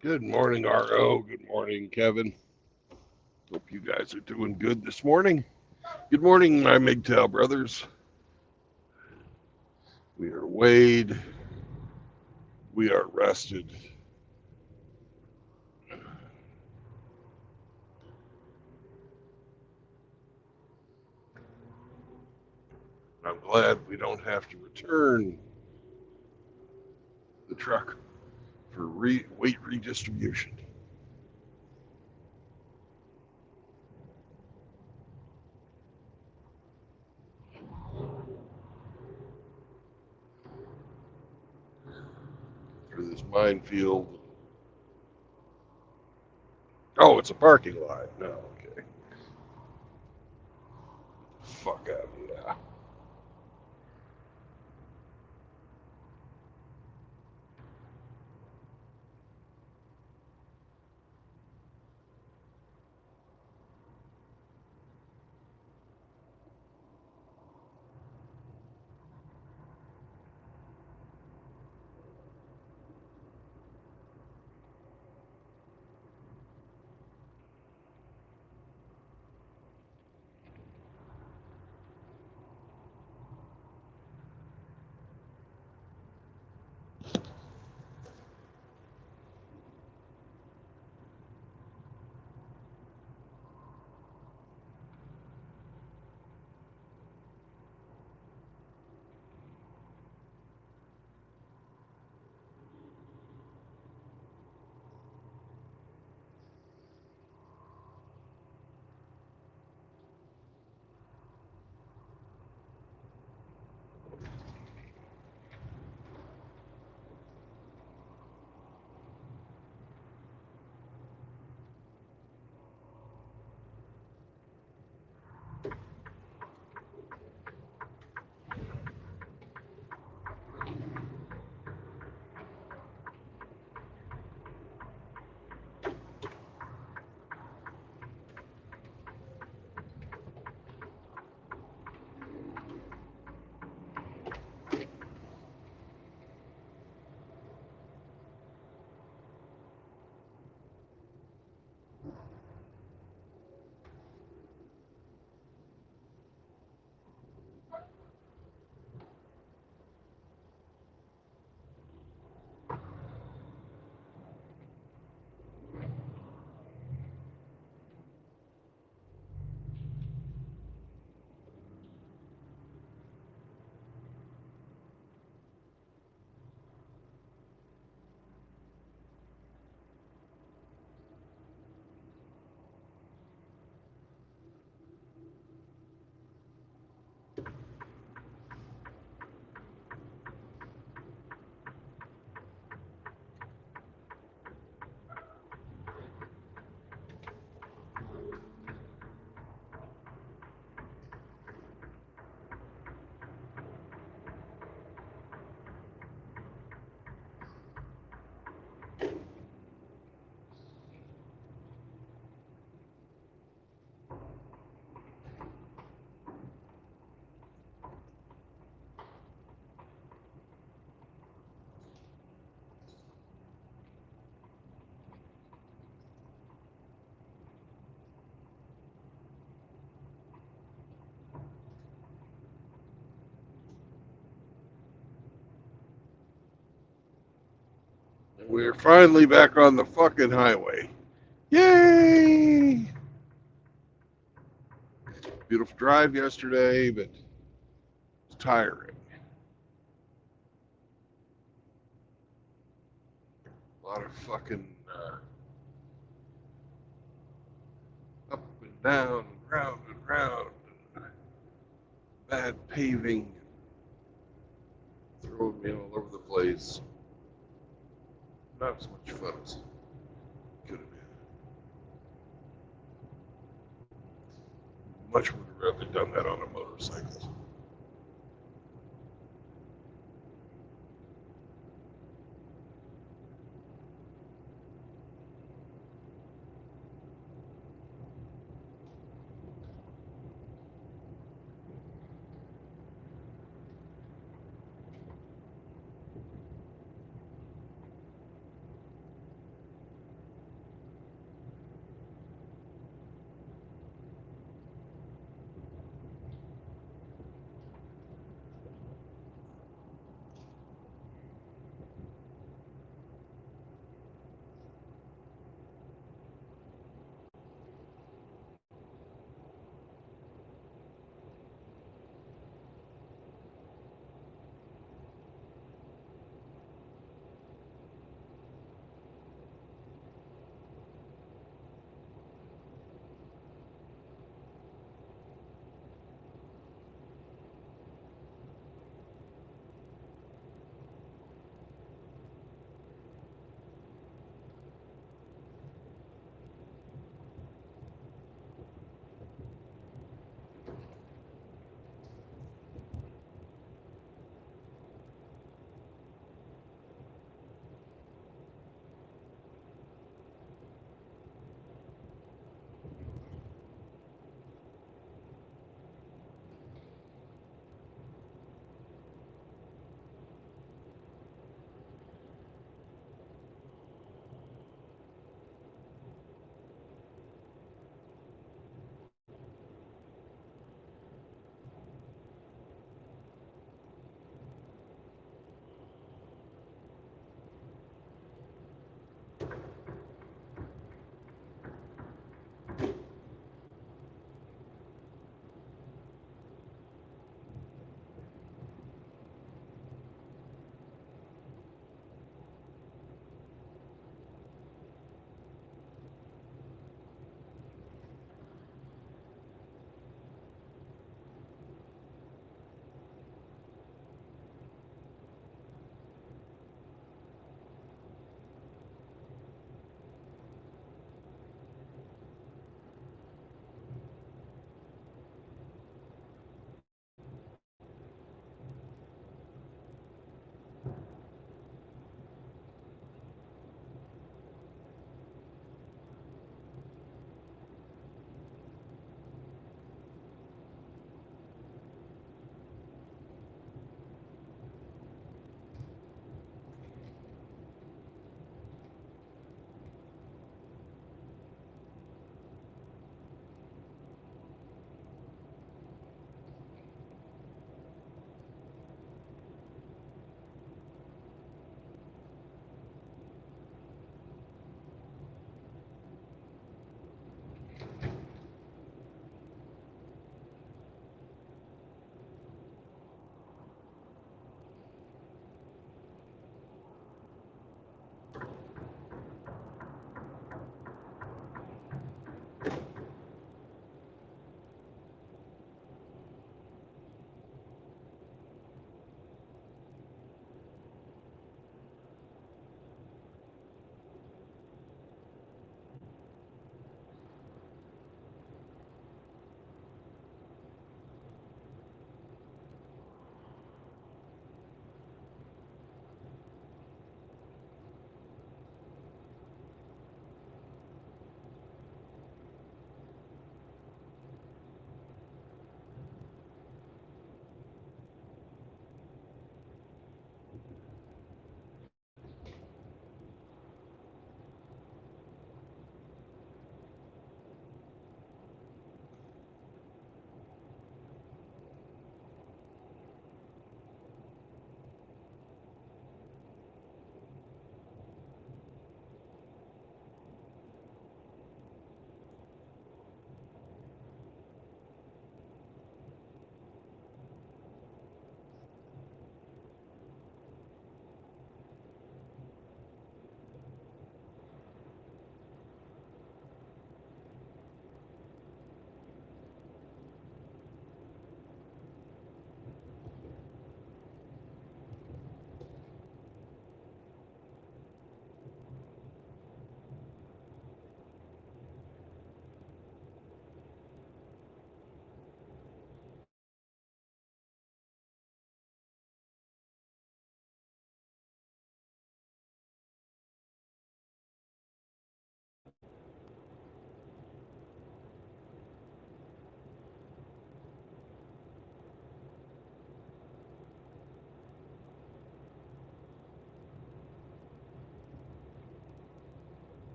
Good morning, RO. Good morning, Kevin. Hope you guys are doing good this morning. Good morning, my MGTOW brothers. We are weighed. We are rested. I'm glad we don't have to return the truck for weight redistribution. Through this minefield. Oh, it's a parking lot. No, okay. Fuck out of here. We're finally back on the fucking highway. Yay! Beautiful drive yesterday, but it's tiring. A lot of fucking up and down, round and round, and bad paving, throwing me all over the place. Not as much fun as it could have been. Much would have rather done that on a motorcycle.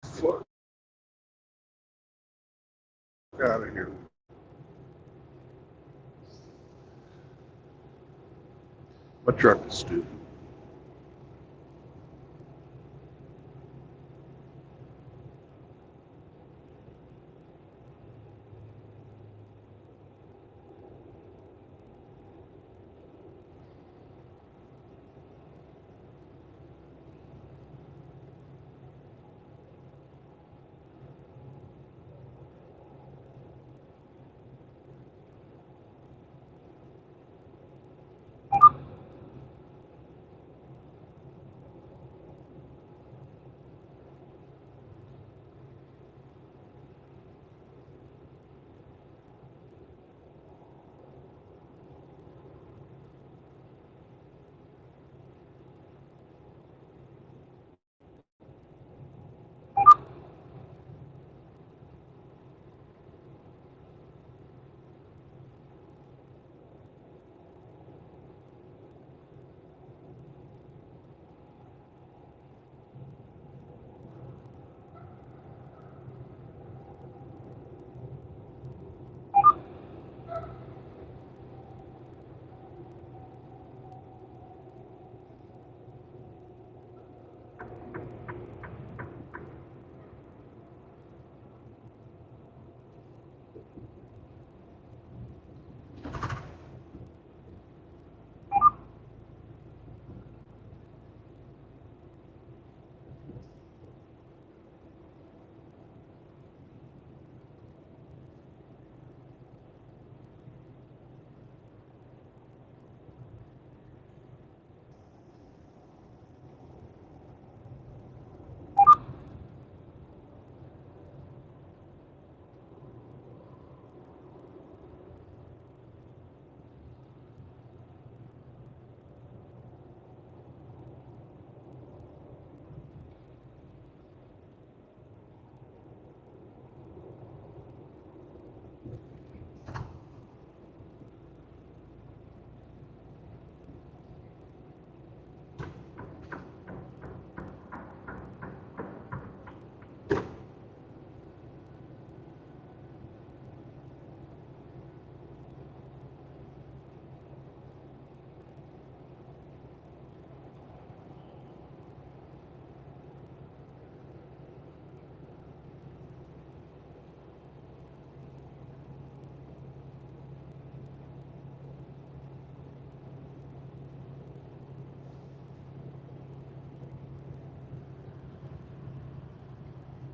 Fuck out of here. My truck is stupid.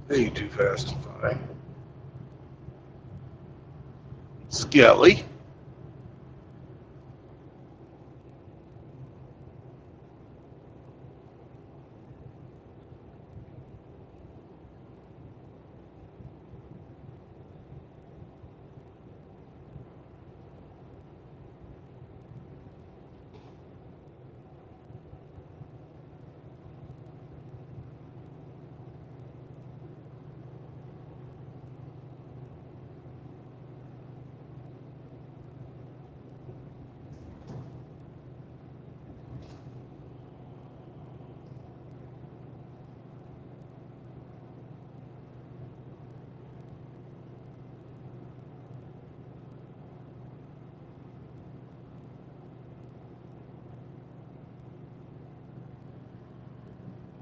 Hey, too fast to find. Skelly.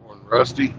Morning, Rusty.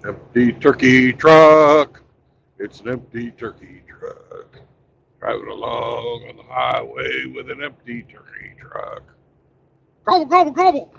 Empty turkey truck. It's an empty turkey truck. Driving along on the highway with an empty turkey truck. Gobble, gobble, gobble.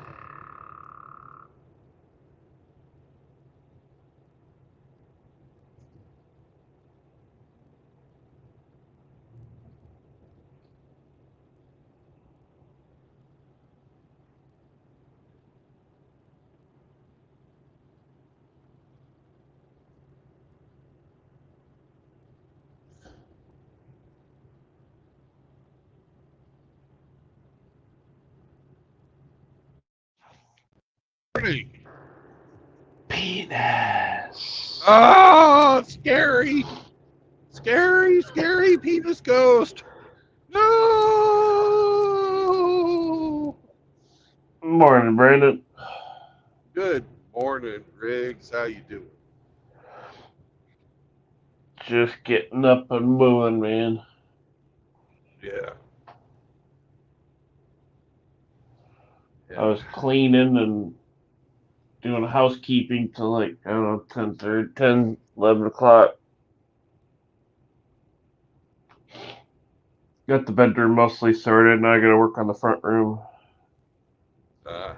Morning. Penis. Ah, scary. Scary, scary penis ghost. No. Morning, Brandon. Good morning, Riggs. How you doing? Just getting up and moving, man. Yeah. I was cleaning and doing housekeeping till like, I don't know, 10:30, 10, 11 o'clock. Got the bedroom mostly sorted. Now I gotta work on the front room. Oh.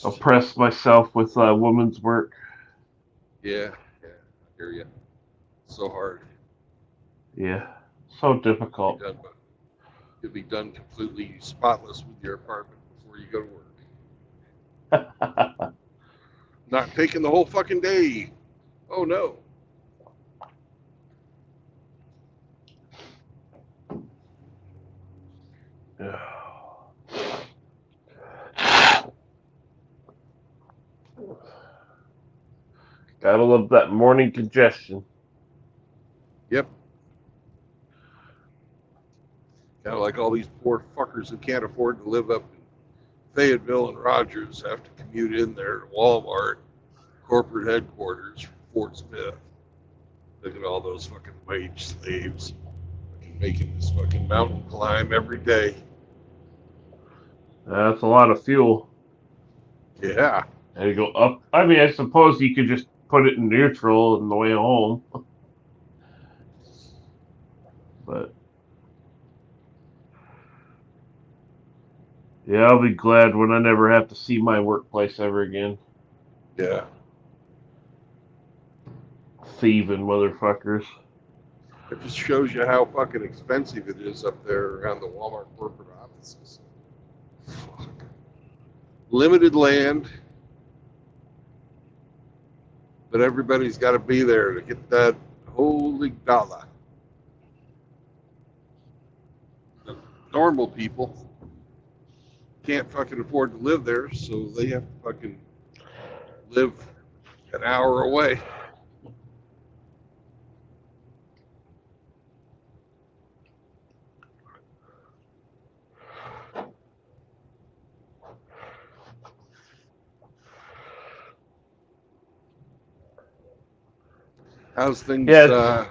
Oppress myself with woman's work. Yeah, I hear you. So hard. Yeah, so difficult. You'll be done completely spotless with your apartment before you go to work. Not taking the whole fucking day. Oh no. Gotta love that morning congestion. Yep. Kind of like all these poor fuckers who can't afford to live up in Fayetteville and Rogers have to commute in there to Walmart, corporate headquarters from Fort Smith. Look at all those fucking wage slaves making this fucking mountain climb every day. That's a lot of fuel. Yeah. And you go up. I mean, I suppose you could just put it in neutral on the way home. But yeah, I'll be glad when I never have to see my workplace ever again. Yeah. Thieving motherfuckers. It just shows you how fucking expensive it is up there around the Walmart corporate offices. Fuck. Limited land, but everybody's got to be there to get that holy dollar. The normal people can't fucking afford to live there, so they have to fucking live an hour away. How's things? Yeah,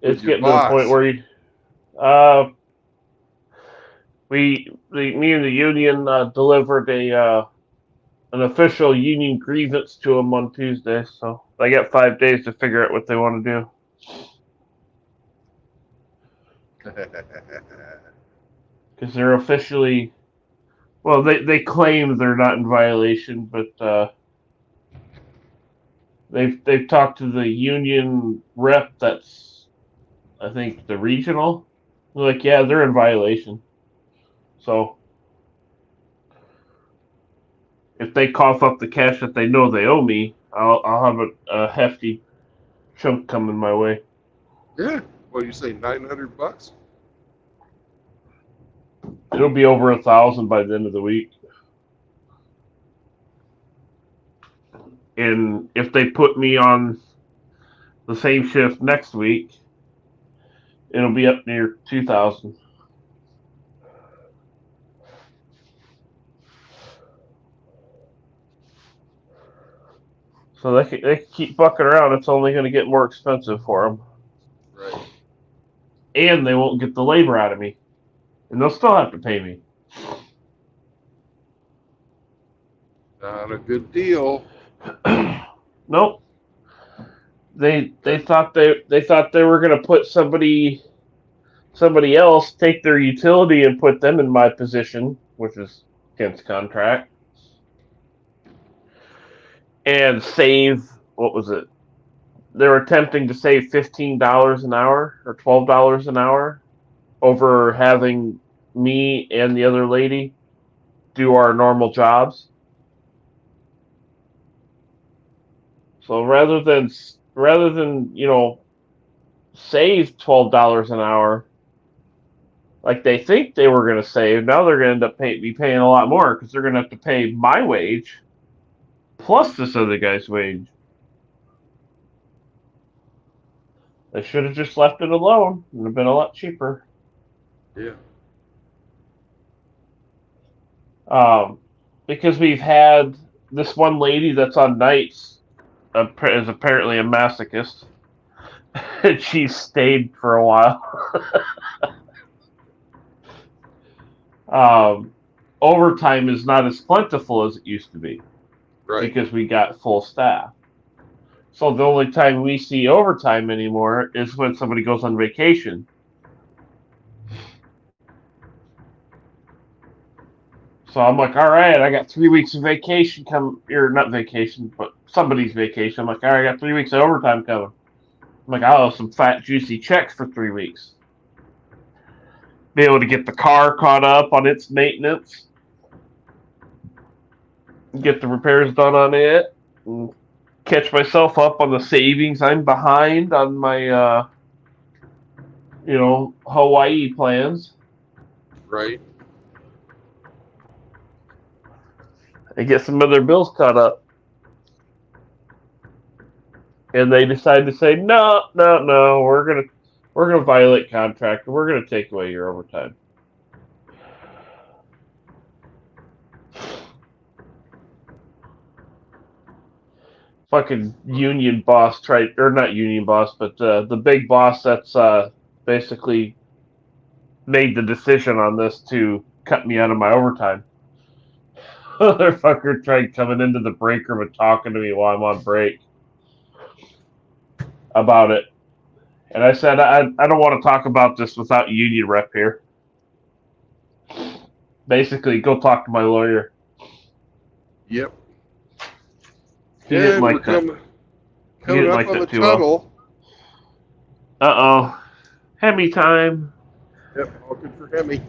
it's getting to the point where me and the union delivered an official union grievance to them on Tuesday, so they got 5 days to figure out what they want to do. Because they're officially, well, they claim they're not in violation, but they've talked to the union rep that's, I think, the regional. They're like, yeah, they're in violation. So if they cough up the cash that they know they owe me, I'll have a hefty chunk coming my way. Yeah. What do you say, $900? It'll be over 1,000 by the end of the week. And if they put me on the same shift next week, it'll be up near 2,000. So they can keep fucking around. It's only going to get more expensive for them. Right. And they won't get the labor out of me. And they'll still have to pay me. Not a good deal. Nope. They thought they were gonna put somebody else take their utility and put them in my position, which is against contract, and save what was it? They were attempting to save $15 an hour or $12 an hour over having me and the other lady do our normal jobs. So rather than save $12 an hour like they think they were going to save, now they're going to end up be paying a lot more because they're going to have to pay my wage plus this other guy's wage. They should have just left it alone. It would have been a lot cheaper. Yeah. Because we've had this one lady that's on nights is apparently a masochist, and she stayed for a while. Overtime is not as plentiful as it used to be, Right. because we got full staff. So the only time we see overtime anymore is when somebody goes on vacation. So I'm like, all right, I got 3 weeks of vacation or not vacation, but somebody's vacation. I'm like, all right, I got 3 weeks of overtime coming. I'm like, I'll have some fat, juicy checks for 3 weeks. Be able to get the car caught up on its maintenance, get the repairs done on it, and catch myself up on the savings I'm behind on my, Hawaii plans. Right. And get some of their bills caught up. And they decide to say, no, we're gonna violate contract and we're gonna take away your overtime. Fucking union boss not union boss, but the big boss that's basically made the decision on this to cut me out of my overtime. Motherfucker tried coming into the break room and talking to me while I'm on break about it. And I said, I don't want to talk about this without union rep here. Basically, go talk to my lawyer. Yep. He didn't And like we're that. coming up like on the that too well. tunnel. Uh-oh. Hemi time. Yep, all good for Hemi.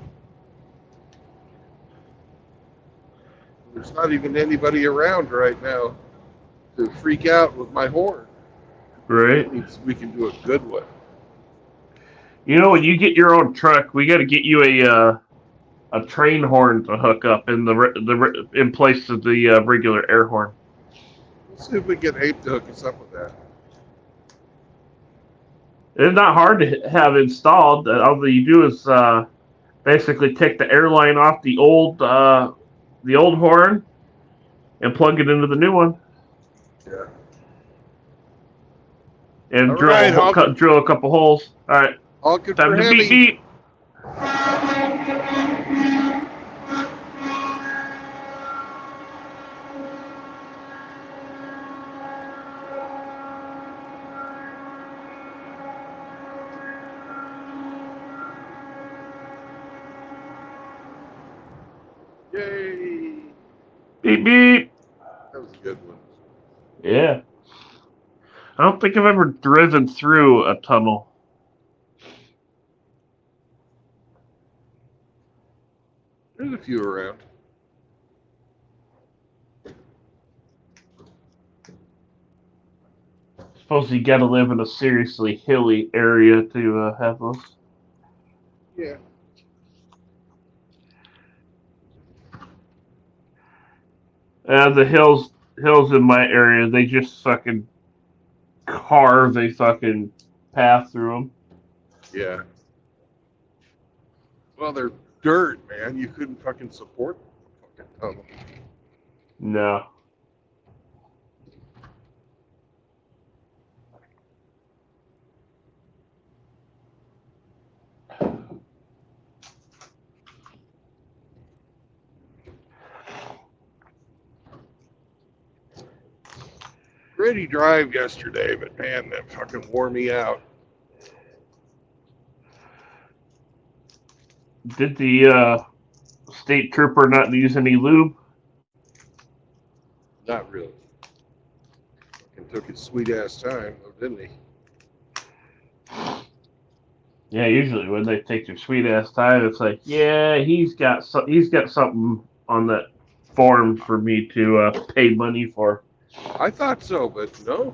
There's not even anybody around right now to freak out with my horn. Right. That means we can do a good one. When you get your own truck, we got to get you a train horn to hook up in place of the regular air horn. Let's see if we can get Ape to hook us up with that. It's not hard to have installed. All you do is basically take the air line off the old horn and plug it into the new one. Yeah. And All right, drill a couple holes. All right. All good Time for to Hemi. beep. Yay! Beep beep. That was a good one. Yeah. I don't think I've ever driven through a tunnel. There's a few around. Suppose you gotta live in a seriously hilly area to have those. Yeah. The hills in my area, they just fucking carve a fucking path through them. Yeah. Well, they're dirt, man. You couldn't fucking support the fucking tunnel. No. Pretty drive yesterday, but man, that fucking wore me out. Did the state trooper not use any lube? Not really. Fucking took his sweet ass time, though, didn't he? Yeah, usually when they take their sweet ass time, it's like, yeah, he's got something on that form for me to pay money for. I thought so, but no.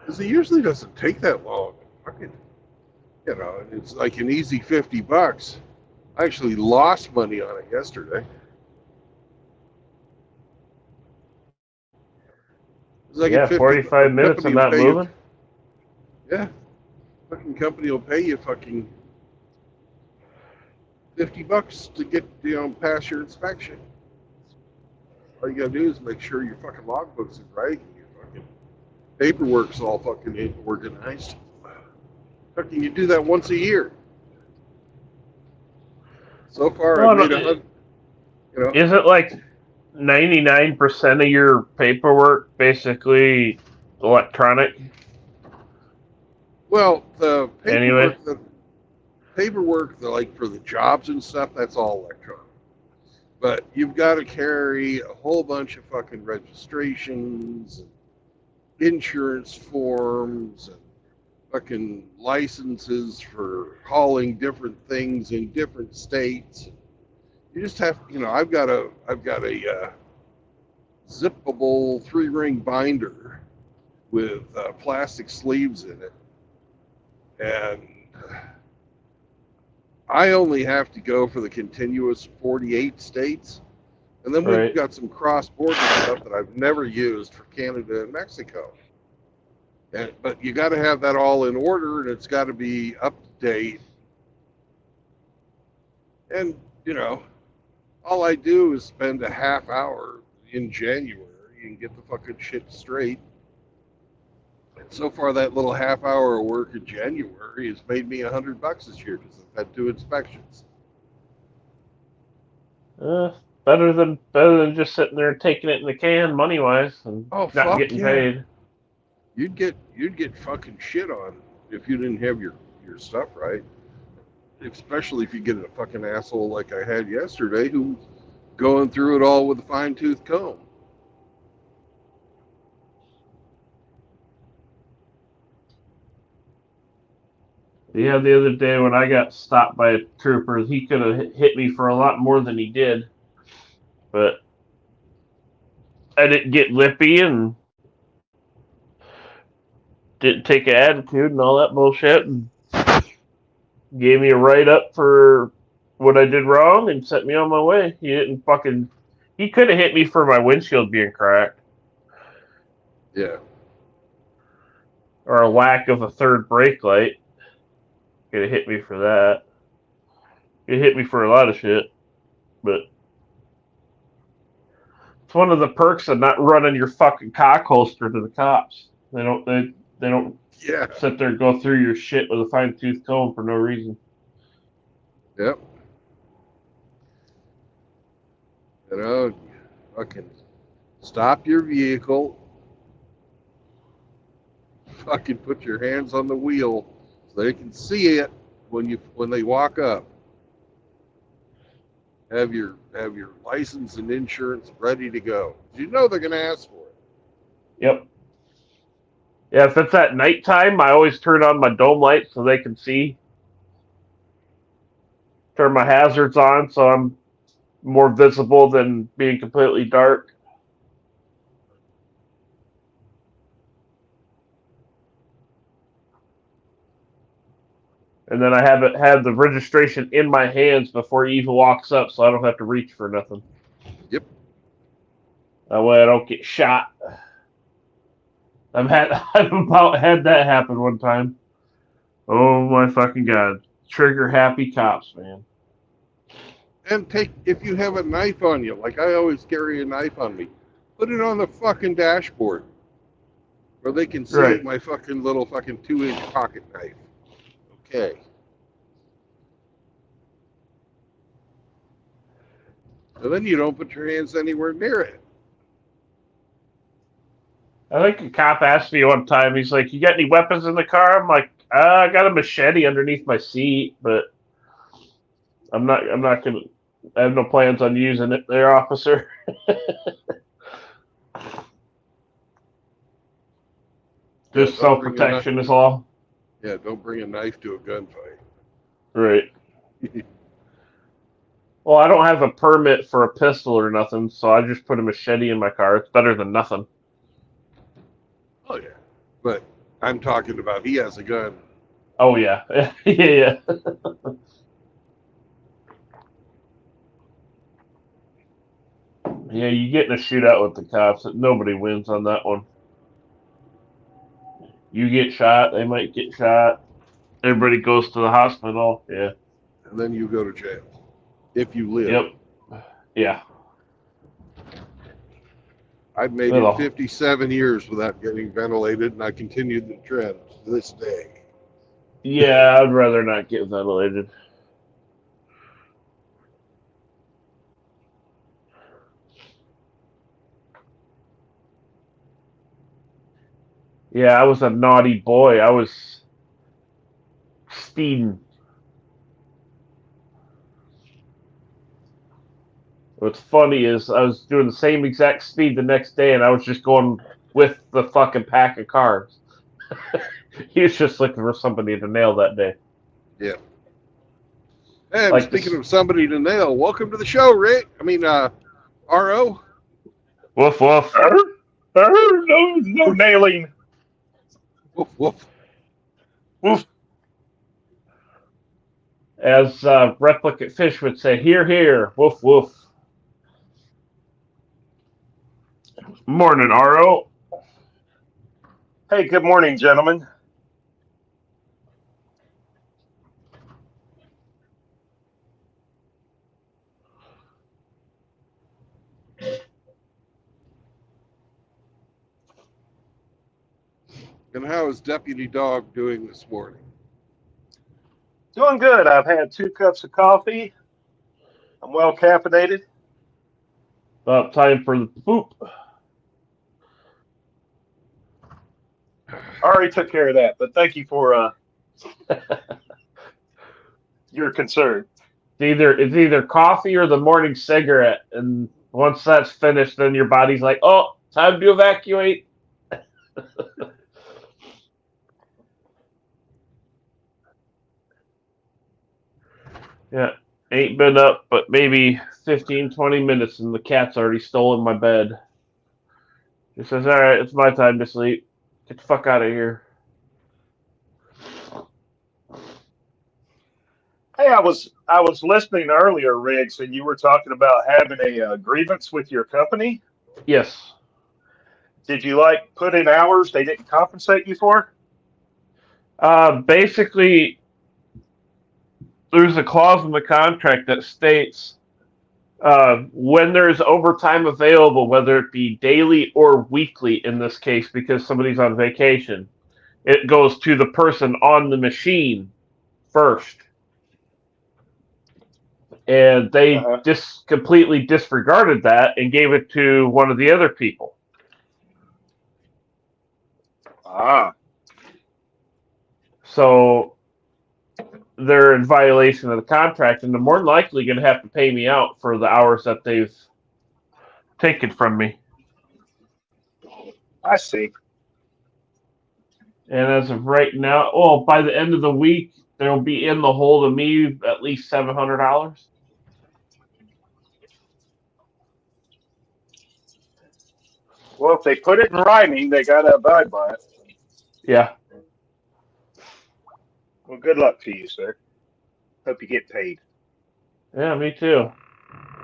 Because it usually doesn't take that long. Fucking, you know, it's like an easy $50. I actually lost money on it yesterday. It's like Yeah, 45 minutes and not moving. Yeah, fucking company will pay you fucking $50 to get, you know, pass your inspection. All you gotta do is make sure your fucking logbooks are right and your fucking paperwork's all fucking organized. Fucking, you do that once a year. So far, I've made you know. Is it like 99% of your paperwork basically electronic? Well, the paperwork, Anyway. like for the jobs and stuff, that's all electronic. But you've got to carry a whole bunch of fucking registrations, and insurance forms, and fucking licenses for hauling different things in different states. You just have, you know, I've got a zippable 3-ring binder with plastic sleeves in it, and I only have to go for the continuous 48 states, and then we've got some cross-border stuff that I've never used for Canada and Mexico. But you got to have that all in order, and it's got to be up to date. And, you know, all I do is spend a half hour in January and get the fucking shit straight. And so far, that little half hour of work in January has made me $100 this year because I've had 2 inspections. Better than just sitting there taking it in the can, money wise, and not getting paid. You'd get fucking shit on if you didn't have your stuff right. Especially if you get a fucking asshole like I had yesterday who's going through it all with a fine-tooth comb. Yeah, the other day when I got stopped by a trooper, he could have hit me for a lot more than he did. But I didn't get lippy and didn't take an attitude and all that bullshit, and gave me a write-up for what I did wrong and sent me on my way. He could have hit me for my windshield being cracked. Yeah. Or a lack of a third brake light. Could have hit me for that. Could have hit me for a lot of shit. But it's one of the perks of not running your fucking cock holster to the cops. They don't sit there and go through your shit with a fine-tooth comb for no reason. Yep. You know, fucking stop your vehicle. Fucking put your hands on the wheel so they can see it when they walk up. Have your license and insurance ready to go. You know they're gonna ask for it. Yep. Yeah, if it's at nighttime, I always turn on my dome light so they can see. Turn my hazards on so I'm more visible than being completely dark. And then I have the registration in my hands before he even walks up, so I don't have to reach for nothing. Yep. That way I don't get shot. I've about had that happen one time. Oh my fucking god! Trigger happy cops, man. And if you have a knife on you, like I always carry a knife on me, put it on the fucking dashboard, where they can see my fucking little fucking 2-inch pocket knife. Okay. And then you don't put your hands anywhere near it. I think a cop asked me one time, he's like, "You got any weapons in the car?" I'm like, I got a machete underneath my seat, but I'm not gonna, I have no plans on using it there, officer. Just self-protection is all. Yeah, don't bring a knife to a gunfight. Right. Well, I don't have a permit for a pistol or nothing, so I just put a machete in my car. It's better than nothing. Oh, yeah. But I'm talking about he has a gun. Oh, yeah. Yeah. Yeah, you get in a shootout with the cops. Nobody wins on that one. You get shot, they might get shot. Everybody goes to the hospital. Yeah. And then you go to jail. If you live. Yep. Yeah. I've made it 57 years without getting ventilated, and I continued the trend to this day. Yeah, I'd rather not get ventilated. Yeah, I was a naughty boy. I was speeding. What's funny is I was doing the same exact speed the next day, and I was just going with the fucking pack of cars. He was just looking for somebody to nail that day. Yeah. And like speaking of somebody to nail, welcome to the show, Rick. I mean, RO. Woof, woof. No nailing. Woof, woof. Woof. As Replicate Fish would say, "Here, here, woof, woof." Morning, RO. Hey, good morning, gentlemen. And how is Deputy Dog doing this morning? Doing good. I've had 2 cups of coffee. I'm well caffeinated. About time for the poop. I already took care of that, but thank you for your concern. It's either coffee or the morning cigarette, and once that's finished, then your body's like, "Oh, time to evacuate." Yeah, ain't been up but maybe 15, 20 minutes, and the cat's already stolen my bed. He says, "All right, it's my time to sleep. Get the fuck out of here." Hey, I was listening earlier, Riggs, and you were talking about having a grievance with your company. Yes. Did you put in hours they didn't compensate you for? Basically, there's a clause in the contract that states when there's overtime available, whether it be daily or weekly in this case, because somebody's on vacation, it goes to the person on the machine first. And they just completely disregarded that and gave it to one of the other people. So they're in violation of the contract, and they're more than likely going to have to pay me out for the hours that they've taken from me. I see. And as of right now, by the end of the week, they'll be in the hole to me at least $700. Well, if they put it in writing, they got to abide by it. Yeah. Well, good luck to you, sir. Hope you get paid. Yeah, me too.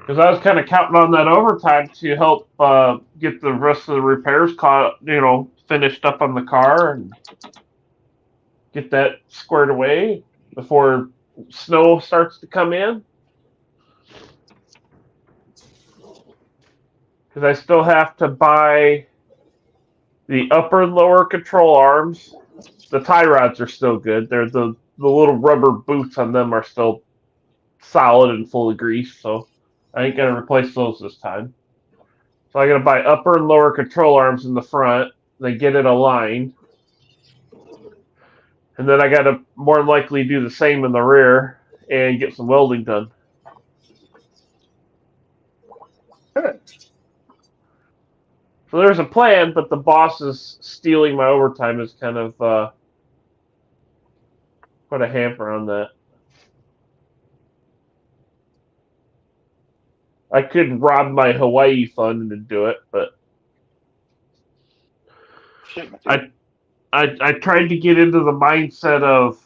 Because I was kind of counting on that overtime to help get the rest of the repairs finished up on the car and get that squared away before snow starts to come in. Because I still have to buy the upper and lower control arms. The tie rods are still good. They're the little rubber boots on them are still solid and full of grease, so I ain't gonna replace those this time. So I gotta buy upper and lower control arms in the front, then get it aligned. And then I gotta more than likely do the same in the rear and get some welding done. Good. So there's a plan, but the boss is stealing my overtime is kind of put a hamper on that. I could rob my Hawaii fund and do it, but Shit, I tried to get into the mindset of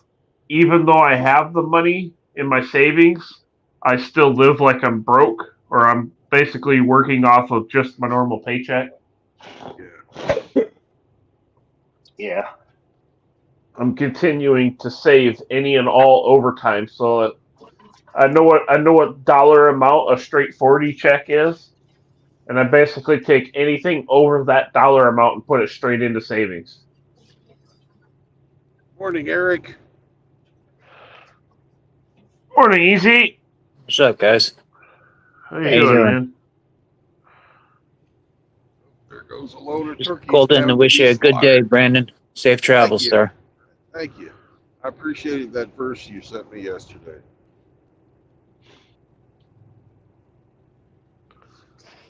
even though I have the money in my savings, I still live like I'm broke or I'm basically working off of just my normal paycheck. Yeah. Yeah. I'm continuing to save any and all overtime so that I know what dollar amount a straight 40 check is, and I basically take anything over that dollar amount and put it straight into savings. Morning, Eric. Morning, Easy. What's up, guys? How you How you doing, doing? man? There goes a load of Just turkeys. called in down to wish be you a good day, slaughtered. Brandon. Safe travels, you. sir. Thank you. I appreciated that verse you sent me yesterday.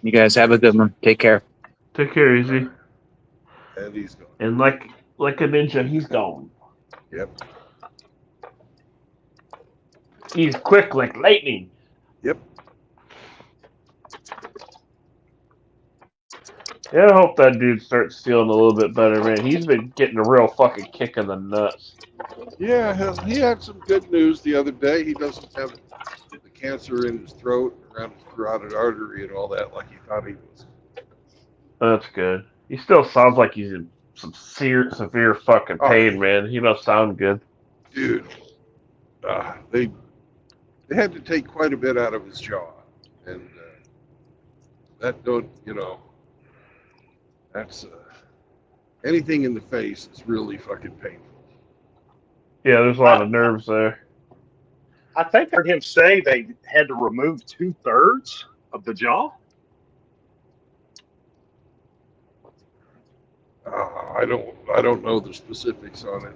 You guys have a good one. Take care. Take care, Easy. And he's gone. And like a ninja, he's gone. Yep. He's quick like lightning. Yep. Yeah, I hope that dude starts feeling a little bit better, man. He's been getting a real fucking kick in the nuts. Yeah, he had some good news the other day. He doesn't have the cancer in his throat, around his carotid artery, and all that like he thought he was. That's good. He still sounds like he's in some severe fucking pain, man. He don't sound good. Dude, they had to take quite a bit out of his jaw, and that don't, that's anything in the face is really fucking painful. Yeah, there's a lot of nerves there. I think I heard him say they had to remove 2/3 of the jaw. I don't know the specifics on it.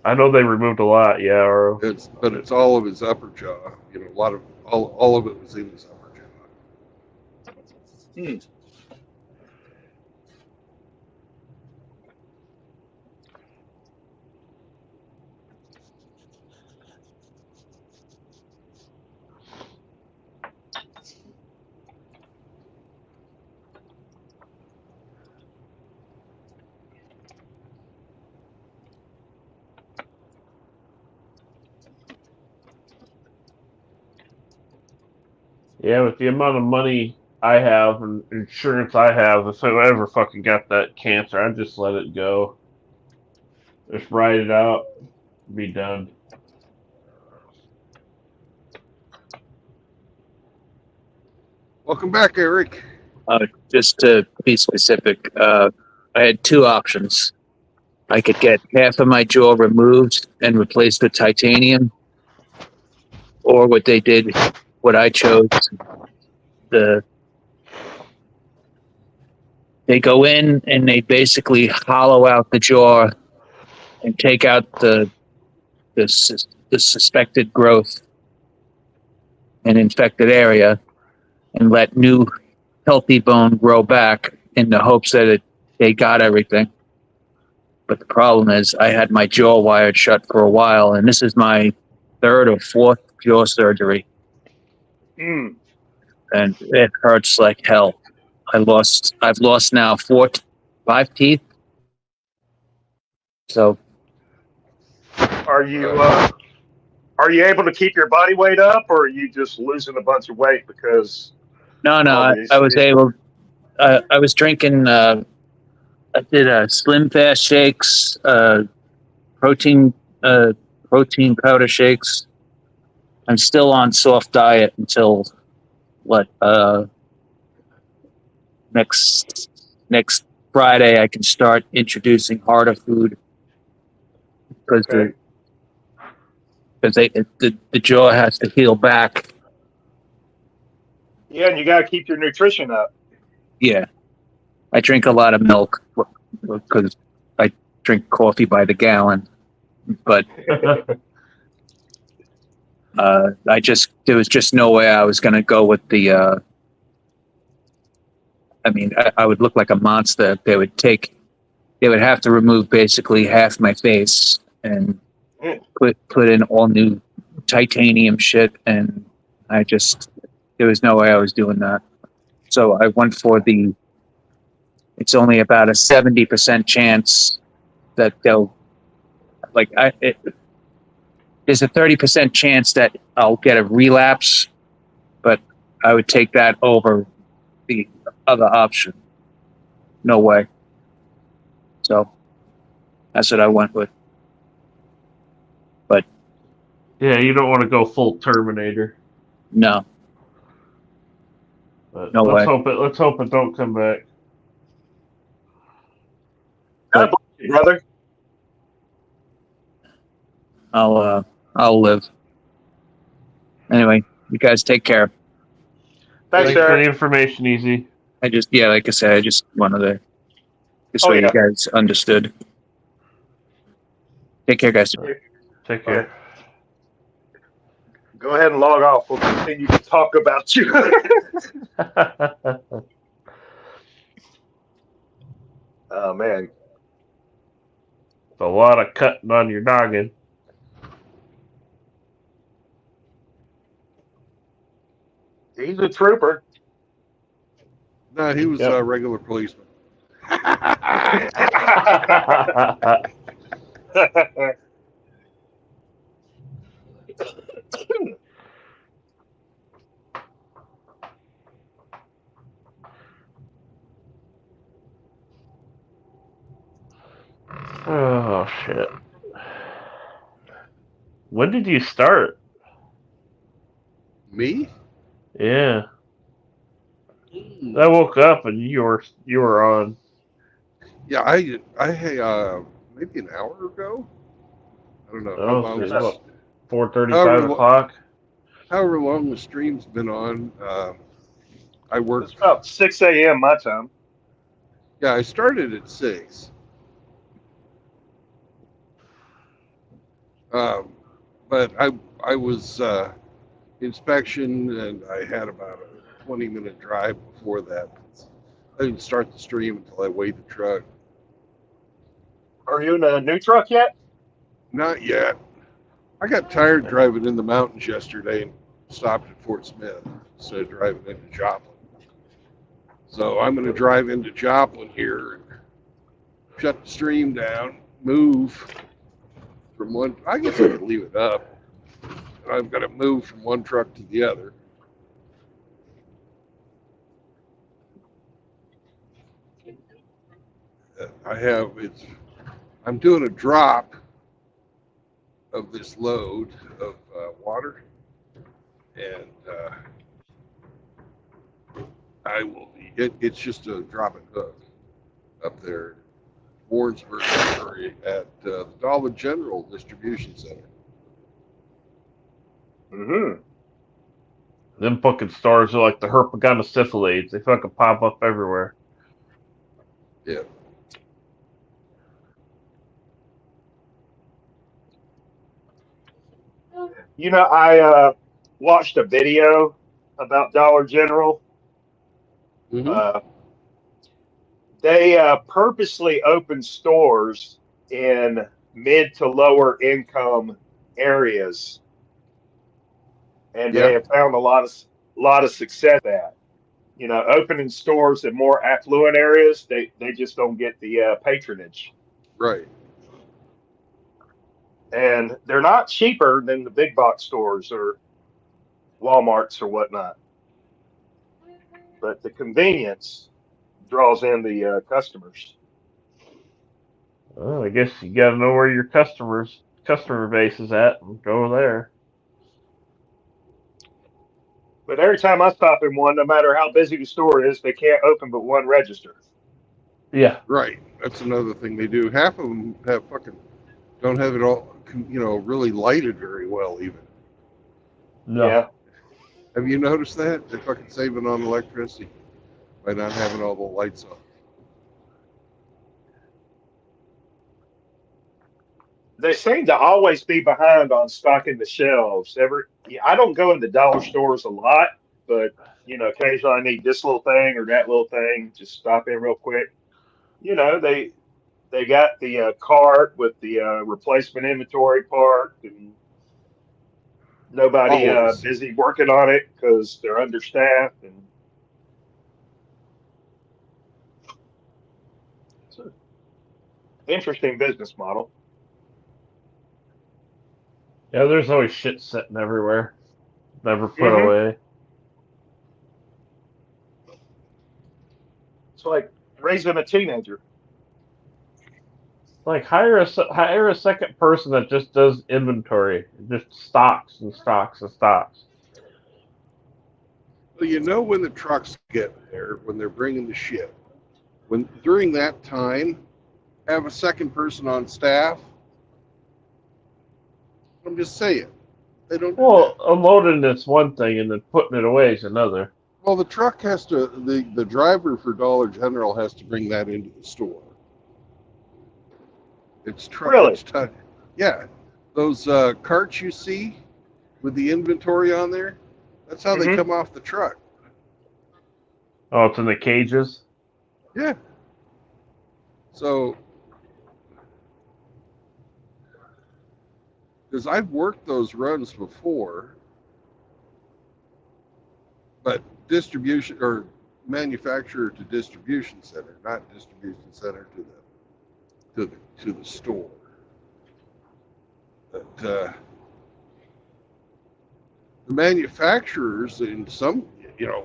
I know they removed a lot, yeah. But it's all of his upper jaw. A lot of all of it was in his upper jaw. Yeah, with the amount of money I have and insurance I have, if I ever fucking got that cancer, I'd just let it go. Just ride it out, be done. Welcome back, Eric. Just to be specific, I had two options. I could get half of my jaw removed and replaced with titanium, or what I chose. They go in and they basically hollow out the jaw and take out the suspected growth and infected area, and let new healthy bone grow back in the hopes that they got everything. But the problem is I had my jaw wired shut for a while, and this is my third or fourth jaw surgery. And it hurts like hell. I've lost now 5 teeth. So Are you able to keep your body weight up, or are you just losing a bunch of weight because? no, I was able. I was drinking. I did Slim Fast shakes, protein powder shakes. I'm still on soft diet until next Friday. I can start introducing harder food because the jaw has to heal back Yeah, and you got to keep your nutrition up. Yeah. I drink a lot of milk because I drink coffee by the gallon. But there was just no way I was going to go with the, I would look like a monster. They would have to remove basically half my face and put in all new titanium shit. And there was no way I was doing that. So I went for it's only about a 70% chance that there's a 30% chance that I'll get a relapse, but I would take that over the other option. No way. So that's what I went with. But yeah, you don't want to go full Terminator. no, But No let's way. hope it don't come back. God bless you, brother. I'll live. Anyway, you guys take care. Thanks, for Eric. the information, Easy. Like I said, I just wanted to, Oh, way yeah. you guys understood. Take care, guys. Take care. Go ahead and log off. We'll continue to talk about you. Oh, man. It's a lot of cutting on your noggin. He's a trooper. No, he was Yep. a regular policeman. Oh, shit. When did you start? Me? Yeah. I woke up and you were on. Yeah, I maybe an hour ago. I don't know. Oh, how so it's long- about 4:30, However 5 lo- o'clock. however long the stream's been on, I It's worked. about 6 a.m. my time. Yeah, I started at 6. But I was inspection, and I had about a 20-minute drive before that. I didn't start the stream until I weighed the truck. Are you in a new truck yet? Not yet. I got tired driving in the mountains yesterday and stopped at Fort Smith instead of driving into Joplin. So I'm going to drive into Joplin here and shut the stream down, move from one. I guess I could leave it up. I've got to move from one truck to the other. I'm doing a drop of this load of water, and it's just a drop and hook up there in Warrensburg, Missouri at the Dollar General Distribution Center. Mm-hmm. Them fucking stores are like the herpaganosyphilides. They fucking pop up everywhere. Yeah. You know, I watched a video about Dollar General. Mm-hmm. They purposely open stores in mid to lower income areas, and they have found a lot of success at. You know, opening stores in more affluent areas, they just don't get the patronage, Right. and they're not cheaper than the big box stores or Walmarts or whatnot. But the convenience draws in the customers. Well, I guess you got to know where your customer base is at and go there. But every time I stop in one, no matter how busy the store is, they can't open but one register. Yeah. Right. That's another thing they do. Half of them don't have it all, really lighted very well even. No. Yeah. Have you noticed that? They're fucking saving on electricity by not having all the lights on. They seem to always be behind on stocking the shelves. I don't go into dollar stores a lot, but occasionally I need this little thing or that little thing. Just stop in real quick. They got the cart with the replacement inventory part, and nobody Always. busy working on it because they're understaffed. And it's an interesting business model. Yeah, there's always shit sitting everywhere, never put Mhm. away. It's like raising a teenager. Like hire a second person that just does inventory, just stocks and stocks and stocks. Well, you know when the trucks get there, when they're bringing the shit. When during that time, have a second person on staff. I'm just saying, they don't do Well, that. unloading is one thing, and then putting it away is another. Well, the truck has to. The driver for Dollar General has to bring that into the store. It's truck. Really? It's yeah, those carts you see with the inventory on there. That's how they Mhm. come off the truck. Oh, it's in the cages. Yeah. So, because I've worked those runs before, but distribution or manufacturer to distribution center, not distribution center to the store. But the manufacturers in some,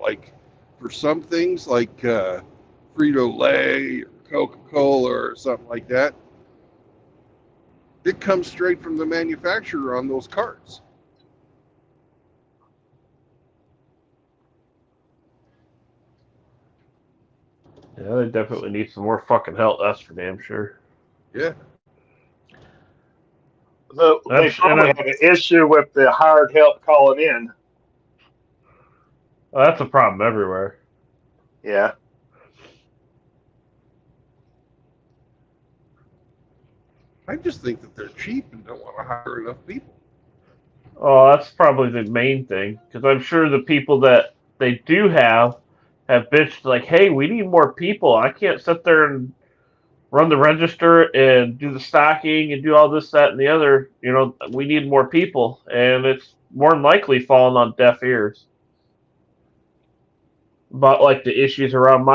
like for some things like Frito-Lay or Coca-Cola or something like that, it comes straight from the manufacturer on those carts. Yeah, they definitely need some more fucking help. That's for damn sure. Yeah. They probably have an issue with the hired help calling in. Well, that's a problem everywhere. Yeah. I just think that they're cheap and don't want to hire enough people. Oh, that's probably the main thing, because I'm sure the people that they do have bitched like, "Hey, we need more people. I can't sit there and run the register and do the stocking and do all this, that, and the other. We need more people," and it's more than likely falling on deaf ears. About like the issues around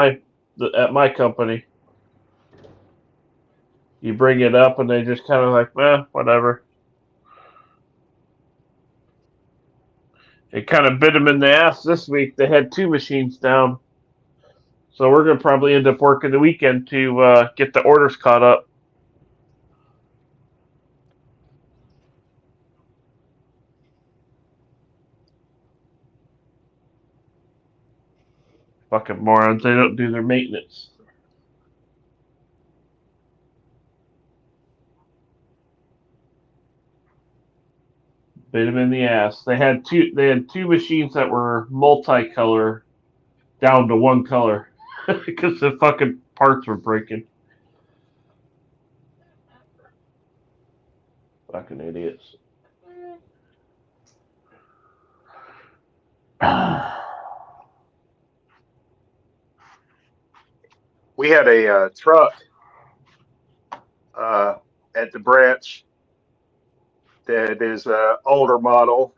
at my company. You bring it up and they just kind of like, whatever. It kind of bit them in the ass this week. They had 2 machines down. So we're going to probably end up working the weekend to get the orders caught up. Fucking morons. They don't do their maintenance. Bit them in the ass. They had two machines that were multicolor down to one color because the fucking parts were breaking. Fucking idiots. We had a truck at the branch that is an older model,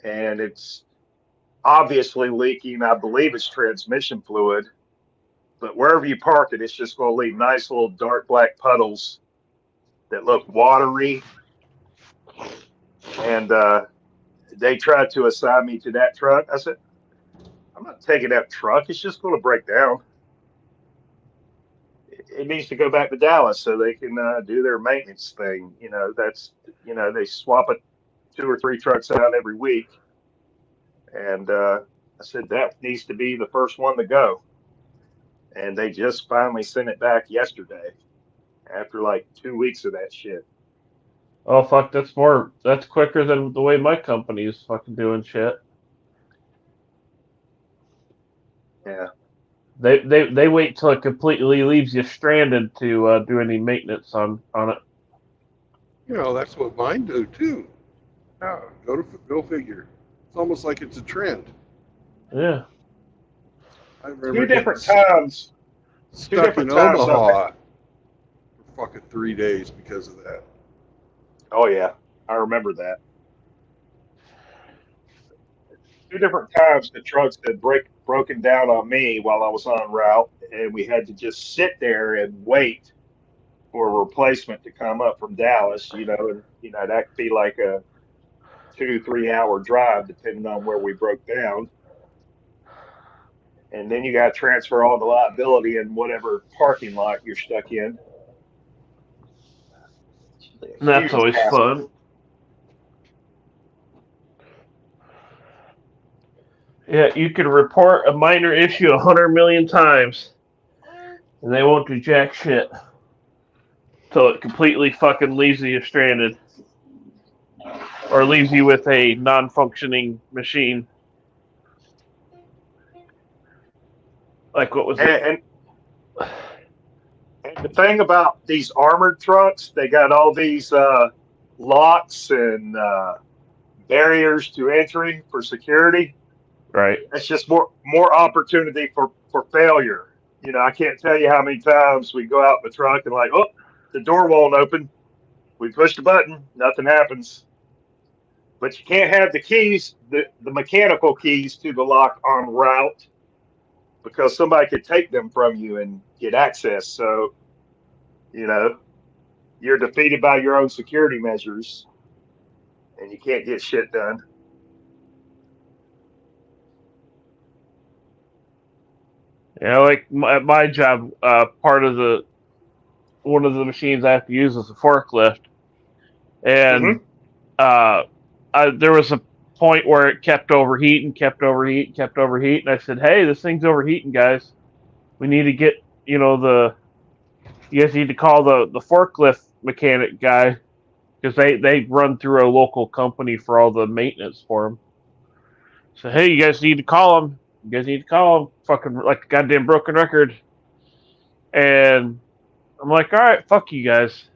and it's obviously leaking. I believe it's transmission fluid, but wherever you park it, it's just going to leave nice little dark black puddles that look watery. And they tried to assign me to that truck. I said, I'm not taking that truck. It's just going to break down. It needs to go back to Dallas so they can do their maintenance thing. They swap it 2 or 3 trucks out every week. And I said, that needs to be the first one to go. And they just finally sent it back yesterday after like 2 weeks of that shit. Oh, fuck, that's quicker than the way my company is fucking doing shit. Yeah. They wait till it completely leaves you stranded to do any maintenance on it. You know, that's what mine do too. Yeah, go figure. It's almost like it's a trend. Yeah. I Two remember different getting times. stuck different in times I've Omaha for fucking 3 days because of that. Oh yeah, I remember that. Two different times the trucks had broken down on me while I was on route, and we had to just sit there and wait for a replacement to come up from Dallas. And that could be like a 2 3 hour drive depending on where we broke down, and then you got to transfer all the liability in whatever parking lot you're stuck in. It's a And that's huge always hassle. fun. Yeah, you can report a minor issue 100 million times, and they won't do jack shit till it completely fucking leaves you stranded, or leaves you with a non-functioning machine. Like what was it? And the thing about these armored trucks, they got all these locks and barriers to entry for security. Right. It's just more opportunity for failure. I can't tell you how many times we go out in the truck and like, oh, the door won't open. We push the button, nothing happens. But you can't have the keys, the mechanical keys to the lock on route, because somebody could take them from you and get access. So, you're defeated by your own security measures, and you can't get shit done. Yeah, like my job, one of the machines I have to use is a forklift, and there was a point where it kept overheating, and I said, "Hey, this thing's overheating, guys. We need to get you guys need to call the forklift mechanic guy, because they run through a local company for all the maintenance for them. So hey, you guys need to call him. You guys need to call him. Fucking like a goddamn broken record." And I'm like, all right, fuck you guys.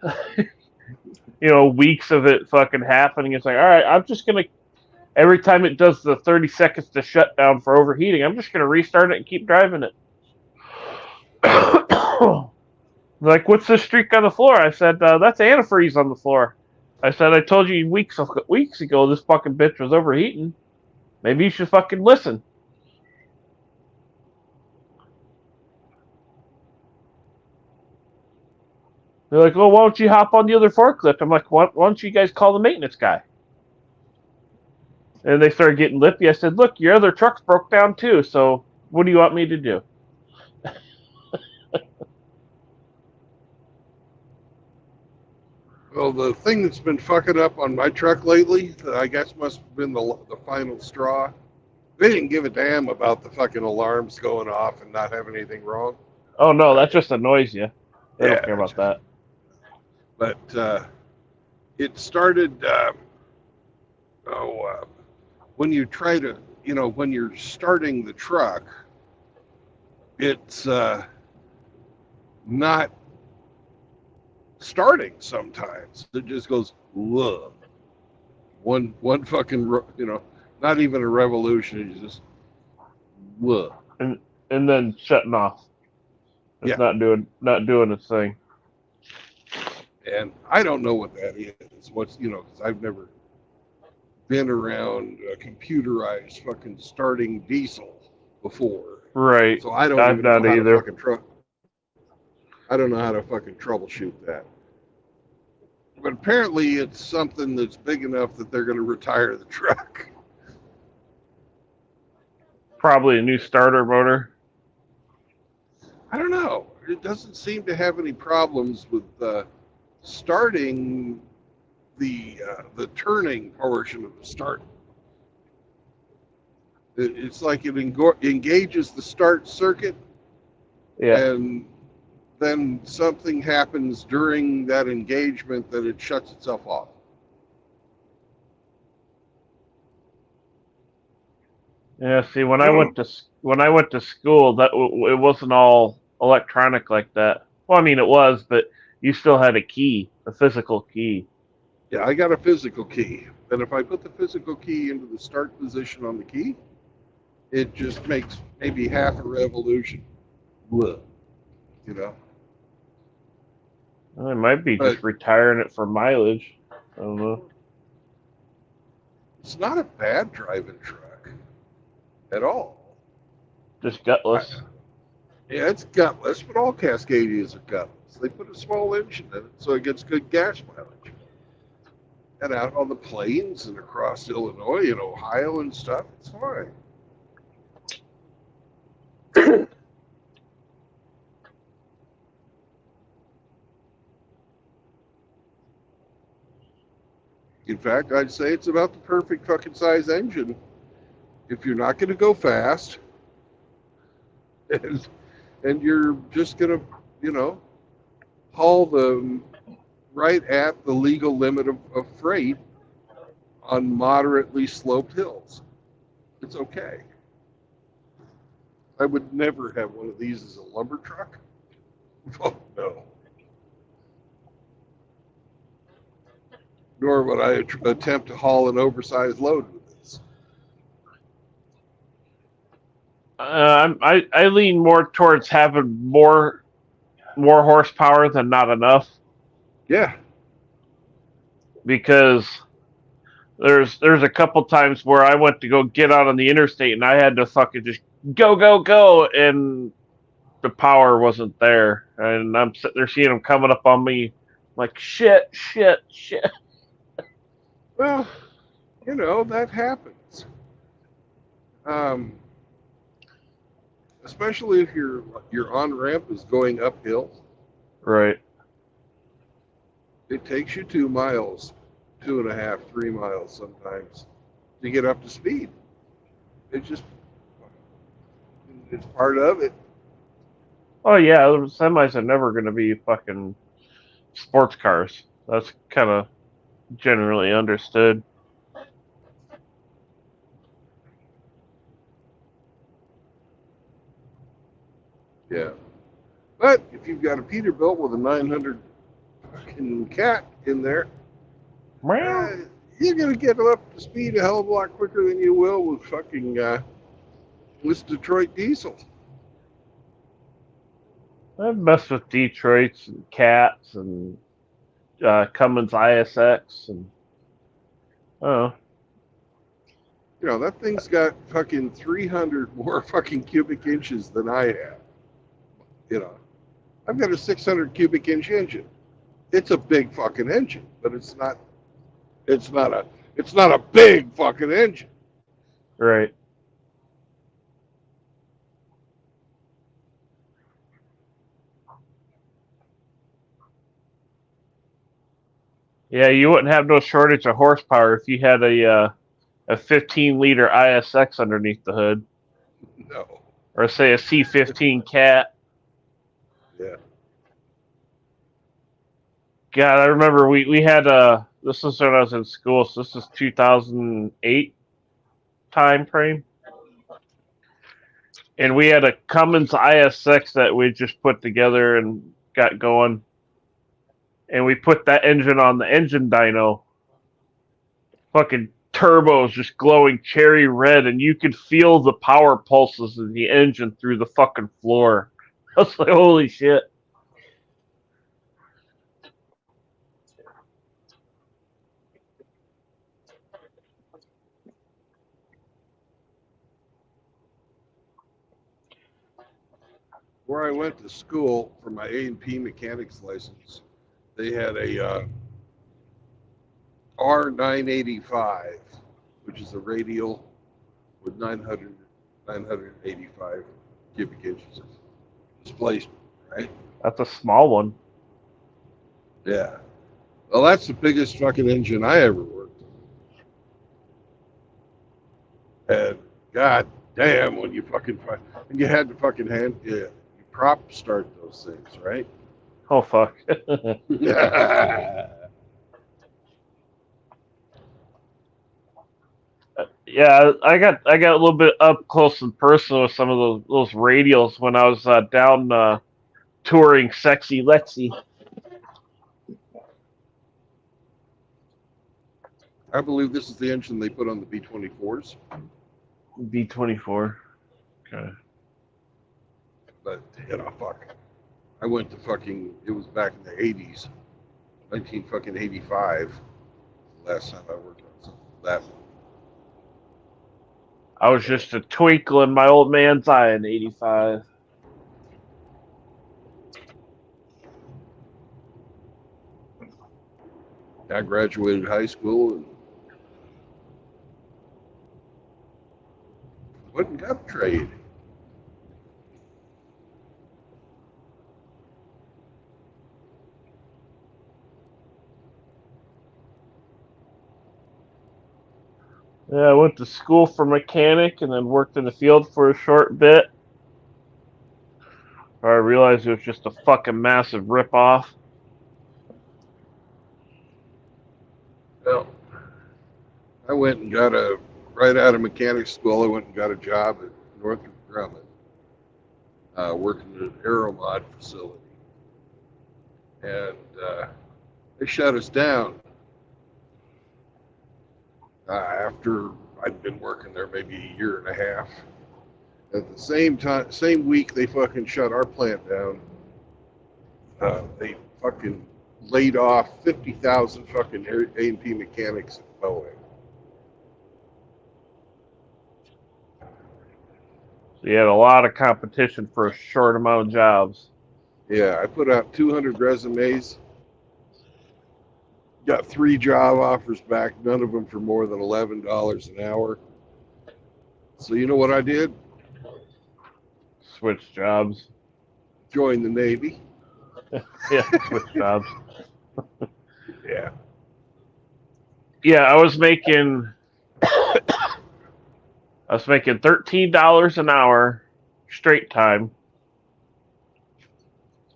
Weeks of it fucking happening. It's like, all right, I'm just gonna, every time it does the 30 seconds to shut down for overheating, I'm just gonna restart it and keep driving it. Like, what's this streak on the floor? I said, that's antifreeze on the floor. I said, I told you weeks ago this fucking bitch was overheating. Maybe you should fucking listen. They're like, oh, why don't you hop on the other forklift? I'm like, why don't you guys call the maintenance guy? And they started getting lippy. I said, look, your other trucks broke down too, so what do you want me to do? Well, the thing that's been fucking up on my truck lately, that I guess must have been the final straw. They didn't give a damn about the fucking alarms going off and not having anything wrong. Oh, no, that just annoys you. They don't care about that. But it started, when you try to, when you're starting the truck, it's not starting sometimes. It just goes, whoa. One fucking, not even a revolution. It's just, whoa. And then shutting off. It's not doing its thing. And I don't know what that is. What's, because I've never been around a computerized fucking starting diesel before. Right. So I don't even know how to fucking I don't know how to fucking troubleshoot that. But apparently it's something that's big enough that they're going to retire the truck. Probably a new starter motor. I don't know. It doesn't seem to have any problems with starting the turning portion of the start. It's like it engages the start circuit, and then something happens during that engagement that it shuts itself off. Yeah, see, when I went to school, it wasn't all electronic like that. Well, I mean, it was, but you still had a key, a physical key. Yeah, I got a physical key. And if I put the physical key into the start position on the key, it just makes maybe half a revolution. Blah. You know? Well, I might be But just retiring it for mileage. I don't know. it's not a bad driving truck at all. Just gutless. Yeah, it's gutless, but all Cascadias are gutless. They put a small engine in it so it gets good gas mileage. And out on the plains and across Illinois and Ohio and stuff, it's fine. In fact, I'd say it's about the perfect fucking size engine if you're not going to go fast and you're just going to, haul them right at the legal limit of freight on moderately sloped hills. It's okay. I would never have one of these as a lumber truck. Oh, no. Nor would I attempt to haul an oversized load with this. I lean more towards having more horsepower than not enough. Yeah. Because there's a couple times where I went to go get out on the interstate and I had to fucking just go, and the power wasn't there, and I'm sitting there seeing them coming up on me like shit. Well, that happens. Especially if your on ramp is going uphill. Right. It takes you 2 miles, 2.5, 3 miles sometimes to get up to speed. It's part of it. Oh yeah, semis are never going to be fucking sports cars. That's kind of generally understood. Yeah. But if you've got a Peterbilt with a 900 fucking cat in there, you're going to get up to speed a hell of a lot quicker than you will with fucking with Detroit diesel. I've messed with Detroits and Cats and Cummins ISX and That thing's got fucking 300 more fucking cubic inches than I have. I've got a 600 cubic inch engine. It's a big fucking engine, but it's not a big fucking engine. Right. Yeah, you wouldn't have no shortage of horsepower if you had a 15-liter ISX underneath the hood. No. Or say a C15 Cat. Yeah. God, I remember we had this was when I was in school, so this is 2008 time frame. And we had a Cummins ISX that we just put together and got going. And we put that engine on the engine dyno. Fucking turbos just glowing cherry red, and you could feel the power pulses of the engine through the fucking floor. I was like, holy shit. Where I went to school for my A&P mechanics license, they had a R985, which is a radial with 985 cubic inches of displacement, right? That's a small one. Yeah. Well, that's the biggest fucking engine I ever worked on. And god damn, when you had to fucking you prop start those things, right? Oh, fuck. Yeah, I got a little bit up close and personal with some of those radials when I was down touring Sexy Lexi. I believe this is the engine they put on the B-24s. B-24. Okay. But, fuck. I went to fucking, it was back in the 80s, 1985, last time I worked on something that one. I was just a twinkle in my old man's eye in '85. I graduated high school and went and got a trade. Yeah, I went to school for mechanic and then worked in the field for a short bit. I realized it was just a fucking massive ripoff. Well, I went and got right out of mechanic school, I went and got a job at Northrop Grumman, working at an Aeromod facility. And they shut us down after I'd been working there maybe a year and a half. At the same week they fucking shut our plant down, they fucking laid off 50,000 fucking A&P mechanics at Boeing. So you had a lot of competition for a short amount of jobs. Yeah, I put out 200 resumes, got 3 job offers back, none of them for more than $11 an hour. So you know what I did? Switch jobs. Joined the Navy. Yeah, switch jobs. Yeah. Yeah, I was making $13 an hour straight time.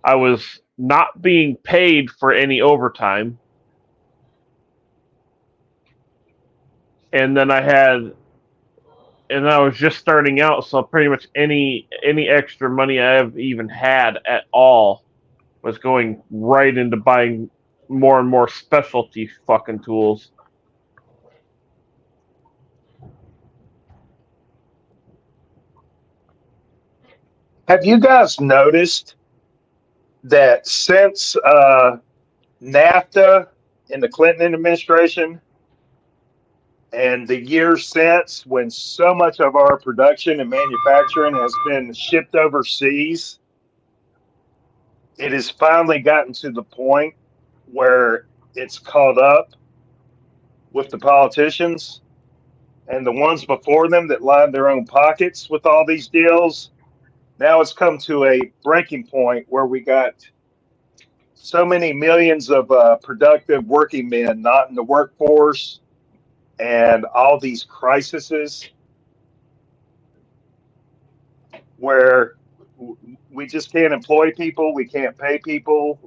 I was not being paid for any overtime. And then I was just starting out, so pretty much any extra money I have even had at all was going right into buying more and more specialty fucking tools. Have you guys noticed that since NAFTA in the Clinton administration and the years since, when so much of our production and manufacturing has been shipped overseas, it has finally gotten to the point where it's caught up with the politicians and the ones before them that lined their own pockets with all these deals. Now it's come to a breaking point where we got so many millions of productive working men not in the workforce, and all these crises where we just can't employ people, we can't pay people,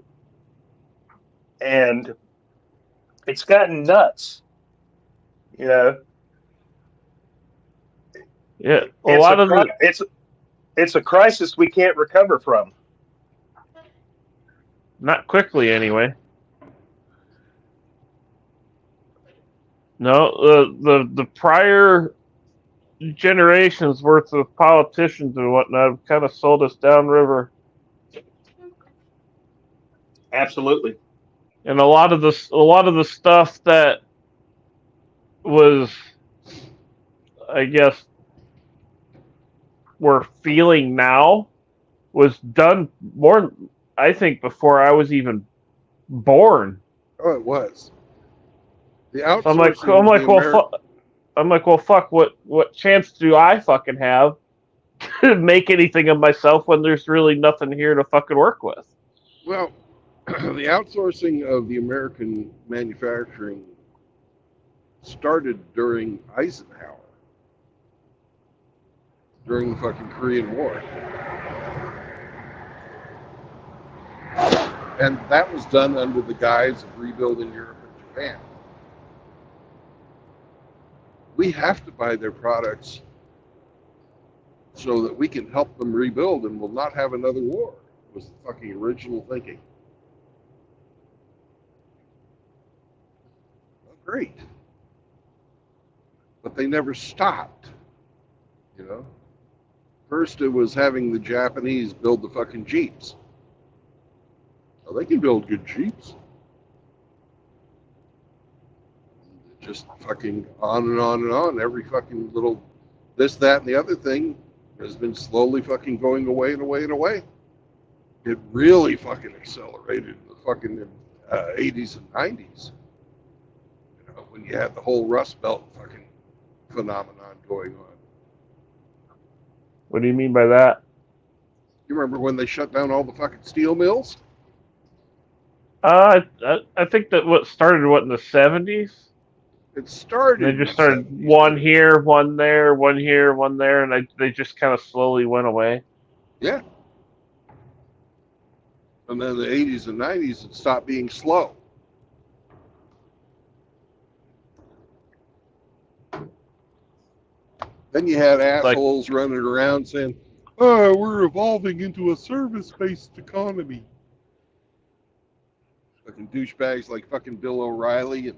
and it's gotten nuts. You know, Yeah, it's a crisis we can't recover from. not quickly anyway. No, the prior generations worth of politicians and whatnot have kind of sold us downriver. Absolutely. And a lot of the stuff that was, I guess, we're feeling now was done more, I think, before I was even born. Oh, it was. The So outsourcing. I'm like, well, fuck. What chance do I fucking have to make anything of myself when there's really nothing here to fucking work with? Well, the outsourcing of the American manufacturing started during Eisenhower, during the fucking Korean War. And that was done under the guise of rebuilding Europe and Japan. We have to buy their products so that we can help them rebuild and will not have another war, was the fucking original thinking. Well, great. But they never stopped, you know? First it was having the Japanese build the fucking Jeeps. Well, they can build good Jeeps. Just fucking on and on and on. Every fucking little this, that, and the other thing has been slowly fucking going away and away and away. It really fucking accelerated in the fucking 80s and 90s. You know, when you had the whole Rust Belt fucking phenomenon going on. What do you mean by that? You remember when they shut down all the fucking steel mills? I think that what started in the 70s. It started. They just started one here, one there, one here, one there, and they just kind of slowly went away. Yeah. And then the 80s and 90s, it stopped being slow. Then you had assholes running around saying, "Oh, we're evolving into a service-based economy." Fucking douchebags like fucking Bill O'Reilly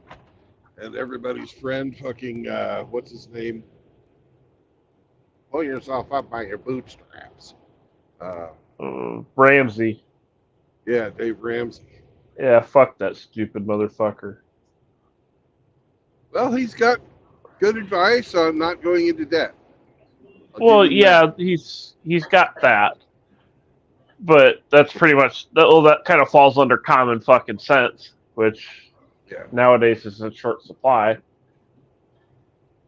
and everybody's friend, fucking what's his name? Pull yourself up by your bootstraps. Ramsey. Yeah, Dave Ramsey. Yeah, fuck that stupid motherfucker. Well, he's got good advice on not going into debt. Well, yeah, he's got that, but that's pretty much that kind of falls under common fucking sense, which nowadays is in short supply.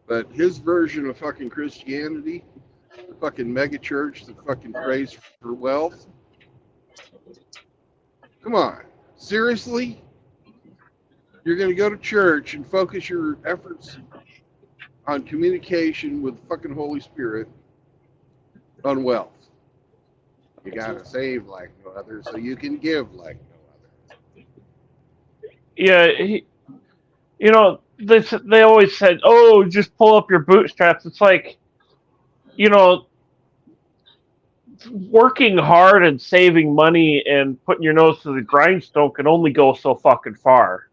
But his version of fucking Christianity, the fucking mega church that fucking prays for wealth. Come on, seriously? You're going to go to church and focus your efforts on communication with the fucking Holy Spirit on wealth. You got to save like no other so you can give like no other. Yeah, you know, they always said, "Oh, just pull up your bootstraps." It's like, you know, working hard and saving money and putting your nose to the grindstone can only go so fucking far.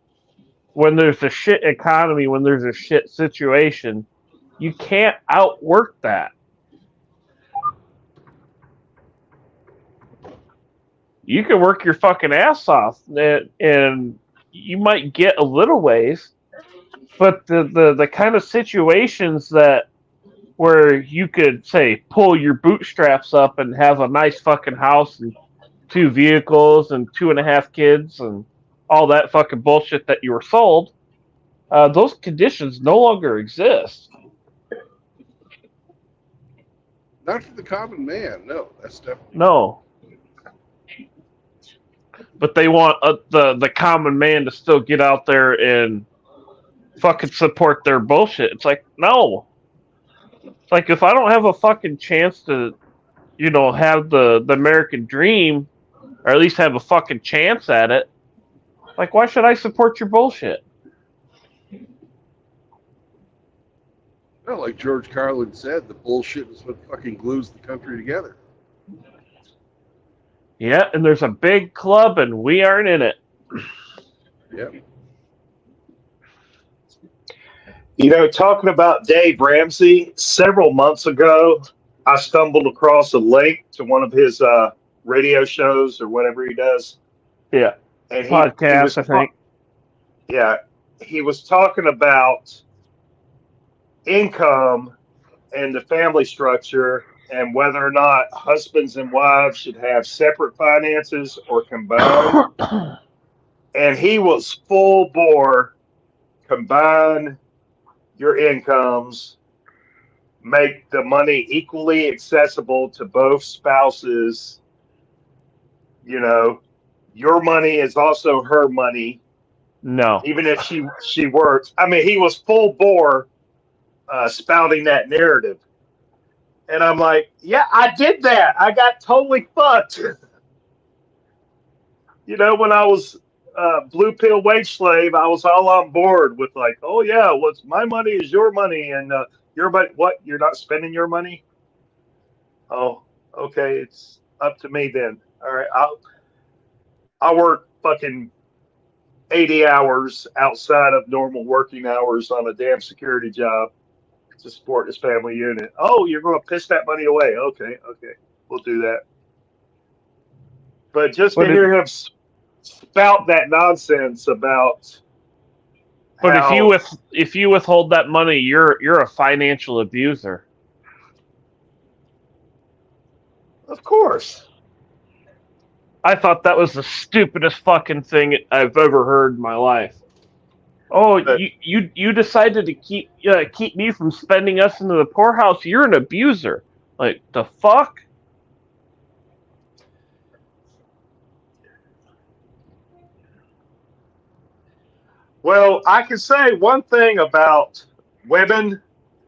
When there's a shit economy, when there's a shit situation, you can't outwork that. You can work your fucking ass off and you might get a little ways, but the kind of situations that where you could say pull your bootstraps up and have a nice fucking house and 2 vehicles and 2.5 kids and all that fucking bullshit that you were sold, those conditions no longer exist. Not for the common man, no. That's definitely no. But they want the common man to still get out there and fucking support their bullshit. It's like, no. It's like, if I don't have a fucking chance to, you know, have the American dream, or at least have a fucking chance at it, like, why should I support your bullshit? Well, like George Carlin said, the bullshit is what fucking glues the country together. Yeah, and there's a big club, and we aren't in it. Yep. You know, talking about Dave Ramsey, several months ago, I stumbled across a link to one of his radio shows or whatever he does. Yeah, and podcast, I think. Yeah, he was talking about income and the family structure and whether or not husbands and wives should have separate finances or combined. And he was full bore, combine your incomes, make the money equally accessible to both spouses. You know, your money is also her money. No. Even if she works. I mean, he was full bore spouting that narrative. And I'm like, yeah, I did that. I got totally fucked. You know, when I was blue pill wage slave, I was all on board with like, oh yeah, what's my money is your money, and your money. What? You're not spending your money? Oh, okay, it's up to me then. All right, I'll work fucking 80 hours outside of normal working hours on a damn security job to support this family unit. Oh, you're going to piss that money away? Okay, we'll do that. But just to hear him spout that nonsense about. But how, if you withhold that money, you're a financial abuser. Of course. I thought that was the stupidest fucking thing I've ever heard in my life. Oh, But- you decided to keep me from spending us into the poorhouse. You're an abuser. Like, the fuck? Well, I can say one thing about women.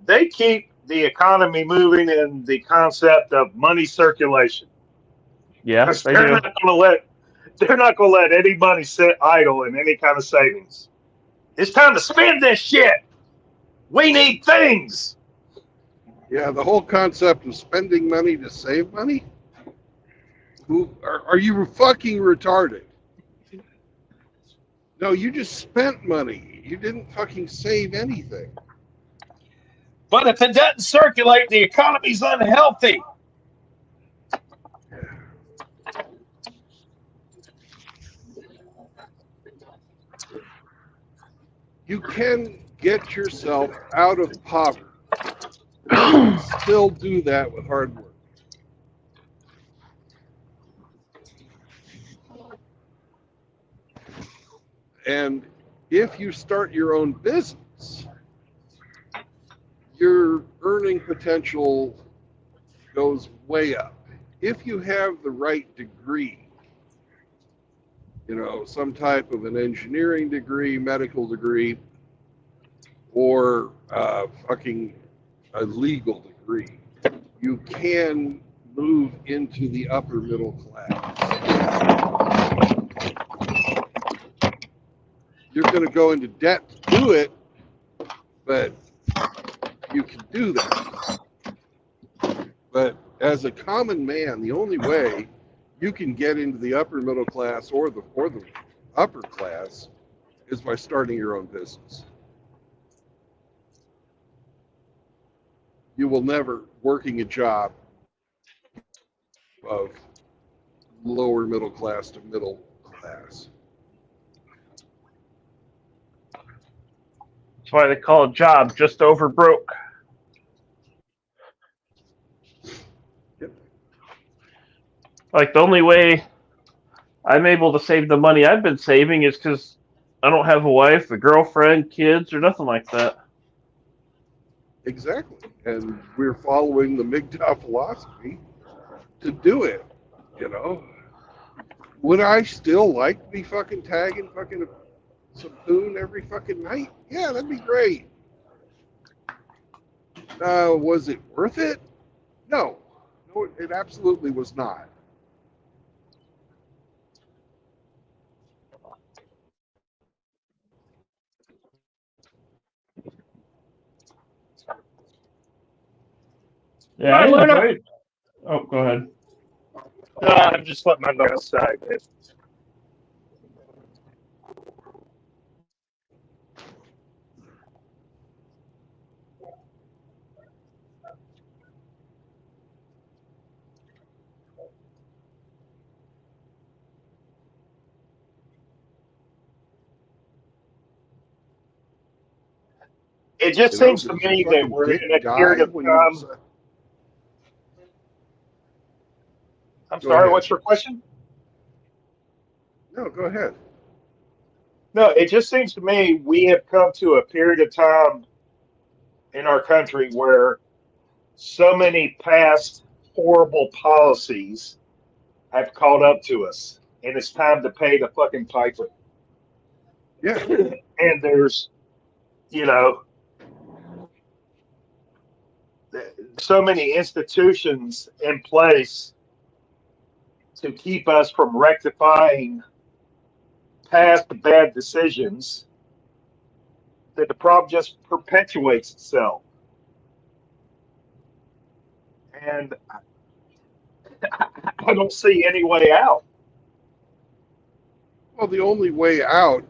They keep the economy moving in the concept of money circulation. Yeah, Because they they're do. not going to let any money sit idle in any kind of savings. It's time to spend this shit. We need things. Yeah, the whole concept of spending money to save money. Who are you fucking retarded? No, you just spent money. You didn't fucking save anything. But if it doesn't circulate, the economy's unhealthy. You can get yourself out of poverty. You can still do that with hard work. And if you start your own business, your earning potential goes way up. If you have the right degree, you know, some type of an engineering degree, medical degree, or fucking a legal degree, you can move into the upper middle class. You're going to go into debt to do it, but you can do that. But as a common man, the only way you can get into the upper middle class or the upper class is by starting your own business. You will never working a job of lower middle class to middle class. That's why they call it job just over broke. Yep. Like, the only way I'm able to save the money I've been saving is because I don't have a wife, a girlfriend, kids, or nothing like that. Exactly. And we're following the MGTOW philosophy to do it, you know. Would I still like to be fucking tagging fucking some poon every fucking night? Yeah, that'd be great. Was it worth it? No. No, it absolutely was not. Yeah, I enjoyed. Oh, go ahead. No, I'm just letting my nose side. It just seems to me that we're in a period of time. I'm sorry, what's your question? No, go ahead. No, it just seems to me we have come to a period of time in our country where so many past horrible policies have caught up to us, and it's time to pay the fucking piper. Yeah. And there's, you know, so many institutions in place to keep us from rectifying past bad decisions, that the problem just perpetuates itself. And I don't see any way out. Well, the only way out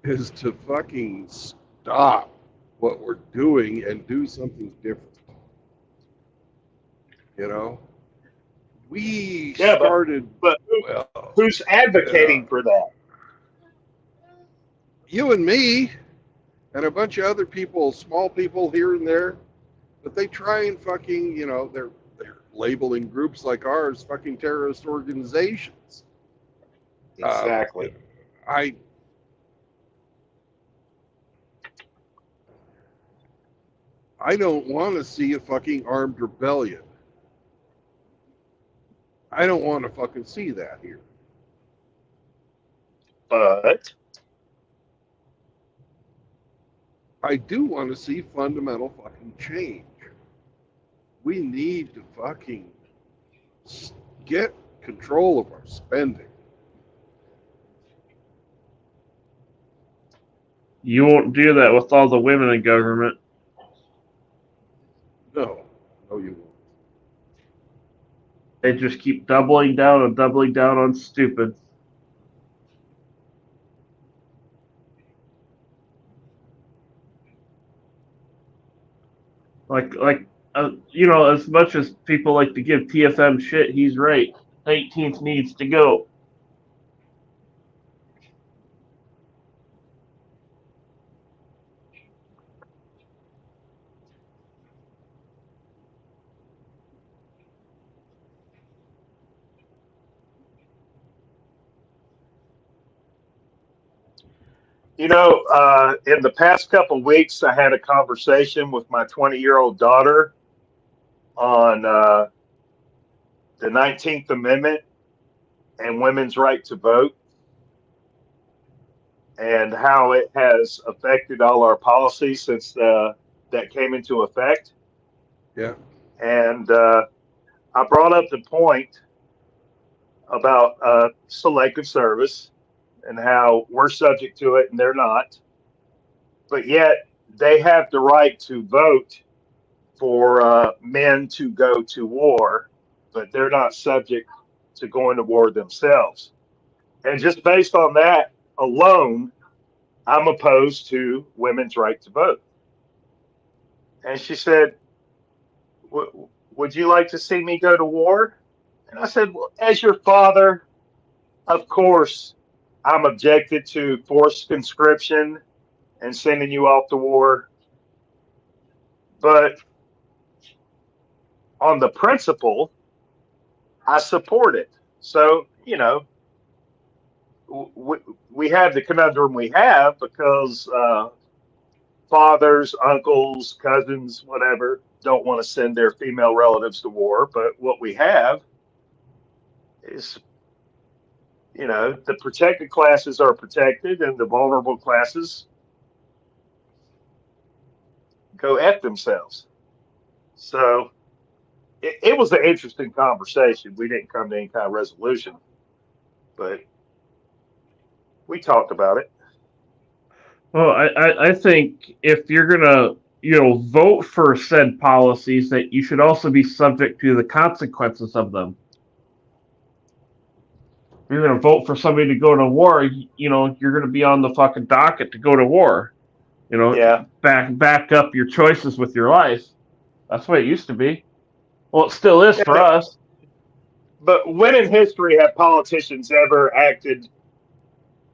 is to fucking stop what we're doing and do something different. You know, we Yeah, started. but Well, who's advocating for that? you and me, and a bunch of other people, small people here and there, but they try and fucking, they're labeling groups like ours fucking terrorist organizations. Exactly. I don't want to see a fucking armed rebellion. I don't want to fucking see that here. But I do want to see fundamental fucking change. We need to fucking get control of our spending. You won't do that with all the women in government. No, you won't. They just keep doubling down on stupid. As much as people like to give TFM shit, he's right. 18th needs to go. in the past couple of weeks, I had a conversation with my 20-year-old daughter on the 19th Amendment and women's right to vote, and how it has affected all our policies since that came into effect. Yeah. And I brought up the point about selective service and how we're subject to it and they're not. But yet they have the right to vote for men to go to war, but they're not subject to going to war themselves. And just based on that alone, I'm opposed to women's right to vote. And she said, would you like to see me go to war? And I said, well, as your father, of course, I'm objected to forced conscription and sending you off to war. But on the principle, I support it. So, we have the conundrum we have because fathers, uncles, cousins, whatever, don't want to send their female relatives to war. But what we have is, the protected classes are protected and the vulnerable classes go F themselves. So it was an interesting conversation. We didn't come to any kind of resolution, but we talked about it. Well, I think if you're gonna vote for said policies, that you should also be subject to the consequences of them. If you're gonna vote for somebody to go to war, you're gonna be on the fucking docket to go to war. Yeah. Back up your choices with your life. That's the way it used to be. Well, it still is for us. But when in history have politicians ever acted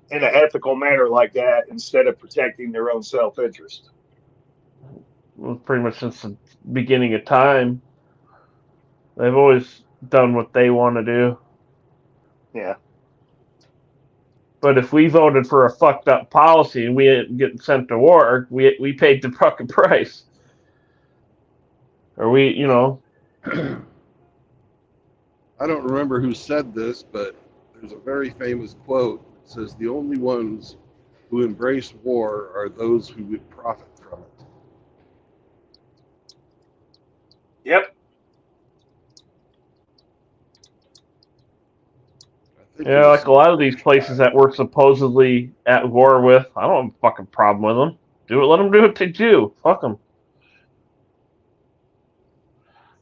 in an ethical manner like that instead of protecting their own self-interest? Well, pretty much since the beginning of time, they've always done what they want to do. Yeah. But if we voted for a fucked up policy and we didn't get sent to war, we paid the fucking price. Or I don't remember who said this, but there's a very famous quote that says, "The only ones who embrace war are those who would profit from it." Yep. I Yeah, like a lot of these places that we're supposedly at war with, I don't have a fucking problem with them. Let them do what they do. Fuck them.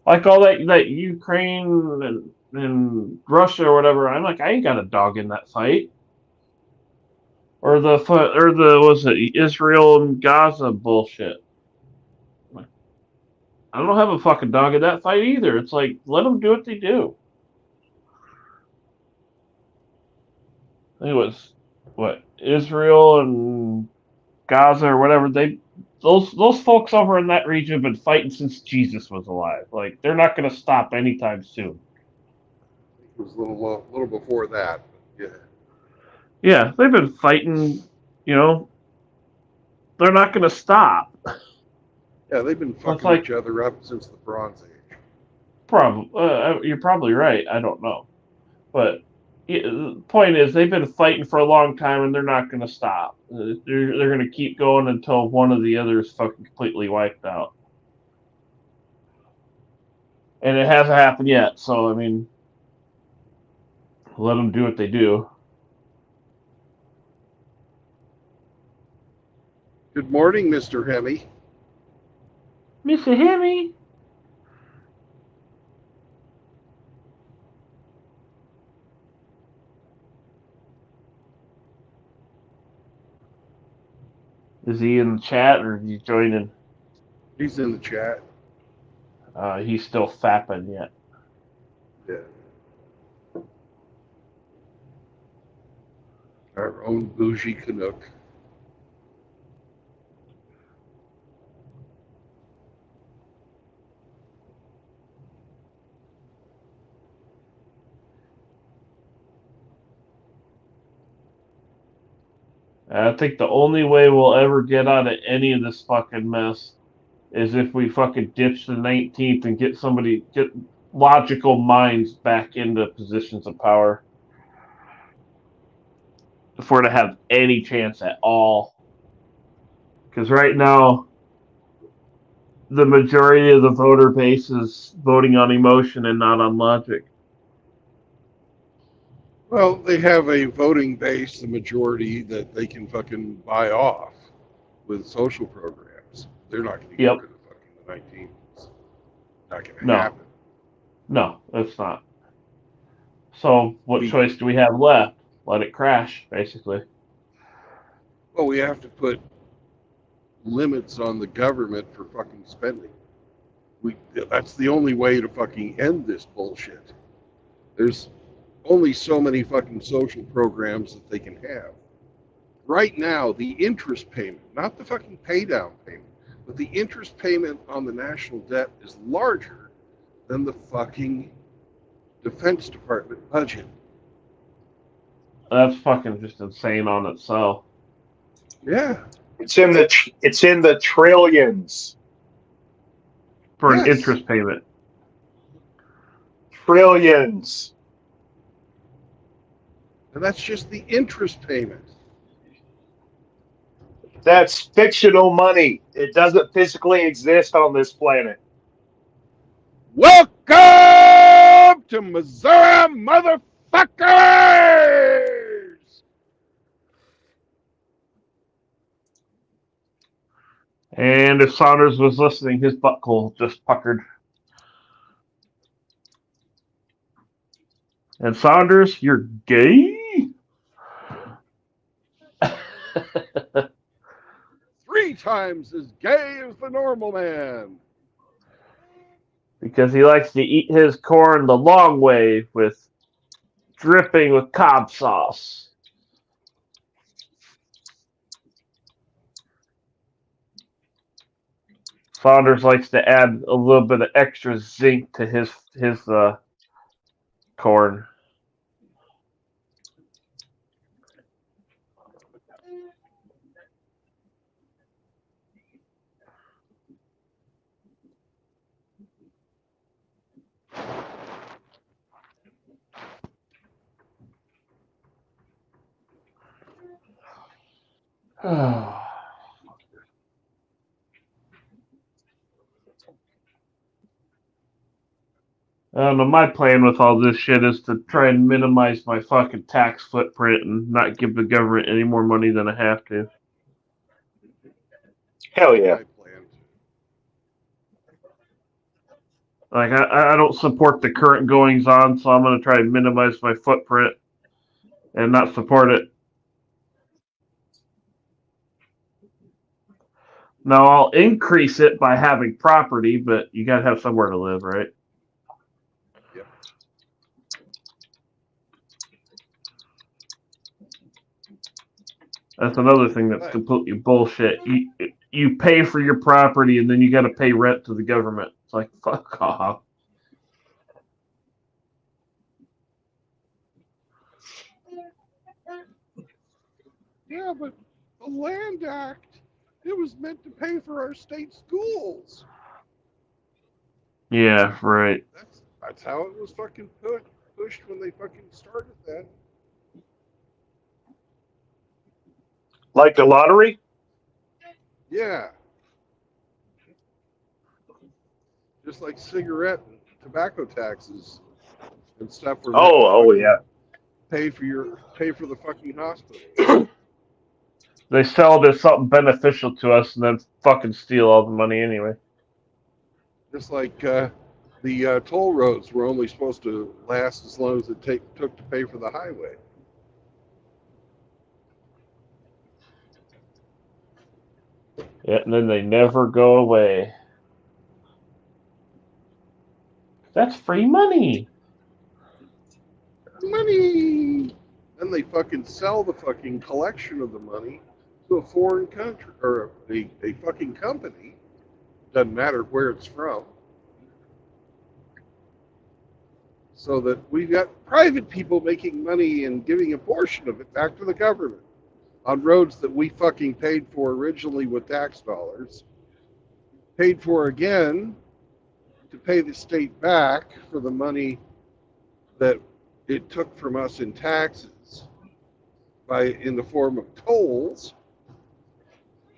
Like all that Ukraine and Russia or whatever. I'm like, I ain't got a dog in that fight. Or the was it Israel and Gaza bullshit. I don't have a fucking dog in that fight either. It's like, let them do what they do. I think it was what Israel and Gaza or whatever. Those folks over in that region have been fighting since Jesus was alive. Like they're not going to stop anytime soon. It was a little before that. But yeah. Yeah, they've been fighting. You know, they're not going to stop. Yeah, they've been fucking like- each other up since the Bronze Age. You're probably right. I don't know, but the point is they've been fighting for a long time and they're not going to stop. They're going to keep going until one of the others fucking completely wiped out. And it hasn't happened yet. So I mean, let them do what they do. Good morning, Mr. Hemi. Mr. Hemi. Is he in the chat or is he joining? He's in the chat. He's still fapping yet. Yeah. Our own bougie Canuck. I think the only way we'll ever get out of any of this fucking mess is if we fucking ditch the 19th and get logical minds back into positions of power. If we're to have any chance at all. Because right now, the majority of the voter base is voting on emotion and not on logic. Well, they have a voting base, the majority, that they can fucking buy off with social programs. They're not going to get rid of fucking the 19th. It's not going to happen. No, it's not. So what choice do we have left? Let it crash, basically. Well, we have to put limits on the government for fucking spending. That's the only way to fucking end this bullshit. There's only so many fucking social programs that they can have. Right now, the interest payment, not the fucking pay down payment, but the interest payment on the national debt is larger than the fucking Defense Department budget. That's fucking just insane on itself. Yeah. It's in the trillions. For an interest payment. Trillions. And that's just the interest payment. That's fictional money. It doesn't physically exist on this planet. Welcome to Missouri, motherfuckers! And if Saunders was listening, his butthole just puckered. And Saunders, you're gay? 3 times as gay as the normal man. Because he likes to eat his corn the long way with dripping with Cobb sauce. Saunders likes to add a little bit of extra zinc to his corn. I don't know. My plan with all this shit is to try and minimize my fucking tax footprint and not give the government any more money than I have to. Hell yeah. My plan. Like, I don't support the current goings on, so I'm going to try and minimize my footprint and not support it. Now, I'll increase it by having property, but you got to have somewhere to live, right? Yep. That's another thing that's completely bullshit. You pay for your property and then you got to pay rent to the government. It's like, fuck off. Yeah, but the Land Act, it was meant to pay for our state schools. Yeah, right. That's how it was fucking pushed when they fucking started that. Like the lottery? Yeah. Just like cigarette and tobacco taxes and stuff were meant to Oh fucking yeah. pay for the fucking hospital. They sell it as something beneficial to us and then fucking steal all the money anyway. Just like the toll roads were only supposed to last as long as it took to pay for the highway. Yeah, and then they never go away. That's free money. Money! Then they fucking sell the fucking collection of the money to a foreign country or a fucking company. Doesn't matter where it's from. So that we've got private people making money and giving a portion of it back to the government on roads that we fucking paid for originally with tax dollars, paid for again to pay the state back for the money that it took from us in taxes in the form of tolls.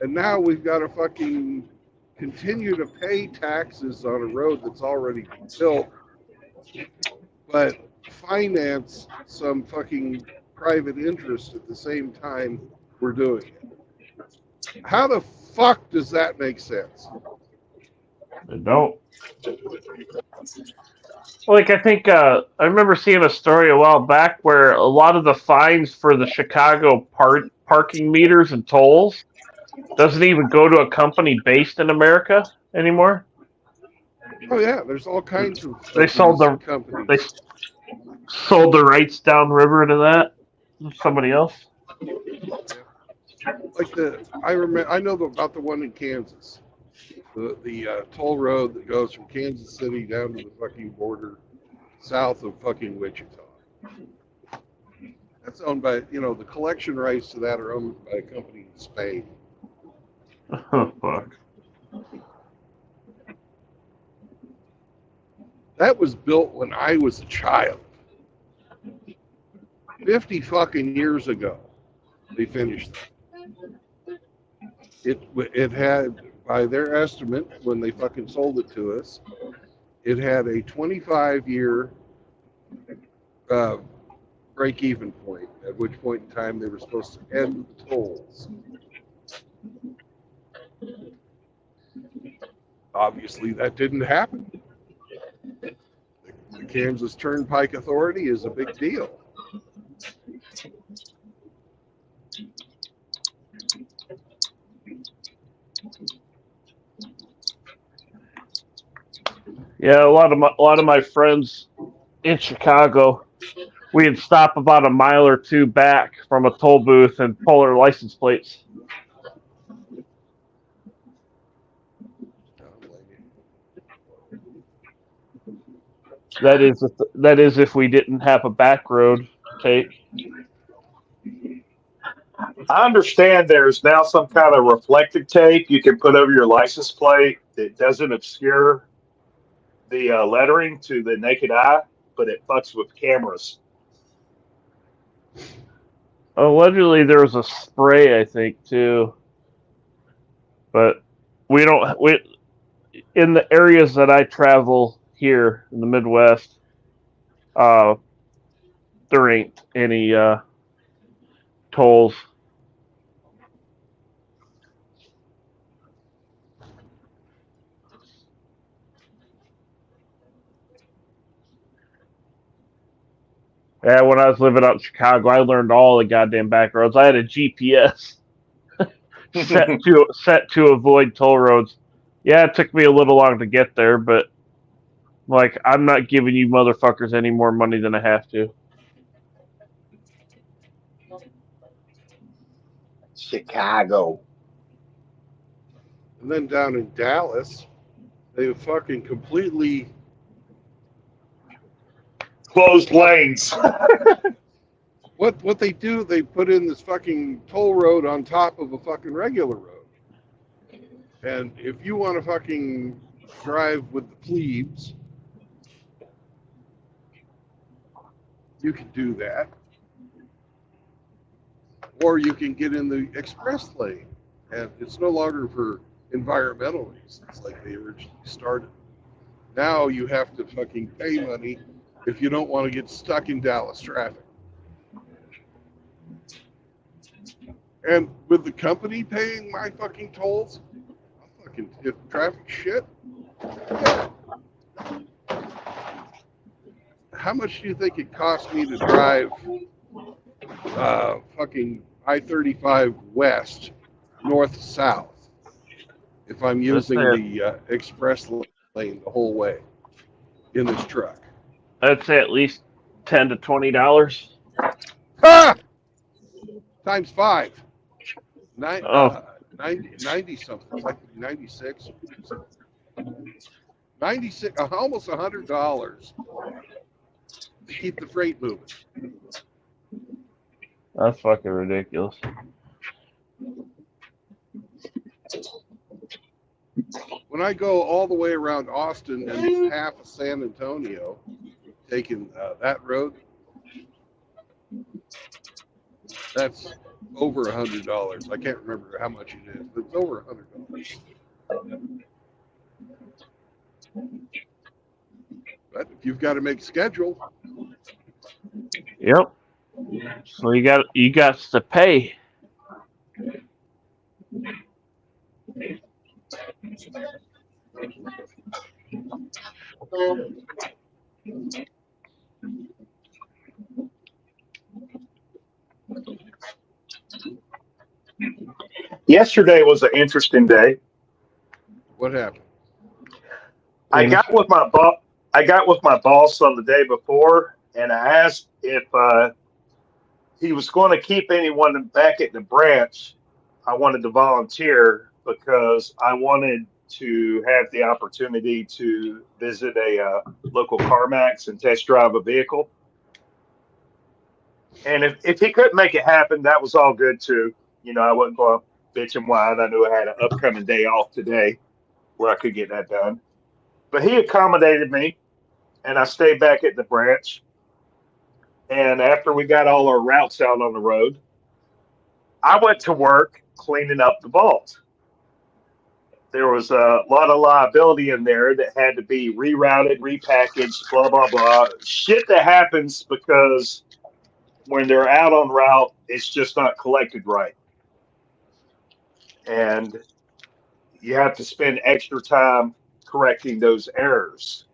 And now we've got to fucking continue to pay taxes on a road that's already been built, but finance some fucking private interest at the same time we're doing it. How the fuck does that make sense? They don't. Like, I think, I remember seeing a story a while back where a lot of the fines for the Chicago parking meters and tolls doesn't even go to a company based in America anymore. Oh yeah, there's all kinds of They sold the companies. They sold the rights downriver to that somebody else. Like I know about the one in Kansas, the toll road that goes from Kansas City down to the fucking border south of fucking Wichita. That's owned by, the collection rights to that are owned by a company in Spain. Oh, fuck. That was built when I was a child. 50 fucking years ago, they finished that. It had, by their estimate, when they fucking sold it to us, it had a 25-year break-even point, at which point in time they were supposed to end the tolls. Obviously, that didn't happen. The Kansas Turnpike Authority is a big deal. Yeah, a lot of my friends in Chicago, we'd stop about a mile or two back from a toll booth and pull our license plates. That is if we didn't have a back road to take. I understand there's now some kind of reflective tape you can put over your license plate that doesn't obscure the lettering to the naked eye, but it fucks with cameras. Allegedly, there was a spray, I think, too. But we in the areas that I travel, here in the Midwest, there ain't any tolls. Yeah, when I was living out in Chicago, I learned all the goddamn back roads. I had a GPS set to avoid toll roads. Yeah, it took me a little long to get there, but like, I'm not giving you motherfuckers any more money than I have to. Chicago. And then down in Dallas, they fucking completely Closed lanes. what they do, they put in this fucking toll road on top of a fucking regular road. And if you want to fucking drive with the plebes, you can do that. Or you can get in the express lane. And it's no longer for environmental reasons like they originally started. Now you have to fucking pay money if you don't want to get stuck in Dallas traffic. And with the company paying my fucking tolls, I'll fucking hit traffic shit. How much do you think it cost me to drive fucking I-35 west, north-south, if I'm using the express lane the whole way in this truck? I'd say at least $10 to $20. Ah! Times 5. 90 something, like 96. 96, almost $100 to keep the freight moving. That's fucking ridiculous. When I go all the way around Austin and half of San Antonio, taking that road, that's over $100. I can't remember how much it is, but it's over $100. But if you've got to make schedule, Yep. So you got to pay. Yesterday was an interesting day. what happened? I got with my boss on the day before, and I asked if he was going to keep anyone back at the branch. I wanted to volunteer because I wanted to have the opportunity to visit a local CarMax and test drive a vehicle. And if he couldn't make it happen, that was all good too. You know, I wasn't going to bitch and whine. I knew I had an upcoming day off today where I could get that done. But he accommodated me, and I stayed back at the branch. And after we got all our routes out on the road, I went to work cleaning up the vault. There was a lot of liability in there that had to be rerouted, repackaged, blah, blah, blah. Shit that happens because when they're out on route, it's just not collected right. And you have to spend extra time correcting those errors.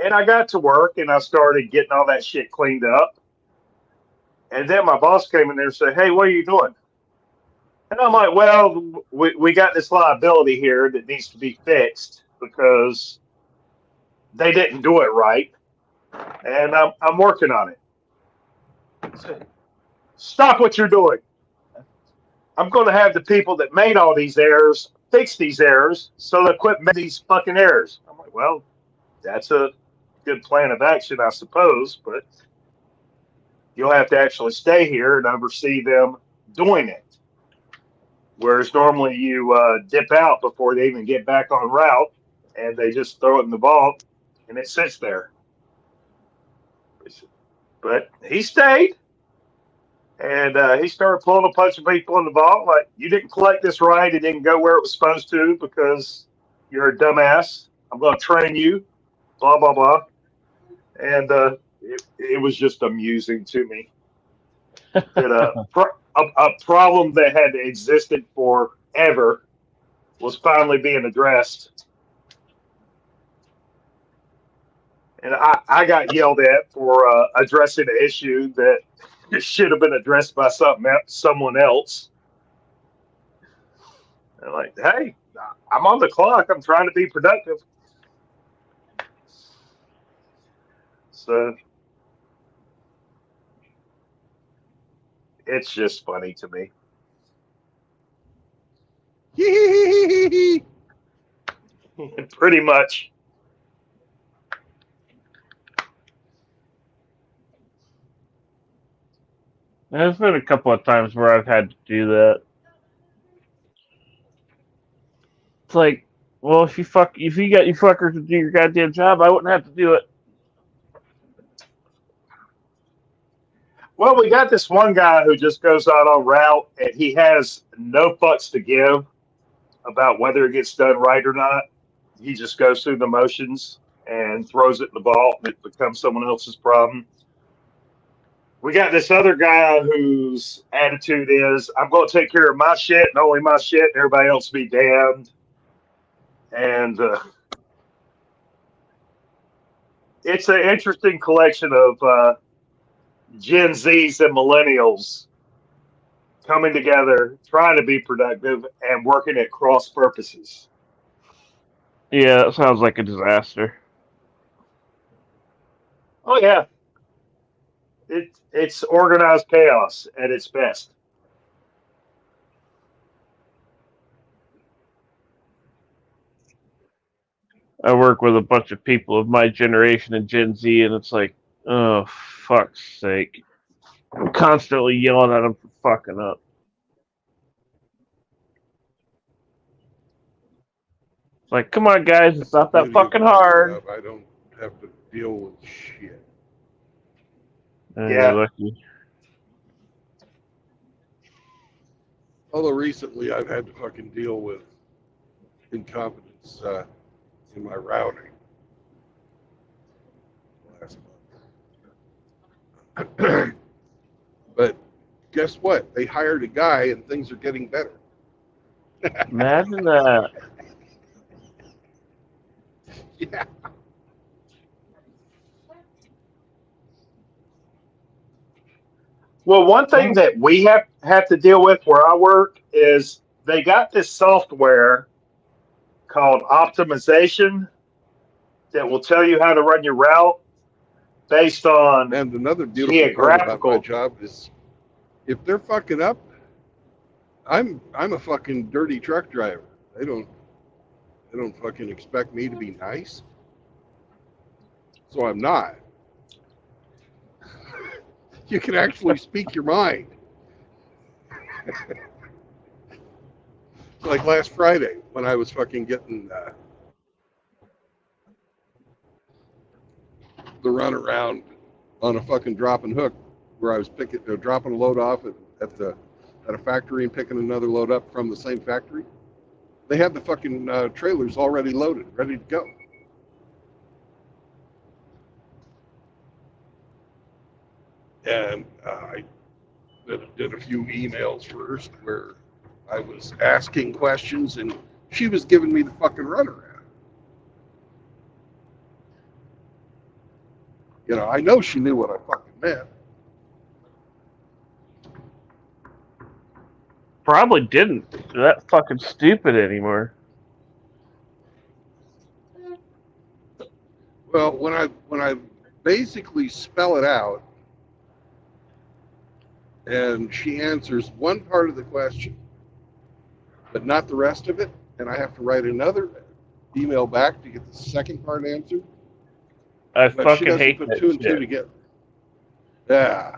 And I got to work and I started getting all that shit cleaned up. And then my boss came in there and said, "Hey, what are you doing?" And I'm like, "Well, we got this liability here that needs to be fixed because they didn't do it right. And I'm working on it." I said, "Stop what you're doing. I'm going to have the people that made all these errors fix these errors so they quit making these fucking errors." I'm like, "Well, that's a good plan of action, I suppose, but you'll have to actually stay here and oversee them doing it. Whereas normally you dip out before they even get back on route and they just throw it in the vault and it sits there." But he stayed. And he started pulling a bunch of people in the vault, like, "You didn't collect this right. It didn't go where it was supposed to because you're a dumbass. I'm going to train you. blah, blah, blah. And it was just amusing to me that a problem that had existed forever was finally being addressed. And I got yelled at for addressing an issue that should have been addressed by someone else. And like, hey, I'm on the clock. I'm trying to be productive. So it's just funny to me. Pretty much. There's been a couple of times where I've had to do that. It's like, well, if you got you fuckers to do your goddamn job, I wouldn't have to do it. Well, we got this one guy who just goes out on route and he has no fucks to give about whether it gets done right or not. He just goes through the motions and throws it in the vault and it becomes someone else's problem. We got this other guy whose attitude is, I'm going to take care of my shit and only my shit, and everybody else be damned. And it's an interesting collection of Gen Zs and millennials coming together, trying to be productive, and working at cross purposes. Yeah, it sounds like a disaster. Oh, yeah. It's organized chaos at its best. I work with a bunch of people of my generation and Gen Z, and it's like, oh, fuck's sake. I'm constantly yelling at them for fucking up. It's like, come on, guys, it's not that fucking hard. I don't have to deal with shit. Yeah. Lucky. Although recently I've had to fucking deal with incompetence in my routing last month. But guess what? They hired a guy and things are getting better. Imagine that. Yeah. Well, one thing that we have to deal with where I work is they got this software called optimization that will tell you how to run your route based on And another beautiful part about my geographical. job is if they're fucking up, I'm a fucking dirty truck driver. They don't fucking expect me to be nice. So I'm not. You can actually speak your mind. Like last Friday when I was fucking getting the run around on a fucking drop and hook where I was dropping a load off at a factory and picking another load up from the same factory. They had the fucking trailers already loaded, ready to go. And I did a few emails first where I was asking questions and she was giving me the fucking runaround. You know, I know she knew what I fucking meant. Probably didn't. They're that fucking stupid anymore. Well, when I basically spell it out and she answers one part of the question, but not the rest of it, and I have to write another email back to get the second part answered. I But she fucking doesn't hate put that two and two shit. together. Yeah.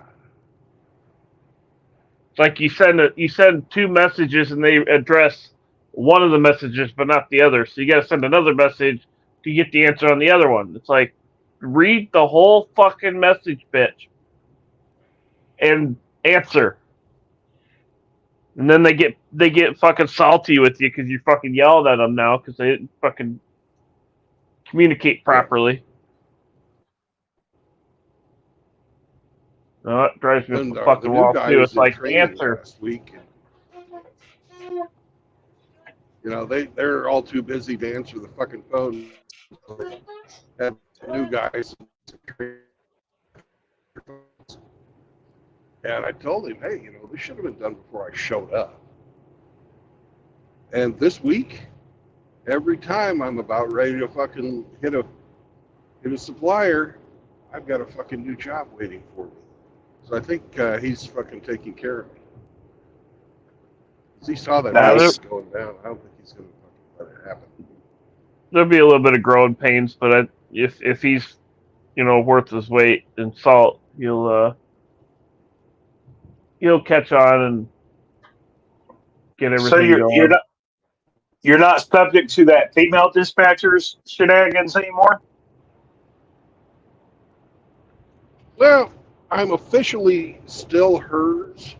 It's like you send two messages and they address one of the messages but not the other. So you got to send another message to get the answer on the other one. It's like, read the whole fucking message, bitch, and answer. And then they get fucking salty with you because you fucking yelled at them now because they didn't fucking communicate properly. No, it drives me up And the the fucking new wall guy too. was It's in like training cancer. last week. You know, they're all too busy to answer the fucking phone. Had new guys. And I told him, hey, you know, this should have been done before I showed up. And this week, every time I'm about ready to fucking hit a supplier, I've got a fucking new job waiting for me. So I think he's fucking taking care of me. 'Cause he saw that Nice. price going down. I don't think he's going to fucking let it happen. There'll be a little bit of growing pains, but if he's worth his weight in salt, he'll catch on and get So everything going. you're not subject to that female dispatcher's shenanigans anymore. Well, I'm officially still hers,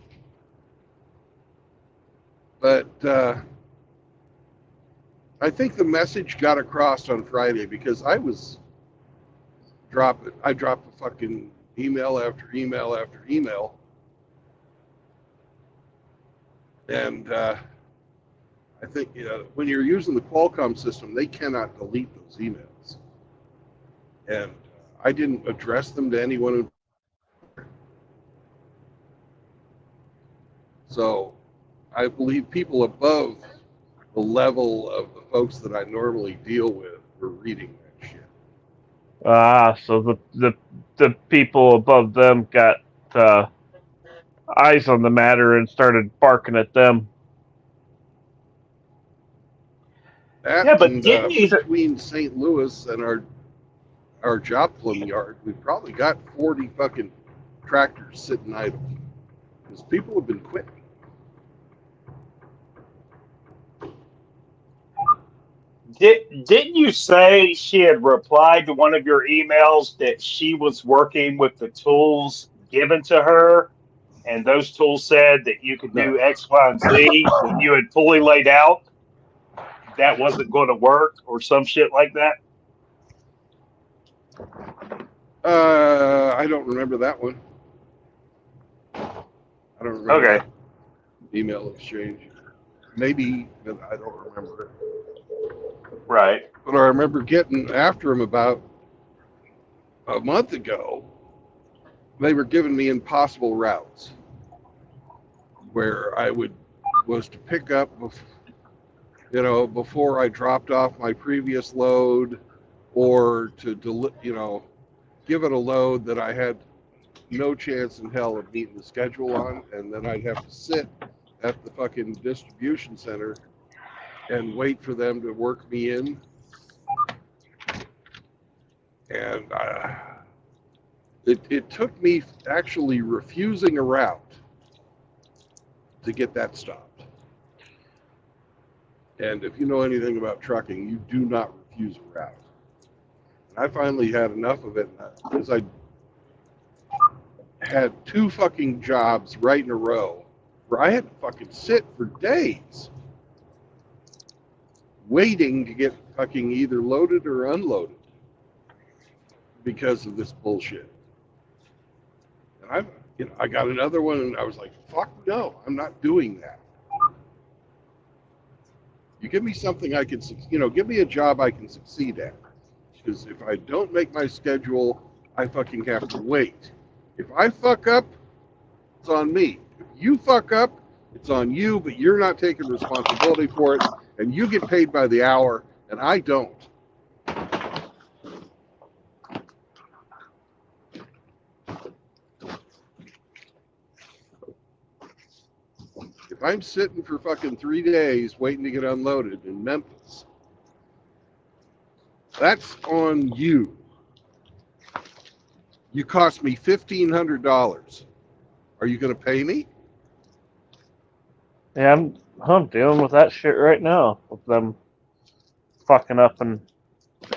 but I think the message got across on Friday because I dropped a fucking email after email after email, and I think when you're using the Qualcomm system, they cannot delete those emails, and I didn't address them to anyone. So I believe people above the level of the folks that I normally deal with were reading that shit. So the people above them got eyes on the matter and started barking at them. That Yeah, but and didn't you? between St. Louis and our Joplin yard, we've probably got 40 fucking tractors sitting idle because people have been quitting. Didn't you say she had replied to one of your emails that she was working with the tools given to her, and those tools said that you could do X, Y, and Z when you had fully laid out that wasn't going to work or some shit like that? I don't remember that one. I don't remember Okay. that email exchange. Maybe, but I don't remember it. Right. But I remember getting after him about a month ago. They were giving me impossible routes where I was to pick up, before I dropped off my previous load, or to give it a load that I had no chance in hell of meeting the schedule on, and then I'd have to sit at the fucking distribution center and wait for them to work me in. And it took me actually refusing a route to get that stopped. And if you know anything about trucking, you do not refuse a route. And I finally had enough of it because I had 2 fucking jobs right in a row where I had to fucking sit for days waiting to get fucking either loaded or unloaded because of this bullshit. And I got another one, and I was like, fuck no, I'm not doing that. You give me something I can, give me a job I can succeed at. Because if I don't make my schedule, I fucking have to wait. If I fuck up, it's on me. If you fuck up, it's on you, but you're not taking responsibility for it, and you get paid by the hour, and I don't. If I'm sitting for fucking 3 days waiting to get unloaded in Memphis, that's on you. You cost me $1,500. Are you going to pay me? Yeah, I'm dealing with that shit right now with them fucking up and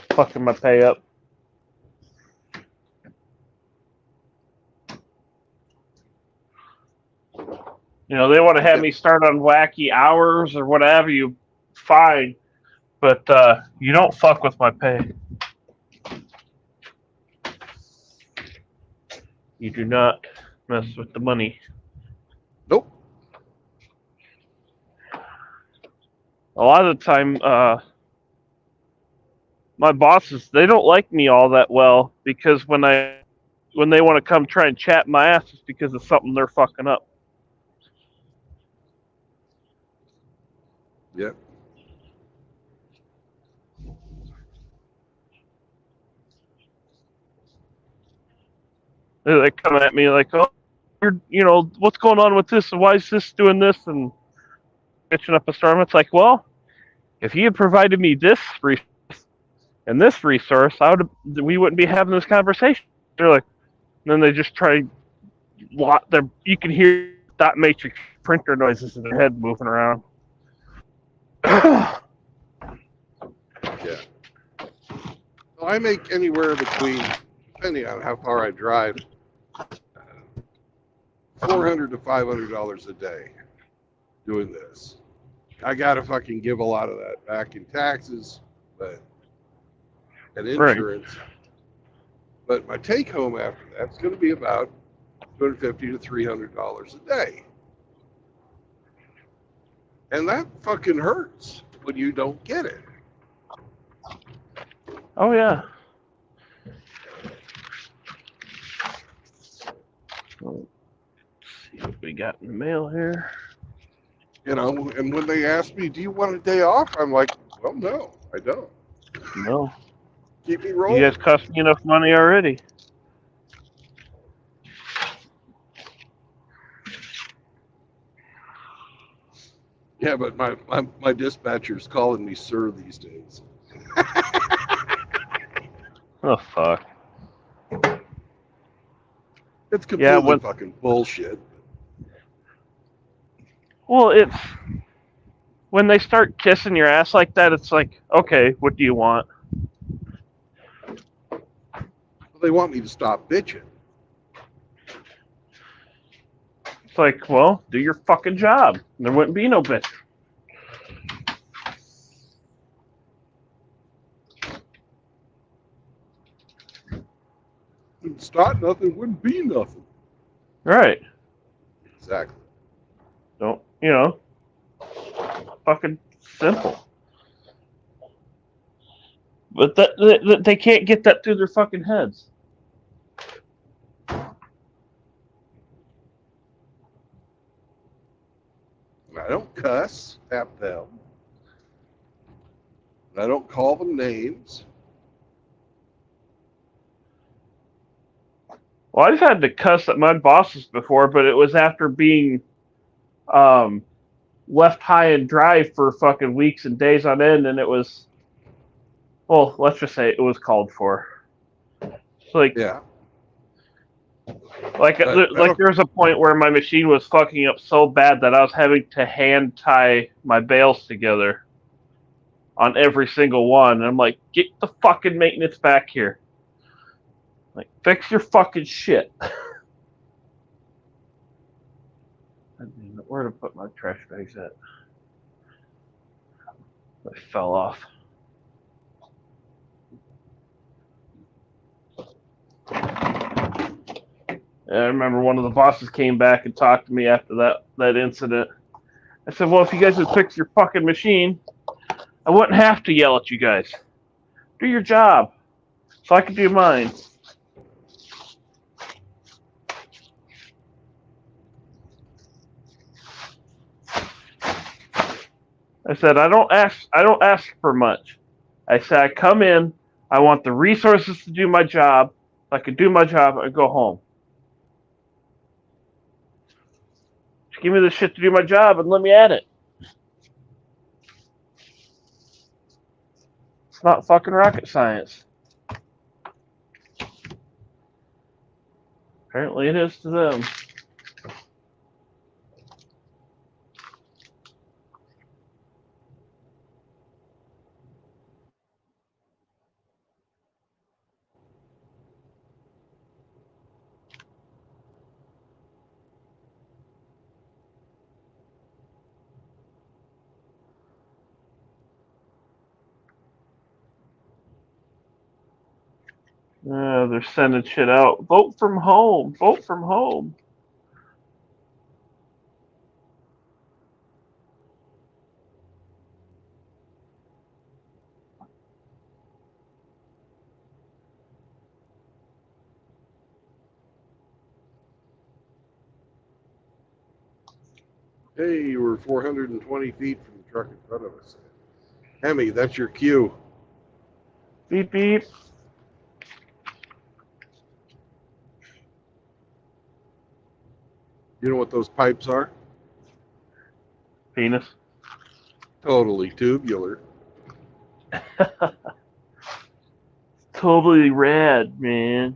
fucking my pay up. They want to have me start on wacky hours or whatever. You fine, but you don't fuck with my pay. You do not. mess with the money. Nope. A lot of the time, my bosses, they don't like me all that well because when they want to come try and chat my ass, it's because of something they're fucking up. Yep. They come at me like, "Oh, what's going on with this? And why is this doing this?" And bitching up a storm. It's like, well, if you had provided me this resource and this resource, we wouldn't be having this conversation. They're like, and then they just try. You can hear dot matrix printer noises in their head moving around. Yeah. Well, I make anywhere between, depending on how far I drive, $400 to $500 a day doing this. I gotta fucking give a lot of that back in taxes, and insurance. Right. But my take home after that's going to be about $250 to $300 a day, and that fucking hurts when you don't get it. Oh yeah. Let's see what we got in the mail here. You know, and when they ask me, "Do you want a day off?" I'm like, "Well, no, I don't." No. Keep me rolling. You guys cost me enough money already. Yeah, but my dispatcher's calling me sir these days. Oh, fuck. It's completely fucking bullshit. Well, it's... When they start kissing your ass like that, it's like, okay, what do you want? Well, they want me to stop bitching. It's like, well, do your fucking job. There wouldn't be no bitch. Wouldn't start nothing, wouldn't be nothing. Right. Exactly. Don't, fucking simple. But that they can't get that through their fucking heads. I don't cuss at them. I don't call them names. Well, I've had to cuss at my bosses before, but it was after being left high and dry for fucking weeks and days on end, and it was, well, let's just say it was called for. Like, yeah. Like there was a point where my machine was fucking up so bad that I was having to hand tie my bales together on every single one. And I'm like, get the fucking maintenance back here. Like, fix your fucking shit. Where to put my trash bags at? They fell off. And I remember one of the bosses came back and talked to me after that incident. I said, well, if you guys would fix your fucking machine, I wouldn't have to yell at you guys. Do your job so I can do mine. I said, I don't ask for much. I said, I come in, I want the resources to do my job. I can do my job and go home. Just give me the shit to do my job and let me at it. It's not fucking rocket science. Apparently it is to them. They're sending shit out. Vote from home. Vote from home. Hey, we're 420 feet from the truck in front of us. Hemi, that's your cue. Beep beep. You know what those pipes are? Penis. Totally tubular. Totally rad, man.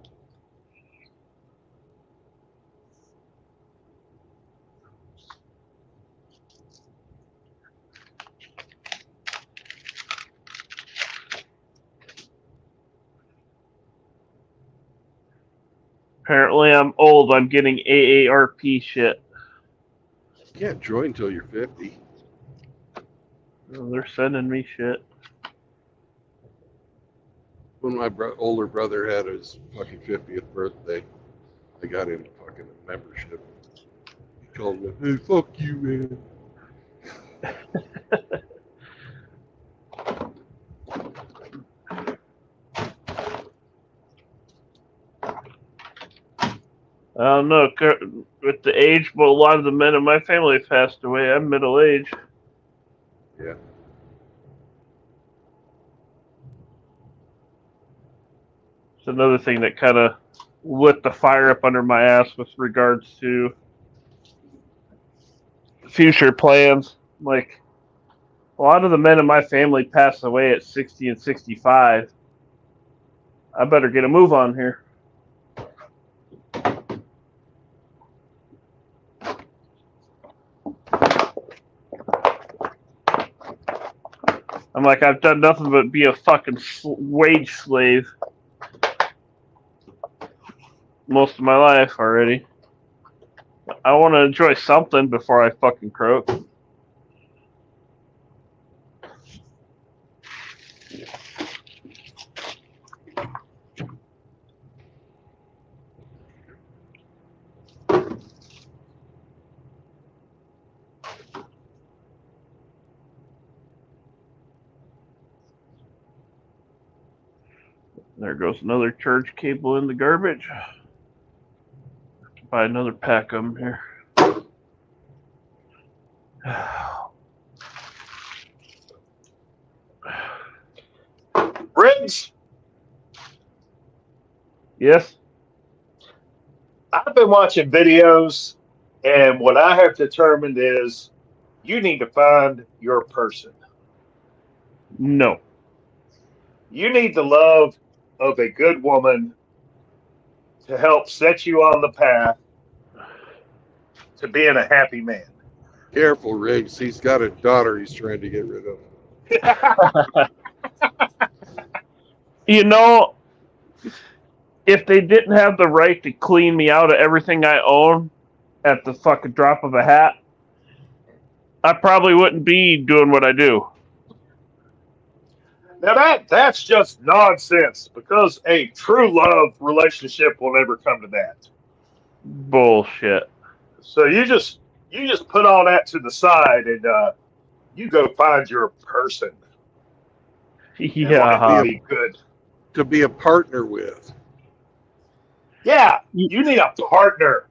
Apparently, I'm old. I'm getting AARP shit. You can't join till you're 50. Oh, they're sending me shit. When my older brother had his fucking 50th birthday, I got him fucking a membership. He called me, hey, fuck you, man. I don't know. With the age, but a lot of the men in my family have passed away. I'm middle aged. Yeah. It's another thing that kind of lit the fire up under my ass with regards to future plans. Like, a lot of the men in my family pass away at 60 and 65. I better get a move on here. I'm like, I've done nothing but be a fucking wage slave most of my life already. I want to enjoy something before I fucking croak. There goes another charge cable in the garbage. Have to buy another pack of them here. Riggs, Yes? I've been watching videos, and what I have determined is you need to find your person. No. You need the love of a good woman to help set you on the path to being a happy man. Careful, Riggs. He's got a daughter he's trying to get rid of. You know, if they didn't have the right to clean me out of everything I own at the fucking drop of a hat, I probably wouldn't be doing what I do. Now that's just nonsense, because a true love relationship will never come to that. Bullshit. So you just put all that to the side, and you go find your person. And Yeah. life will be good. To be a partner with. Yeah, you need a partner.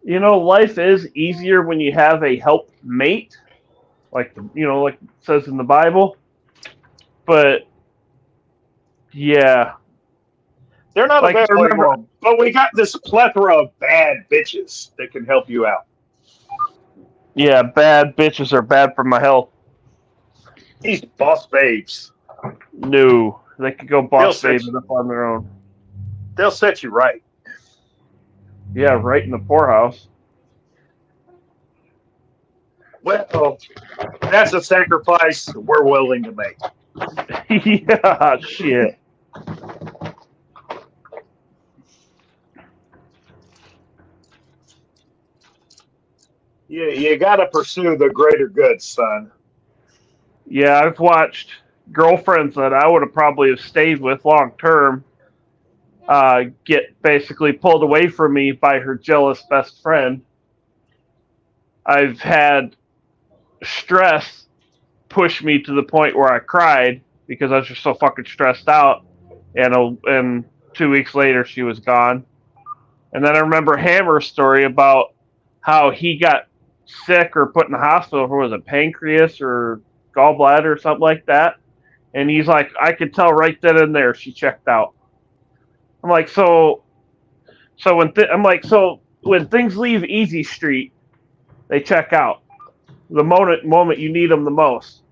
You know, life is easier when you have a helpmate, like like it says in the Bible. But yeah, They're not like, available remember- anymore, but we got this plethora of bad bitches that can help you out. yeah, bad bitches are bad for my health. These boss babes, No, they could go boss They'll babes up on their own. they'll set you right. Yeah, right in the poorhouse. Well, that's a sacrifice we're willing to make. Yeah, shit. You got to pursue the greater good, son. Yeah, I've watched girlfriends that I would have probably have stayed with long term get basically pulled away from me by her jealous best friend. I've had stress push me to the point where I cried because I was just so fucking stressed out, and 2 weeks later, she was gone. And then I remember Hammer's story about how he got sick or put in the hospital for, was it pancreas or gallbladder or something like that. And he's like, I could tell right then and there she checked out. I'm like, so when things leave Easy Street, they check out the moment you need them the most.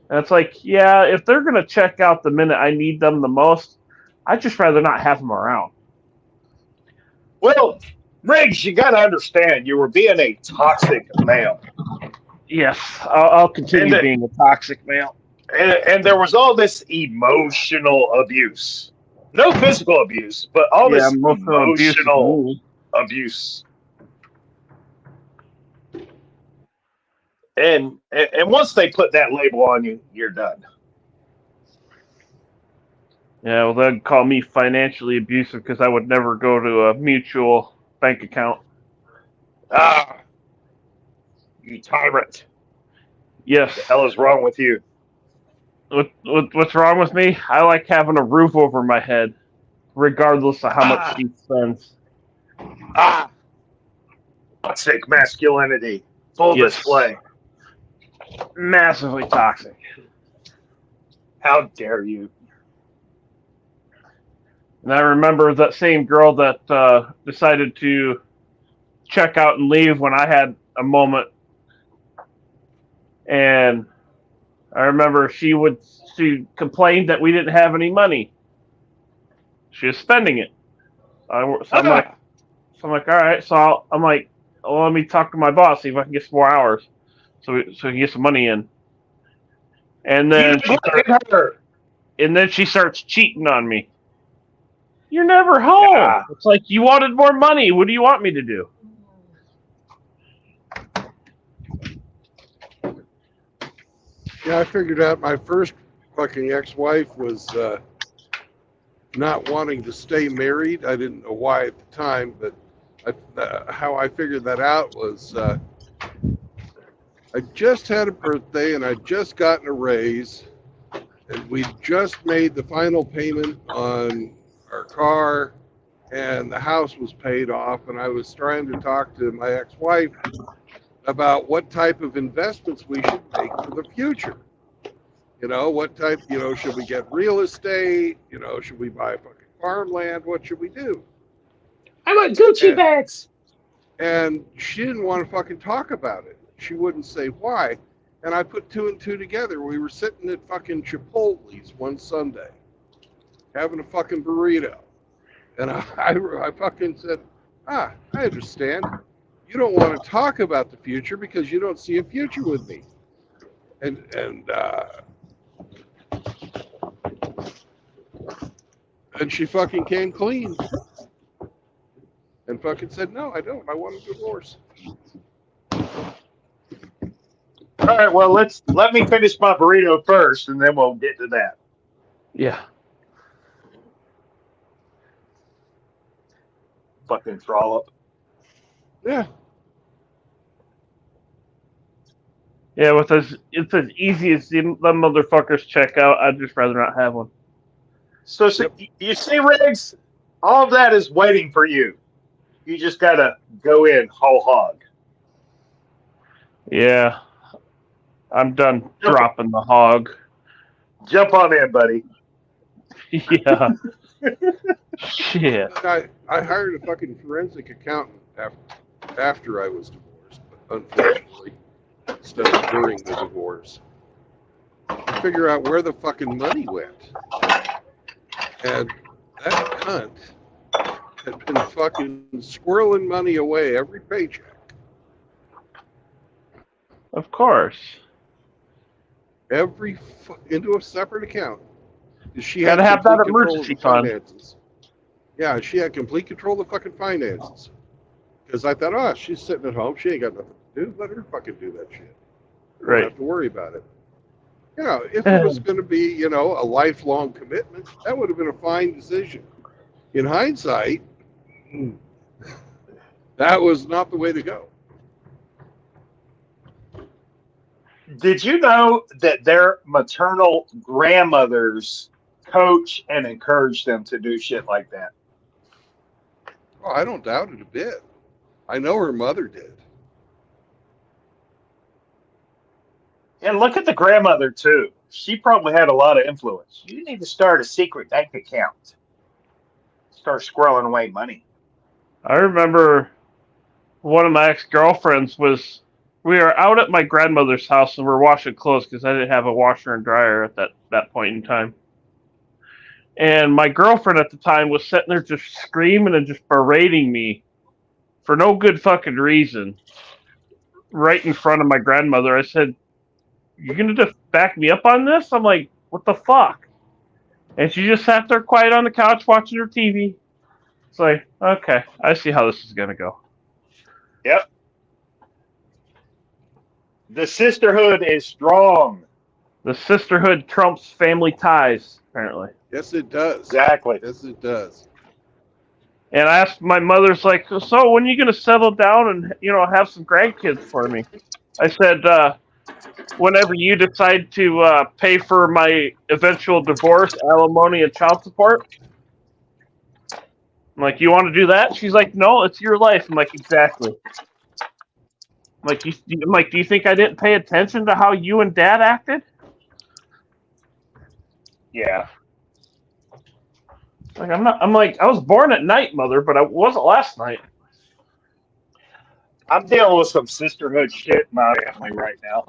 And it's like, yeah, if they're gonna check out the minute I need them the most, I'd just rather not have them around. Well, Riggs, you got to understand, you were being a toxic male. Yes, I'll continue And being a toxic male. And there was all this emotional abuse. No physical abuse, but all this emotional abuse. And once they put that label on you, you're done. Yeah, well, they'd call me financially abusive because I would never go to a mutual bank account. Ah, you tyrant. Yes. What the hell is wrong with you? What's wrong with me? I like having a roof over my head, regardless of how much she spends. Toxic masculinity. Full display. Massively toxic. How dare you? And I remember that same girl that decided to check out and leave when I had a moment. And I remember she complained that we didn't have any money. She was spending it. I'm like, all right. So I'm like, well, let me talk to my boss, see if I can get some more hours, so we can get some money in. And then she starts cheating on me. You're never home. Yeah. It's like, you wanted more money. What do you want me to do? Yeah, I figured out my first fucking ex-wife was not wanting to stay married. I didn't know why at the time, but how I figured that out was I just had a birthday and I'd just gotten a raise, and we just made the final payment on our car, and the house was paid off, and I was trying to talk to my ex-wife about what type of investments we should make for the future. You know, what type, should we get real estate? Should we buy fucking farmland? What should we do? I want Gucci bags. And she didn't want to fucking talk about it. She wouldn't say why. And I put two and two together. We were sitting at fucking Chipotle's one Sunday, having a fucking burrito. And I fucking said, I understand. You don't want to talk about the future because you don't see a future with me. And she fucking came clean and fucking said, no, I don't. I want a divorce. All right, well, let me finish my burrito first, and then we'll get to that. Yeah. Fucking trollop. Yeah. Yeah, it's as easy as them motherfuckers check out. I'd just rather not have one. So you see, Riggs, all of that is waiting for you. You just gotta go in whole hog. Yeah, I'm done dropping the hog. Jump on in, buddy. Yeah. Shit. I hired a fucking forensic accountant after I was divorced, but unfortunately, instead of during the divorce, to figure out where the fucking money went. And that cunt had been fucking squirreling money away every paycheck. Of course. Into a separate account. She Gotta had have that complete control emergency of the fund. finances. Yeah, she had complete control of the fucking finances. Because I thought, she's sitting at home. She ain't got nothing to do. Let her fucking do that shit. Right. Don't have to worry about it. If it was going to be, a lifelong commitment, that would have been a fine decision. In hindsight, that was not the way to go. Did you know that their maternal grandmothers coach and encourage them to do shit like that? Oh, I don't doubt it a bit. I know her mother did. And look at the grandmother too. She probably had a lot of influence. You need to start a secret bank account. Start squirreling away money. I remember one of my ex-girlfriends was, we were out at my grandmother's house and we were washing clothes because I didn't have a washer and dryer at that point in time. And my girlfriend at the time was sitting there just screaming and just berating me for no good fucking reason right in front of my grandmother. I said, "You gonna just back me up on this?" I'm like, "What the fuck?" And she just sat there quiet on the couch watching her TV. It's like, okay, I see how this is gonna go. Yep. The sisterhood is strong. The sisterhood trumps family ties, apparently. Yes, it does. Exactly. Yes, it does. And I asked my mother's like, "So when are you gonna settle down and have some grandkids for me?" I said, "Whenever you decide to pay for my eventual divorce, alimony, and child support." I'm like, "You want to do that?" She's like, "No, it's your life." I'm like, "Exactly." I'm like, "Do you think I didn't pay attention to how you and Dad acted?" Yeah. Like, I'm like, "I was born at night, Mother, but I wasn't last night." I'm dealing with some sisterhood shit in my family right now.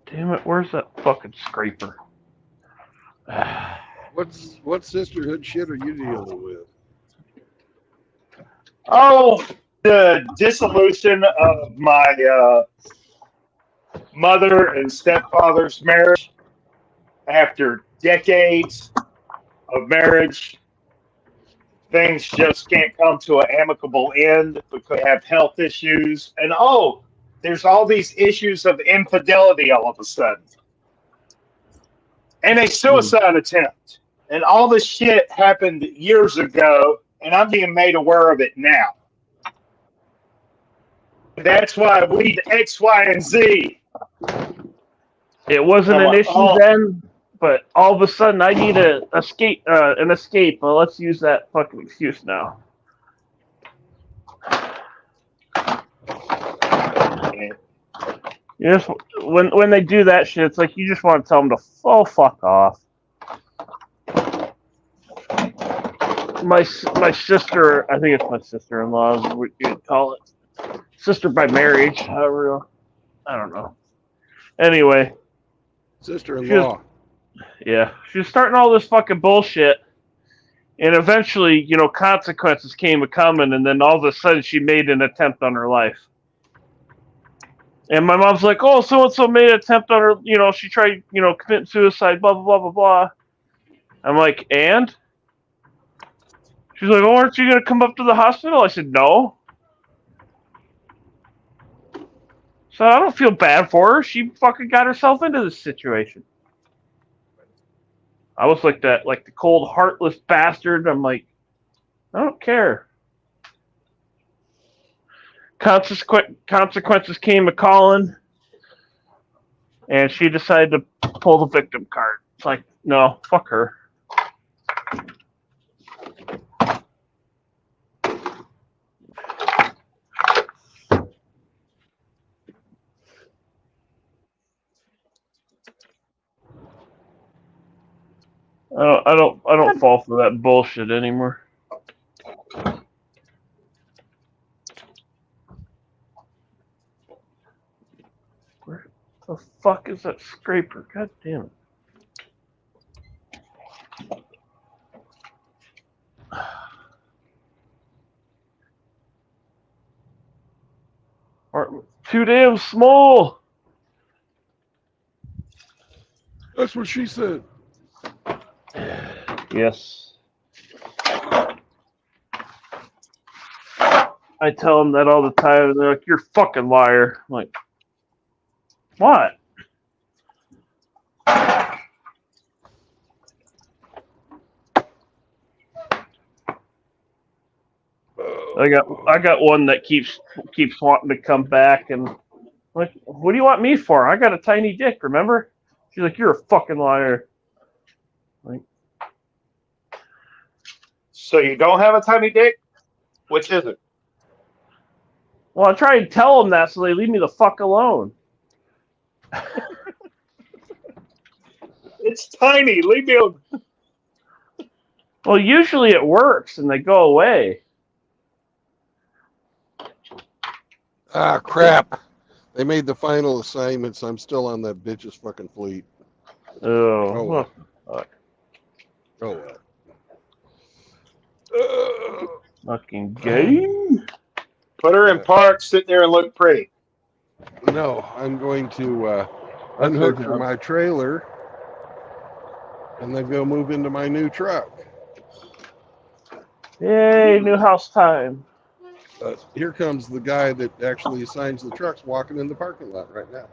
Damn it, where's that fucking scraper? What sisterhood shit are you dealing with? Oh, the dissolution of my mother and stepfather's marriage after decades of marriage. Things just can't come to an amicable end because they have health issues. And there's all these issues of infidelity all of a sudden. And a suicide attempt. And all this shit happened years ago, and I'm being made aware of it now. That's why we need X, Y, and Z. It wasn't an issue then, but all of a sudden I need an escape. Well, let's use that fucking excuse now. You just, when they do that shit, it's like you just want to tell them to fuck off. My sister, I think it's my sister-in-law, is what you'd call it. Sister by marriage, however. I don't know. Anyway. Sister-in-law. She was starting all this fucking bullshit. And eventually, consequences came a-coming, and then all of a sudden she made an attempt on her life. And my mom's like, "Oh, so-and-so made an attempt on her, she tried, committing suicide, blah, blah, blah, blah, blah." I'm like, "And?" She's like, "Oh, aren't you going to come up to the hospital?" I said, "No." So I don't feel bad for her. She fucking got herself into this situation. I was like that, like the cold, heartless bastard. I'm like, I don't care. Consequences came a-calling, and she decided to pull the victim card. It's like, no, fuck her. I don't fall for that bullshit anymore. Where the fuck is that scraper? God damn it. Too damn small. That's what she said. Yes. I tell them that all the time, and they're like, "You're a fucking liar." I'm like, what? I got one that keeps wanting to come back, and like, what do you want me for? I got a tiny dick, remember? She's like, "You're a fucking liar." So you don't have a tiny dick? Which is it? Well, I try and tell them that so they leave me the fuck alone. It's tiny. Leave me alone. Well, usually it works and they go away. Ah, crap. They made the final assignments. I'm still on that bitch's fucking fleet. Oh, well. fuck. Oh, well. Fucking gay. Put her in park, sit there and look pretty. No, I'm going to That's unhook her from job. my trailer and then go move into my new truck. Yay, new house time. Here comes the guy that actually assigns the trucks walking in the parking lot right now.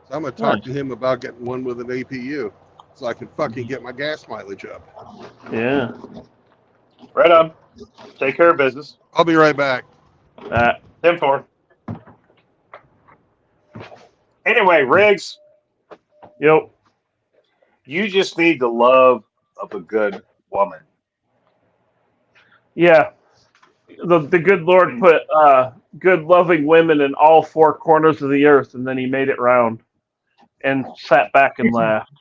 So I'm going to talk to him about getting one with an APU so I can fucking get my gas mileage up. Yeah. Right on. Take care of business. I'll be right back. 10-4. Anyway, Riggs, Yep. you just need the love of a good woman. Yeah. The good Lord put good loving women in all four corners of the earth, and then he made it round and sat back and laughed.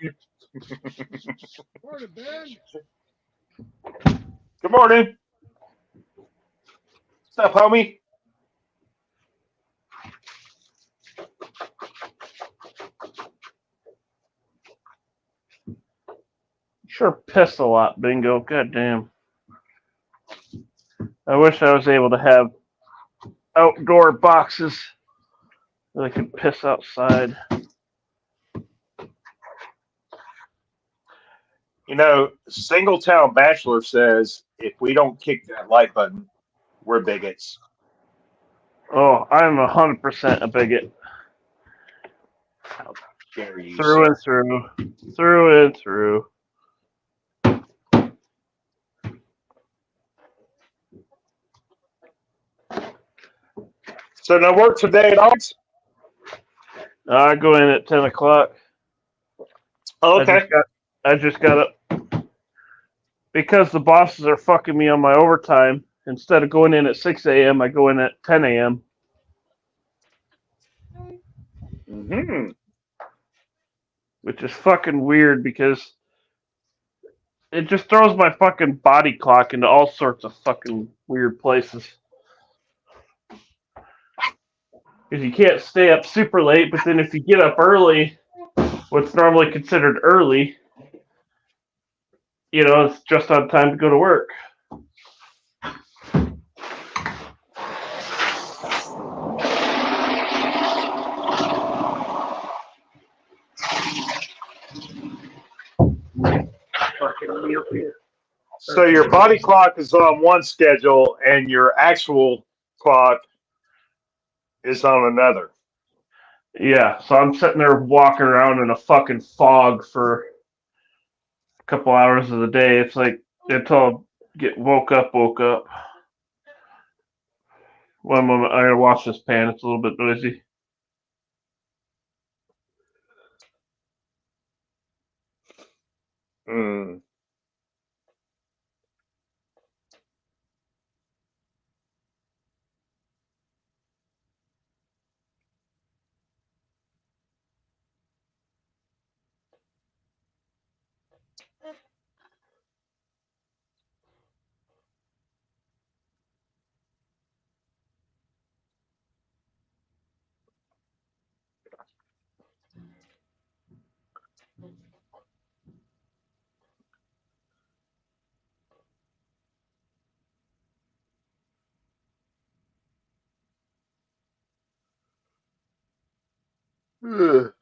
Morning, Ben. Good morning. What's up, homie? Sure pissed a lot, Bingo. God damn. I wish I was able to have outdoor boxes that I could piss outside. You know, Singletown Bachelor says if we don't kick that like button, we're bigots. Oh, I'm 100% a bigot. How dare you, Through sir? and through. Through and through. So no work today at all? I go in at 10 o'clock. Oh, okay. I just got up. Because the bosses are fucking me on my overtime, instead of going in at 6 a.m., I go in at 10 a.m. Mm-hmm. Which is fucking weird because it just throws my fucking body clock into all sorts of fucking weird places. Because you can't stay up super late, but then if you get up early, what's normally considered early, it's just on time to go to work. So your body clock is on one schedule and your actual clock is on another. Yeah, so I'm sitting there walking around in a fucking fog for a couple hours of the day. It's like until I get woke up. One moment, I gotta wash this pan. It's a little bit noisy. Mm. Ugh.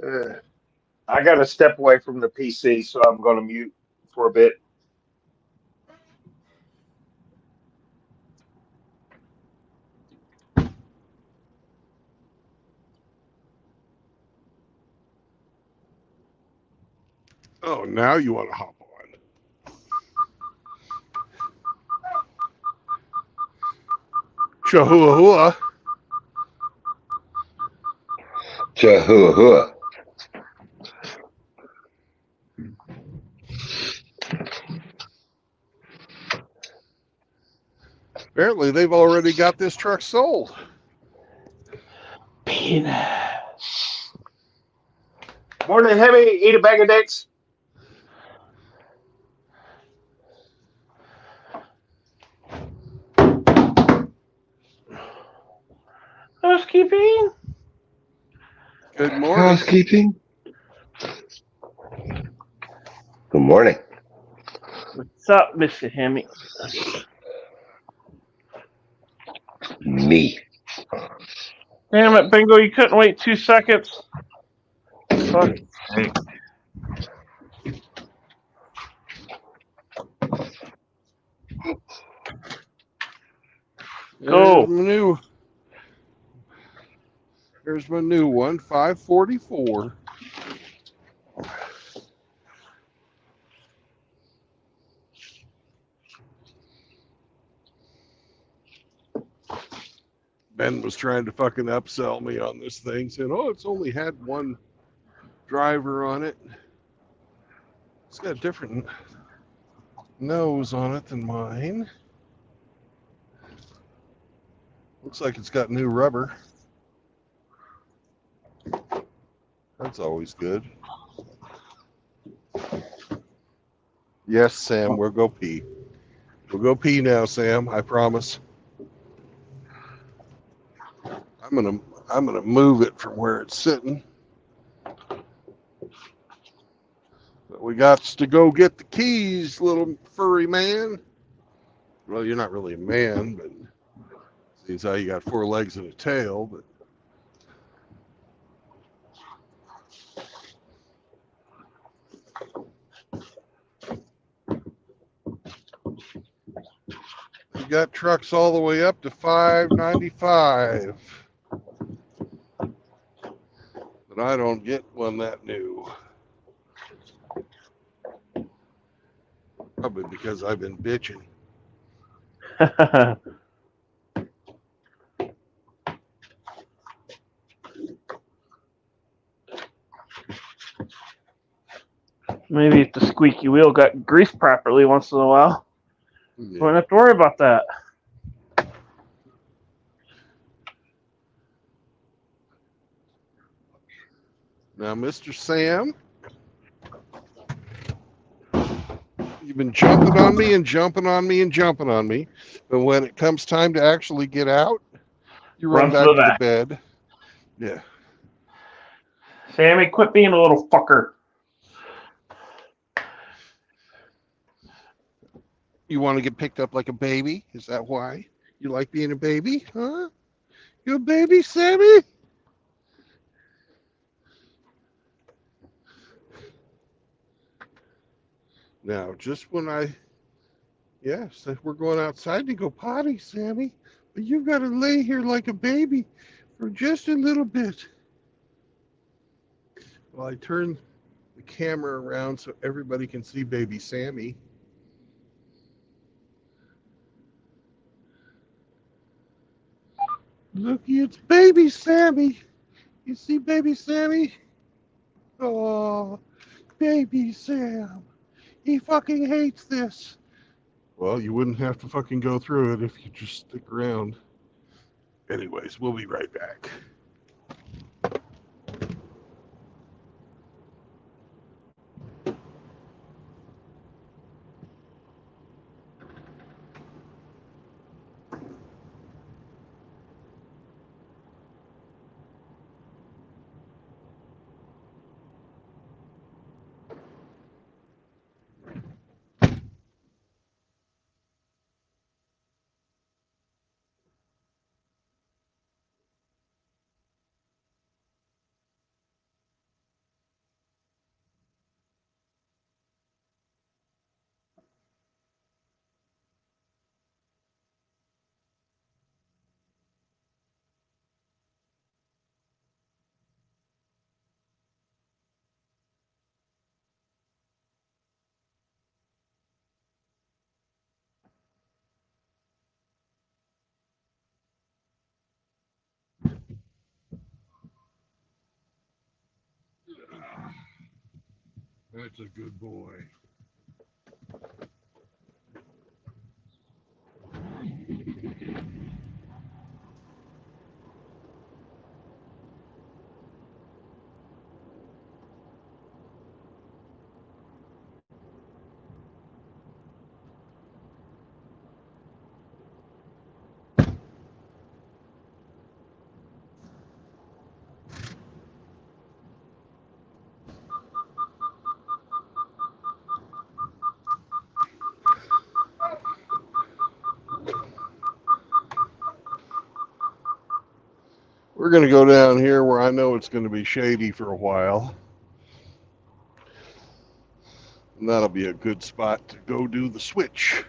I got to step away from the PC, so I'm going to mute for a bit. Oh, now you want to hop on. Chahuahua. Chahuahua. Apparently, they've already got this truck sold. Penis. Morning, Hemi. Eat a bag of dicks. Housekeeping. Good morning. Housekeeping. Good morning. What's up, Mr. Hemi? Me. Damn it, Bingo, you couldn't wait 2 seconds. Fuck. Go. Here's my new one, 544. Ben was trying to fucking upsell me on this thing, saying, oh, it's only had one driver on it. It's got a different nose on it than mine. Looks like it's got new rubber. That's always good. Yes, Sam, we'll go pee. We'll go pee now, Sam, I promise. I'm gonna move it from where it's sitting. But we got to go get the keys, little furry man. Well, you're not really a man, but seems how you got 4 legs and a tail, but we got trucks all the way up to $595. But I don't get one that new. Probably because I've been bitching. Maybe if the squeaky wheel got greased properly once in a while, Yeah. wouldn't have to worry about that. Now, Mr. Sam, you've been jumping on me and jumping on me and jumping on me. But when it comes time to actually get out, you run Run to back the to the back. bed. Yeah. Sammy, quit being a little fucker. You want to get picked up like a baby? Is that why? You like being a baby? Huh? You a baby, Sammy? Now, just when yes, we're going outside to go potty, Sammy, but you've got to lay here like a baby for just a little bit. Well, I turn the camera around so everybody can see baby Sammy. Looky, it's baby Sammy. You see baby Sammy? Oh, baby Sam. He fucking hates this. Well, you wouldn't have to fucking go through it if you just stick around. Anyways, we'll be right back. That's a good boy. We're going to go down here where I know it's going to be shady for a while. And that'll be a good spot to go do the switch.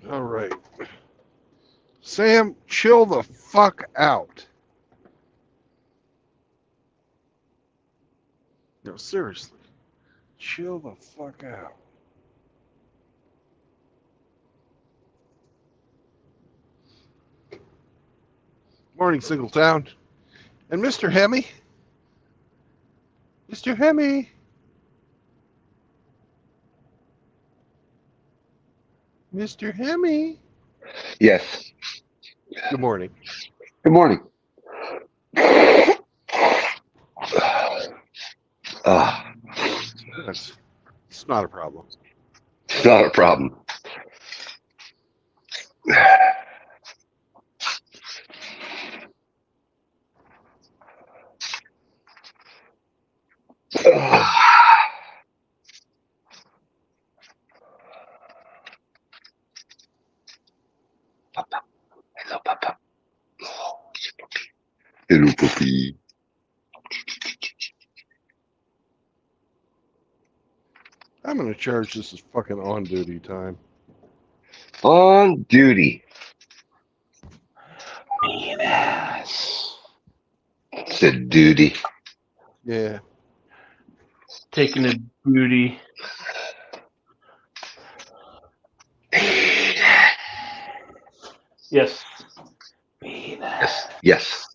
All right. Sam, chill the fuck out. No, seriously. Chill the fuck out. Morning, Singletown. And Mr. Hemi? Mr. Hemi? Mr. Hemi? Yes. Good morning. Good morning. It's not a problem. It's not a problem. Papa. Hello, Papa. Hello, puppy. I'm going to charge this as fucking on duty time. On duty. Said duty. Yeah. Taking a duty. Yes. Yes. Yes.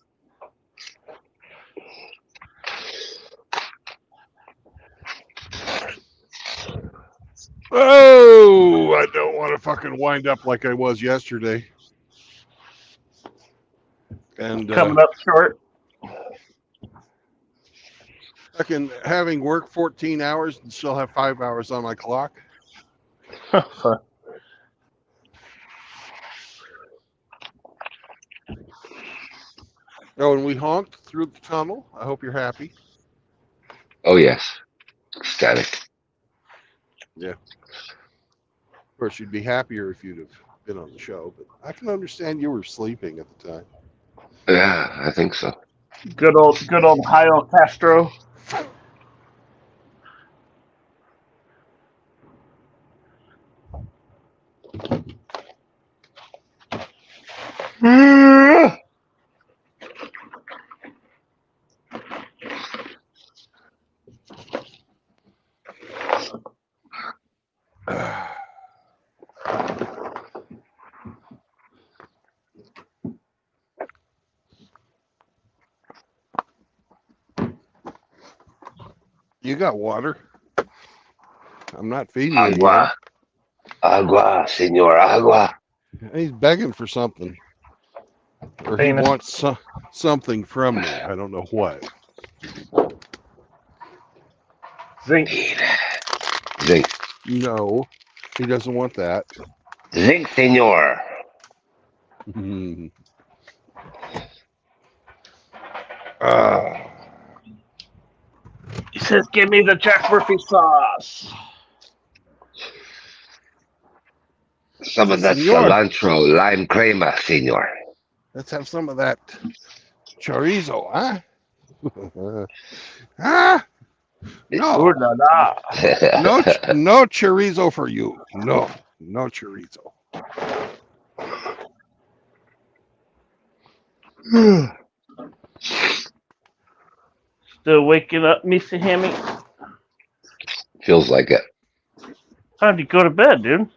Oh, I don't want to fucking wind up like I was yesterday. And Coming up short. fucking having worked 14 hours and still have 5 hours on my clock. Oh, and we honked through the tunnel. I hope you're happy. Oh, yes. Ecstatic. Of course, you'd be happier if you'd have been on the show, but I can understand you were sleeping at the time. Yeah, I think so. Good old Hio Castro. You got water. I'm not feeding you again. Agua. Agua, senor, agua. He's begging for something. Or he Famous. wants something from me. I don't know what. Zinc. Zinc. No, he doesn't want that. Zinc, senor. He says, "Give me the Jack Murphy sauce." Some of that Senor. cilantro lime crema, senor. Let's have some of that chorizo, huh? Ah, no, Ooh la la. no chorizo for you. No chorizo. Still waking up, Missy Hammy. Feels like it. Time to go to bed, dude.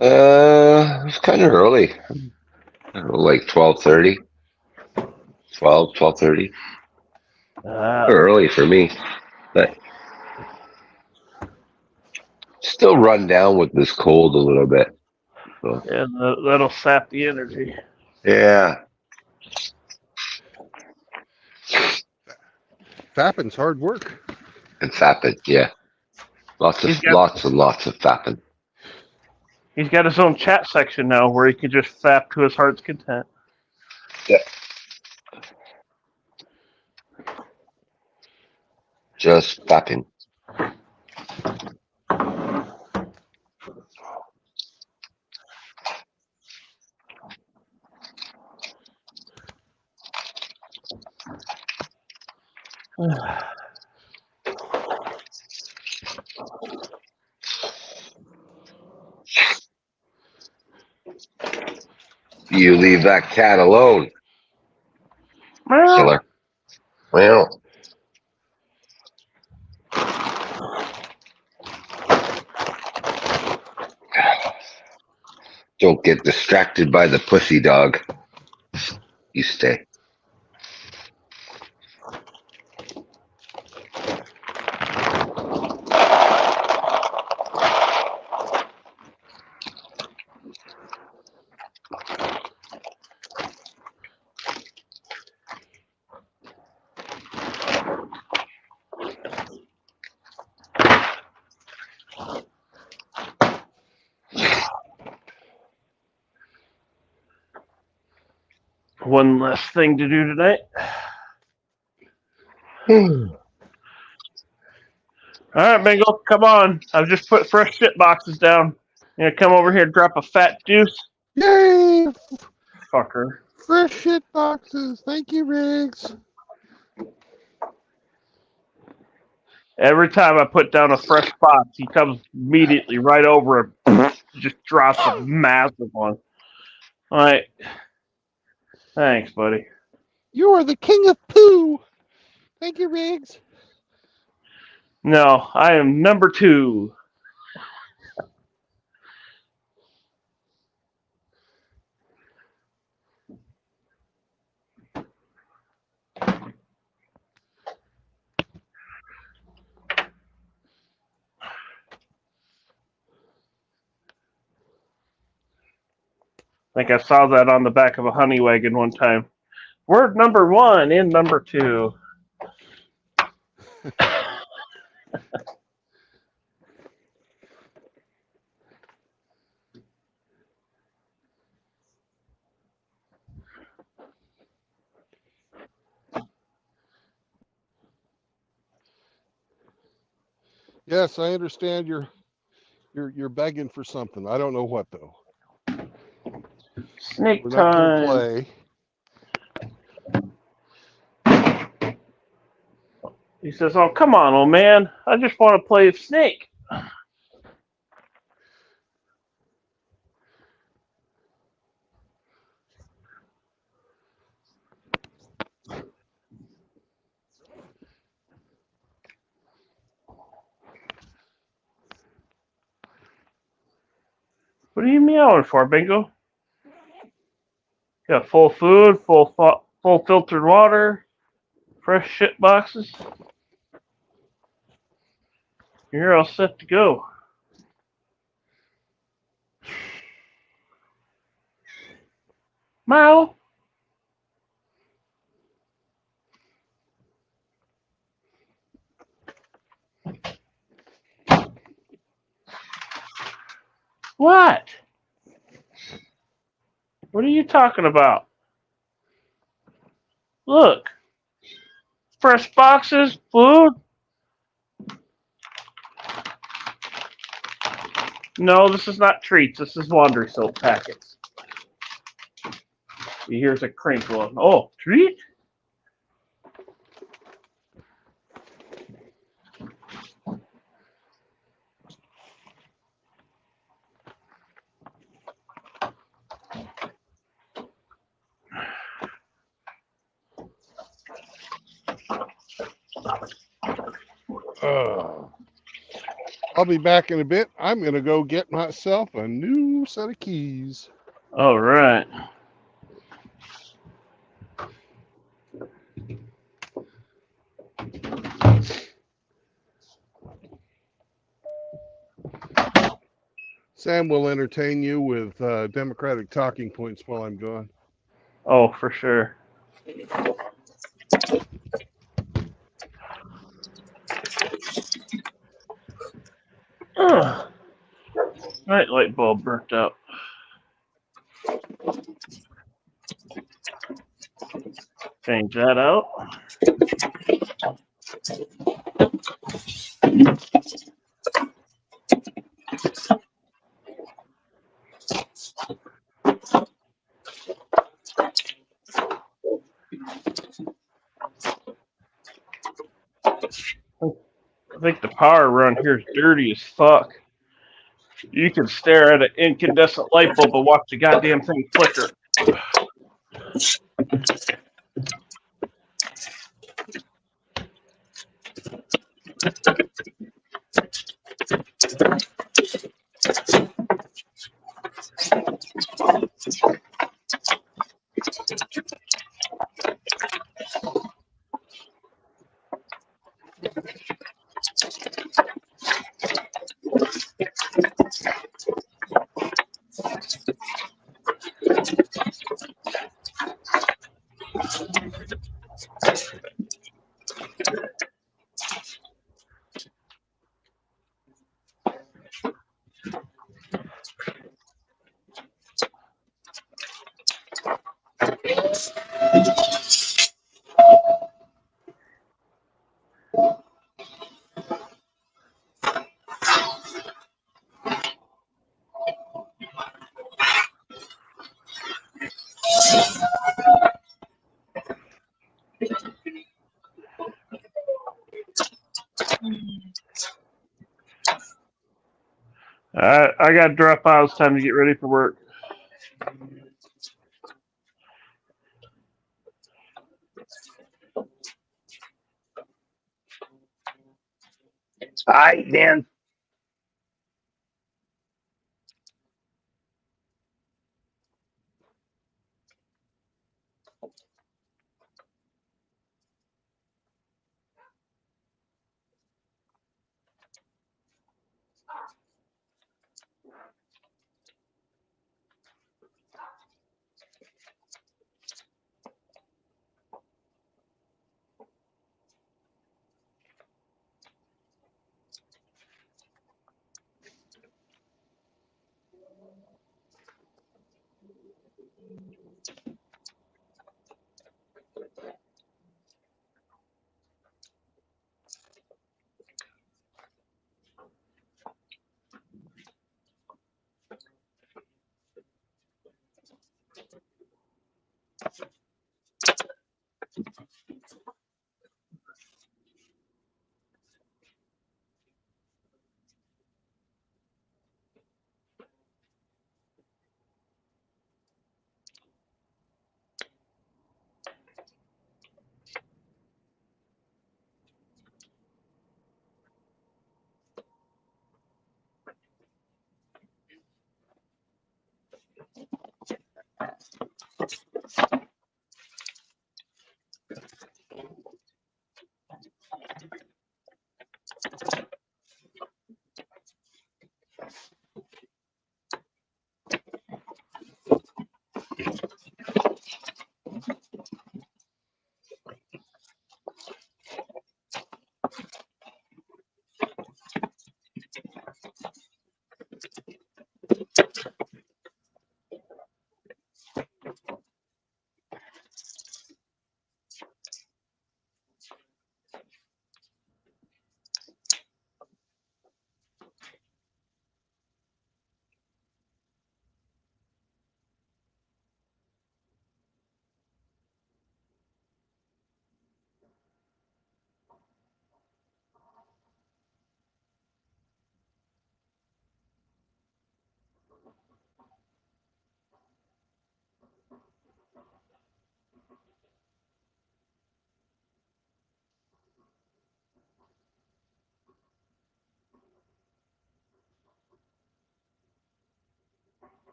It's kind of early. I don't know, like 12:30. 12:30. Early for me, but still run down with this cold a little bit. So, Yeah, that'll sap the energy. yeah. Fapping's hard work. And fapping, yeah. Lots and lots of fapping. He's got his own chat section now where he can just fap to his heart's content. Yeah. Just fapping. You leave that cat alone, killer. Well, don't get distracted by the pussy dog. You stay. One less thing to do tonight. All right, Bengal, come on. I've just put fresh shit boxes down. You gonna come over here and drop a fat juice? Yay! Fucker. Fresh shit boxes. Thank you, Riggs. Every time I put down a fresh box, he comes immediately right over and just drops a massive one. All right. Thanks, buddy. You are the king of poo. Thank you, Riggs. No, I am number 2. think I saw that on the back of a honey wagon one time. Word number 1 in number 2. Yes, I understand you're begging for something. I don't know what though. Snake We're not gonna time. play. He says, "Oh, come on, old man. I just want to play Snake." What are you meowing for, Bingo? Got full food, full filtered water, fresh shit boxes. You're all set to go. Meow. What? What are you talking about? Look. Fresh boxes, food. No, this is not treats. This is laundry soap packets. Here's a crinkle. Oh, treat? I'll be back in a bit. I'm gonna go get myself a new set of keys. All right. Sam will entertain you with Democratic talking points while I'm gone. Oh, for sure. Night light bulb burnt out. Change that out. I think the power around here is dirty as fuck. You can stare at an incandescent light bulb and watch the goddamn thing flicker. I got to drop out. It's time to get ready for work. All right, Dan.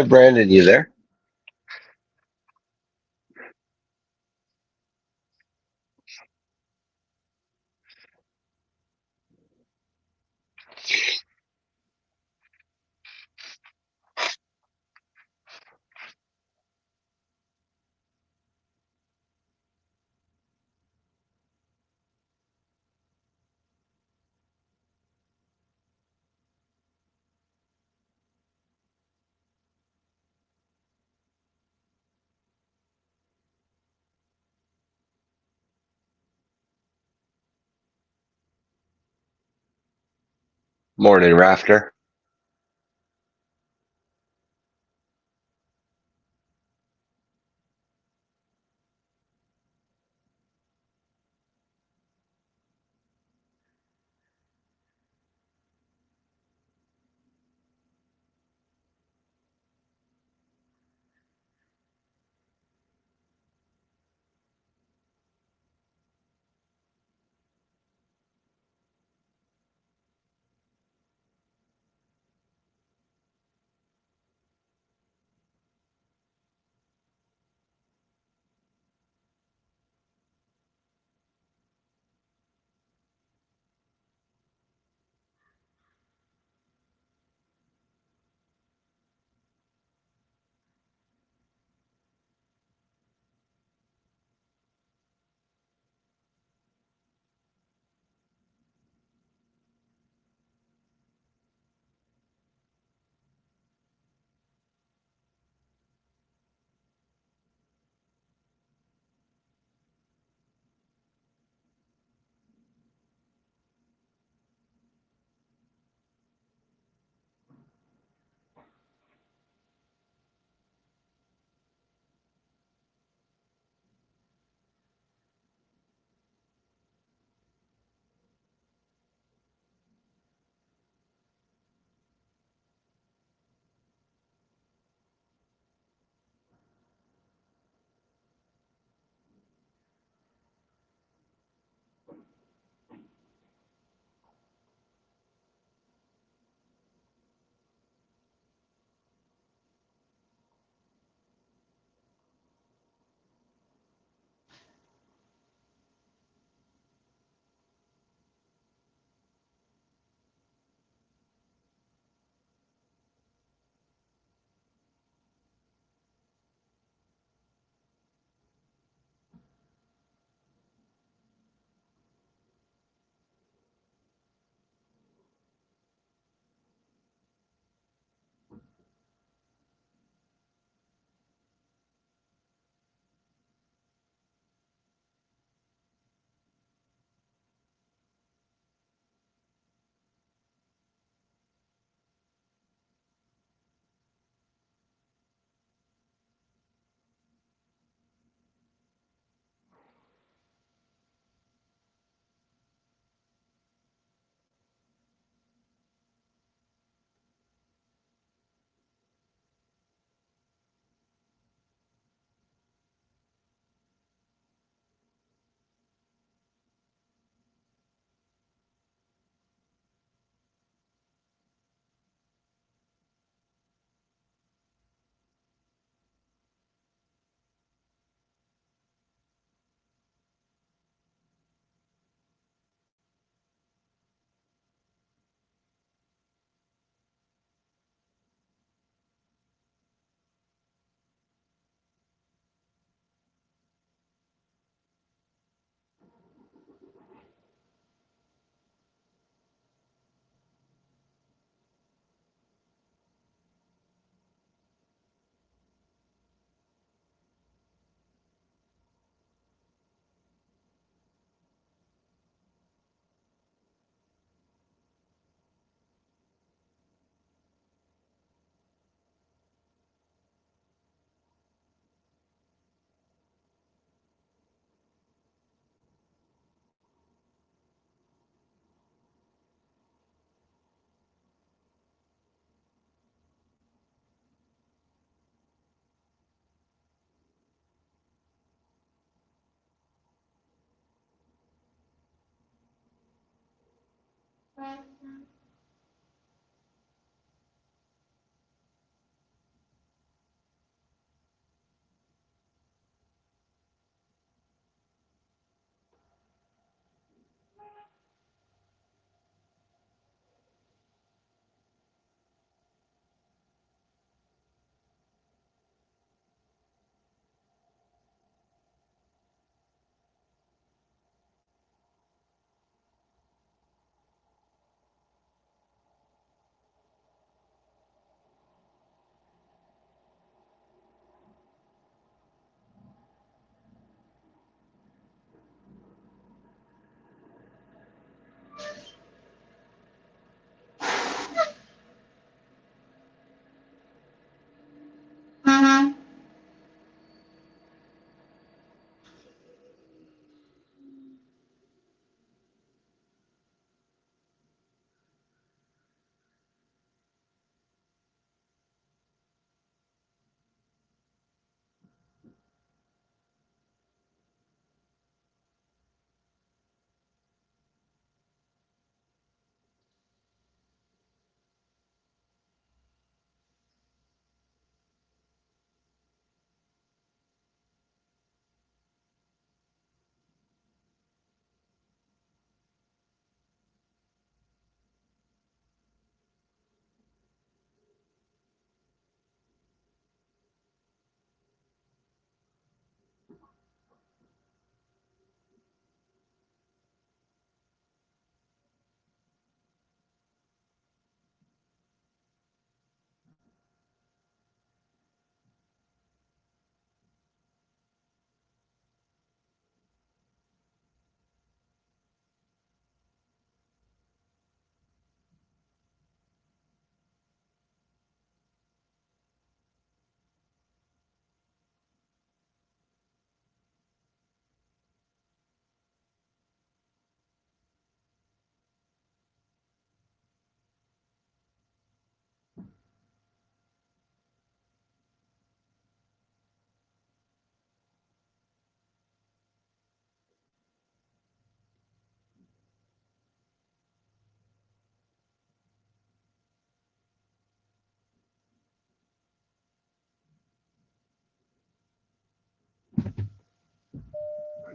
Brandon, you there? Morning, Rafter.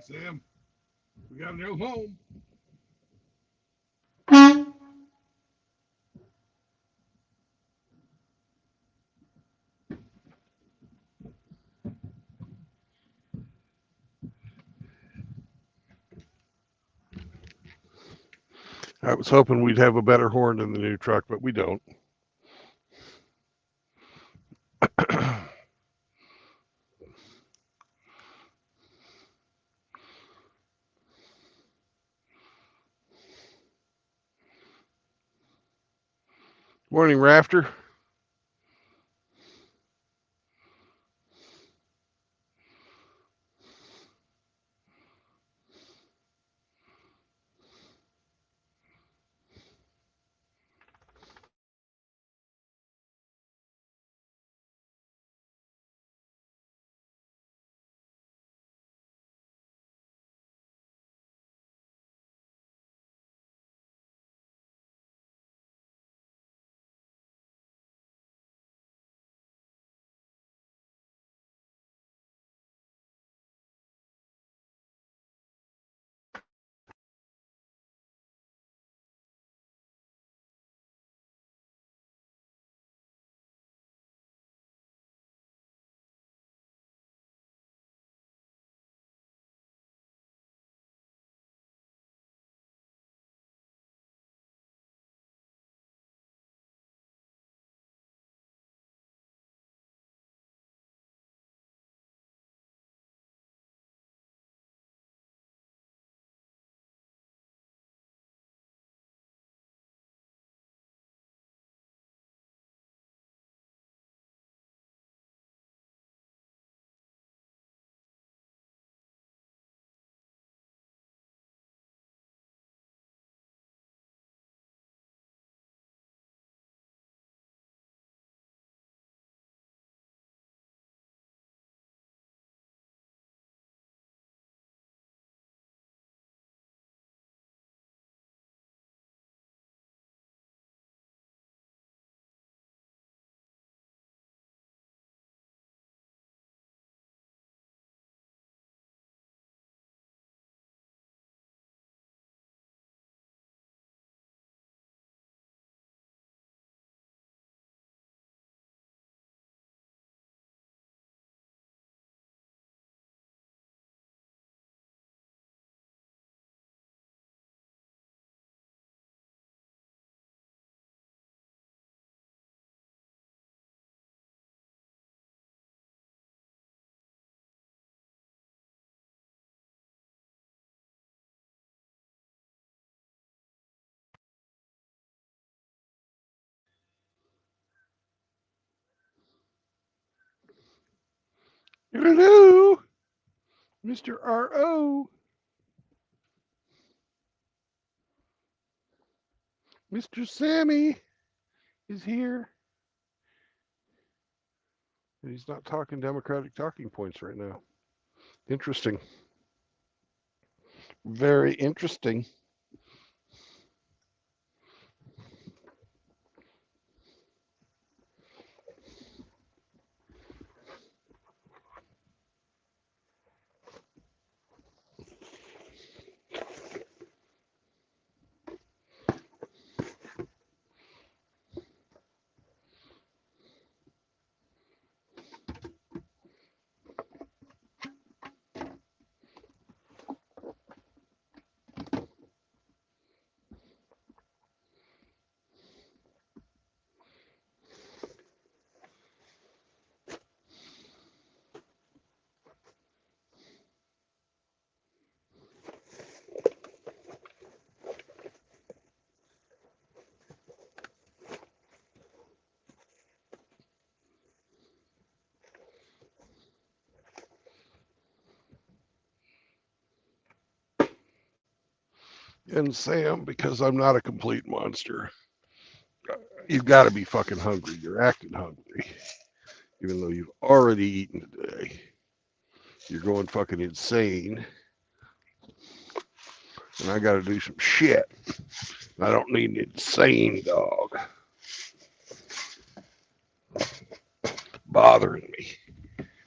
Hi, Sam. We got a new home. I was hoping we'd have a better horn in the new truck, but we don't. Morning, Rafter. Hello, Mr. R.O. Mr. Sammy is here. And he's not talking Democratic talking points right now. Interesting. Very interesting. And Sam, because I'm not a complete monster, you've got to be fucking hungry. You're acting hungry, even though you've already eaten today. You're going fucking insane. And I got to do some shit. I don't need an insane dog bothering me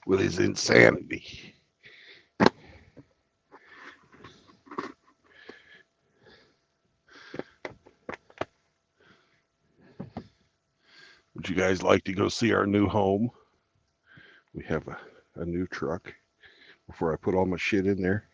with his insanity. Would you guys like to go see our new home? We have a new truck before I put all my shit in there.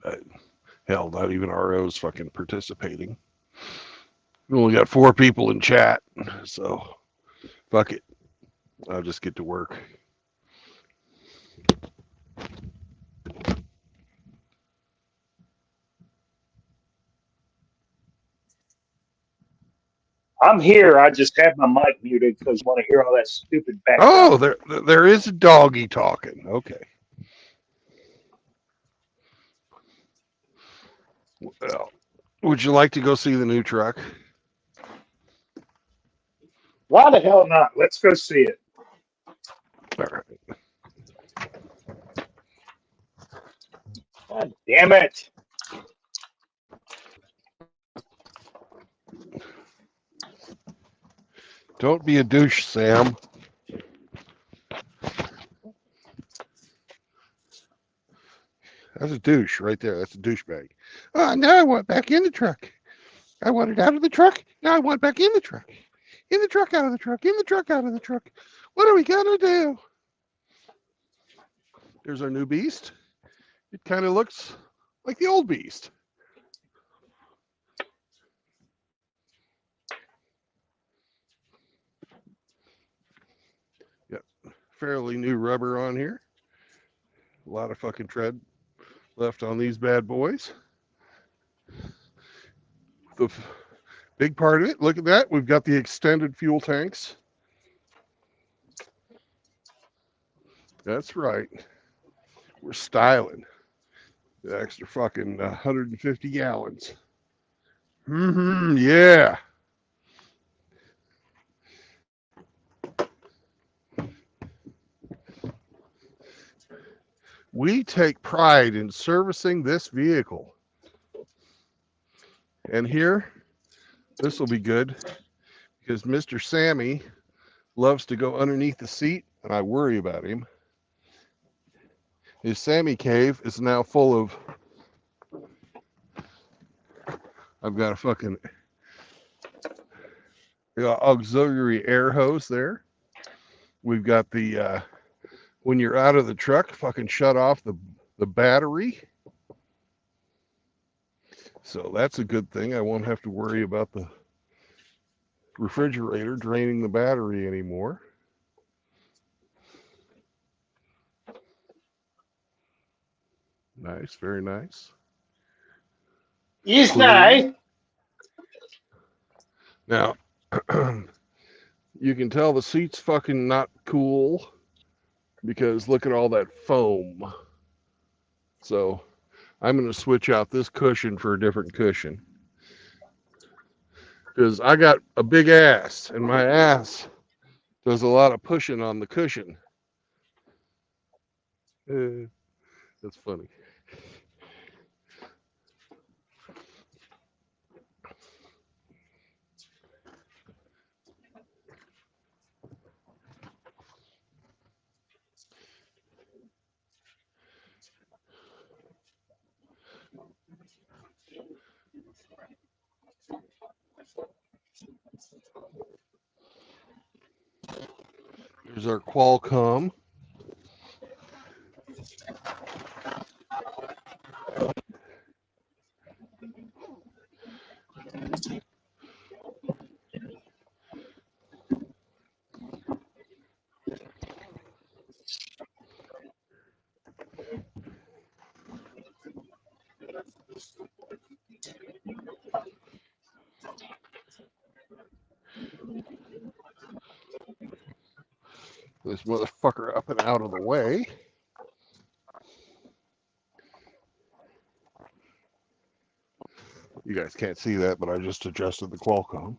But hell, not even RO's fucking participating. We only got 4 people in chat, so fuck it. I'll just get to work. I'm here. I just have my mic muted because I want to hear all that stupid background. Oh, there is a doggy talking. Okay. Well, would you like to go see the new truck? Why the hell not? Let's go see it. All right. God damn it. Don't be a douche, Sam. That's a douche right there. That's a douchebag. Now I want back in the truck. I want it out of the truck. Now I want back in the truck. In the truck, out of the truck. In the truck, out of the truck. What are we gonna do? There's our new beast. It kind of looks like the old beast. Yep. Fairly new rubber on here. A lot of fucking tread left on these bad boys. The big part of it, look at that. We've got the extended fuel tanks. That's right. We're styling. The extra fucking 150 gallons. Yeah. We take pride in servicing this vehicle. And here, this will be good because Mr. Sammy loves to go underneath the seat and I worry about him. His Sammy cave is now full of, I've got a fucking auxiliary air hose there. We've got the, when you're out of the truck, fucking shut off the battery. So that's a good thing. I won't have to worry about the refrigerator draining the battery anymore. Nice, very nice. It's nice. Now, you can tell the seat's fucking not cool because look at all that foam. So I'm going to switch out this cushion for a different cushion. Because I got a big ass and my ass does a lot of pushing on the cushion. That's funny. There's our Qualcomm. This motherfucker up and out of the way. You guys can't see that, but I just adjusted the Qualcomm.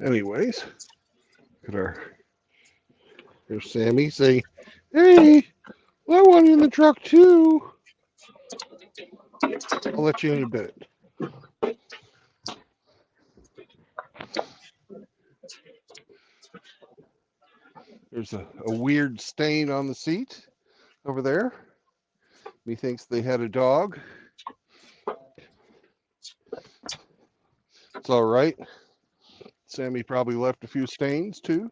Anyways, look at there's Sammy saying, "Hey, I want in the truck too." I'll let you in a bit. There's a weird stain on the seat over there. Methinks they had a dog. It's all right. Sammy probably left a few stains too.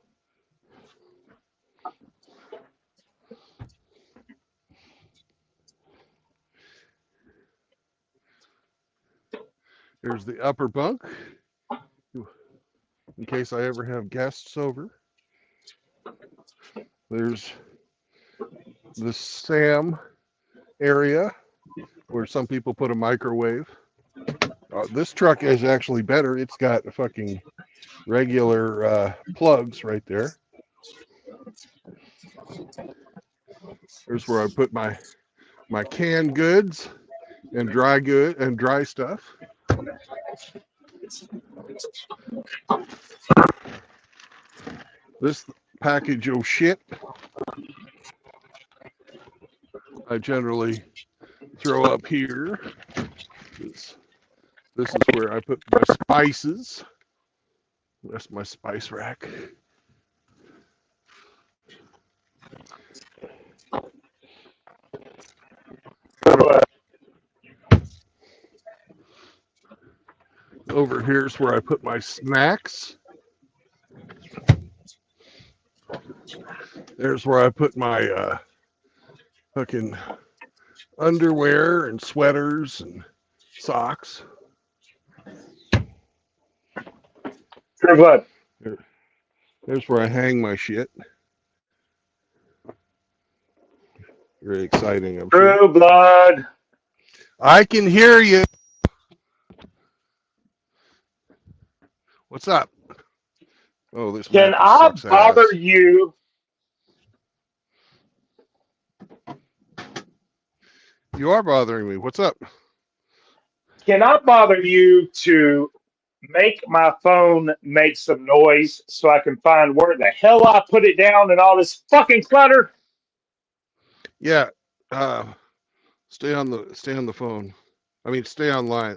There's the upper bunk, in case I ever have guests over. There's the Sam area where some people put a microwave. This truck is actually better. It's got fucking regular plugs right there. There's where I put my canned goods and dry stuff. This package of shit I generally throw up here. This is where I put my spices. That's my spice rack. Over here's where I put my snacks. There's where I put my fucking underwear and sweaters and socks. True blood. There's where I hang my shit. Very exciting. I'm True sure. blood. I can hear you. What's up? Oh, this Can map I sucks bother ass. you? You are bothering me. What's up? Can I bother you to make my phone make some noise so I can find where the hell I put it down and all this fucking clutter? Yeah. Stay on the phone. I mean, stay online.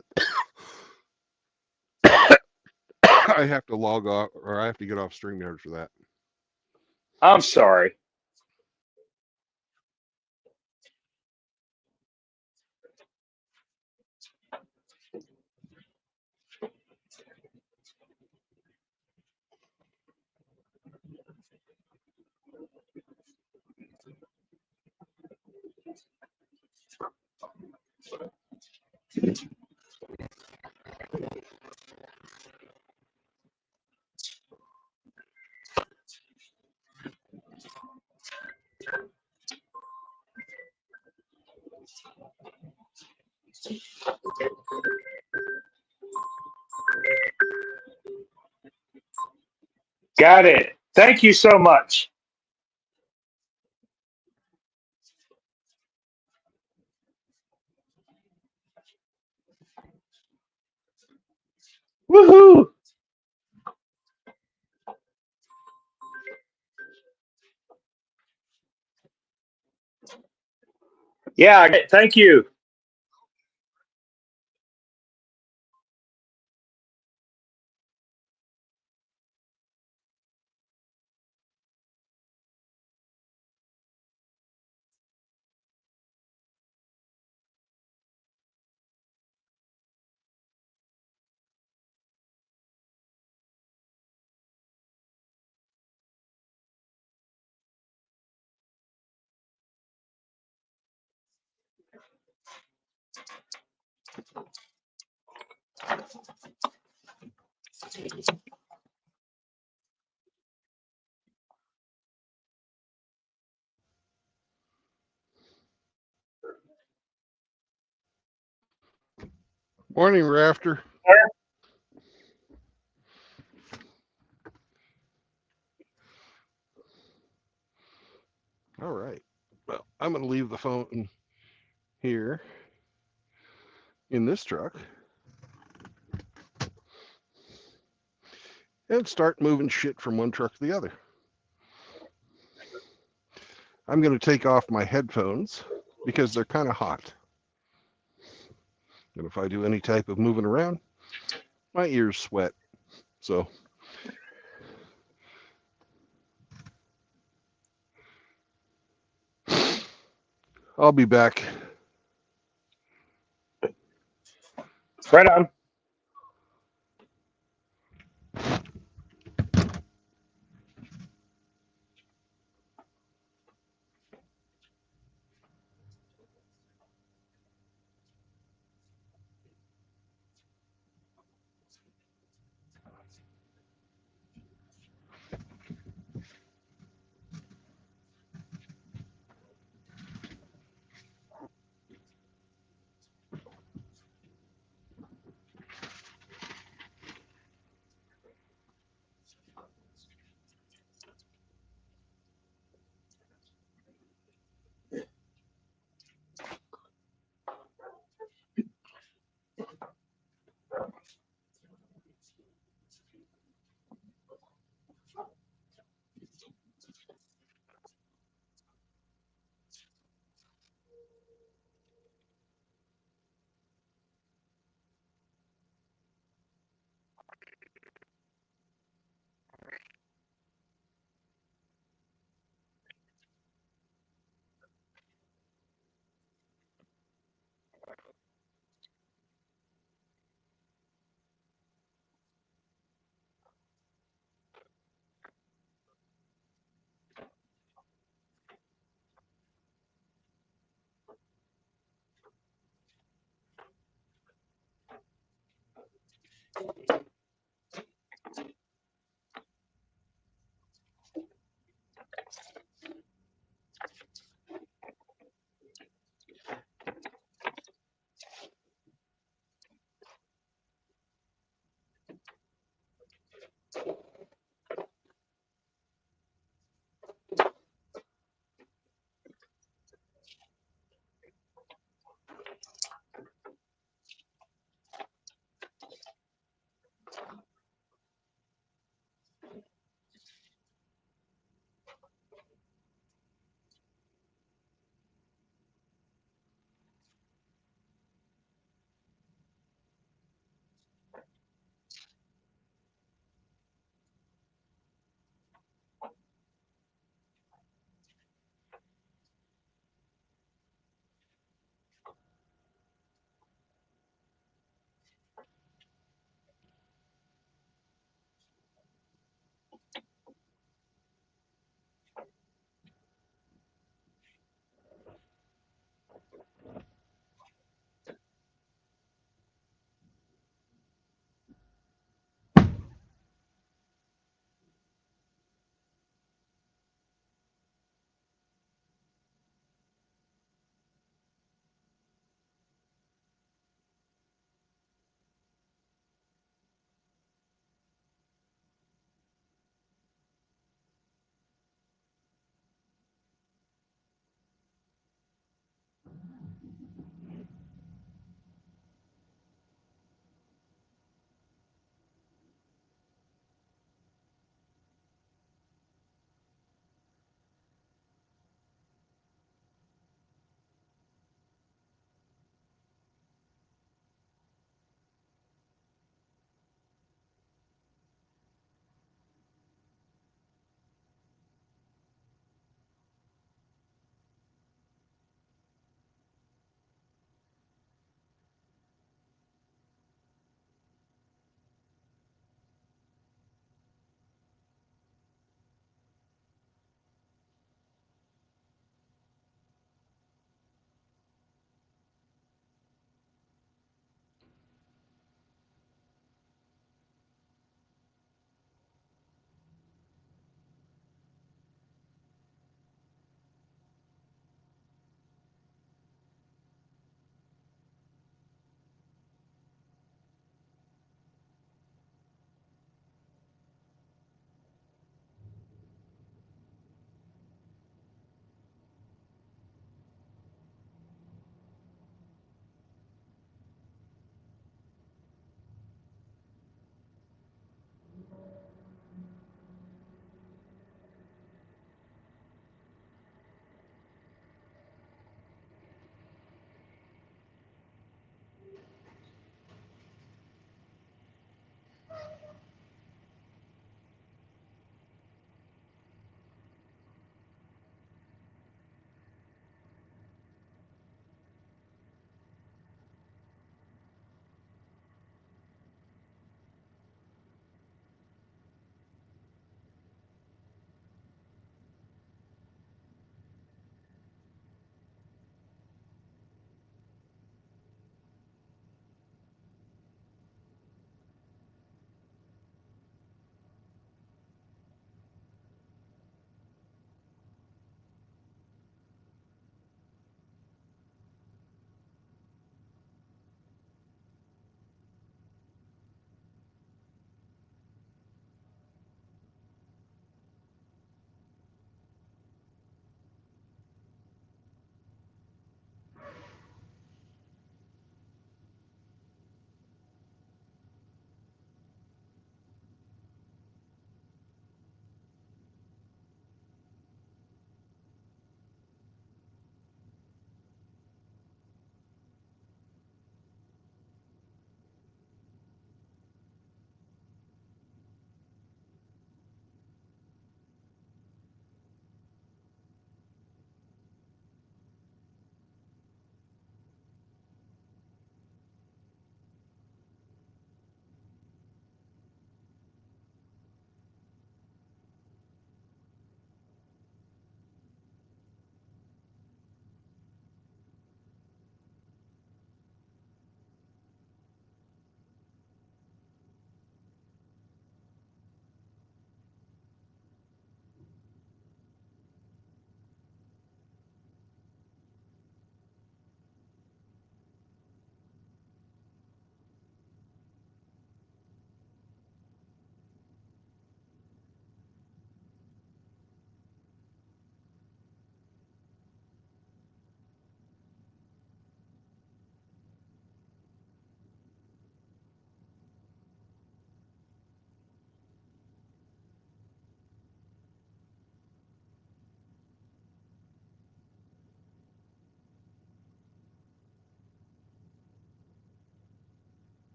I have to log off, or I have to get off StreamYard for that. I'm sorry. Got it. Thank you so much. Woohoo! Yeah, thank you. Morning, Rafter. All right. Well, I'm going to leave the phone here in this truck. and start moving shit from one truck to the other. I'm going to take off my headphones because they're kind of hot. And if I do any type of moving around, my ears sweat. So I'll be back. Right on.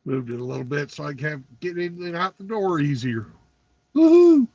Moved it a little bit so I can get in and out the door easier. Woohoo!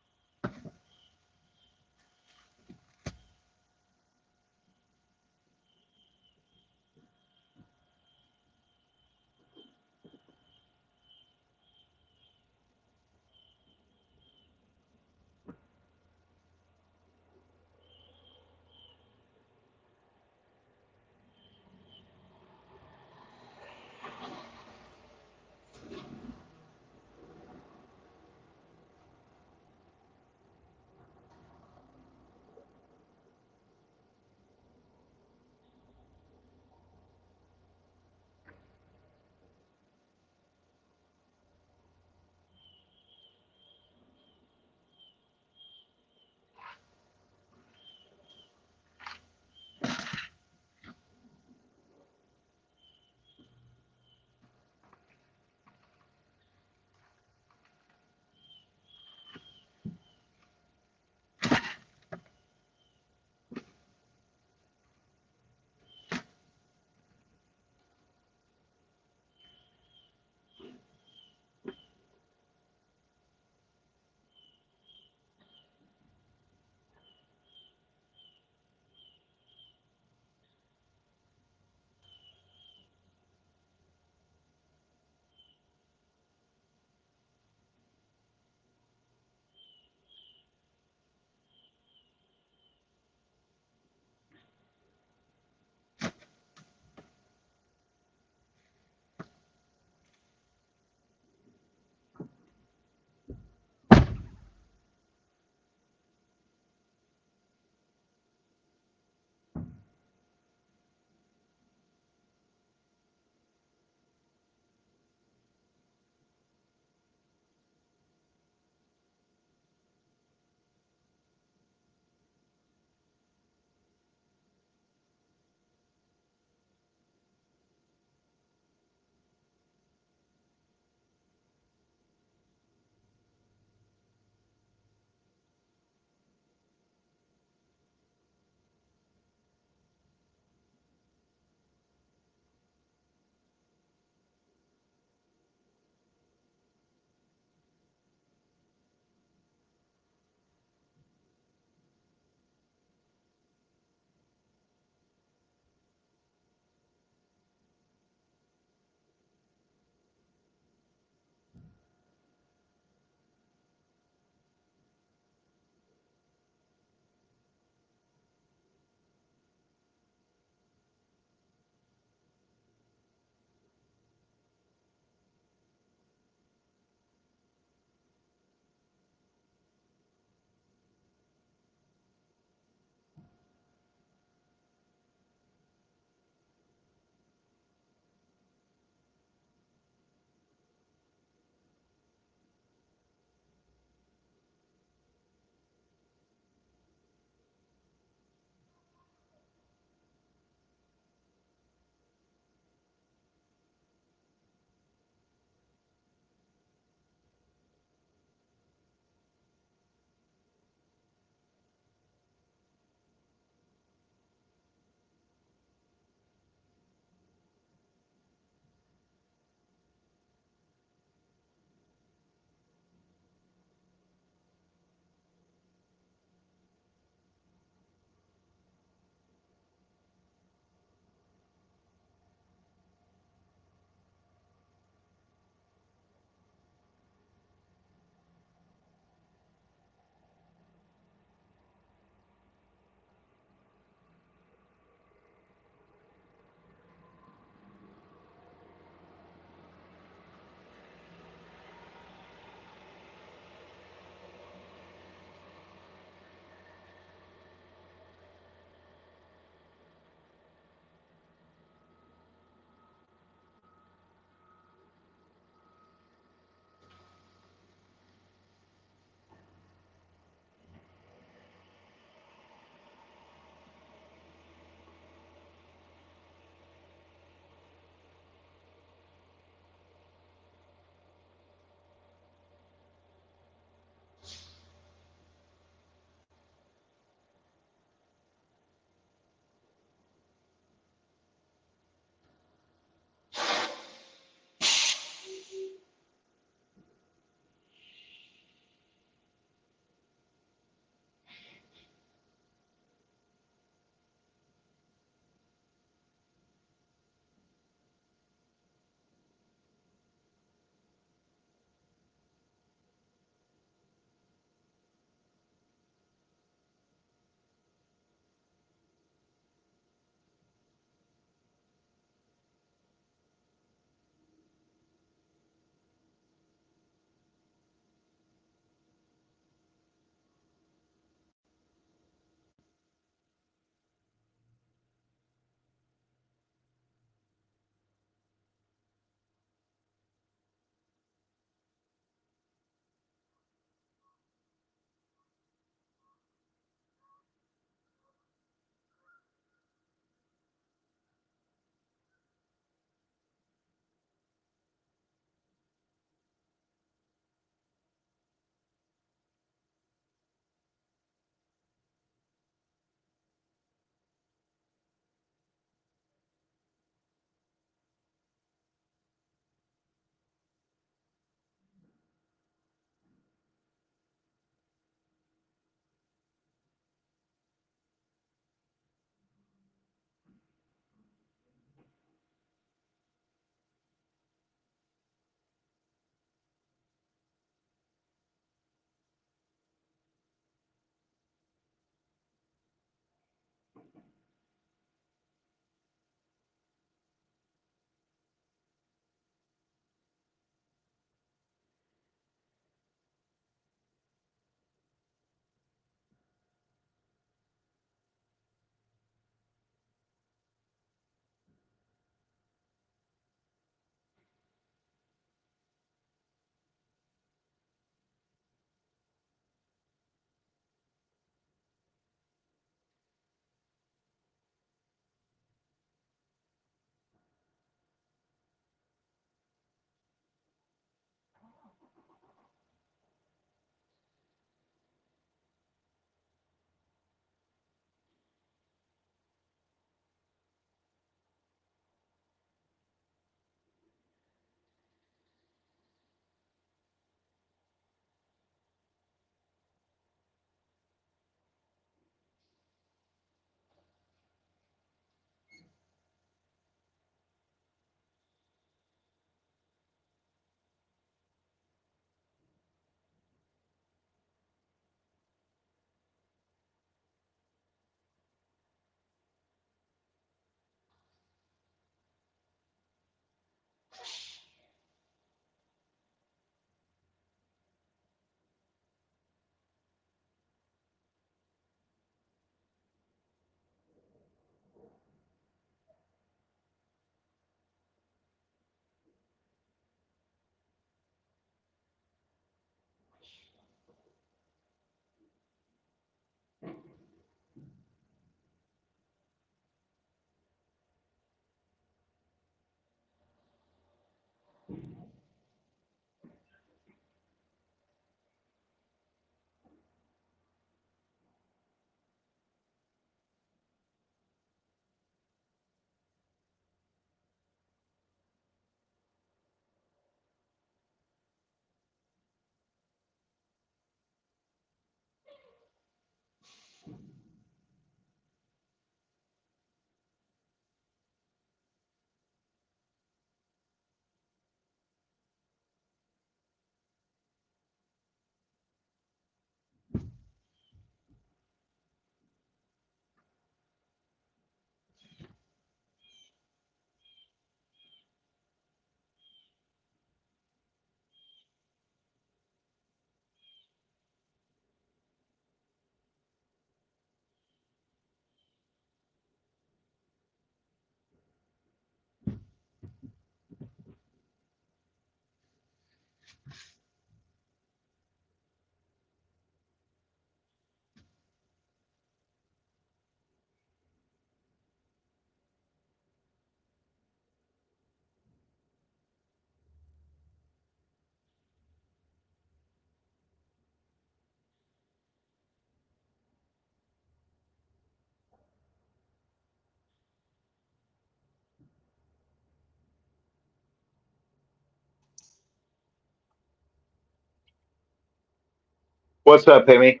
What's up, Amy?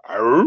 Arr?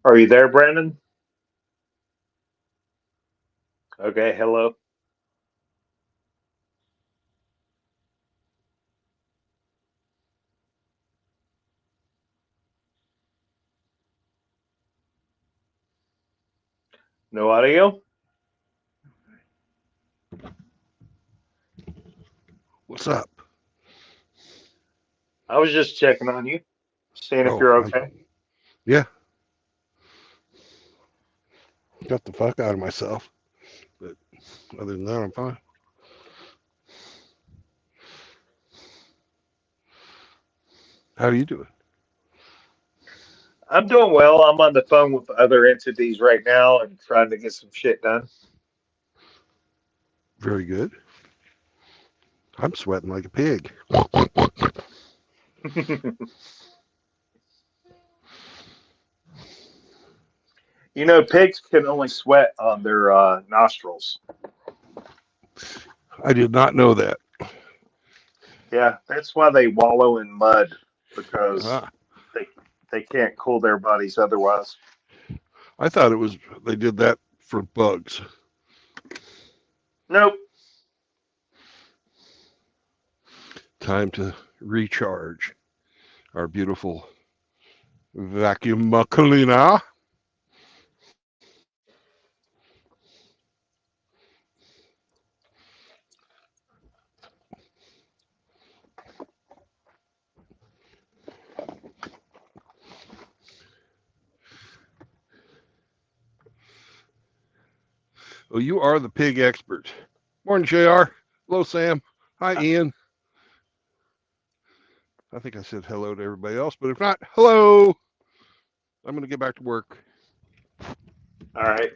Are you there, Brandon? Okay, hello. No audio? What's up? I was just checking on you, seeing if Oh, you're okay. yeah. Got the fuck out of myself. But other than that, I'm fine. How are you doing? I'm doing well. I'm on the phone with other entities right now and trying to get some shit done. Very good. I'm sweating like a pig. You know, pigs can only sweat on their nostrils. I did not know that. Yeah, that's why they wallow in mud because Ah, they they can't cool their bodies otherwise. I thought it was they did that for bugs. Nope. Time to recharge our beautiful vacuum cleaner. Oh, you are the pig expert. Morning, JR. Hello, Sam. Hi, Ian. I think I said hello to everybody else, but if not, hello. I'm going to get back to work. All right.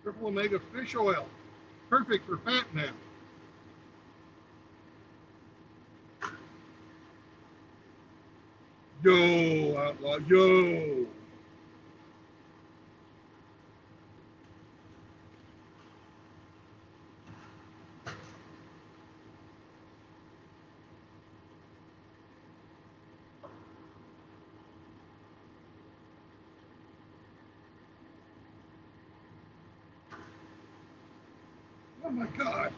Triple omega fish oil. Perfect for fat man. Yo, outlaw, yo. Oh my God.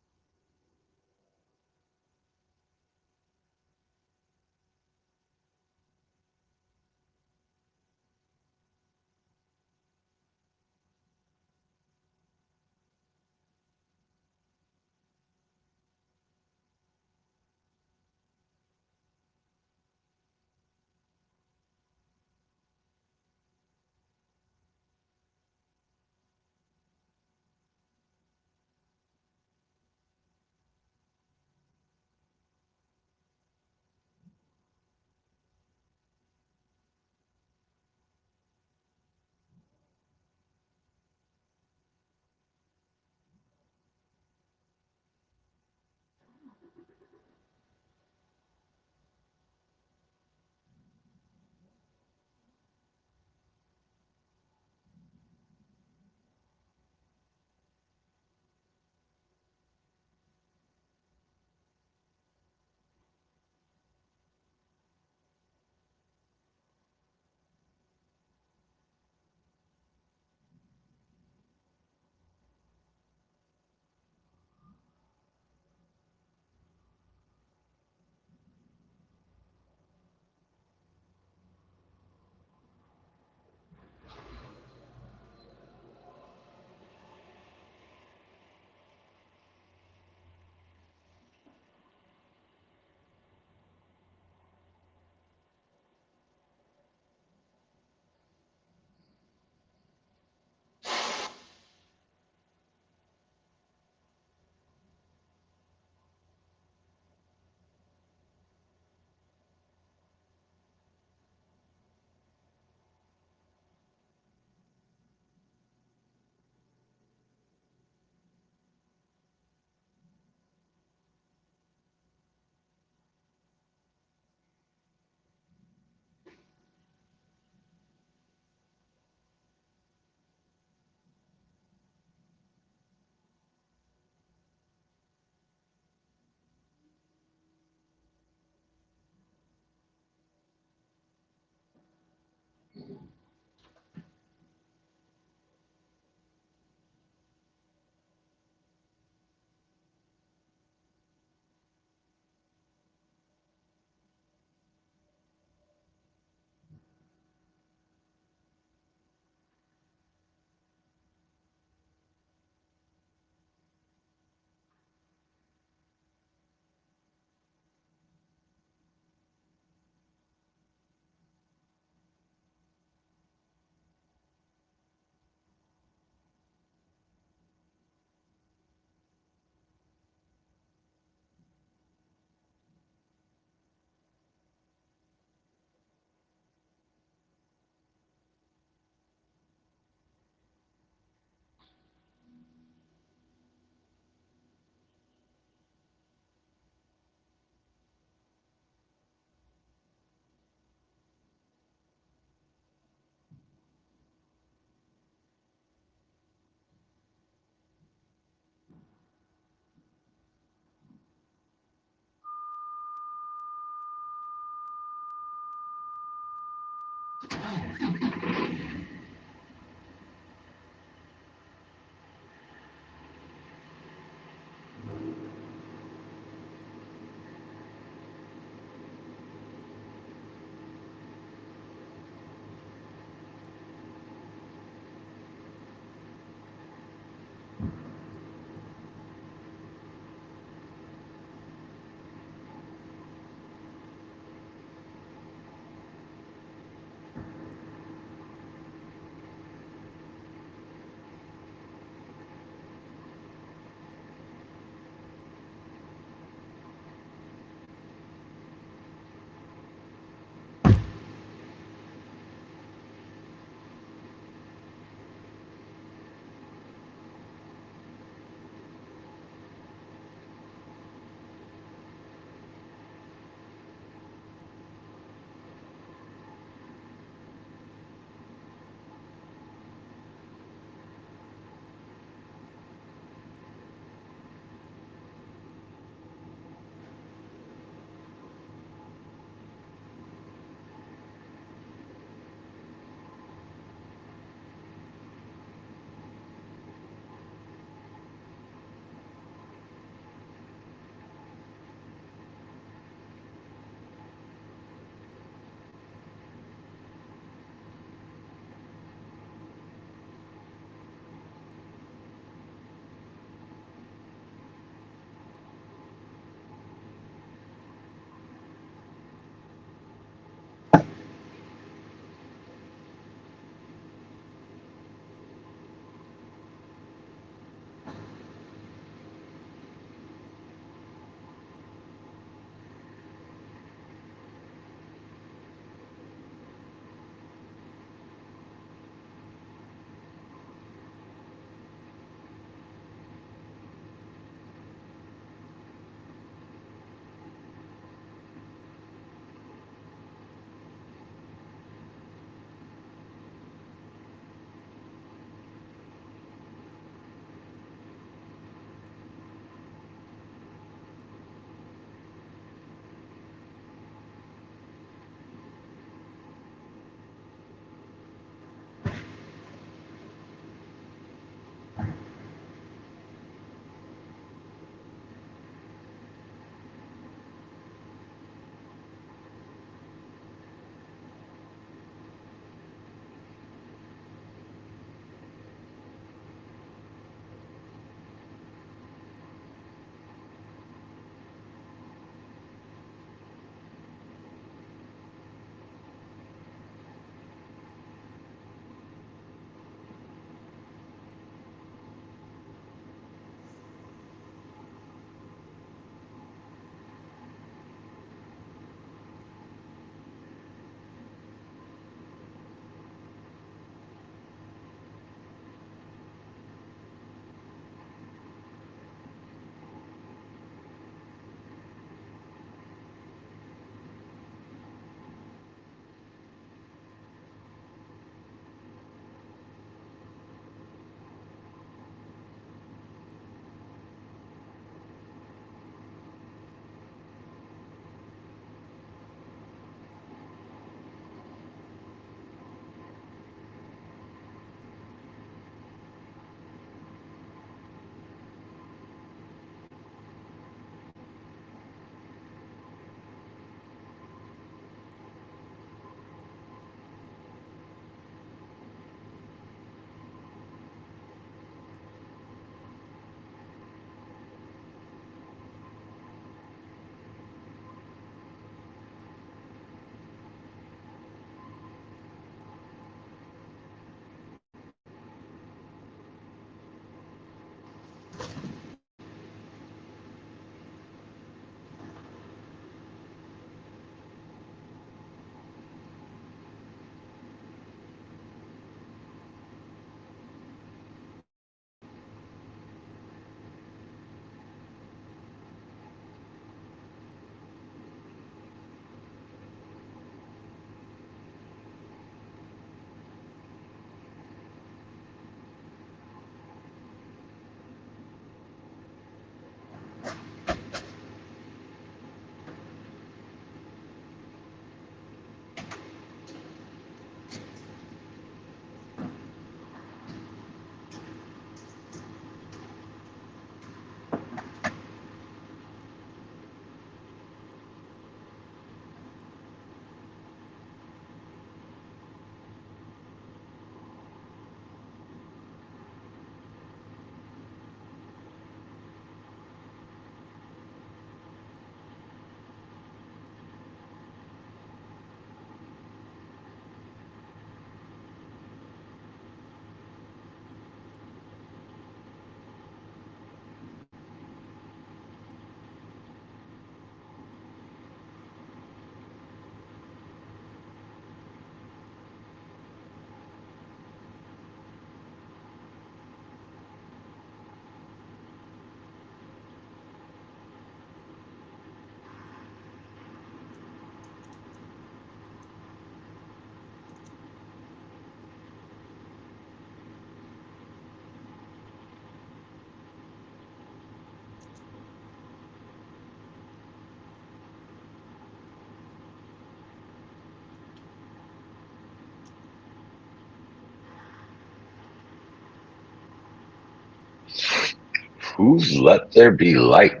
Who's let there be light?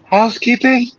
Housekeeping?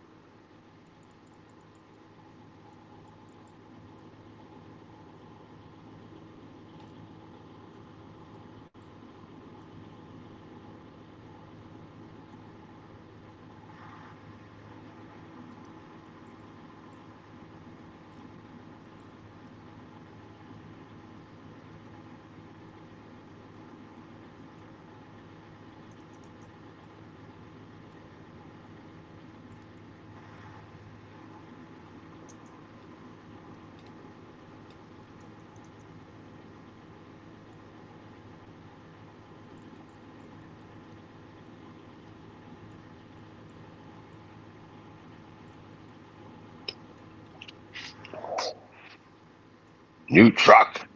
New truck.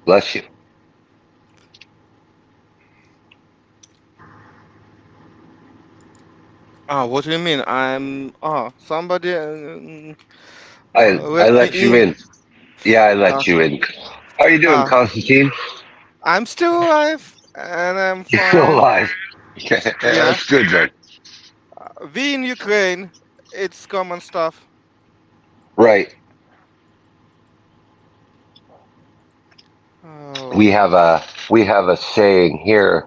Bless you. What do you mean? Somebody. I Let me let you in. in. Yeah, I Uh, let you in. How are you doing, uh, Constantine? I'm still alive and I'm You're still fine. alive. Yeah, Yeah. that's good then. We in Ukraine, it's common stuff. Right. Oh, We have a saying here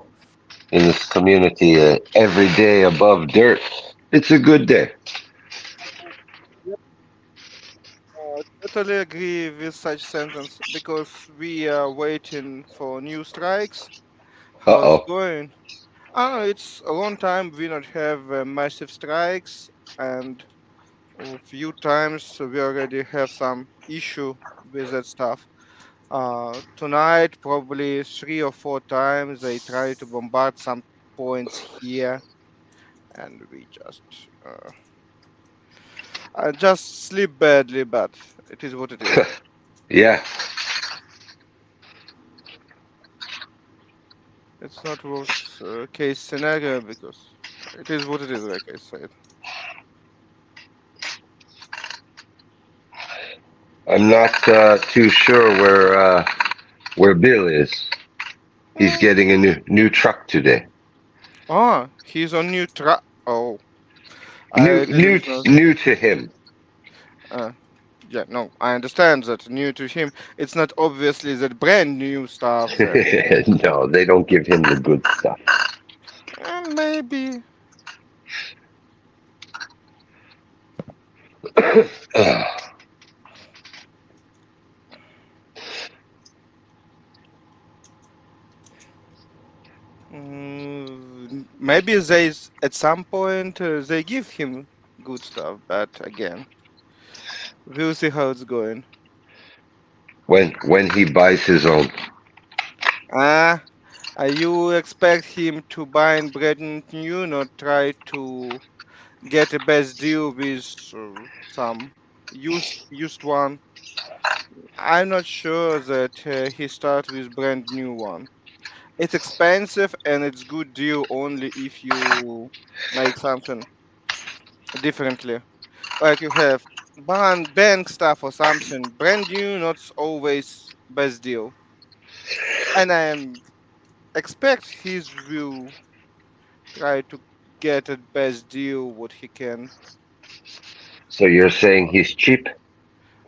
in this community, every day above dirt. It's a good day. totally agree with such sentence because we are waiting for new strikes. How's Uh-oh. going? It's a long time we not have massive strikes, and a few times we already have some issue with that stuff. Tonight, probably 3 or 4 times they try to bombard some points here, and we just sleep badly, but it is what it is. Yeah. It's not worst case scenario because it is what it is, like I said. I'm not too sure where Bill is. He's Mm. getting a new truck today. He's on new track. Oh, New I new didn't know. new to him. Uh, yeah, no, I understand that new to him. It's not obviously that brand new stuff that No, they don't give him the good stuff. maybe. Ugh. Maybe they at some point they give him good stuff, but again, we'll see how it's going. When he buys his own. Ah, you expect him to buy brand new, not try to get a best deal with some used one. I'm not sure that he start with brand new one. It's expensive and it's good deal only if you make something differently. Like you have bank stuff or something brand new, not always best deal. And I expect his will try to get a best deal what he can. So you're saying he's cheap?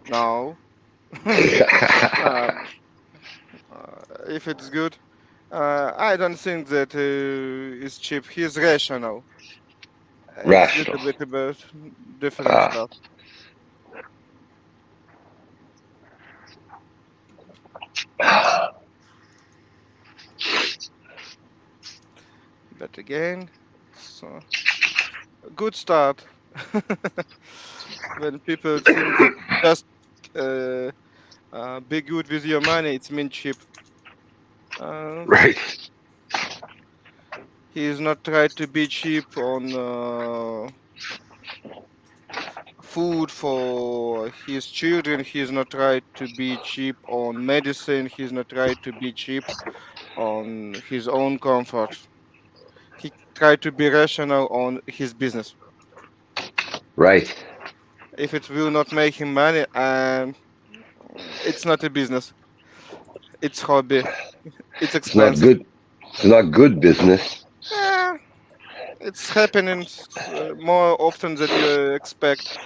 Now, um, if it's good, I don't think that is cheap. He's rational. It's a Rational. little bit about different Ah. stuff. But again, it's a good start. When people think that just uh, be good with your money, it's mean cheap. Uh, Right. He's not trying to be cheap on food for his children. He's not trying to be cheap on medicine. He's not trying to be cheap on his own comfort. He tried to be rational on his business. Right. If it will not make him money, it's not a business. It's hobby. It's It's not expensive. good. It's not good business. Eh, it's happening more often than you expect.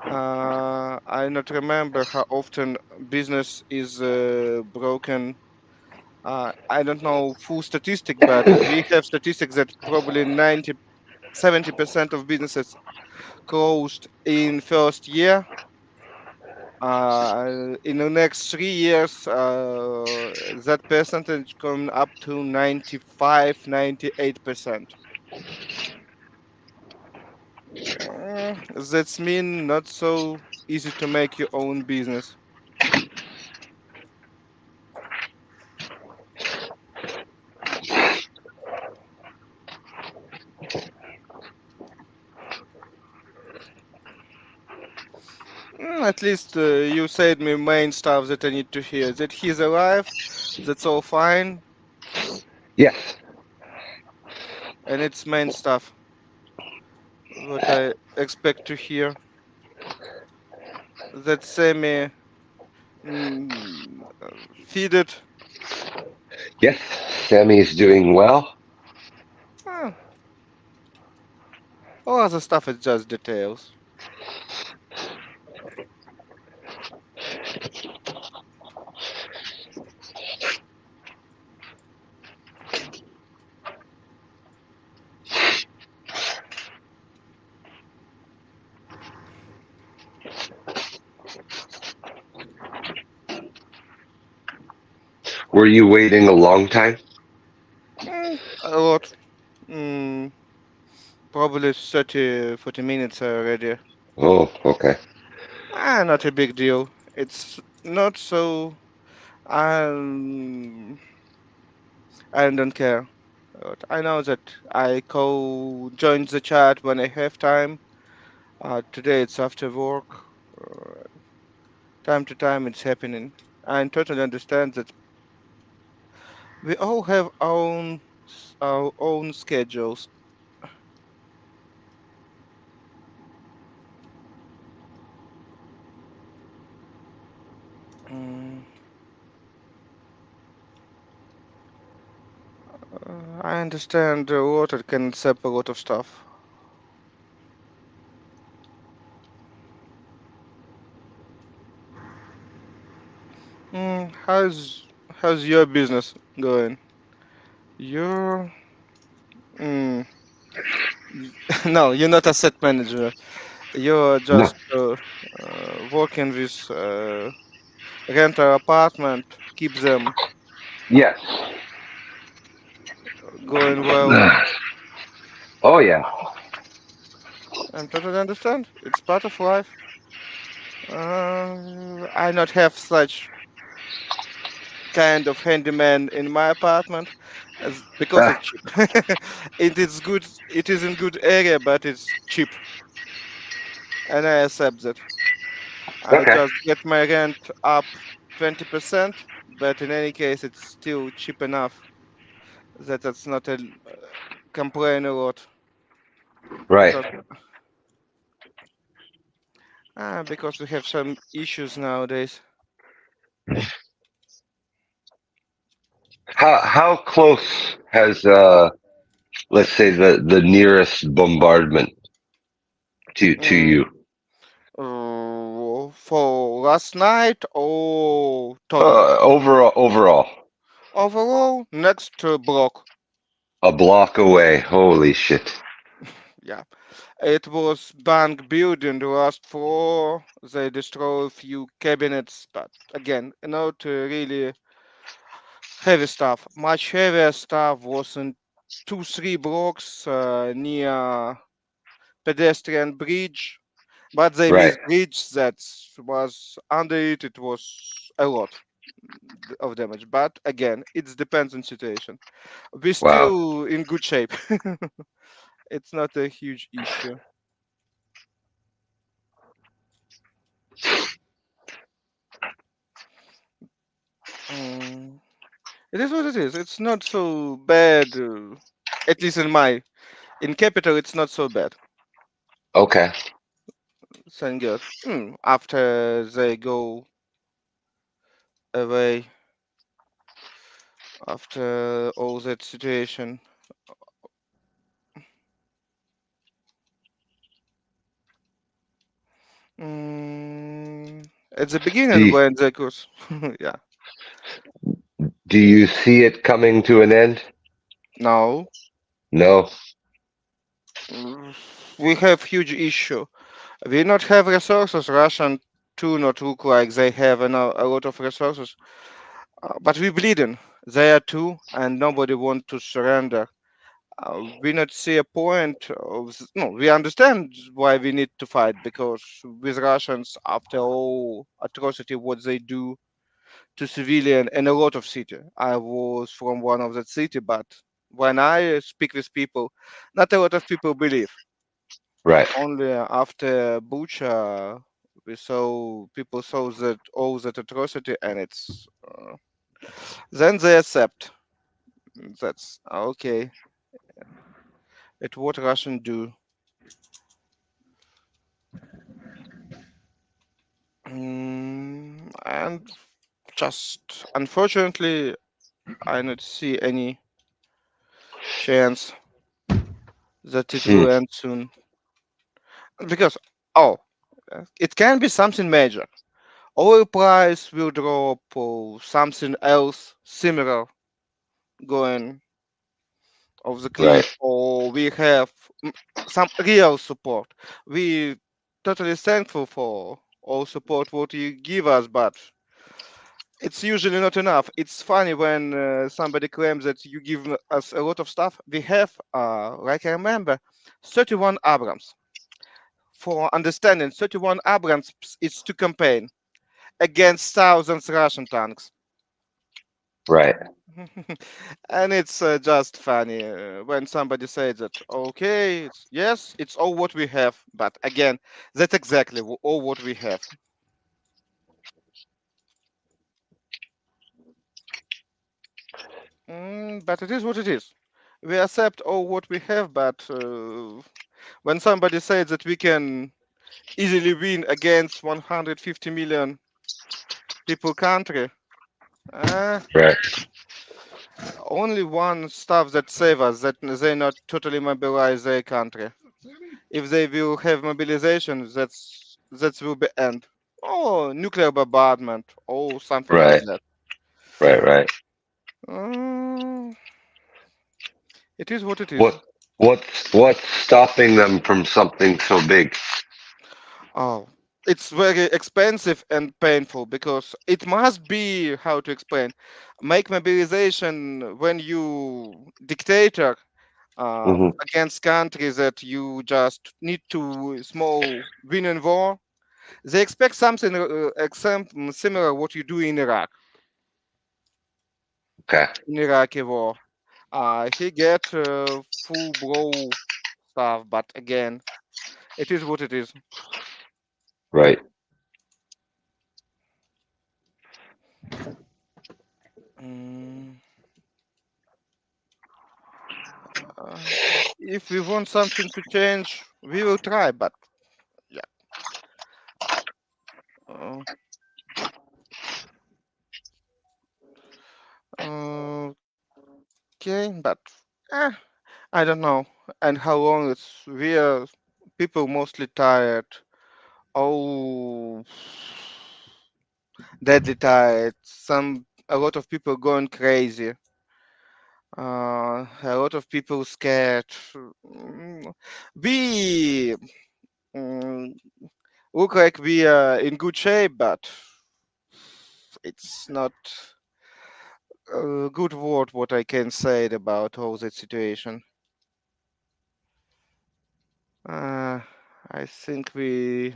I not remember how often business is broken. I don't know full statistic, but we have statistics that probably 70% of businesses closed in first year. In the next 3 years, that percentage coming up to 95, 98%. That's mean not so easy to make your own business. At least you said me main stuff that I need to hear. That he's alive, that's all fine, Yes. and it's main stuff. What I expect to hear. That semi feed it. Yes. Sammy is doing well. Ah, all other stuff is just details. Were you waiting a long time? A lot. Mm, probably 30, 40 minutes already. Oh, okay. Not a big deal. It's not so. Um, I don't care. But I know that I join the chat when I have time. Today it's after work. Uh, Time to time it's happening. I totally understand that we all have our own schedules. Mm, I understand water can sap a lot of stuff. How's your business going? You're mm, no, you're not asset manager. You're No. just working with rent an apartment, keep them Yes. going well. Oh yeah. I totally understand. It's part of life. I not have such kind of handyman in my apartment because Ah, it's cheap. It is good. It is in good area, but it's cheap, and I accept that. I okay. just get my rent up 20%, but in any case, it's still cheap enough that it's not a complain a lot Right. because because we have some issues nowadays. How close has let's say the nearest bombardment to Mm, you? for last night or total? Overall. Overall, next block. A block away. Holy shit. Yeah, it was bank building the last floor. They destroyed a few cabinets, but again, not really heavy stuff. Much heavier stuff was in 2, 3 blocks near pedestrian bridge, but they Right. missed bridge that was under it. It was a lot. of damage. But again, it depends on situation. We're Wow. still in good shape. It's not a huge issue. Mm, it is what it is. It's not so bad. At least in capital, it's not so bad. Okay. Thank God. After they go away, after all that situation. At the Do beginning, you, when they could, yeah, do you see it coming to an end? now No. mm, we have huge issue. We not have resources. Russian too not look like they have a lot of resources, but we bleeding. They are too, and nobody want to surrender. We not see a point of no. We understand why we need to fight because with Russians, after all atrocity what they do to civilian in a lot of city. I was from one of that city, but when I speak with people, not a lot of people believe. Right. Only after Bucha, we saw people saw that all that atrocity, and it's then they accept. That's okay. It's what Russian do. And just unfortunately, I not see any chance that it Hmm. will end soon because oh, it can be something major. Oil price will drop or something else similar going off the Right. cliff, or we have mm, some real support. We totally thankful for all support what you give us, but it's usually not enough. It's funny when somebody claims that you give us a lot of stuff. We have, like I remember, 31 Abrams. For understanding, 31 Abrams is to campaign against thousands Russian tanks. Right. And it's just funny when somebody says that okay yes it's all what we have, but again that's exactly all what we have. But it is what it is. We accept all what we have, but when somebody says that we can easily win against 150 million people country, uh, Right. only one stuff that save us that they not totally mobilize their country. If they will have mobilization, that will be end. Oh, nuclear bombardment, or something like Right. that. Right. Right. Uh, it is what it is. What what's stopping them from something so big? Oh, it's very expensive and painful because it must be how to explain. Make mobilization when you dictator Hmm. against countries that you just need to small win in war. They expect something similar what you do in Iraq, Okay. in Iraqi war. He get full blow stuff, but again, it is what it is. Right. Mm, uh, if we want something to change, we will try, but yeah. Uh, okay, but eh, I don't know. And how long it's we are people mostly tired. Oh, deadly tired. A lot of people going crazy. A lot of people scared. Mm, We mm, look like we are in good shape, but it's not a good word what I can say about all that situation. Uh, I think we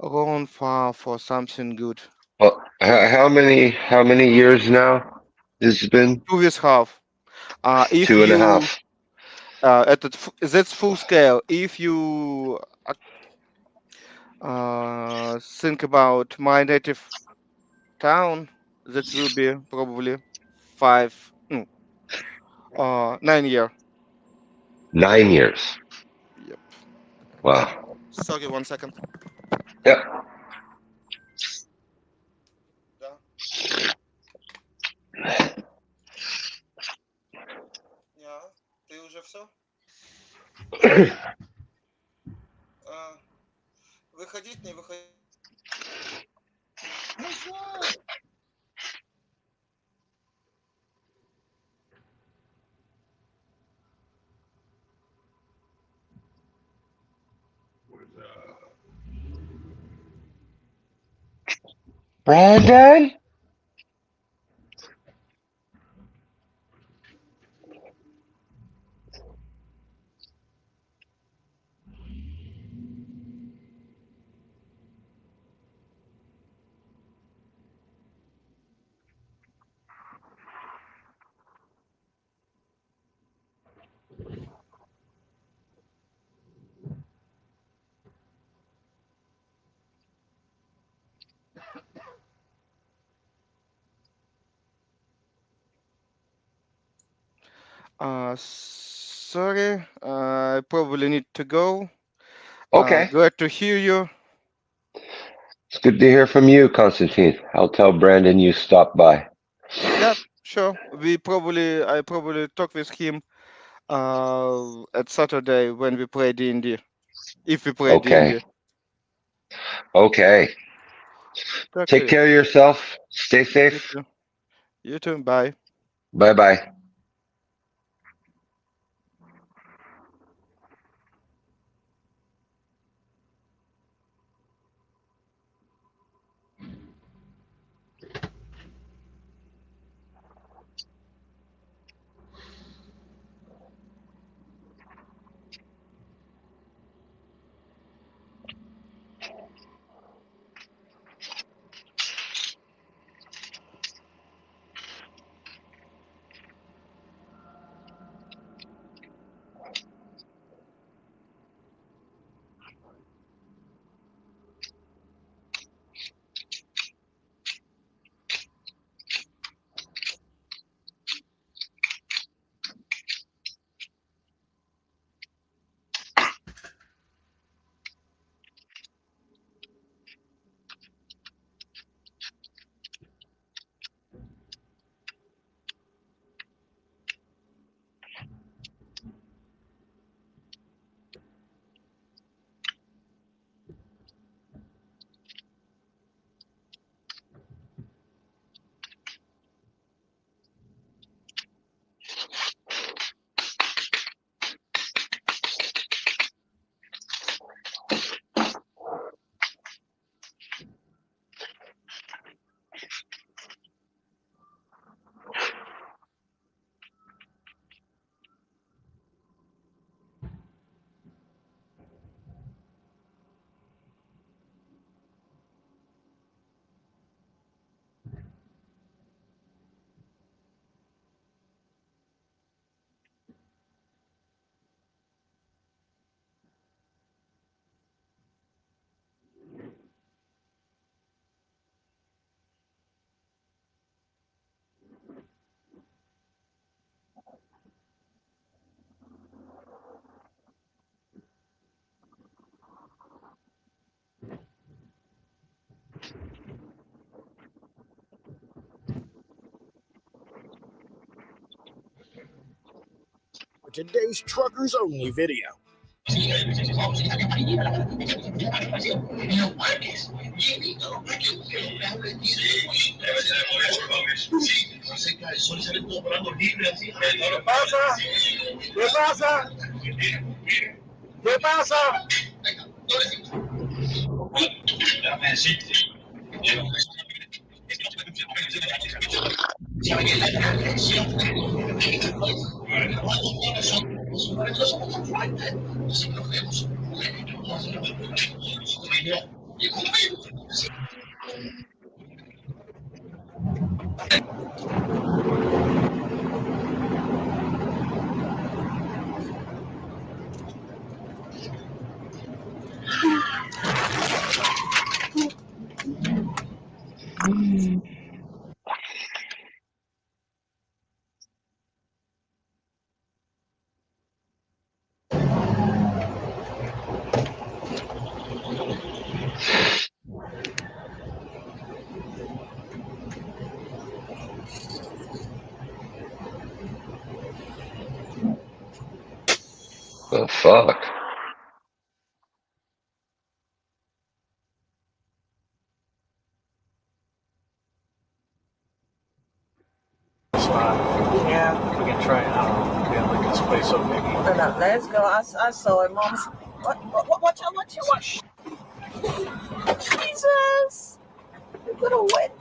gone far for something good. Well, how many years now? It's been 2.5. If two and a you half. that's full scale. If you think about my native town, that will be probably 9 year. 9 years. Yep. Wow. Sorry, 1 second. Yep. Да. Ты уже все? Выходить, не выходить? Brandon? Sorry, I probably need to go. Okay. Glad to hear you. It's good to hear from you, Constantine. I'll tell Brandon you stopped by. Yeah, sure. I probably talk with him at Saturday when we play D&D. If we play D&D. Okay. Okay. Talk to Take you. care of yourself. Stay You safe. too. You too. Bye. Bye bye. Today's Truckers Only video. ¿Qué pasa? ¿Qué pasa? ¿Qué pasa? The fuck? Yeah. We can try. I don't know. We can look at this place up maybe. No, let's go. I saw it, Mom. Watch out! Jesus! You're gonna wet.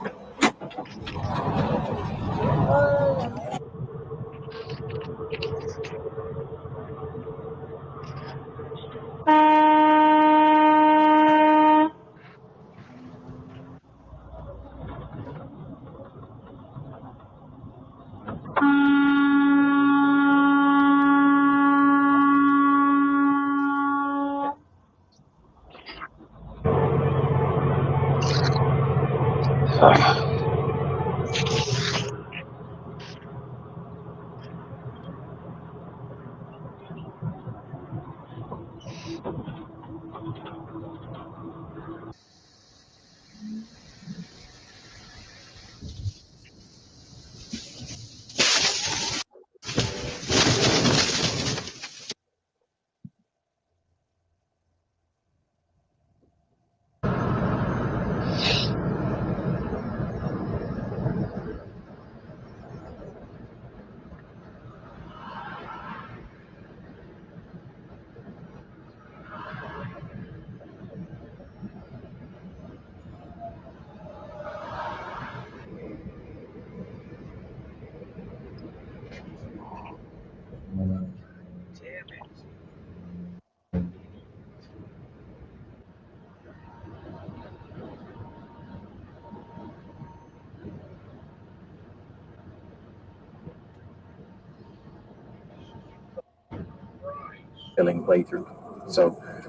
Killing playthrough.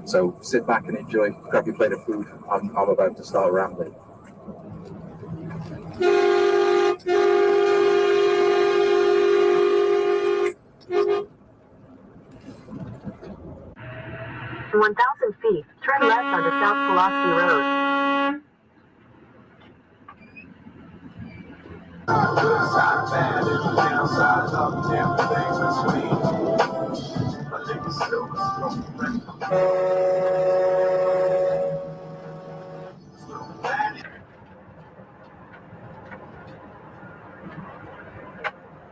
So sit back and enjoy. Grab your plate of food. I'm about to start rambling. In 1,000 feet, turn left onto South Pulaski Road. Side bad and the downside up, damn things between. I think it's still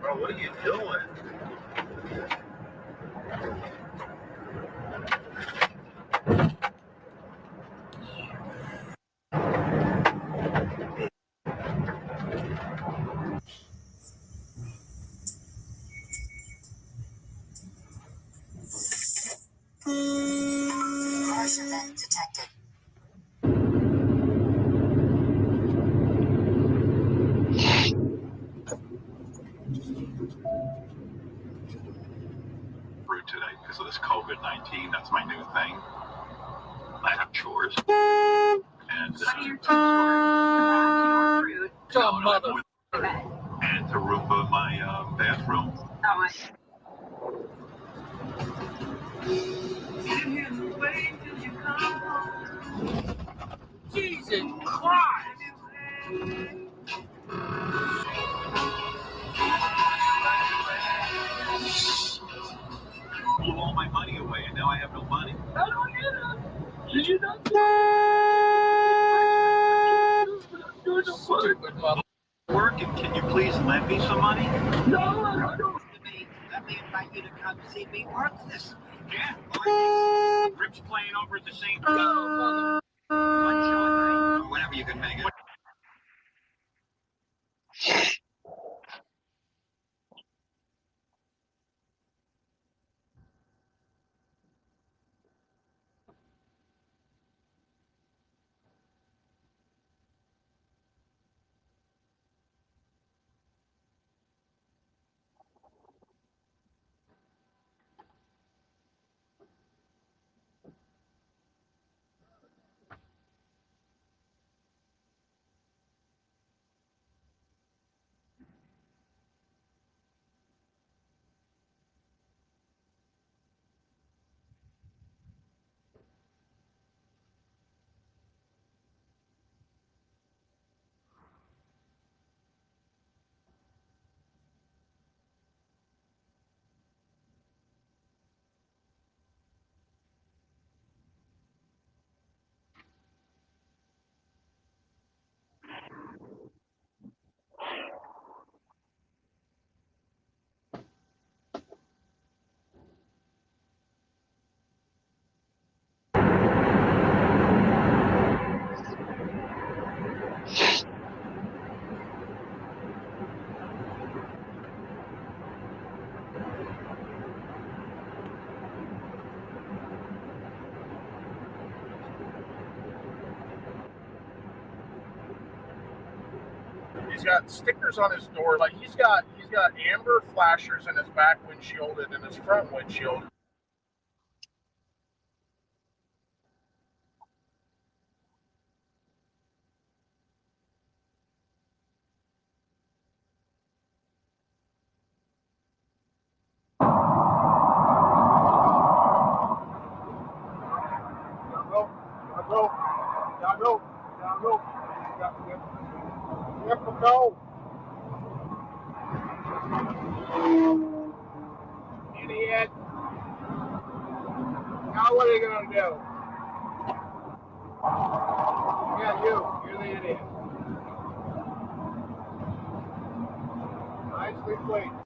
Bro, what are you doing? Harsh event detected. Today because of this COVID-19. That's my new thing. I have chores. And and to Roomba my bathroom. Jesus Christ! Blew all my money away, and now I have no money. I don't get it. Did you not? Stupid mother. Working. Can you please lend me some money? No, I don't. Let me invite you to come see me work this. Yeah. Rip's playing over at the same No, mother. one show a night. Whatever you can make it. He's got stickers on his door. Like he's got amber flashers in his back windshield and in his front windshield. Idiot. Now what are you going to do? Yeah, you're the idiot. Nicely played.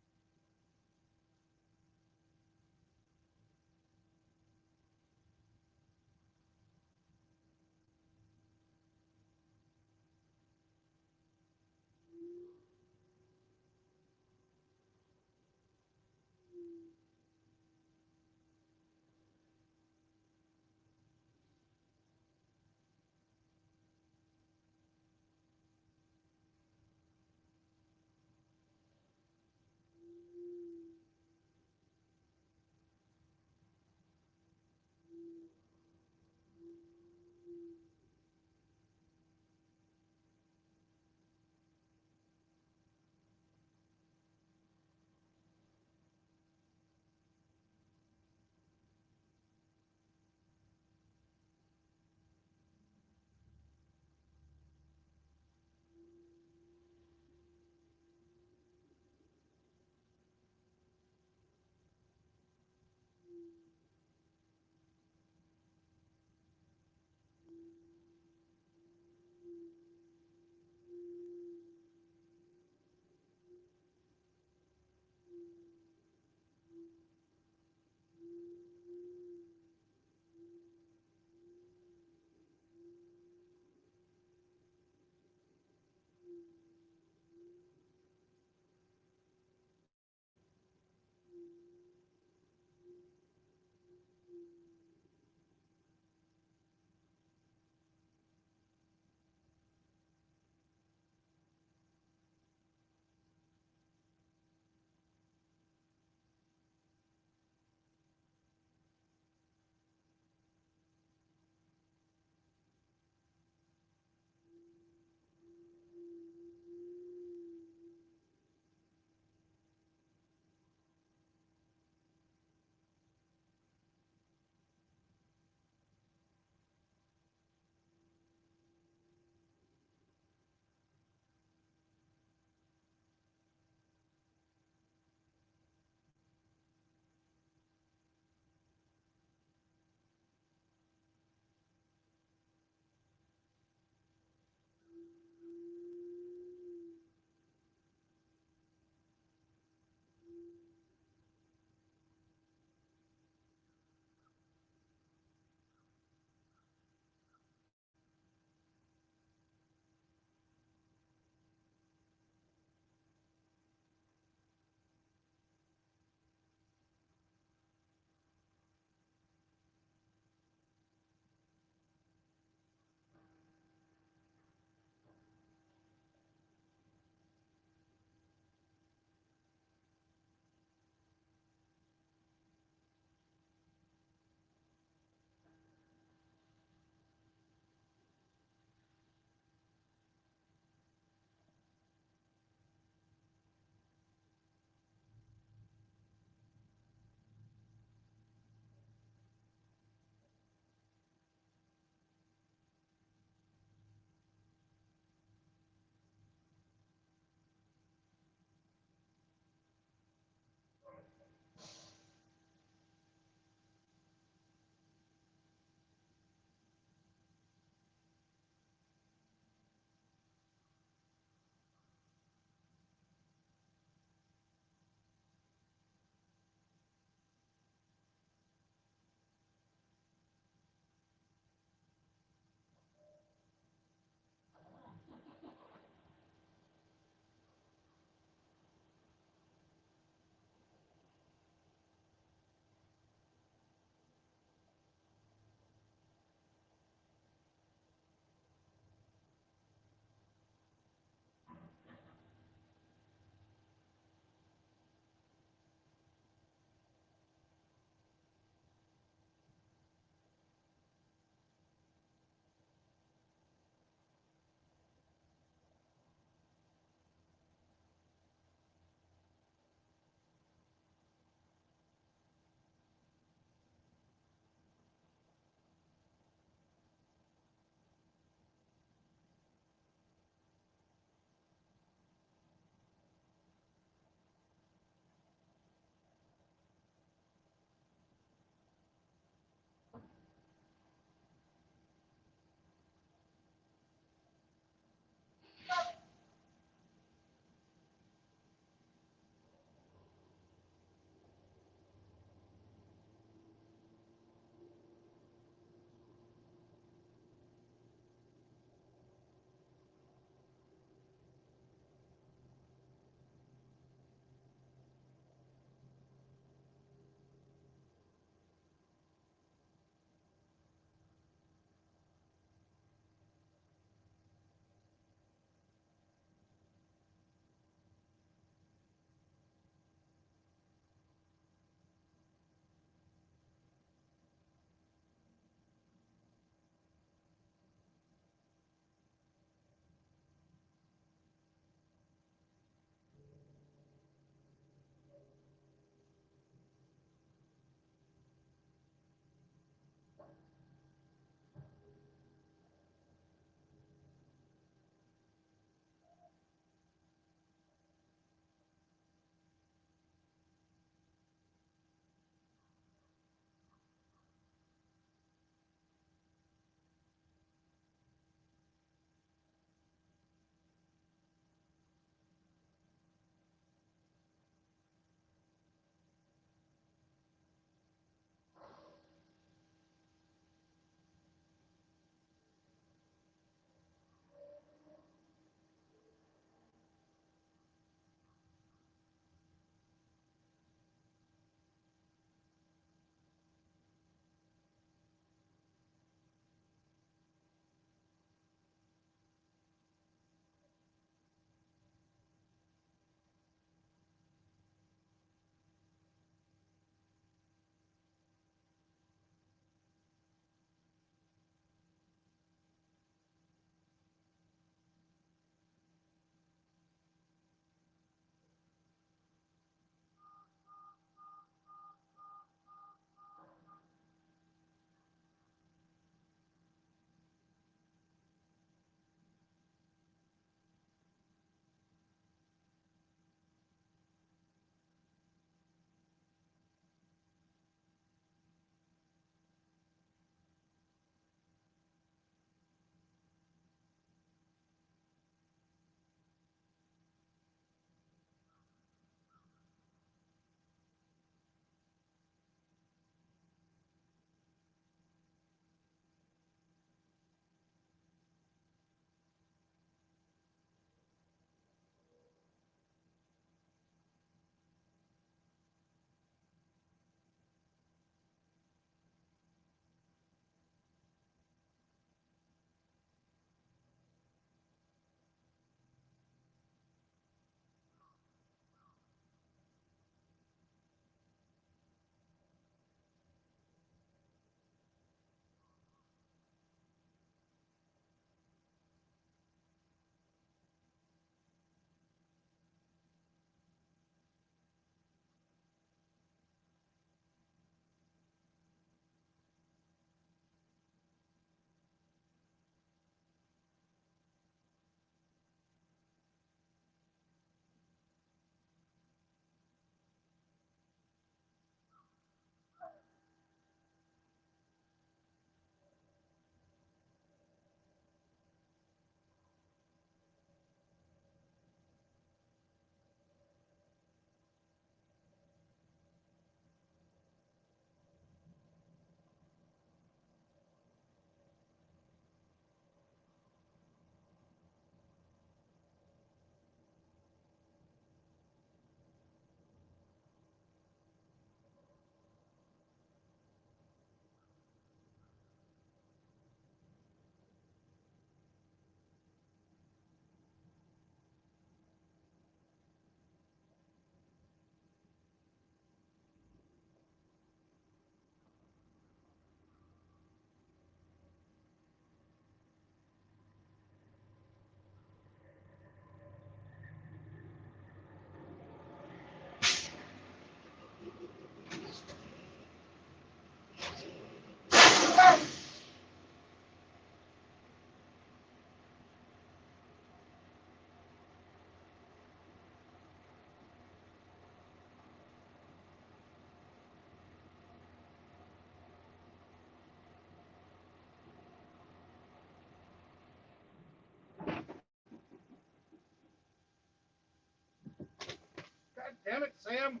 Damn it, Sam!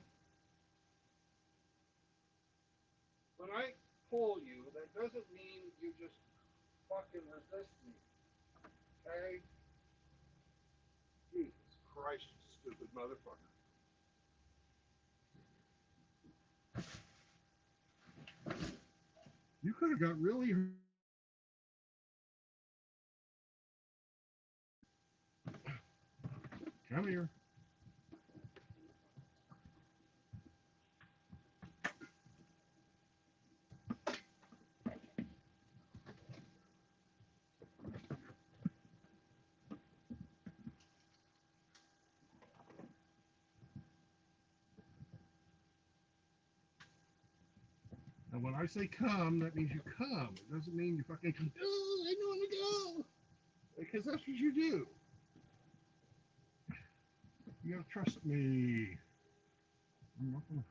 When I pull you, that doesn't mean you just fucking resist me. Okay? Jesus Christ, you stupid motherfucker. You could have got really hurt. Come here. And when I say come, that means you come. It doesn't mean you fucking come. Oh, I want to go. Because that's what you do. You gotta trust me. I'm not gonna.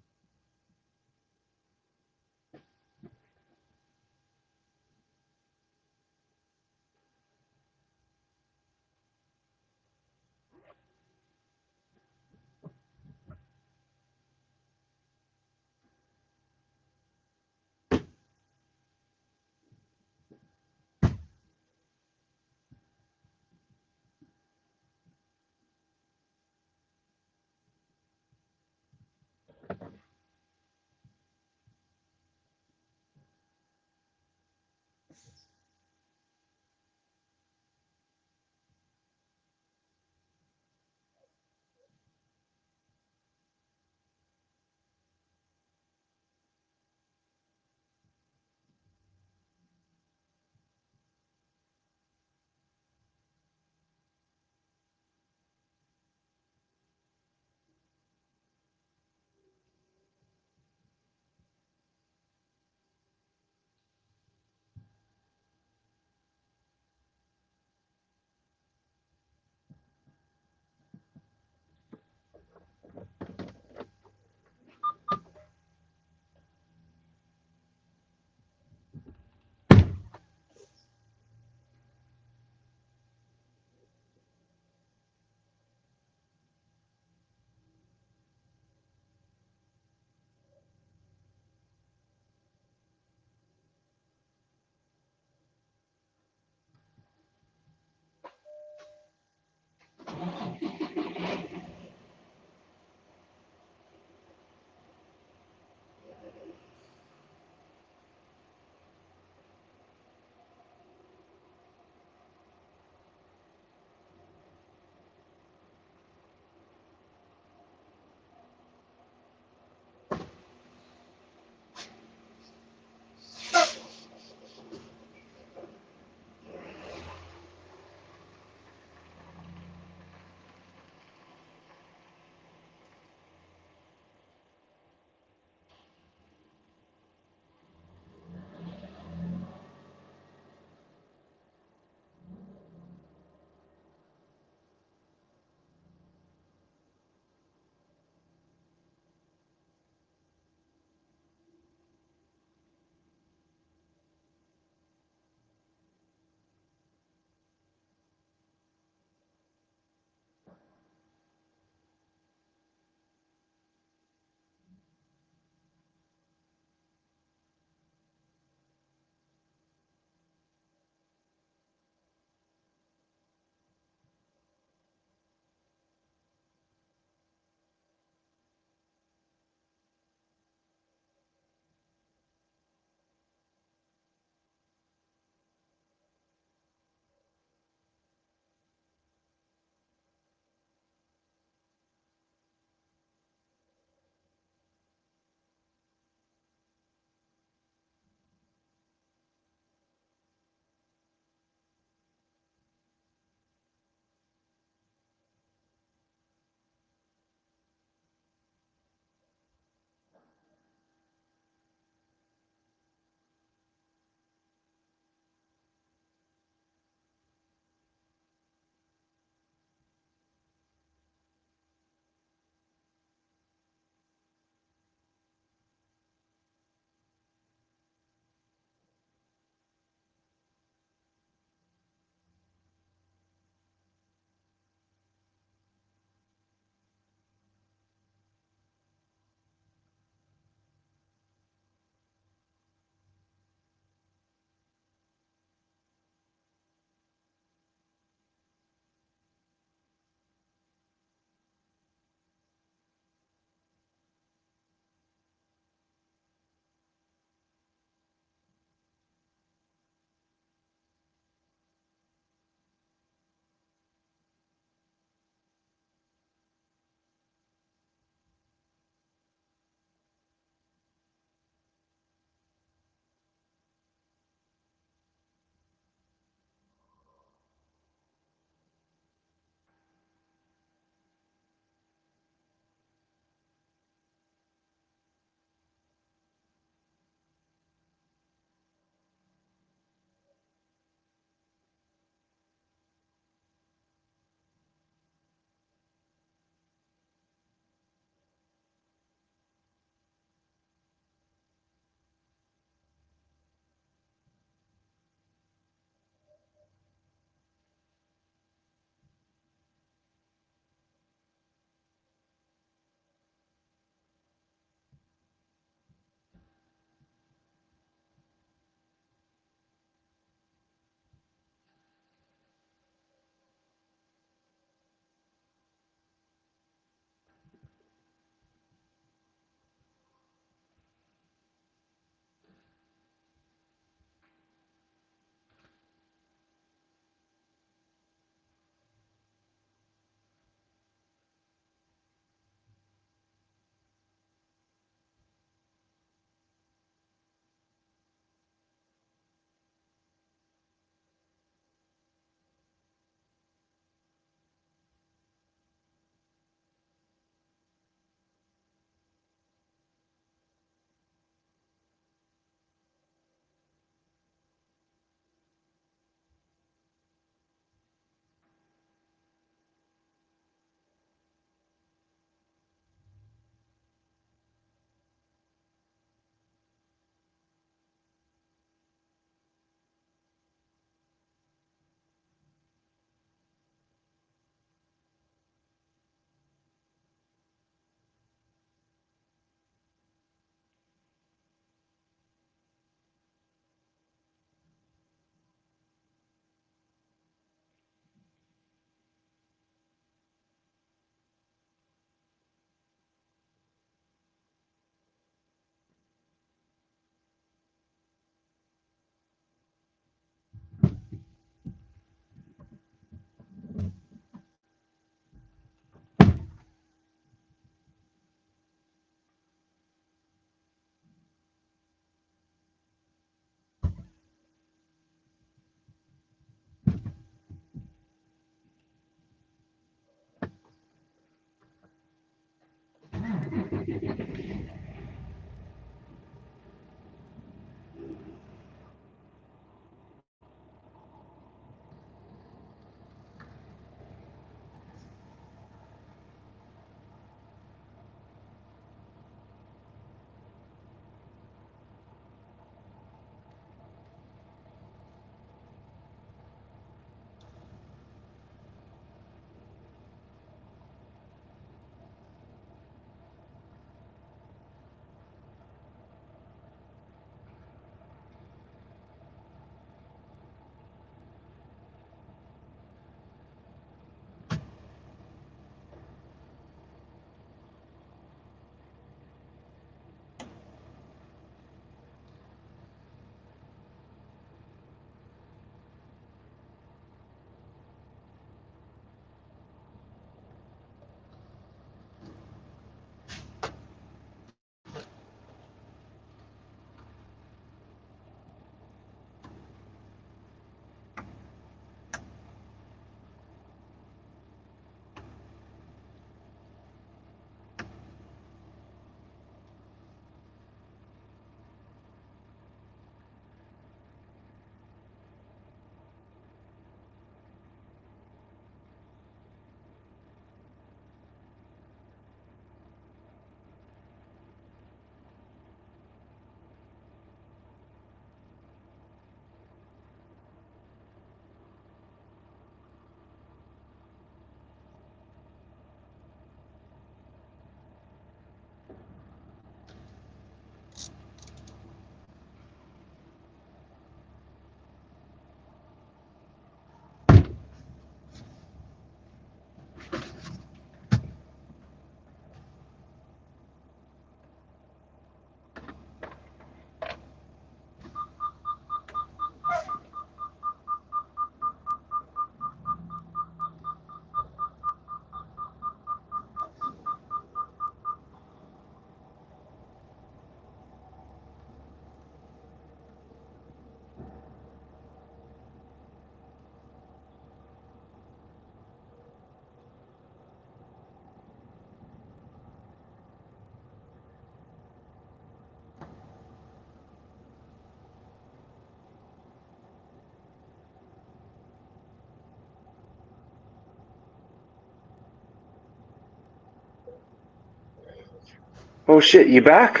Oh shit, you back?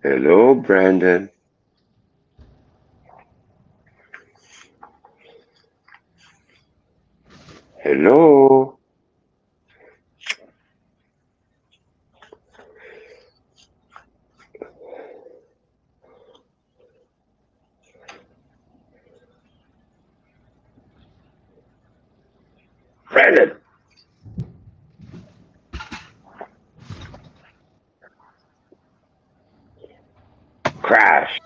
Hello, Brandon. Hello. Brandon. Crash.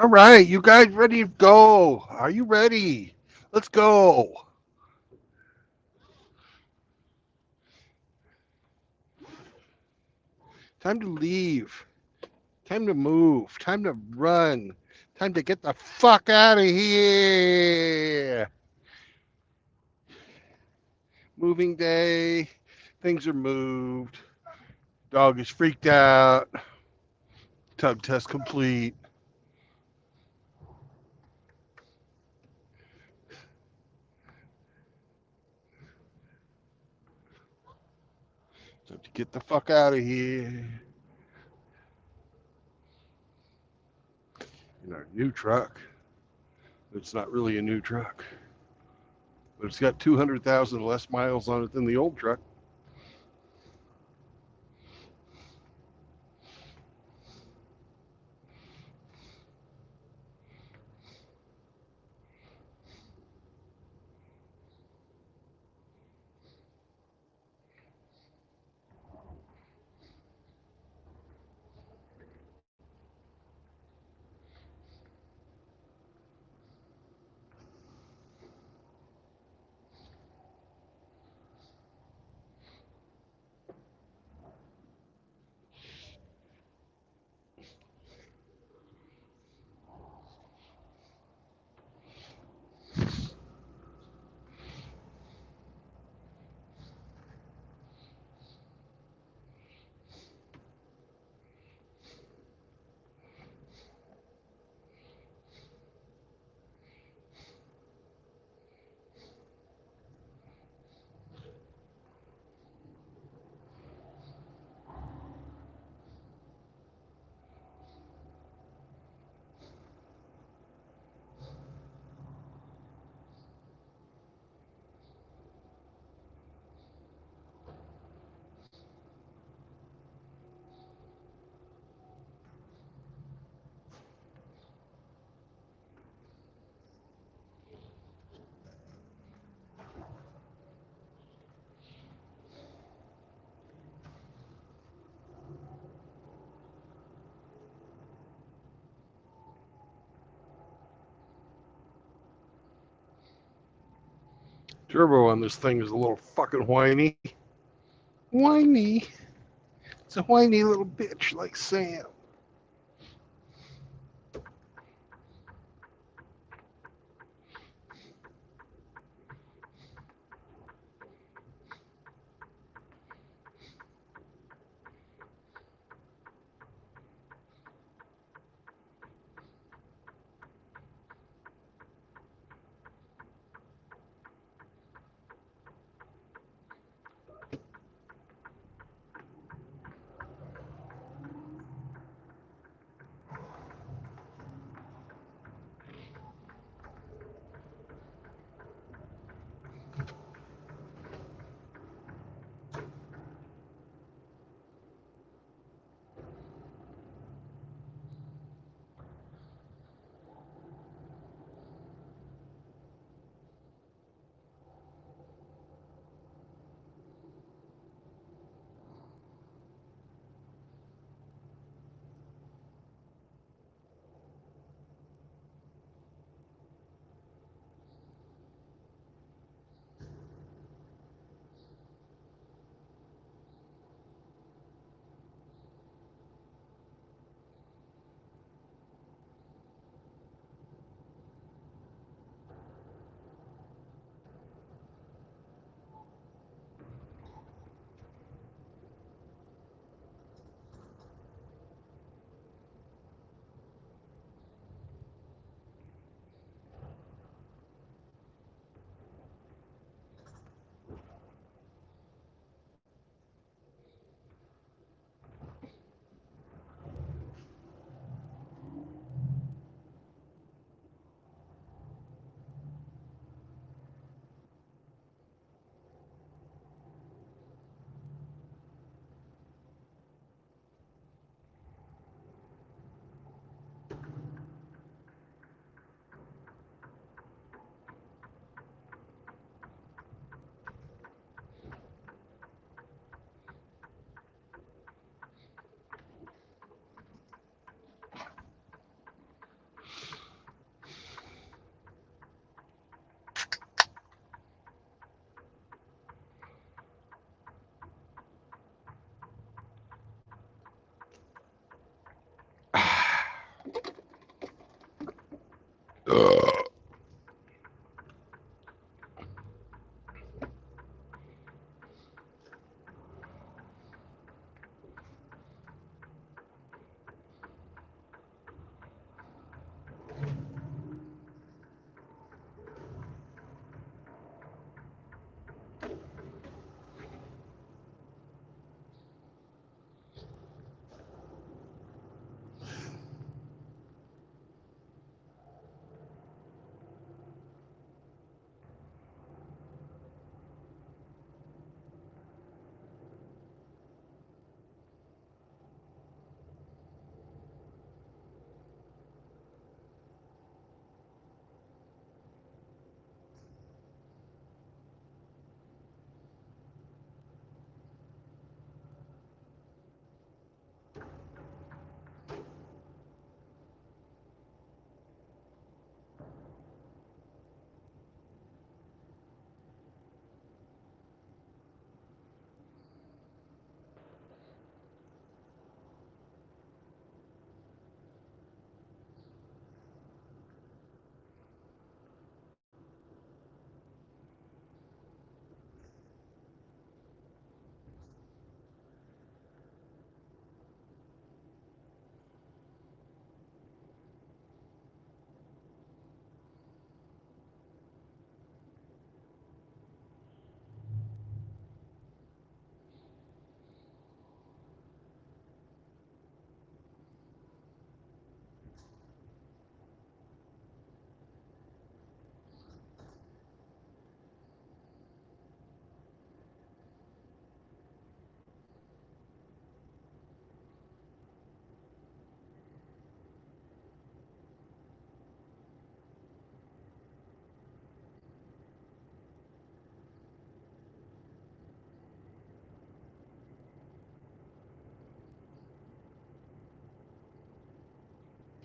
All right, you guys ready to go? Are you ready? Let's go. Time to leave. Time to move. Time to run. Time to get the fuck out of here. Moving day. Things are moved. Dog is freaked out. Tug test complete. Time to get the fuck out of here. In our new truck. It's not really a new truck, but it's got 200,000 less miles on it than the old truck. Turbo on this thing is a little fucking whiny. Whiny. It's a whiny little bitch like Sam.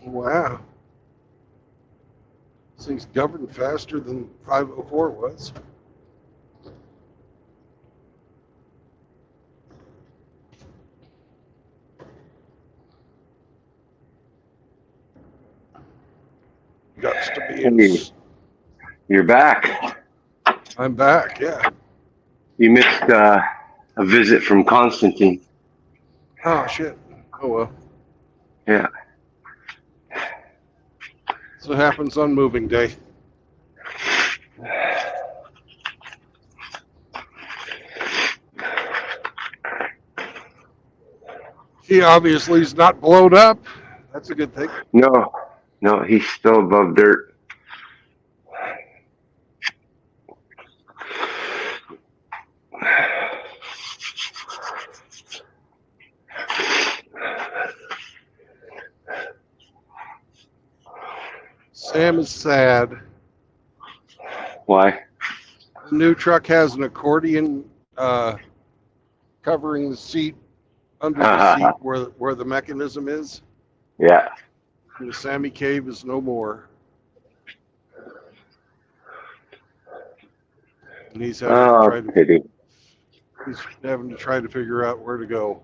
Wow. This thing's governed faster than 504 was. Guts to be in. Hey, you're back. I'm back, yeah. You missed a visit from Constantine. Oh, shit. Oh, well. Yeah. So it happens on moving day. He obviously is not blown up. That's a good thing. No, he's still above dirt. Sam is sad. Why? The new truck has an accordion covering the seat, under the seat where the mechanism is. Yeah. And the Sammy Cave is no more. And he's having he's having to try to figure out where to go.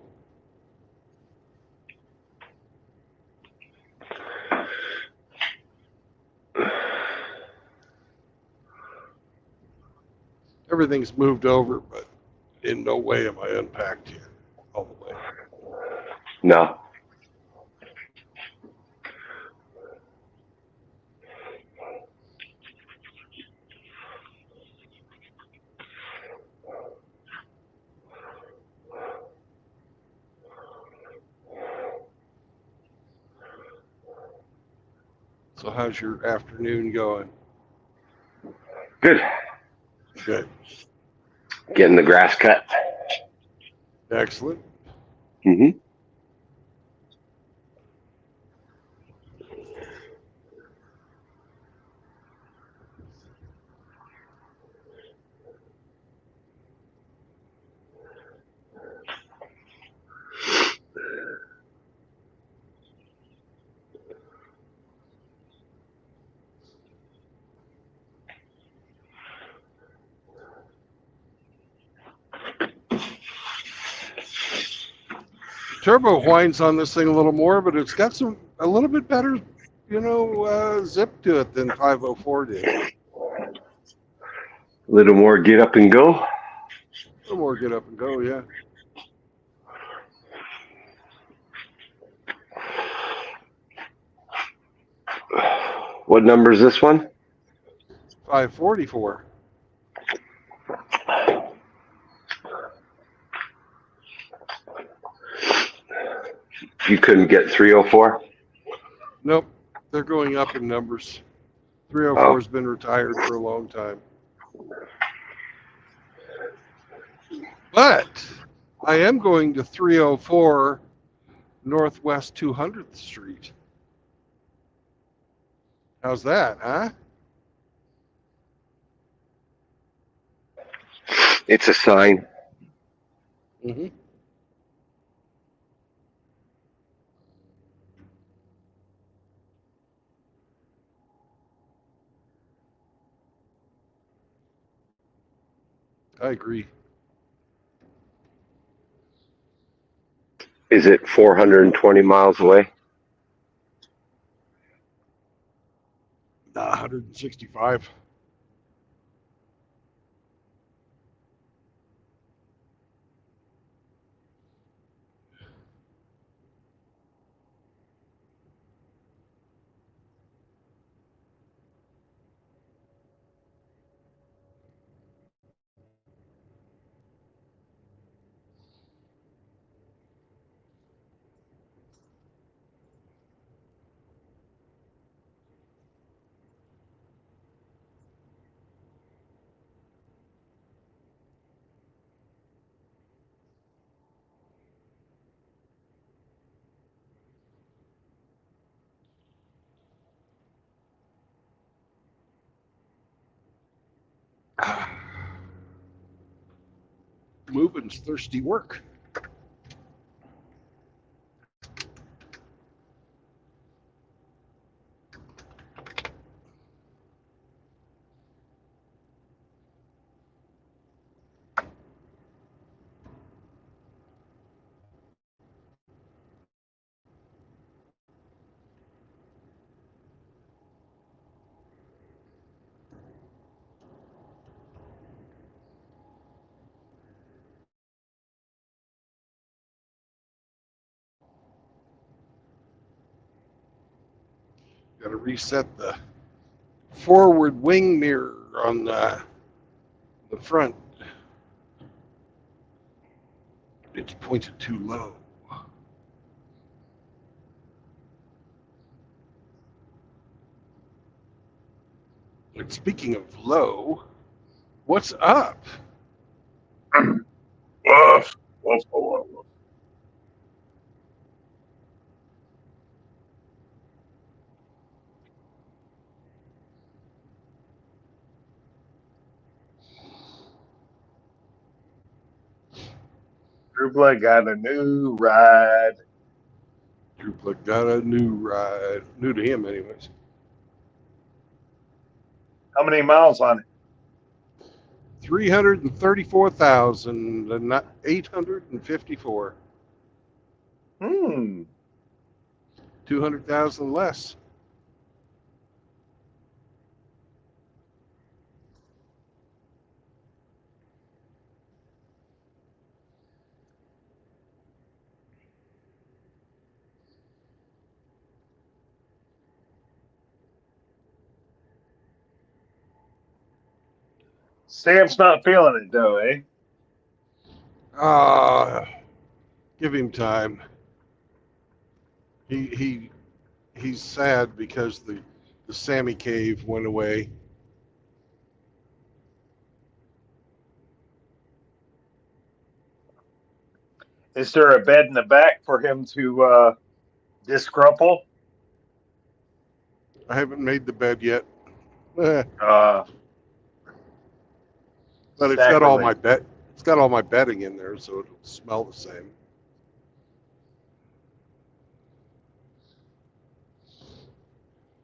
Everything's moved over, but in no way am I unpacked yet all the way. No. So how's your afternoon going? Good. Good. Getting the grass cut. Excellent. Mm-hmm. Turbo whines on this thing a little more, but it's got a little bit better, zip to it than 504 did. A little more get up and go. A little more get up and go, yeah. What number is this one? 544. You couldn't get 304? Nope. They're going up in numbers. 304 has been retired for a long time. But I am going to 304 Northwest 200th Street. How's that, huh? It's a sign. Mm-hmm. I agree. Is it 420 miles away? 165. Moving's thirsty work. Got to reset the forward wing mirror on the front. It's pointed too low. And speaking of low, what's up? Woof, woof, woof, woof. True Blood got a new ride. Drew Blood got a new ride. New to him, anyways. How many miles on it? 334,854. 200,000 less. Sam's not feeling it though, eh? Give him time. He's sad because the Sammy cave went away. Is there a bed in the back for him to disgrumple? I haven't made the bed yet. But it's got all my bed. It's got all my bedding in there, so it'll smell the same.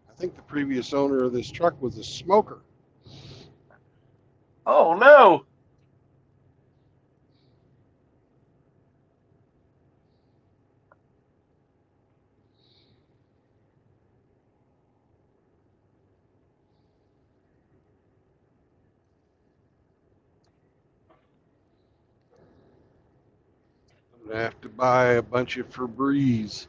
I think the previous owner of this truck was a smoker. Oh no! I'm gonna have to buy a bunch of Febreze.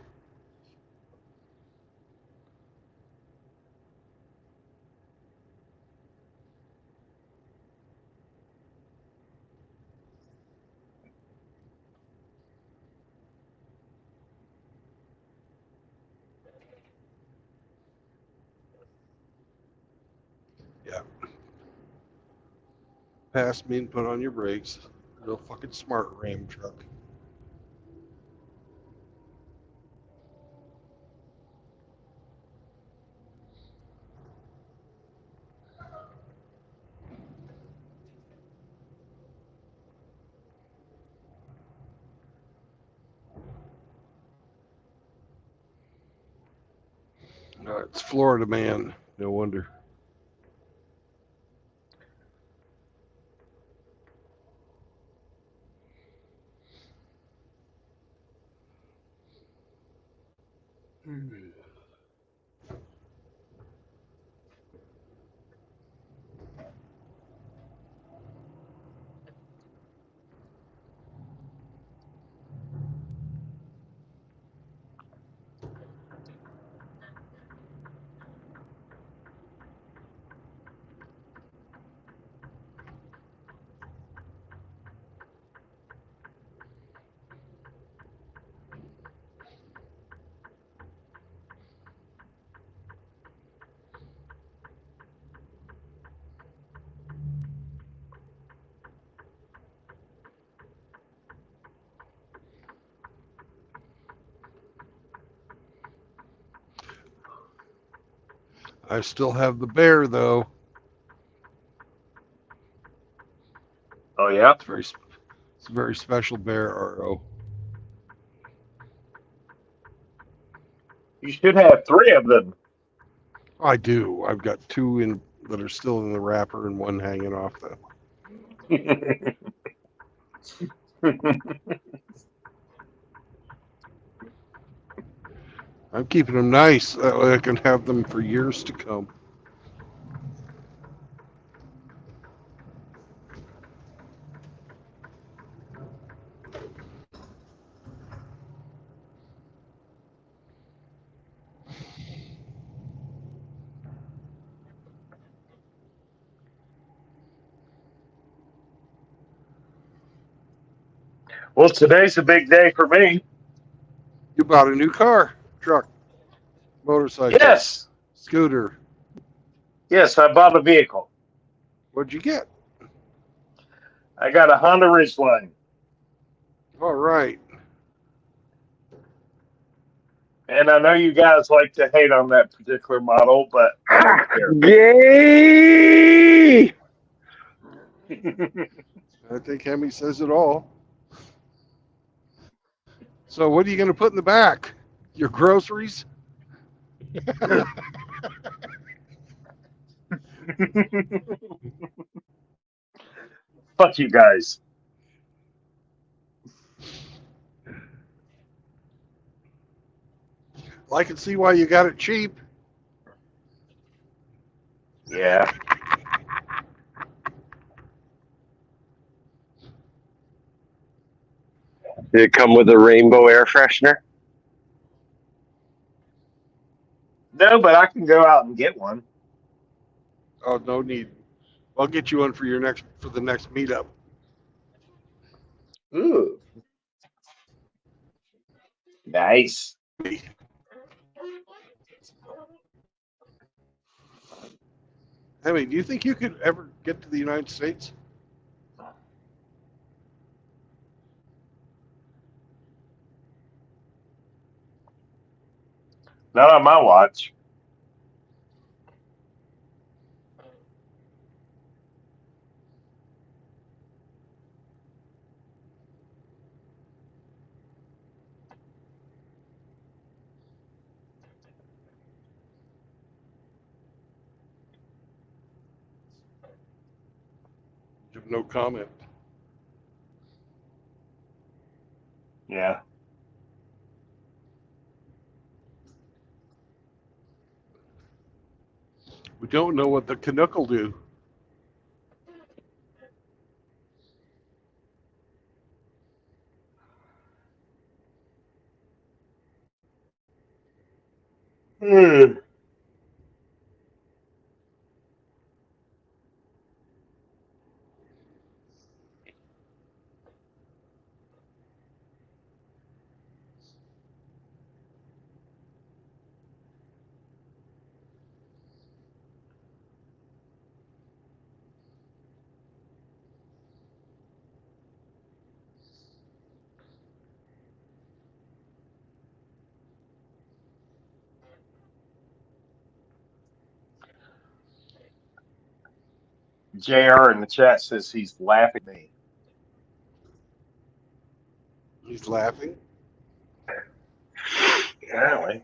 Yeah. Pass me and put on your brakes. Real fucking smart Ram truck. It's Florida man. No wonder. I still have the bear though. Oh yeah, it's a very special bear, RO. You should have 3 of them. I do. I've got 2 in that are still in the wrapper and 1 hanging off the. I'm keeping them nice. That way I can have them for years to come. Well, today's a big day for me. You bought a new car, truck, motorcycle, Yes. scooter. Yes, I bought a vehicle. What'd you get? I got a Honda Ridgeline. All right. And I know you guys like to hate on that particular model, but I don't care. Yay! I think Hemi says it all. So what are you going to put in the back? Your groceries? Fuck you guys. Well, I can see why you got it cheap. Yeah. Did it come with a rainbow air freshener? No, but I can go out and get one. Oh, no need. I'll get you one for the next meetup. Ooh. Nice. Hemi, do you think you could ever get to the United States? Not on my watch. You have no comment. Yeah. We don't know what the Canuck will do. Hmm. JR in the chat says he's laughing at me. He's laughing. Apparently.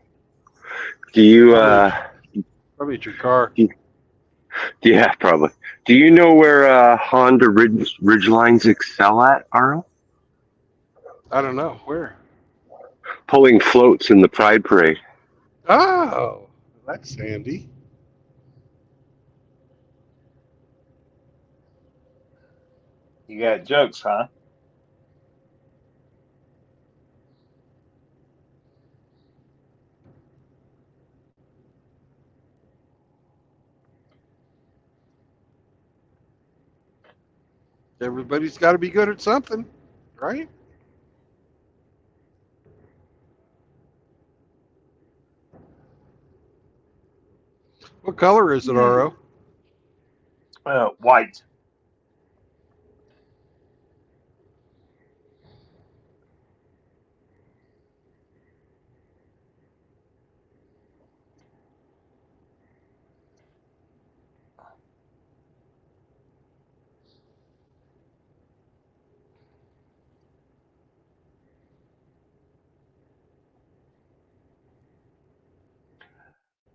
Do you, Probably at your car. yeah, probably. Do you know where Honda Ridgelines excel at, Arlo? I don't know. Where? Pulling floats in the Pride Parade. Oh, that's handy. You got jokes, huh? Everybody's got to be good at something, right? What color is it, Aro? White.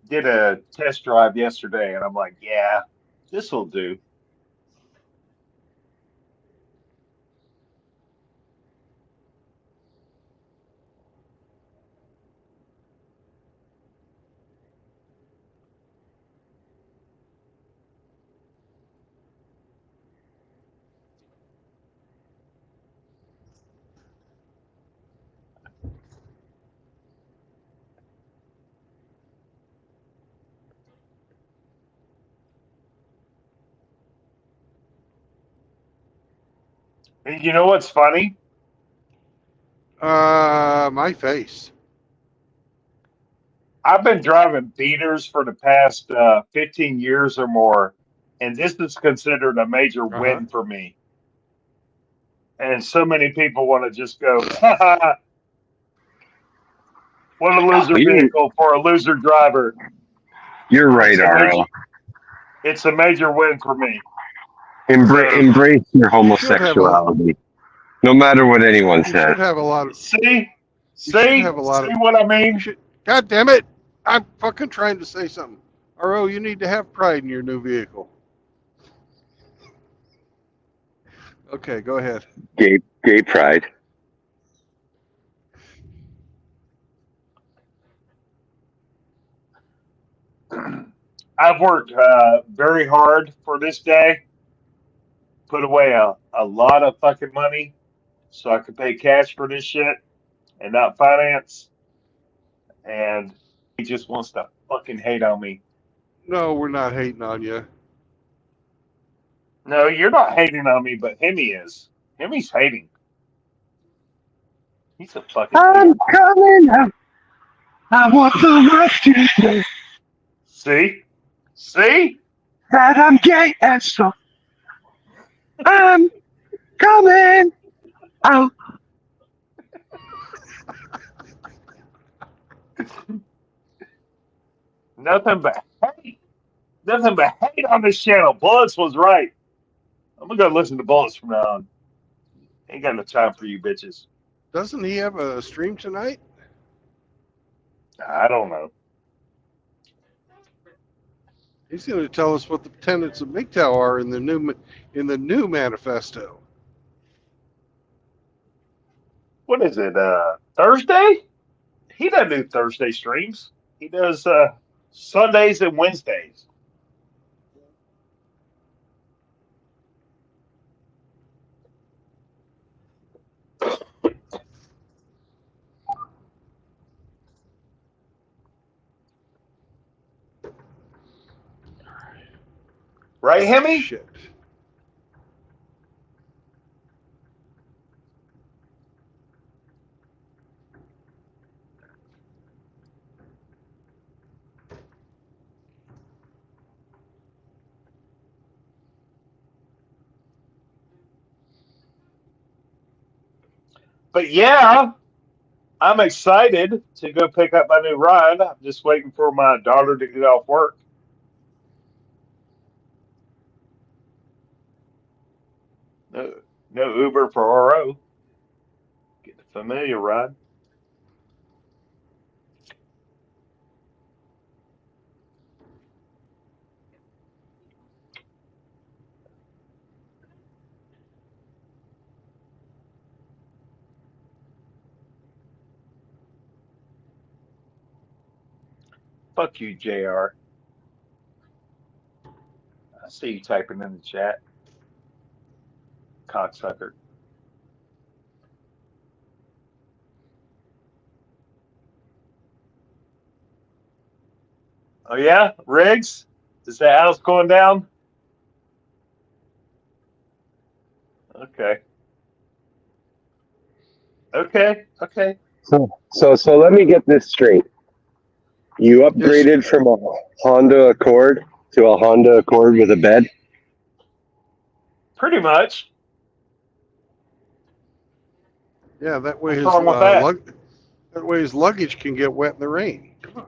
Did a test drive yesterday, and I'm like, yeah, this will do. And you know what's funny? My face. I've been driving beaters for the past 15 years or more, and this is considered a major win for me. And so many people want to just go, ha ha, what a loser vehicle for a loser driver. You're right, RL. It's a major win for me. Embrace your homosexuality, no matter what anyone You says. should have a lot of. See have a lot see what I mean? God damn it! I'm fucking trying to say something. RO, you need to have pride in your new vehicle. Okay, go ahead. Gay pride. I've worked very hard for this day, put away a lot of fucking money so I could pay cash for this shit and not finance. And he just wants to fucking hate on me. No, we're not hating on you. No, you're not hating on me, but Hemi is. Hemi's hating. He's a fucking I'm coming out. I want the world to know. See? See? That I'm gay and so I'm coming out. Nothing but hate. Nothing but hate on this channel. Bullets was right. I'm gonna go listen to Bullets from now on. Ain't got no time for you bitches. Doesn't he have a stream tonight? I don't know. He's going to tell us what the tenets of MGTOW are in the new manifesto. What is it? Thursday? He doesn't do Thursday streams. He does Sundays and Wednesdays. Right, Hemi? Shit. But yeah, I'm excited to go pick up my new ride. I'm just waiting for my daughter to get off work. No Uber for RO. Get the familiar ride. Fuck you, JR. I see you typing in the chat. Cocksucker. Oh yeah? Riggs? Is the house going down? Okay. Okay. So let me get this straight. You upgraded from a Honda Accord to a Honda Accord with a bed? Pretty much. Yeah, that way What's wrong with that? That way his luggage can get wet in the rain. Come on.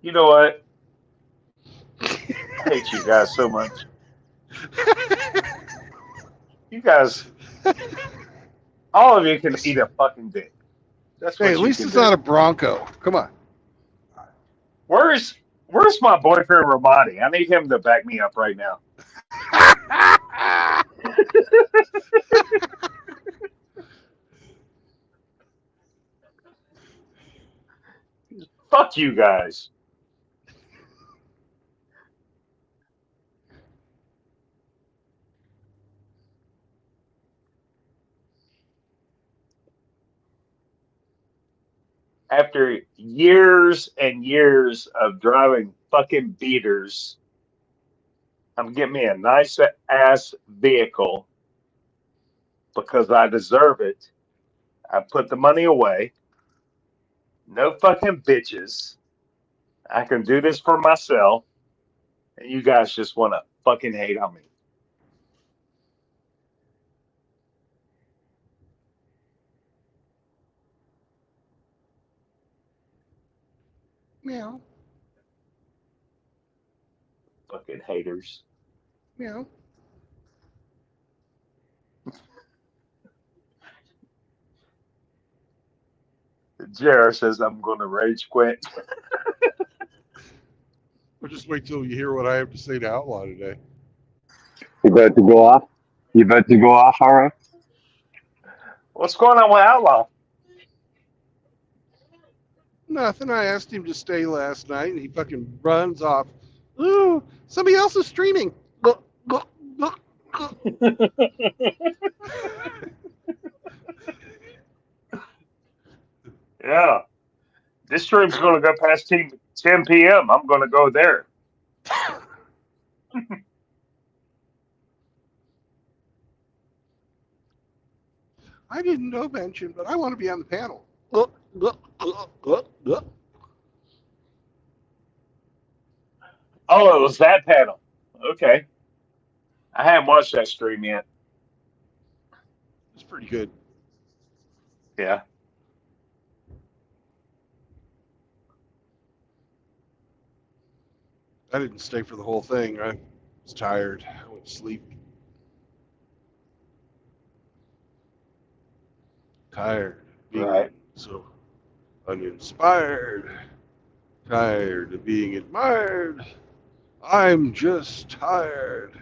You know what? I hate you guys so much. You guys, all of you can eat a fucking dick. That's what Hey, at you least can it's do. not a Bronco. Come on. Where's my boyfriend Ramadi? I need him to back me up right now. Fuck you guys. After years and years of driving fucking beaters I'm getting me a nice ass vehicle because I deserve it. I put the money away. No fucking bitches. I can do this for myself. And you guys just want to fucking hate on me. Meow. Fucking haters. Meow. Jared says I'm going to rage quit. Well, just wait till you hear what I have to say to Outlaw today. You about to go off? You about to go off, Ara? What's going on with Outlaw? Nothing. I asked him to stay last night, and he fucking runs off. Ooh, somebody else is streaming. Yeah. This stream's going to go past 10 p.m. I'm going to go there. I didn't know mention, but I want to be on the panel. Oh, it was that panel. Okay. I haven't watched that stream yet. It's pretty good. Yeah. I didn't stay for the whole thing. I was tired. I went to sleep. Tired of being so uninspired. Tired of being admired. I'm just tired.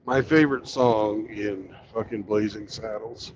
My favorite song in fucking Blazing Saddles.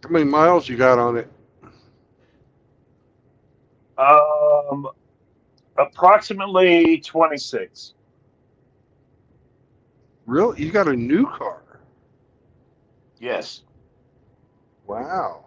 How many miles you got on it? Approximately 26. Really? You got a new car? Yes. Wow.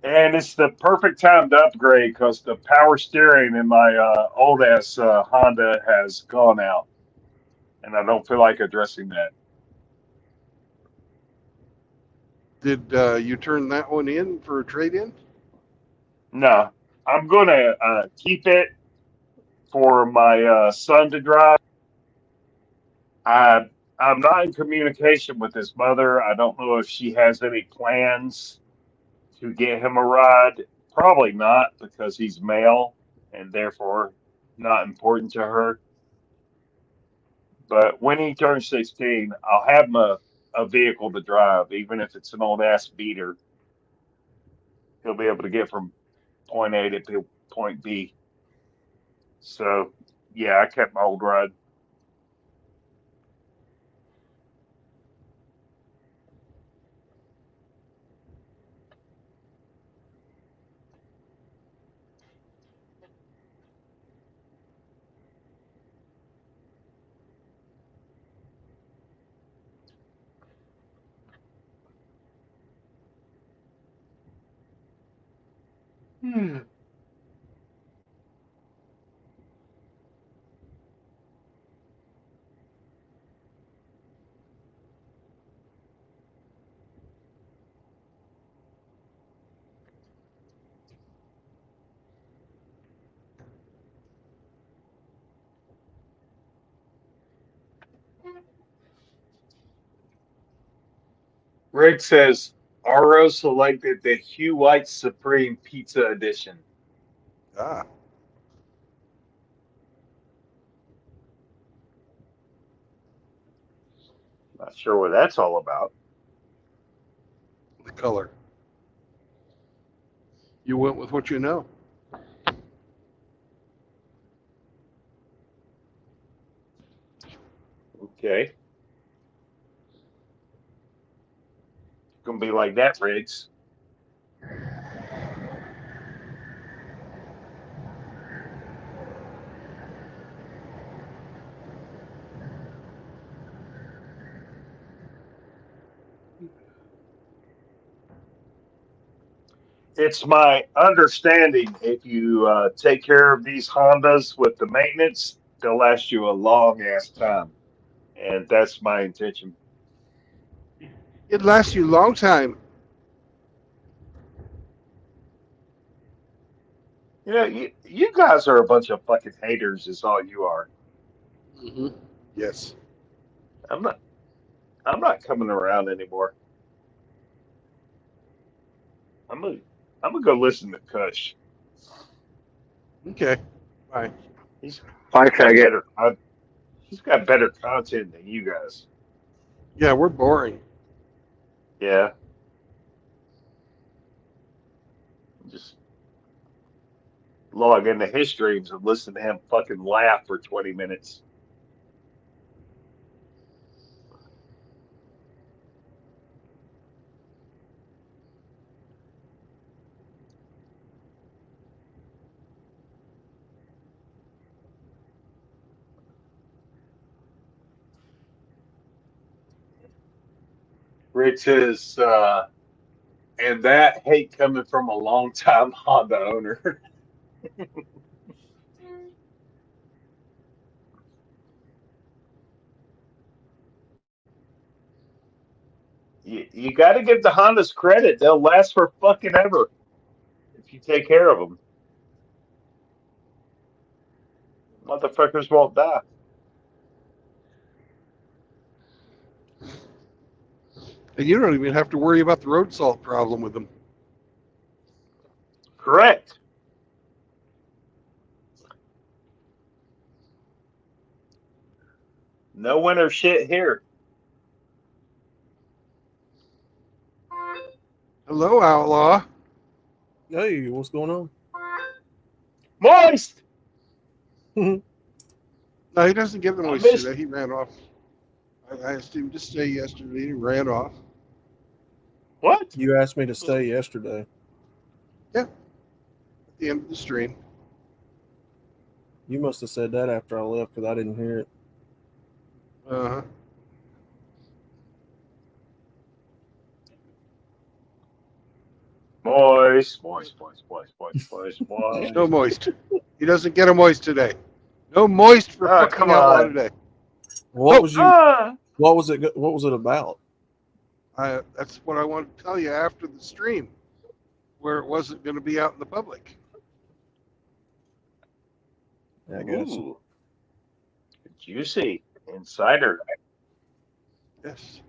And it's the perfect time to upgrade because the power steering in my old ass Honda has gone out. And I don't feel like addressing that. Did you turn that one in for a trade-in? No, I'm going to keep it for my son to drive. I'm not in communication with his mother. I don't know if she has any plans to get him a ride. Probably not because he's male and therefore not important to her. But when he turns 16, I'll have him a vehicle to drive, even if it's an old ass beater. He'll be able to get from point A to point B. So, yeah, I kept my old ride. Rick says RO selected the Hugh White Supreme Pizza Edition. Ah. Not sure what that's all about. The color. You went with what you know. Okay. Gonna be like that, Riggs. It's my understanding if you take care of these Hondas with the maintenance, they'll last you a long ass time. And that's my intention. It lasts you a long time. You know, you guys are a bunch of fucking haters, is all you are. Mm-hmm. Yes. I'm not coming around anymore. I'm gonna go listen to Kush. Okay. Bye. He's Bye, got faggot. he's got better content than you guys. Yeah, we're boring. Yeah. Just log into his streams and listen to him fucking laugh for 20 minutes. Rich is, and that hate coming from a long-time Honda owner. You got to give the Hondas credit. They'll last for fucking ever if you take care of them. Motherfuckers won't die. And you don't even have to worry about the road salt problem with them. Correct. No winter shit here. Hello, Outlaw. Hey, what's going on? Moist! No, he doesn't give them moist today. He ran off. I asked him to stay yesterday. He ran off. What? You asked me to stay yesterday. Yeah. At the end of the stream. You must have said that after I left because I didn't hear it. Uh-huh. Moist. No moist. He doesn't get a moist today. No moist for fucking come Outlaw on. today. What was What was it? What was it about? That's what I wanted to tell you after the stream, where it wasn't going to be out in the public. I guess. Ooh. Juicy. Insider. Yes.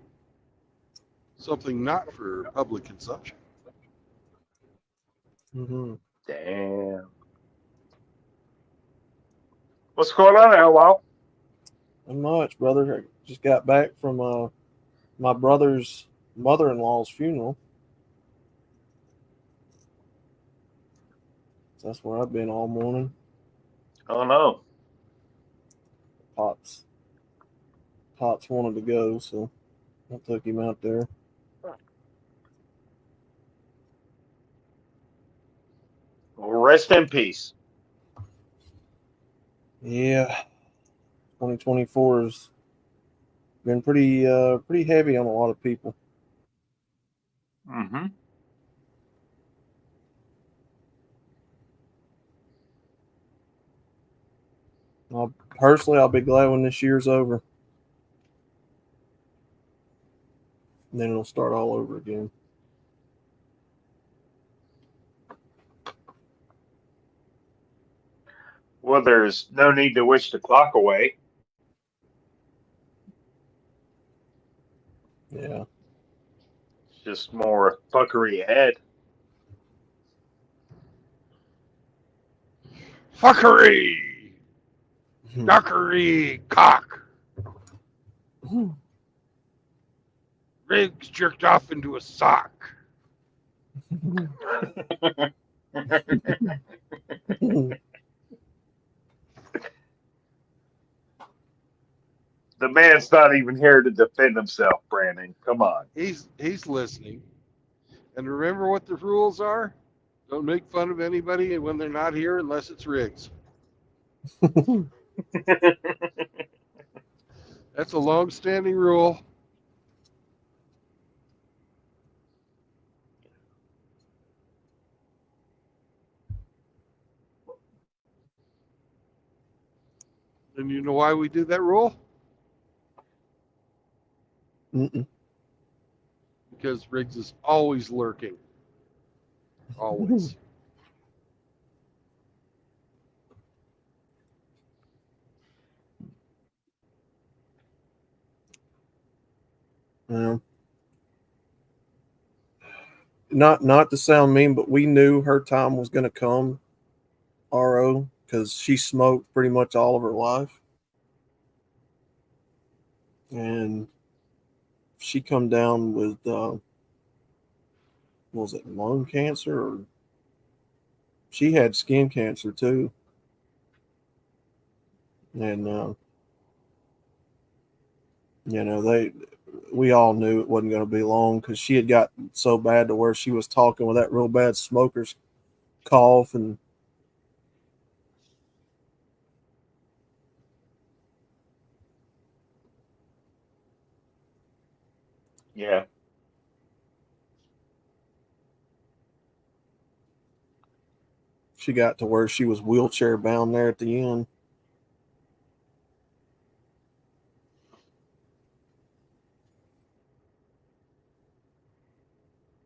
Something not for public consumption. Mm-hmm. Damn. What's going on, Outlaw? Not much, brother. I just got back from my brother's mother-in-law's funeral. So that's where I've been all morning. Oh no. Pops wanted to go, so I took him out there. Well, rest in peace. Yeah, 2024 has been pretty heavy on a lot of people. Mm-hmm. Personally, I'll be glad when this year's over. And then it'll start all over again. Well, there's no need to wish the clock away. Yeah. It's just more fuckery ahead. Fuckery! Duckery! Cock! Riggs jerked off into a sock. The man's not even here to defend himself, Brandon. Come on. He's listening. And remember what the rules are? Don't make fun of anybody when they're not here unless it's Riggs. That's a long-standing rule. And you know why we do that rule? Mm-mm. Because Riggs is always lurking. Always. Yeah. Not to sound mean, but we knew her time was going to come, RO, because she smoked pretty much all of her life. And she come down with, was it lung cancer? Or she had skin cancer too. And, we all knew it wasn't going to be long because she had gotten so bad to where she was talking with that real bad smoker's cough. And yeah. she got to where she was wheelchair bound there at the end.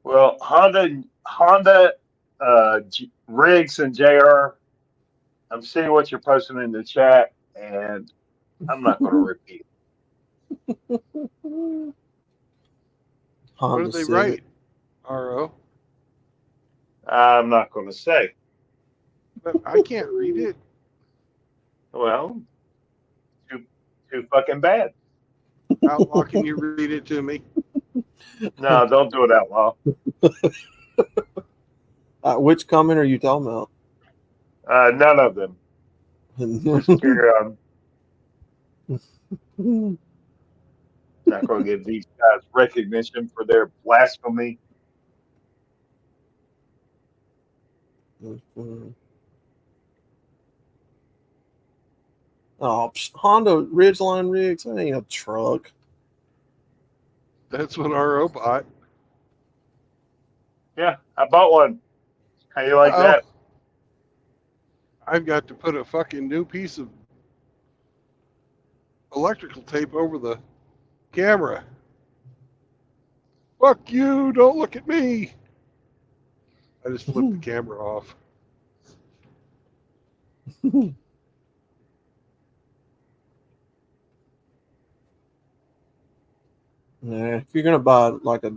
Well, Honda, Riggs and JR, I'm seeing what you're posting in the chat, and I'm not going to repeat. What did they write, RO? I'm not going to say. But I can't read it. Well, too fucking bad. Outlaw, can you read it to me? No, don't do it, Outlaw. Which comment are you talking about? None of them. Just carry on. Not going to give these guys recognition for their blasphemy. Oh, Honda Ridgeline rigs. That ain't a truck. That's what RO bought. Yeah, I bought one. How you like that? I've got to put a fucking new piece of electrical tape over the camera. Fuck you, don't look at me. I just flipped the camera off. Nah, if you're gonna buy like a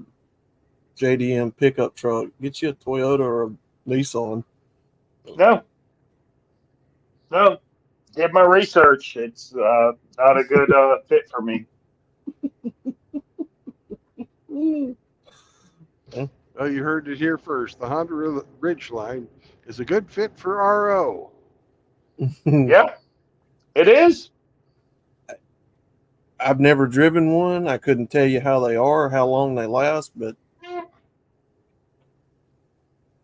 JDM pickup truck, get you a Toyota or a Nissan. No. Did my research. It's not a good fit for me. Well, you heard it here first. The Honda Ridgeline is a good fit for RO. Yeah, it is. I've never driven one. I couldn't tell you how they are, how long they last, but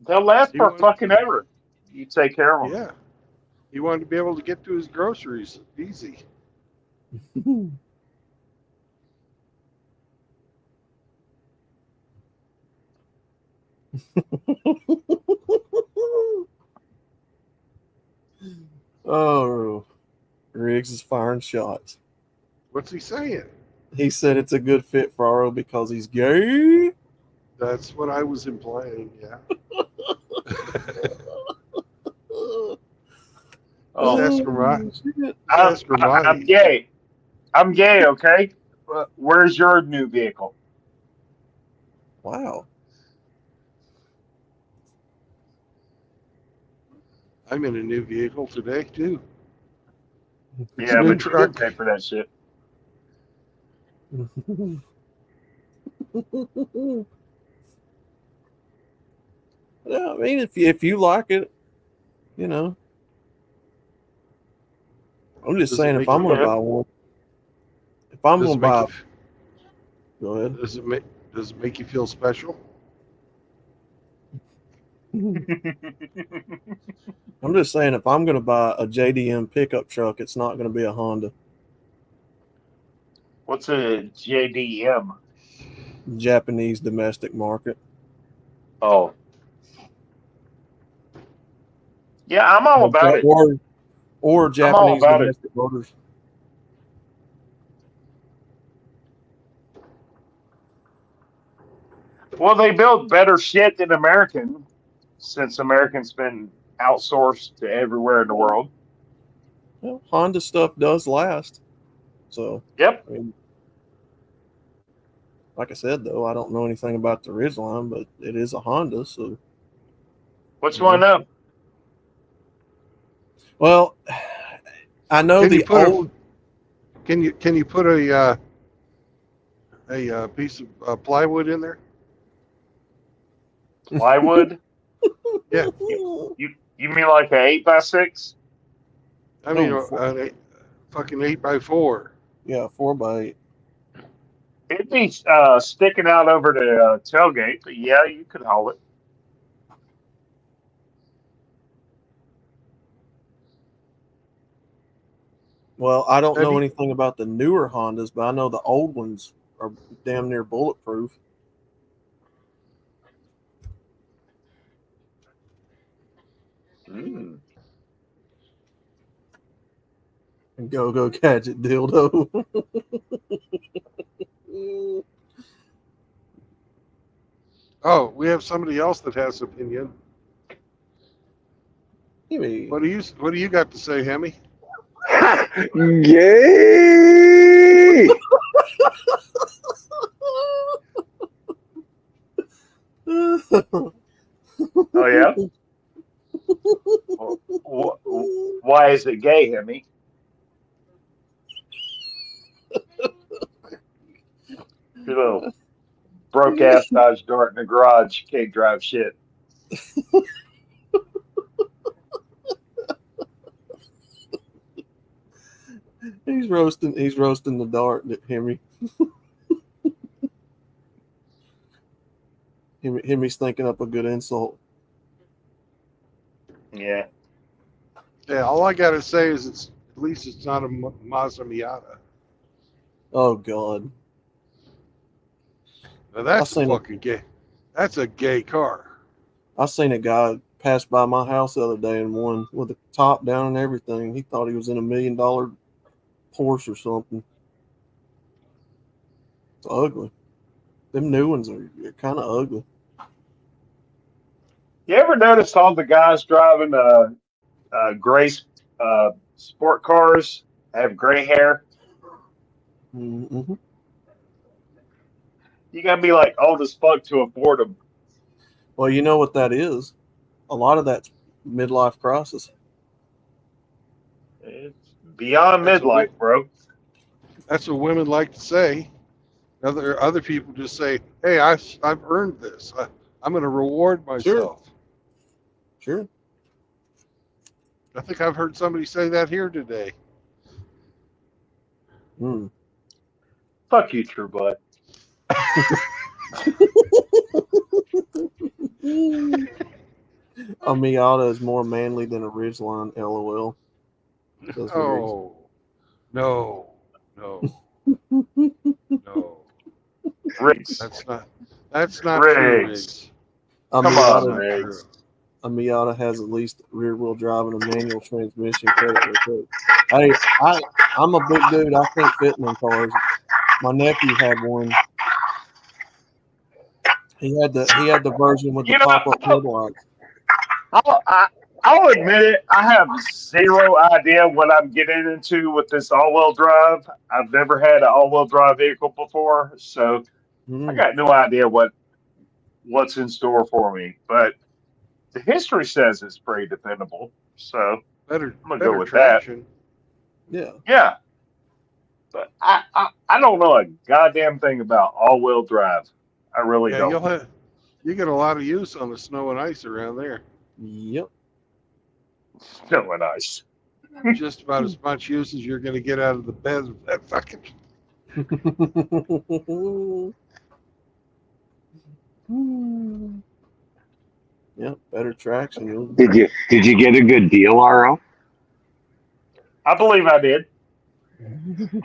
They'll last He for wants- fucking ever. You take care of them. Yeah. He wanted to be able to get to his groceries easy. Oh, Riggs is firing shots. What's he saying? He said it's a good fit for RO because he's gay. That's what I was implying, yeah. Oh, Ask Ramadi. I'm, Ask Ramadi. I'm gay. I'm gay, okay? Where's your new vehicle? Wow. I'm in a new vehicle today, too. It's Yeah, a new but you truck. didn't pay for that shit. Yeah, I mean, if you like it, you know. I'm just Does it saying, if make I'm you- going to buy one, if I'm Does going it to buy, make go ahead. you, does it make you feel special? I'm just saying, if I'm going to buy a JDM pickup truck, it's not going to be a Honda. What's a JDM? Japanese domestic market. Oh. Yeah, I'm all about it. Or Japanese about it. domestic motors. Well, they build better shit than American, since American's been outsourced to everywhere in the world. Well, Honda stuff does last. So, Yep. I mean, like I said, though, I don't know anything about the Ridgeline, but it is a Honda. So, Which one up? well, I know Can the you put old. Can you put a piece of plywood in there? Plywood? Yeah. You mean like an 8x6? I mean, No, fucking 8x4. Yeah, 4x8. It'd be sticking out over the tailgate, but yeah, you could haul it. Well, I don't Have know you- anything about the newer Hondas, but I know the old ones are damn near bulletproof. Mm. And go gadget dildo. Oh, we have somebody else that has opinion. Maybe. What do you got to say, Hemi? Gay. Oh yeah. Why is it gay, Hemi? You little broke ass Dodge Dart in the garage. Can't drive shit. He's roasting the Dart, Henry. Hemi's thinking up a good insult. Yeah. Yeah, all I gotta say is at least it's not a Mazda Miata. Oh God. Now that's seen it. fucking gay. That's a gay car. I seen a guy pass by my house the other day in one with the top down and everything. He thought he was in $1 million Porsche or something. It's ugly. Them new ones are kind of ugly. You ever notice all the guys driving gray sport cars have gray hair? Mm-hmm. You gotta be like old as fuck to afford them. Well, you know what that is. A lot of that's midlife crisis. It's beyond midlife, bro. That's what women like to say. Other people just say, "Hey, I've earned this. I'm going to reward myself." Sure. I think I've heard somebody say that here today. Hmm. Fuck you, True Blood. A Miata is more manly than a Ridgeline. LOL. Says Oh, no. Riggs. That's not true, Riggs. A Come Miata, on, Riggs. A Miata has at least rear-wheel drive and a manual transmission. Hey, I'm a big dude. I can't fit in them cars. My nephew had one. He had the version with the pop-up headlights. I'll admit it. I have zero idea what I'm getting into with this all-wheel drive. I've never had an all-wheel drive vehicle before, so I got no idea what's in store for me. But the history says it's pretty dependable, so I'm gonna go with traction. That. Yeah. But I don't know a goddamn thing about all-wheel drive. I really don't. You get a lot of use on the snow and ice around there. Yep. Snow and ice. Just about as much use as you're going to get out of the bed of that fucking. Yep, better traction. Did you get a good deal, RO? I believe I did.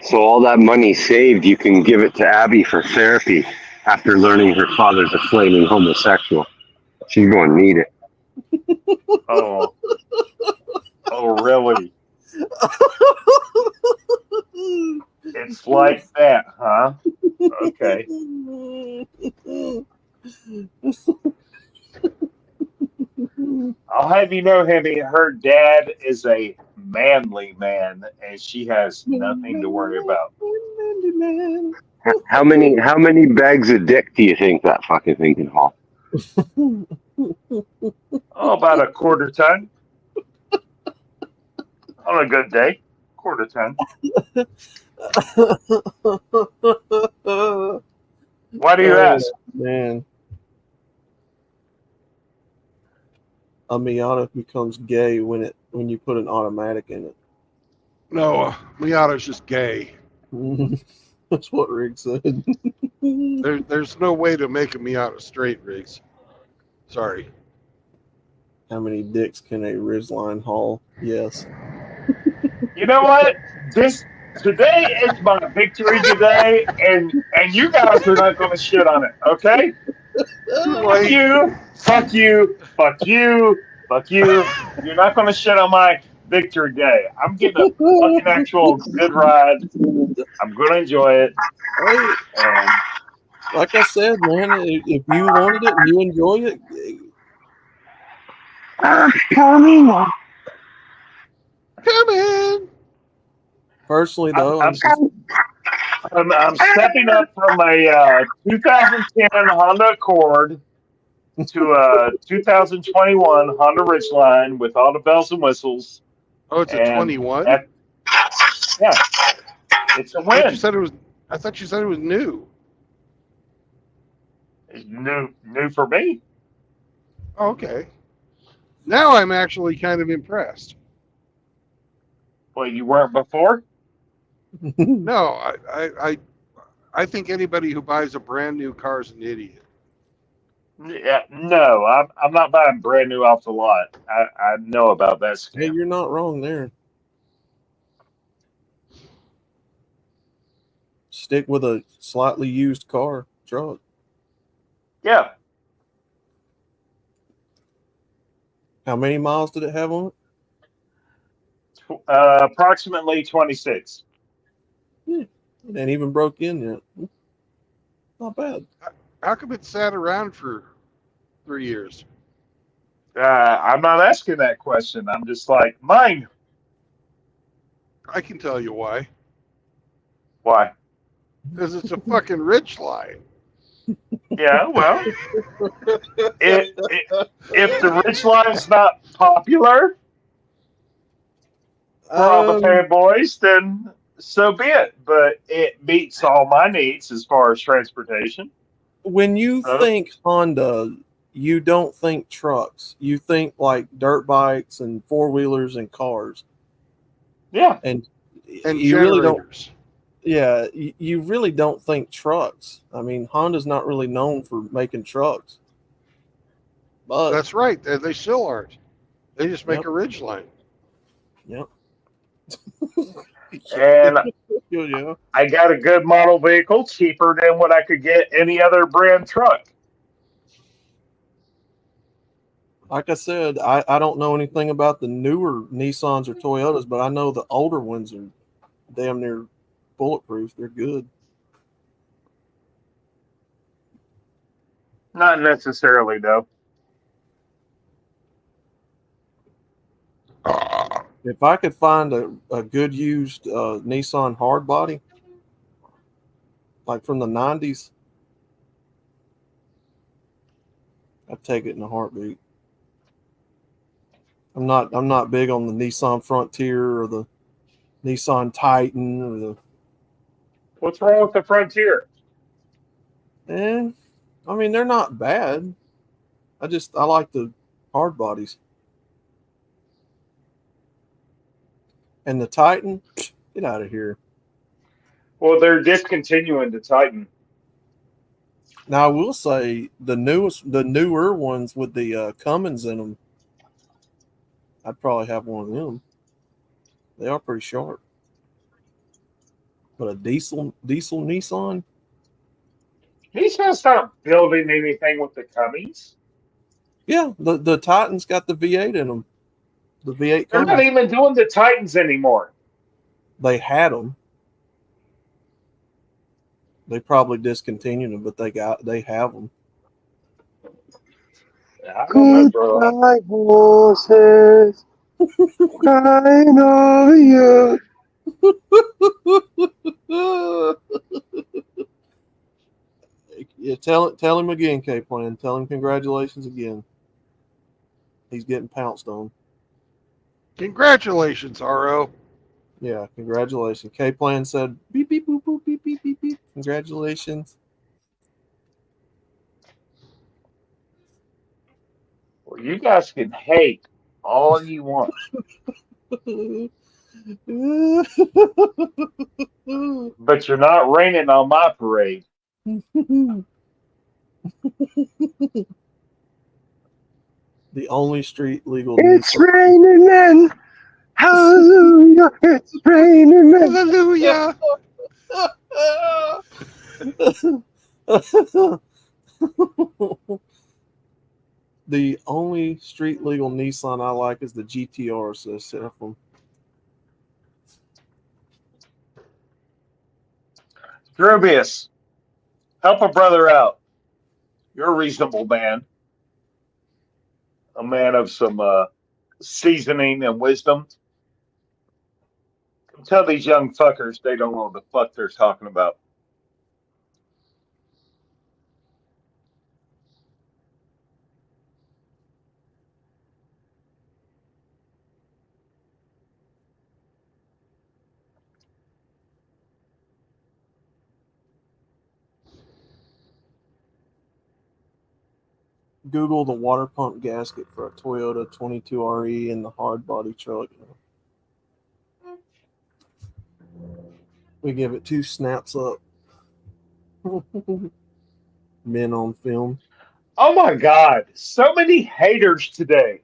So all that money saved, you can give it to Abby for therapy after learning her father's a flaming homosexual. She's going to need it. Oh, really? It's like that, huh? Okay. I'll have you know, Hemi, her dad is a manly man, and she has nothing to worry about. How many bags of dick do you think that fucking thing can haul? Oh, about a quarter ton. On a good day, quarter ton. Why do you ask? Man. A Miata becomes gay when you put an automatic in it. No, Miata's just gay. That's what Riggs said. There's no way to make a Miata straight, Riggs. Sorry. How many dicks can a Ridgeline haul? Yes. You know what? Today is my victory today, and you guys are not going to shit on it, okay? Fuck you, fuck you, fuck you, fuck you. You're not going to shit on my victory day. I'm getting a fucking actual good ride. I'm going to enjoy it. Hey, like I said, man, if you wanted it and you enjoy it, come in. Personally, though, I'm stepping up from a 2010 Honda Accord to a 2021 Honda Ridgeline with all the bells and whistles. Oh, it's a 21? Yeah. It's a win. I thought you said it was new. It's new for me. Oh, okay. Now I'm actually kind of impressed. Well, you weren't before? No, I think anybody who buys a brand new car is an idiot. Yeah, no, I'm not buying brand new off the lot. I know about that scam. Hey, you're not wrong there. Stick with a slightly used truck. Yeah. How many miles did it have on it? Approximately 26. Yeah, it ain't even broke in yet. Not bad. How come it sat around for 3 years? I'm not asking that question. I'm just like, mine. I can tell you why. Why? Because it's a fucking Ridgeline. Yeah, well, if the Ridgeline's not popular for all the fanboys, then so be it. But it meets all my needs as far as transportation. When you think Honda, you don't think trucks. You think like dirt bikes and four-wheelers and cars. Yeah. And you really don't. generators. Yeah, you really don't think trucks. I mean, Honda's not really known for making trucks. But That's right. They still aren't. They just make Yep. a Ridgeline. Yep. And Yeah. I got a good model vehicle, cheaper than what I could get any other brand truck. Like I said, I don't know anything about the newer Nissans or Toyotas, but I know the older ones are damn near bulletproof. They're good. Not necessarily, though. If I could find a good used Nissan hard body, like from the 90s, I'd take it in a heartbeat. I'm not big on the Nissan Frontier or the Nissan Titan or the. What's wrong with the Frontier? I mean, they're not bad. I like the hard bodies. And the Titan, get out of here. Well, they're discontinuing the Titan. Now I will say the newer ones with the Cummins in them, I'd probably have one of them. They are pretty sharp. But a diesel Nissan? Nissan's not building anything with the Cummins. Yeah, the Titan's got the V8 in them. The V8 They're Cummins. not even doing the Titans anymore. They had them. They probably discontinued them, but they have them. I don't know, bro. Goodbye, horses, crying over you. Yeah, tell him again, K-Plan. Tell him congratulations again. He's getting pounced on. Congratulations, RO. Yeah, congratulations. K-Plan said beep beep boop boop beep beep beep beep. Congratulations. Well, you guys can hate all you want. But you're not raining on my parade. The only street legal. It's raining men. Hallelujah. It's raining men. Hallelujah. The only street legal Nissan I like is the GTR, says Seraphim. Grobius, help a brother out. You're a reasonable man. A man of some seasoning and wisdom. Tell these young fuckers they don't know what the fuck they're talking about. Google the water pump gasket for a Toyota 22RE in the hard body truck. We give it 2 snaps up. Men on film. Oh my God, so many haters today.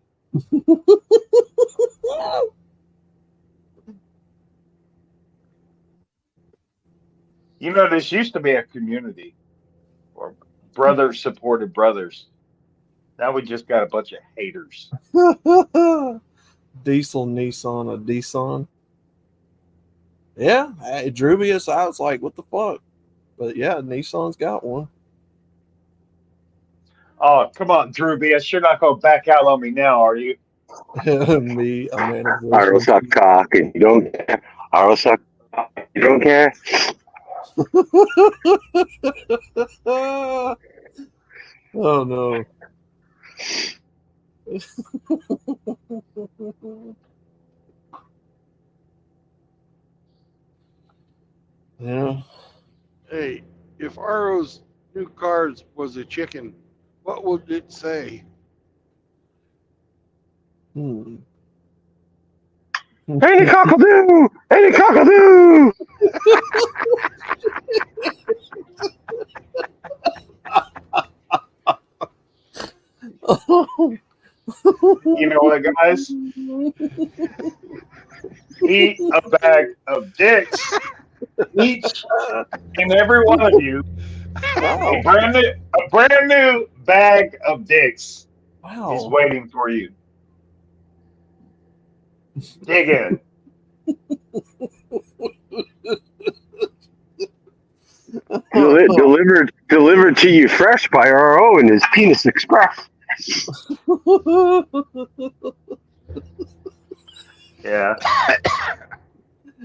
You know, this used to be a community where brothers supported brothers. Now we just got a bunch of haters. Diesel Nissan, a Nissan. Yeah, Drubius, I was like, what the fuck? But yeah, Nissan's got one. Oh, come on, Drew BS. You're not going to back out on me now, are you? Me, a man of Arrow suck cock and you don't care. Arrow suck cock and you don't care. Oh no. Yeah. Hey, if Aro's new cars was a chicken, what would it say? Hmm. Hey, cockle-doo! Hey, cockle-doo! You know what, guys? Eat a bag of dicks, each and every one of you. Wow. A brand new bag of dicks Wow. is waiting for you. Dig in. Delivered to you fresh by RO and his Penis Express. Yeah.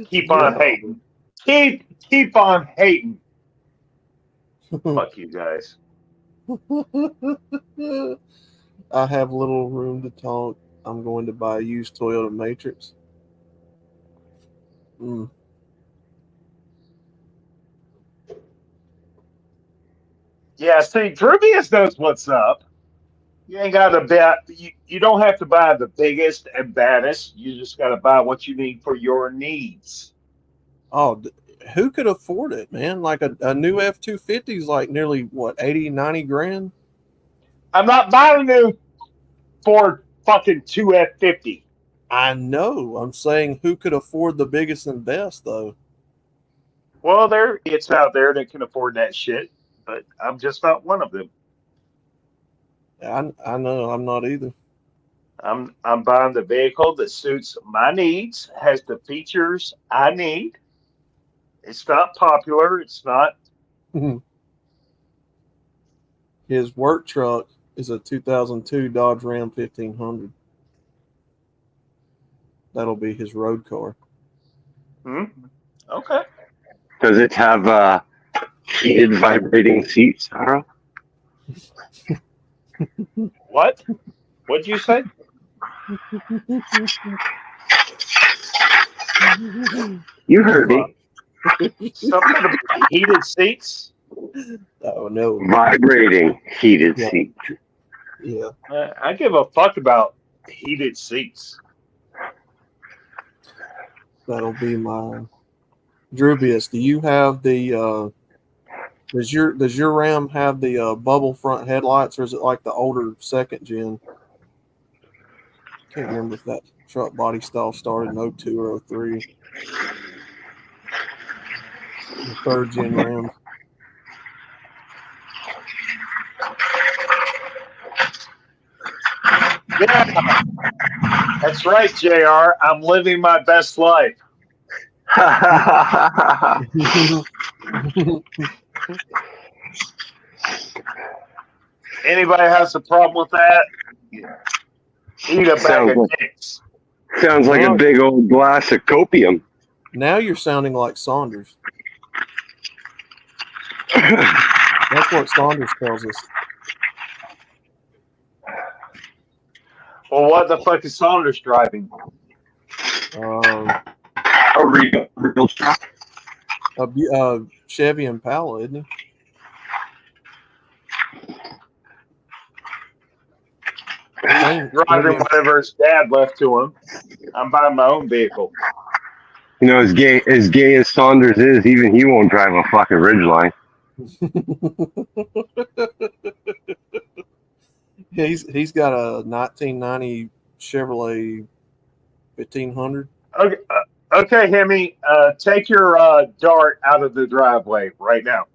Keep on hating. Keep on hating. Fuck you guys. I have little room to talk. I'm going to buy a used Toyota Matrix. Yeah, see, Drubius knows what's up. You ain't got to bet. You don't have to buy the biggest and baddest. You just got to buy what you need for your needs. Oh, who could afford it, man? Like a new F-250 is like nearly, what, 80, 90 grand? I'm not buying a new Ford fucking 2 F-50. I know. I'm saying who could afford the biggest and best, though? Well, there it's out there that can afford that shit, but I'm just not one of them. I know. I'm not either. I'm buying the vehicle that suits my needs, has the features I need. It's not popular. It's not. His work truck is a 2002 Dodge Ram 1500. That'll be his road car. Okay. Does it have heated vibrating seats, Aro? What? What'd you say? You heard me. Something about heated seats? Oh, no. Vibrating heated seats. Yeah. I give a fuck about heated seats. That'll be my Drubius. Do you have the does your Ram have the bubble front headlights, or is it like the older second gen? Can't remember if that truck body style started in 02 or 03. The third gen Ram. Yeah, that's right, JR. I'm living my best life. Anybody has a problem with that? Eat a bag of dicks. Sounds like a big old glass of copium. Now you're sounding like Saunders. That's what Saunders tells us. Well, what the fuck is Saunders driving? A real truck. A Chevy Impala, isn't he? Driving whatever his dad left to him. I'm buying my own vehicle. You know, as gay as Saunders is, even he won't drive a fucking Ridgeline. He's got a 1990 Chevrolet 1500. Okay, Hemi, take your dart out of the driveway right now.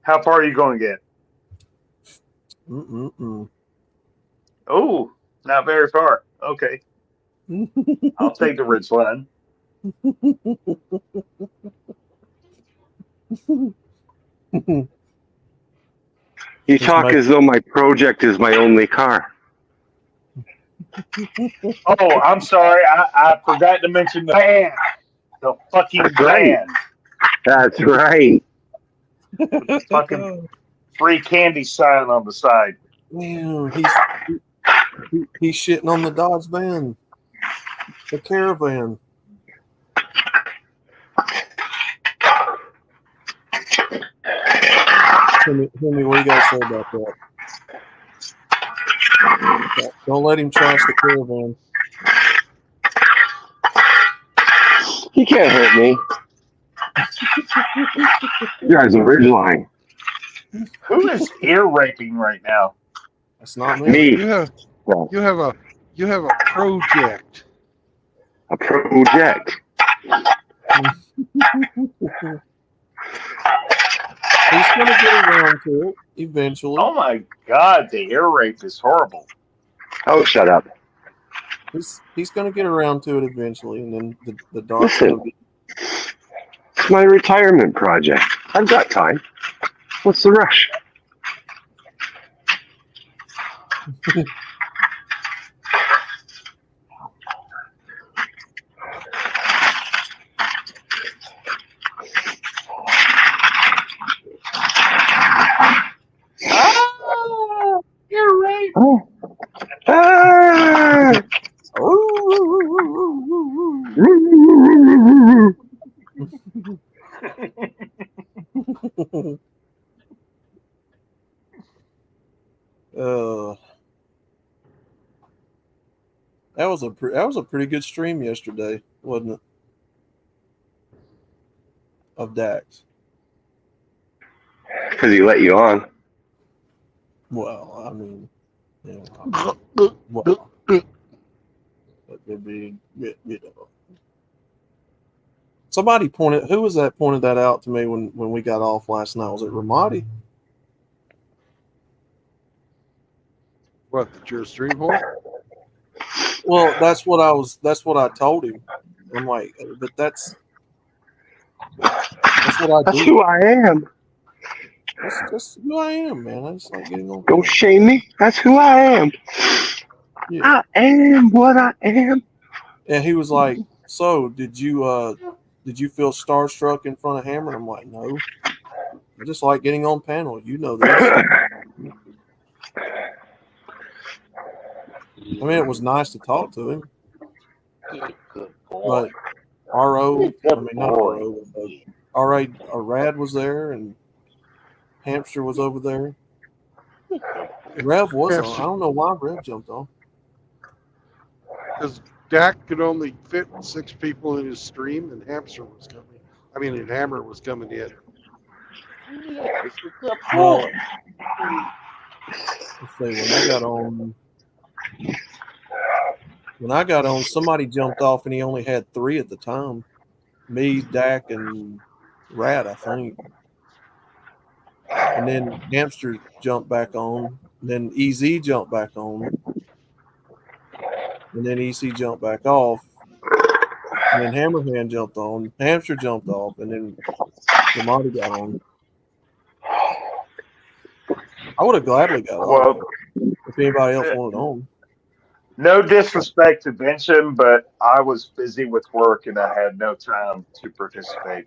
How far are you going to get? Oh, not very far. Okay. I'll take the Ridgeline. You talk as though my project is my only car. Oh, I'm sorry. I forgot to mention the van. The fucking van. That's right. With the fucking free candy sign on the side. Yeah, he's shitting on the Dodge van. The Caravan. Henry, what do you guys say about that? Don't let him trash the caravan. He can't hurt me. You guys are ridgeline. Who is ear raping right now? That's not Me. You have a project. A project. He's gonna get around to it eventually. Oh my God, the ear rape is horrible. Oh, shut up. He's gonna get around to it eventually, and then the dark's Listen. gonna be. It's my retirement project. I've got time. What's the rush? Oh, ear rape. Oh. Ah! That was a pretty good stream yesterday, wasn't it? Of Dax. Because he let you on. Well, I mean, yeah. Well, but it'd be, you know. Somebody pointed. Who was that? Pointed that out to me when we got off last night. Was it Ramadi? What, that you're a stream whore? Well, that's what I told him. I'm like, but that's what I That's do. who I am. That's who I am, man. I just like getting on. Don't shame me. That's who I am. Yeah. I am what I am. And he was like, "So, did you feel starstruck in front of Hammer?" And I'm like, "No. I just like getting on panel. You know this." I mean, it was nice to talk to him. But RO, I mean, not RO, but Rad was there, and Hamster was over there. Rev was on. I don't know why Rev jumped on. Because Dak could only fit 6 people in his stream, and Hamster was coming. I mean, and Hammer was coming in. Well, let's see, when I got on, somebody jumped off, and he only had 3 at the time. Me, Dak, and Rad, I think. And then Hamster jumped back on. Then EZ jumped back on. And then EC jumped back off. And then Hammerhand jumped on. Hamster jumped off. And then Ramadi got on. I would have gladly got on if anybody else wanted on. No disrespect to Vincent, but I was busy with work and I had no time to participate.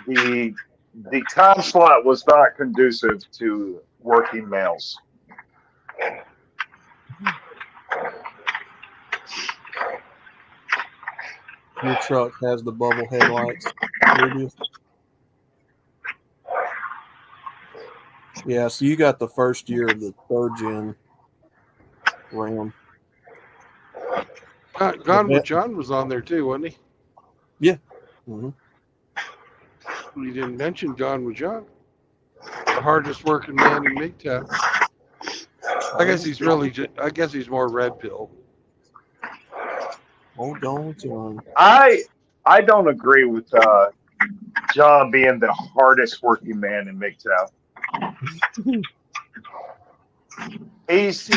The time slot was not conducive to working males. Your truck has the bubble headlights. Yeah, so you got the first year of the 3rd gen Ram. Gone with John was on there too, wasn't he? Yeah. Mm-hmm. We didn't mention Gone with John, the hardest working man in MGTOW. I guess he's more red pill. Hold on, John. I don't agree with John being the hardest working man in MGTOW. He's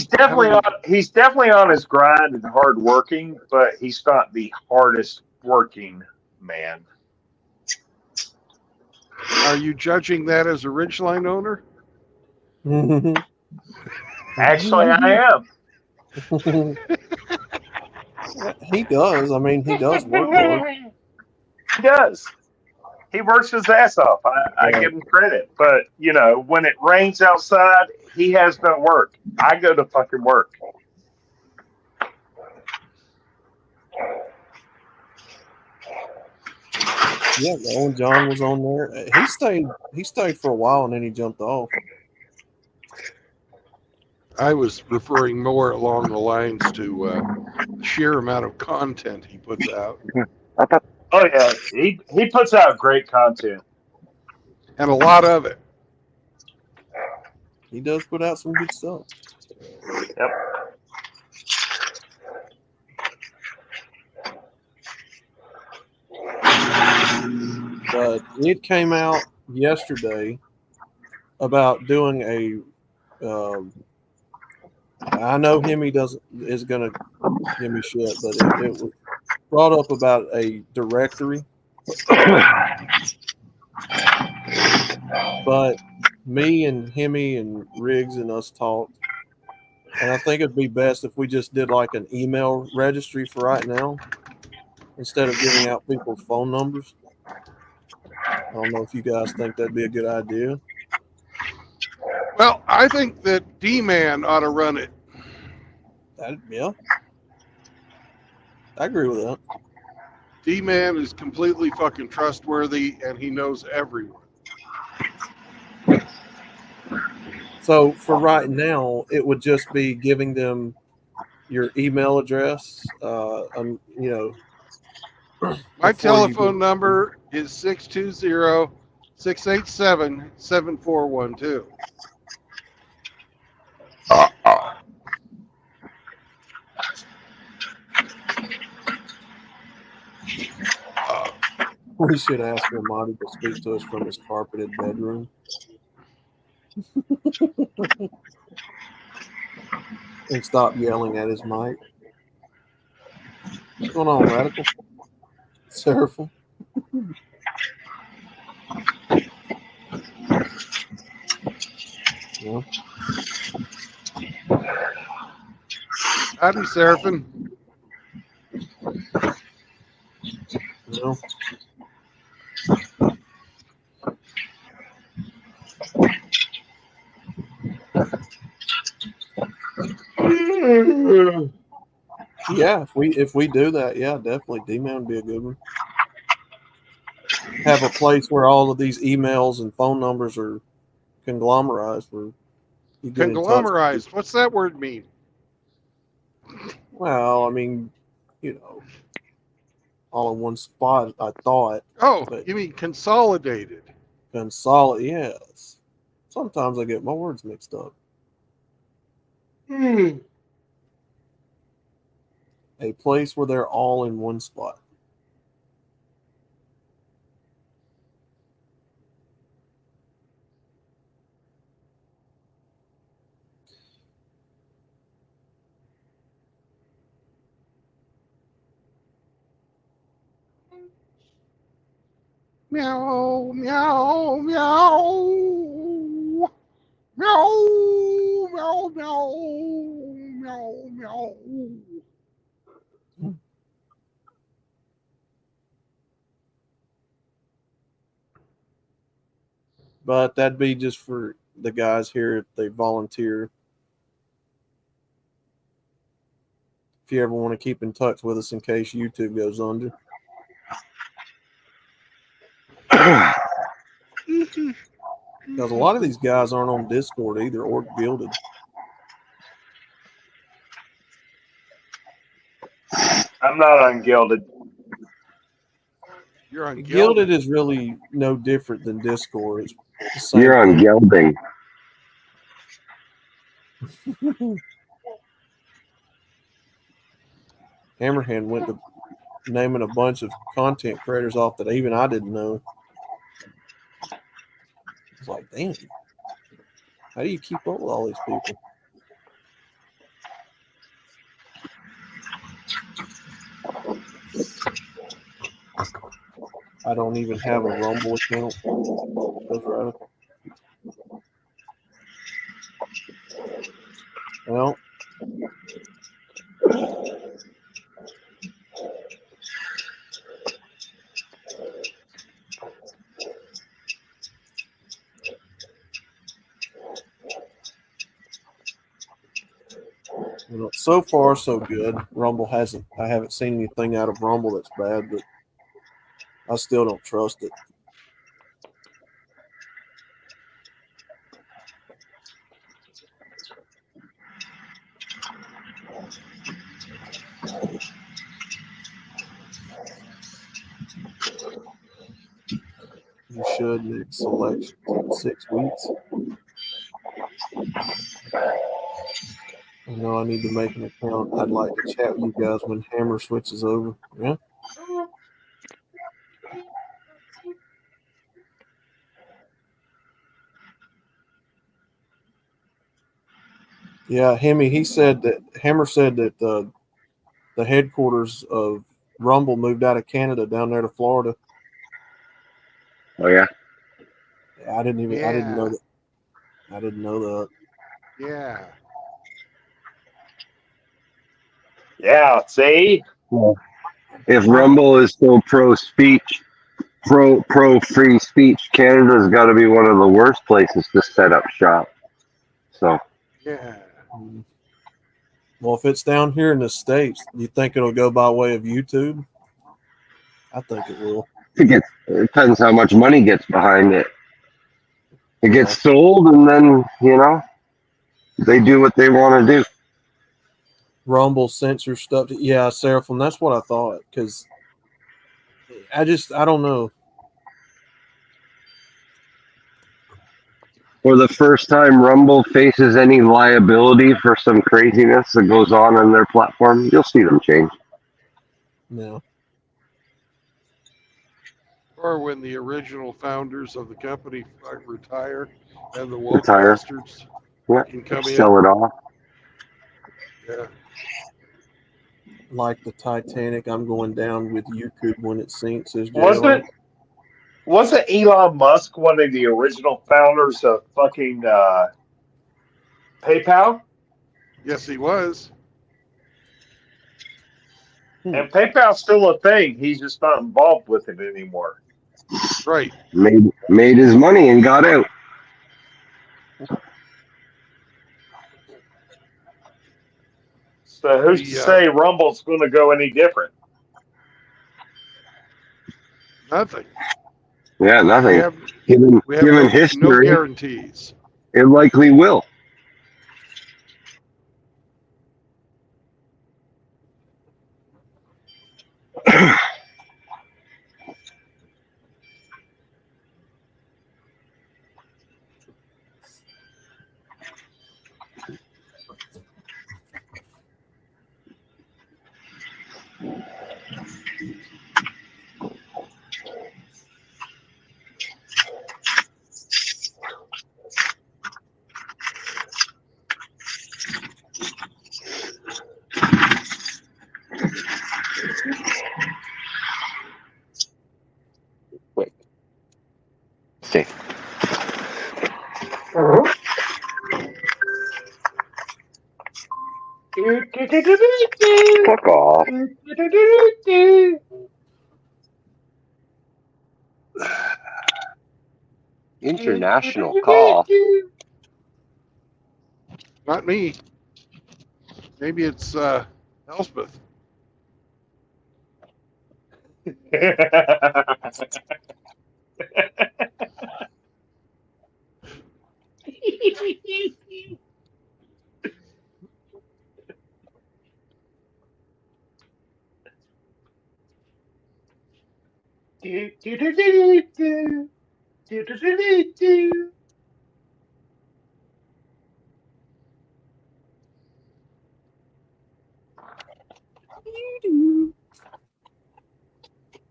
definitely on his grind and hard working, but he's not the hardest working man. Are you judging that as a Ridgeline owner? Actually, I am. He does. I mean, he does work hard. He does. He works his ass off. I give him credit. But, you know, when it rains outside, he has no work. I go to fucking work. Yeah, the old John was on there. He stayed for a while and then he jumped off. I was referring more along the lines to the sheer amount of content he puts out. Oh yeah, he puts out great content. And a lot of it. He does put out some good stuff. Yep. But it came out yesterday about doing a. I know Hemi is going to give me shit, but it was brought up about a directory. But me and Hemi and Riggs and us talked, and I think it'd be best if we just did like an email registry for right now instead of giving out people's phone numbers. I don't know if you guys think that'd be a good idea. Well, I think that D-Man ought to run it. Yeah. I agree with that. D-Man is completely fucking trustworthy, and he knows everyone. So for right now, it would just be giving them your email address. My telephone number is 620-687-7412. We should ask Ramadi to speak to us from his carpeted bedroom. And stop yelling at his mic. What's going on, Radical? Seraphim? Yeah. Howdy, Seraphim. No. Yeah, if we do that, yeah, definitely D-Man would be a good one. Have a place where all of these emails and phone numbers are conglomerized. Where you get in touch. Conglomerized. What's that word mean? Well, I mean, all in one spot. I thought. Oh, you mean consolidated? Yes. Sometimes I get my words mixed up. A place where they're all in one spot. Meow, meow, meow. Meow, meow, meow, meow, meow. But that'd be just for the guys here if they volunteer. If you ever want to keep in touch with us in case YouTube goes under. Because a lot of these guys aren't on Discord either or Gilded. I'm not on Gilded. You're on Gilded is really no different than Discord. It's the same You're on thing. Gelding. Hammerhand went to naming a bunch of content creators off that even I didn't know. It's like, damn. How do you keep up with all these people? I don't even have a Rumble account. That's right. Well, so far so good. Rumble I haven't seen anything out of Rumble that's bad, but I still don't trust it. You should make selection in 6 weeks. I know I need to make an account. I'd like to chat with you guys when Hammer switches over. Yeah. Yeah, he said that Hammer said that the headquarters of Rumble moved out of Canada down there to Florida. Oh yeah. I didn't know Yeah. that. I didn't know that. Yeah. Yeah, see? If Rumble is so pro speech, pro free speech, Canada's got to be one of the worst places to set up shop. So Yeah. Well, if it's down here in the States, do you think it'll go by way of YouTube? I think it will. it depends how much money gets behind it. It gets sold, and then they do what they want to do. Rumble censor stuff. Yeah, Seraphim, that's what I thought. Because I don't know. For the first time Rumble faces any liability for some craziness that goes on their platform, you'll see them change. No. Or when the original founders of the company retire and the woke Retire. bastards Yeah. can come Sell in. it off. Yeah. Like the Titanic, I'm going down with YouTube when it sinks. Says J-Lo. Wasn't Elon Musk one of the original founders of fucking PayPal? Yes, he was. And PayPal's still a thing. He's just not involved with it anymore. Right. Made his money and got out. So who's to say Rumble's going to go any different? Nothing. Yeah, nothing. We have Given no history, guarantees. it likely will. Wait. Okay. Fuck off. International call. Not me. Maybe it's Elspeth.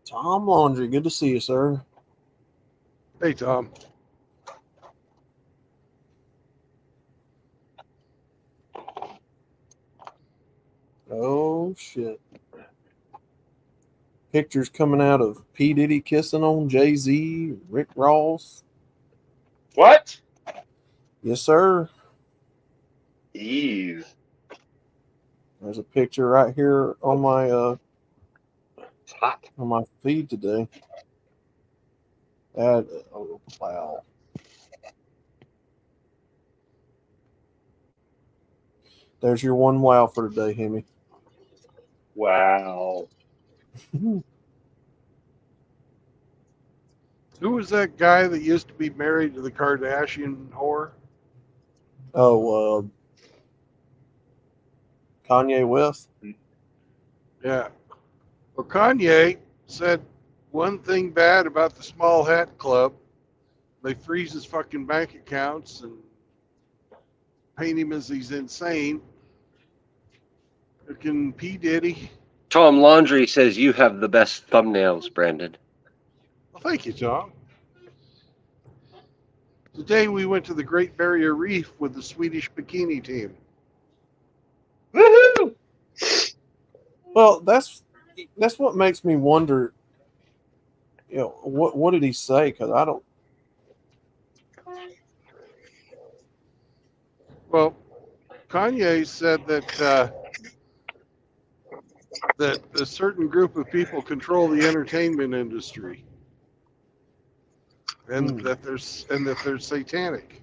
Tom Laundry, good to see you, sir. Hey, Tom. Oh shit! Pictures coming out of P. Diddy kissing on Jay-Z, Rick Ross. What? Yes, sir. Eve. There's a picture right here on my It's hot. on my feed today. Oh wow. There's your one wow for today, Hemi. Wow. Who was that guy that used to be married to the Kardashian whore? Oh, Kanye West. Yeah. Well, Kanye said one thing bad about the Small Hat Club. They freeze his fucking bank accounts and paint him as he's insane. Fucking P. Diddy. Tom Laundry says you have the best thumbnails, Brandon. Well, thank you, Tom. Today we went to the Great Barrier Reef with the Swedish bikini team. Woohoo! Well, that's what makes me wonder. You know, what did he say? Because I don't. Well, Kanye said that a certain group of people control the entertainment industry, and that they're satanic.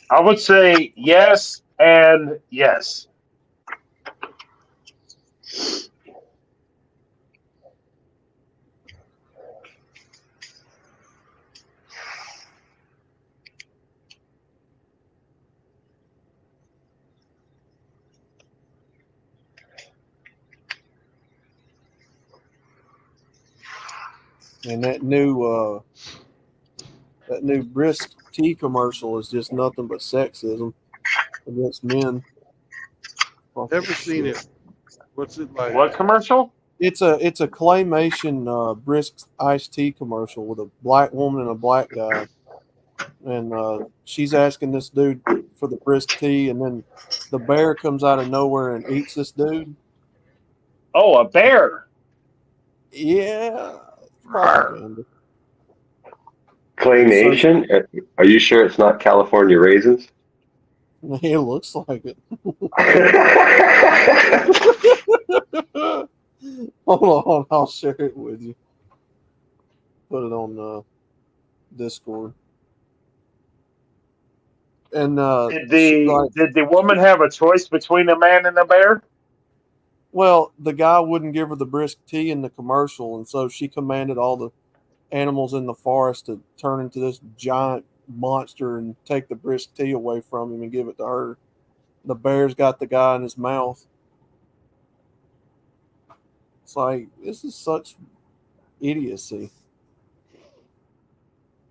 I would say yes and yes. And that new Brisk tea commercial is just nothing but sexism against men. Never seen it. What's it like? What commercial? It's a claymation Brisk iced tea commercial with a black woman and a black guy, and she's asking this dude for the Brisk tea, and then the bear comes out of nowhere and eats this dude. Oh, a bear. Yeah. Propaganda. Claymation? Are you sure it's not California raisins? It looks like it. Hold on, I'll share it with you. Put it on Discord. And did the woman have a choice between a man and a bear? Well, the guy wouldn't give her the Brisk tea in the commercial, and so she commanded all the animals in the forest to turn into this giant monster and take the Brisk tea away from him and give it to her. The bear's got the guy in his mouth. It's like, this is such idiocy.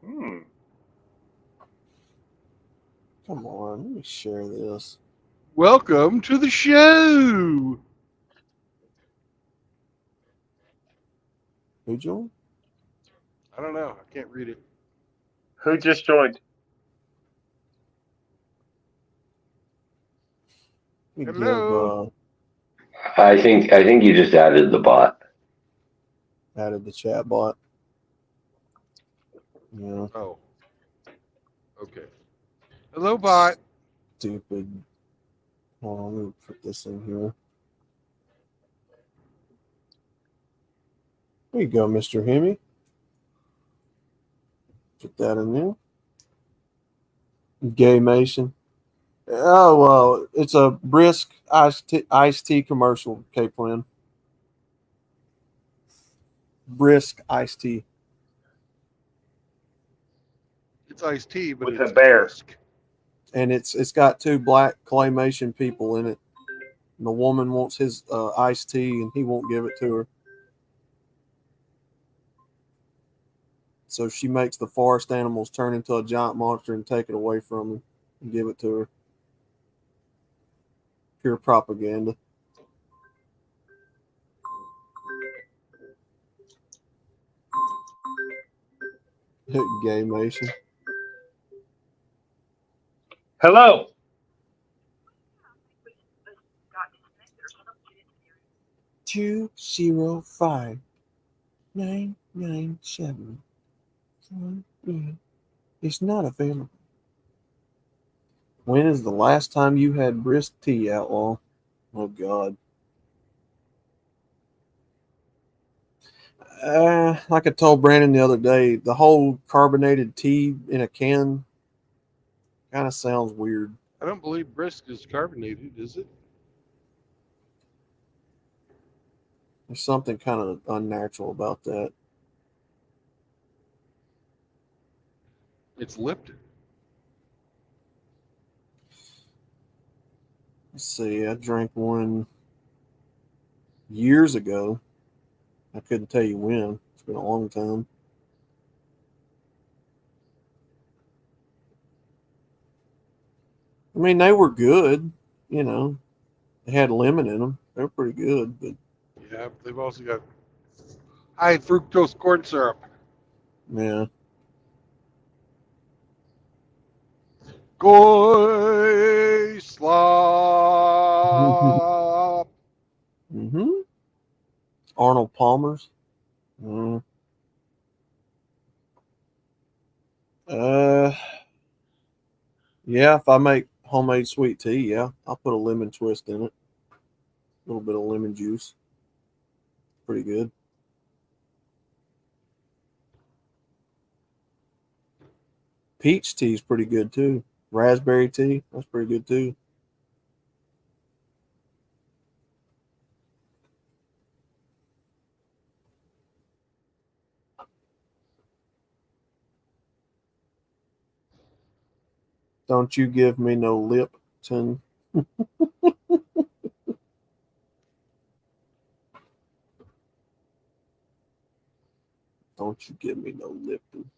Come on, let me share this. Welcome to the show. Who joined? I don't know. I can't read it. Who just joined? Hello. I think you just added the bot. Added the chat bot. Yeah. Oh. Okay. Hello, bot. Stupid. Hold on, let me put this in here. There you go, Mr. Hemi. Put that in there. Gaymation. Oh, well, it's a Brisk iced tea commercial, K-Plan. Brisk iced tea. It's iced tea, but with it's a bear. Brisk. And it's got two black claymation people in it. And the woman wants his iced tea, and he won't give it to her. So she makes the forest animals turn into a giant monster and take it away from him and give it to her. Pure propaganda. Gaymation. Hello. 205-997. It's not available. When is the last time you had Brisk tea, Outlaw? Oh, God. Like I told Brandon the other day, the whole carbonated tea in a can kind of sounds weird. I don't believe Brisk is carbonated, is it? There's something kind of unnatural about that. It's Lipton. Let's see. I drank one years ago. I couldn't tell you when. It's been a long time. I mean, they were good. You know, they had lemon in them. They were pretty good, but Yeah, they've also got high fructose corn syrup. yeah. Goy slop. Mm-hmm. Arnold Palmer's. Mm. Yeah, if I make homemade sweet tea, yeah, I'll put a lemon twist in it. A little bit of lemon juice. Pretty good. Peach tea is pretty good too. Raspberry tea, that's pretty good too. Don't you give me no Lipton. Don't you give me no Lipton.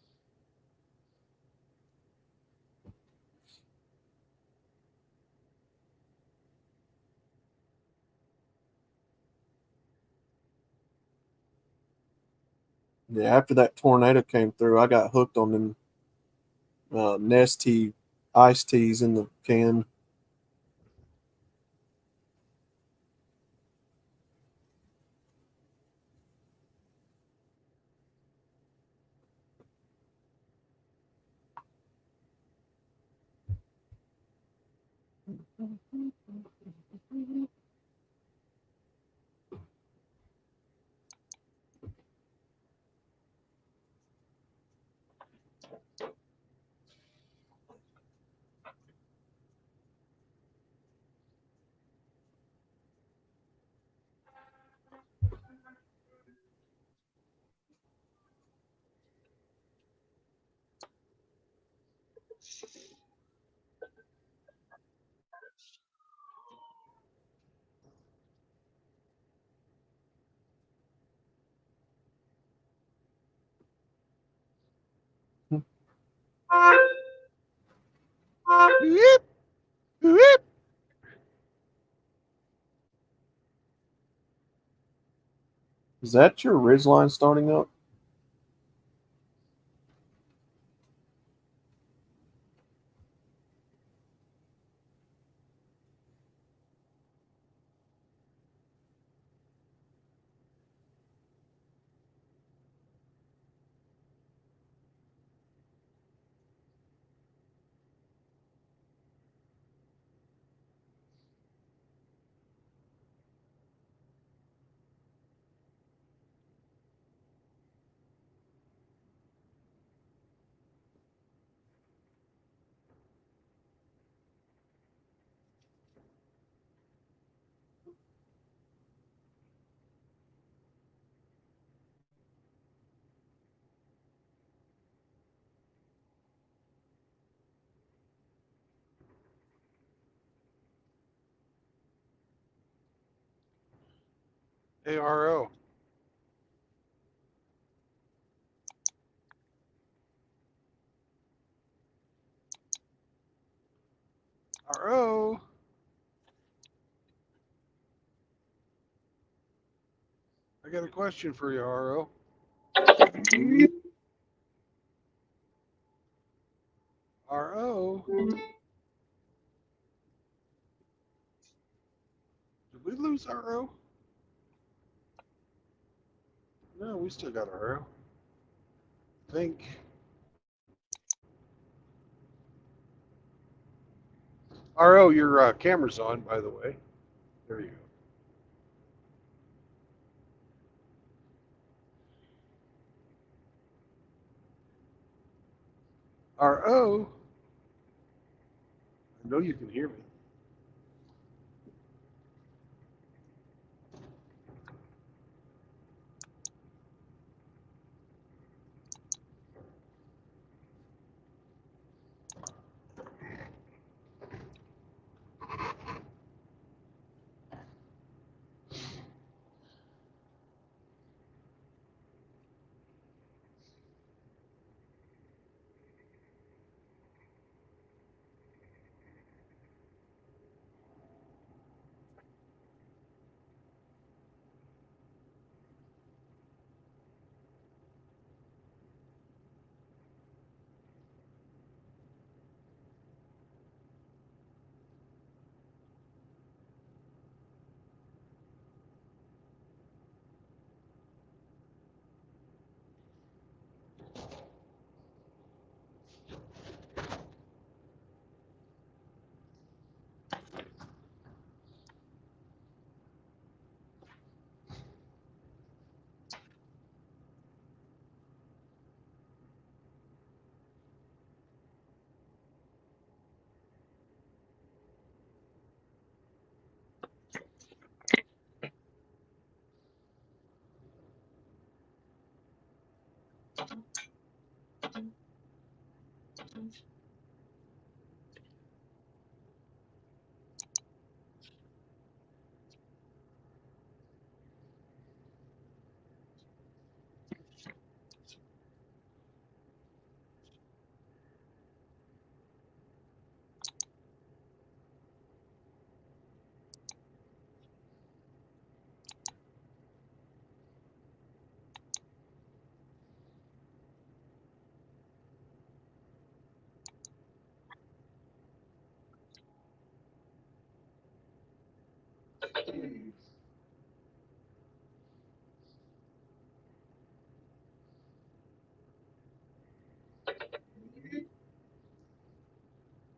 Yeah, after that tornado came through, I got hooked on them Nestea iced teas in the can. Yep. Yep. Is that your Ridgeline starting up? ARO. RO. I got a question for you, RO. RO. Did we lose RO? No, we still got RO. I think. RO, your camera's on, by the way. There you go. RO. I know you can hear me.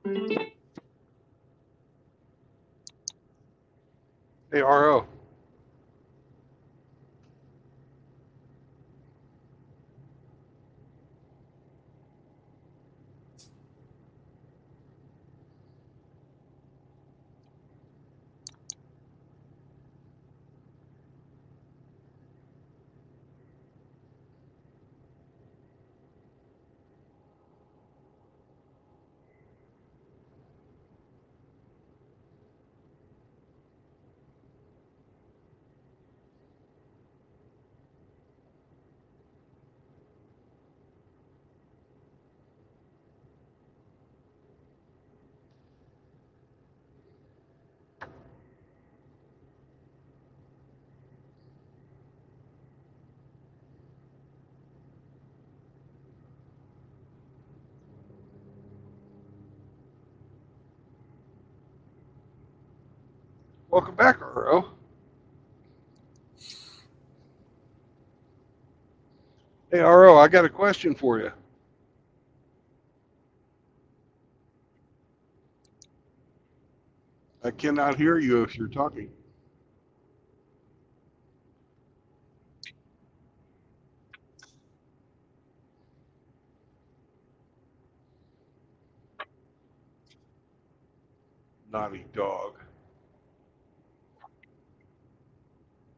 Hey, RO. Welcome back, RO. Hey, RO, I got a question for you. I cannot hear you if you're talking. Naughty dog.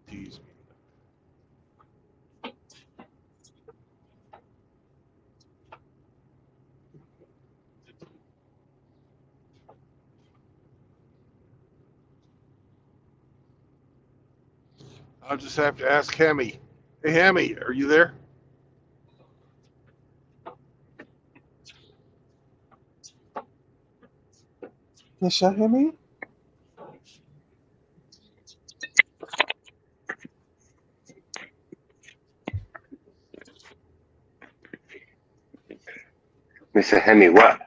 Tease me. I'll just have to ask Hemi. Hey, Hemi, are you there? Yes, you hear me? Mr. Hemi, what?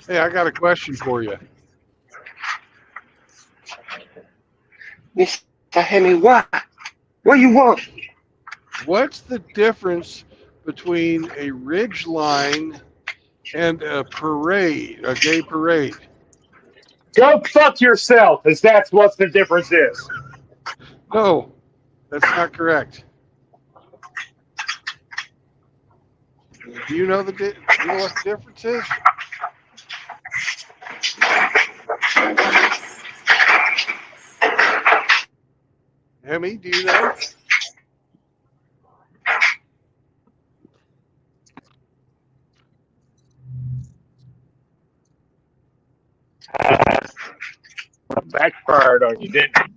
Hey, I got a question for you. Mr. Hemi, what? What you want? What's the difference between a ridge line and a parade, a gay parade? Go fuck yourself, as that's what the difference is. No, that's not correct. Do you know do you know what the difference is? Hemi, do you know? Backfired on you, didn't it?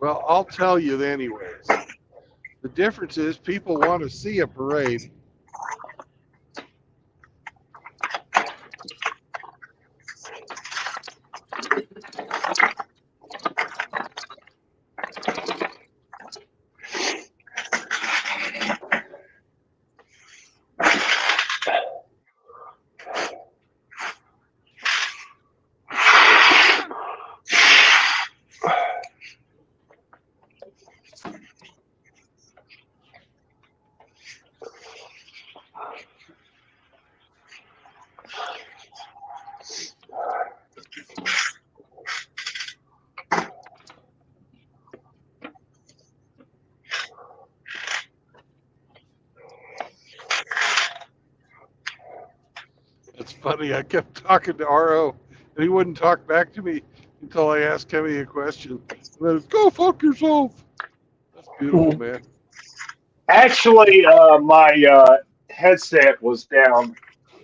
Well, I'll tell you anyways. The difference is people want to see a parade. It's funny. I kept talking to RO, and he wouldn't talk back to me until I asked Hemi a question. And then it's, go fuck yourself. That's beautiful, man. Actually, my headset was down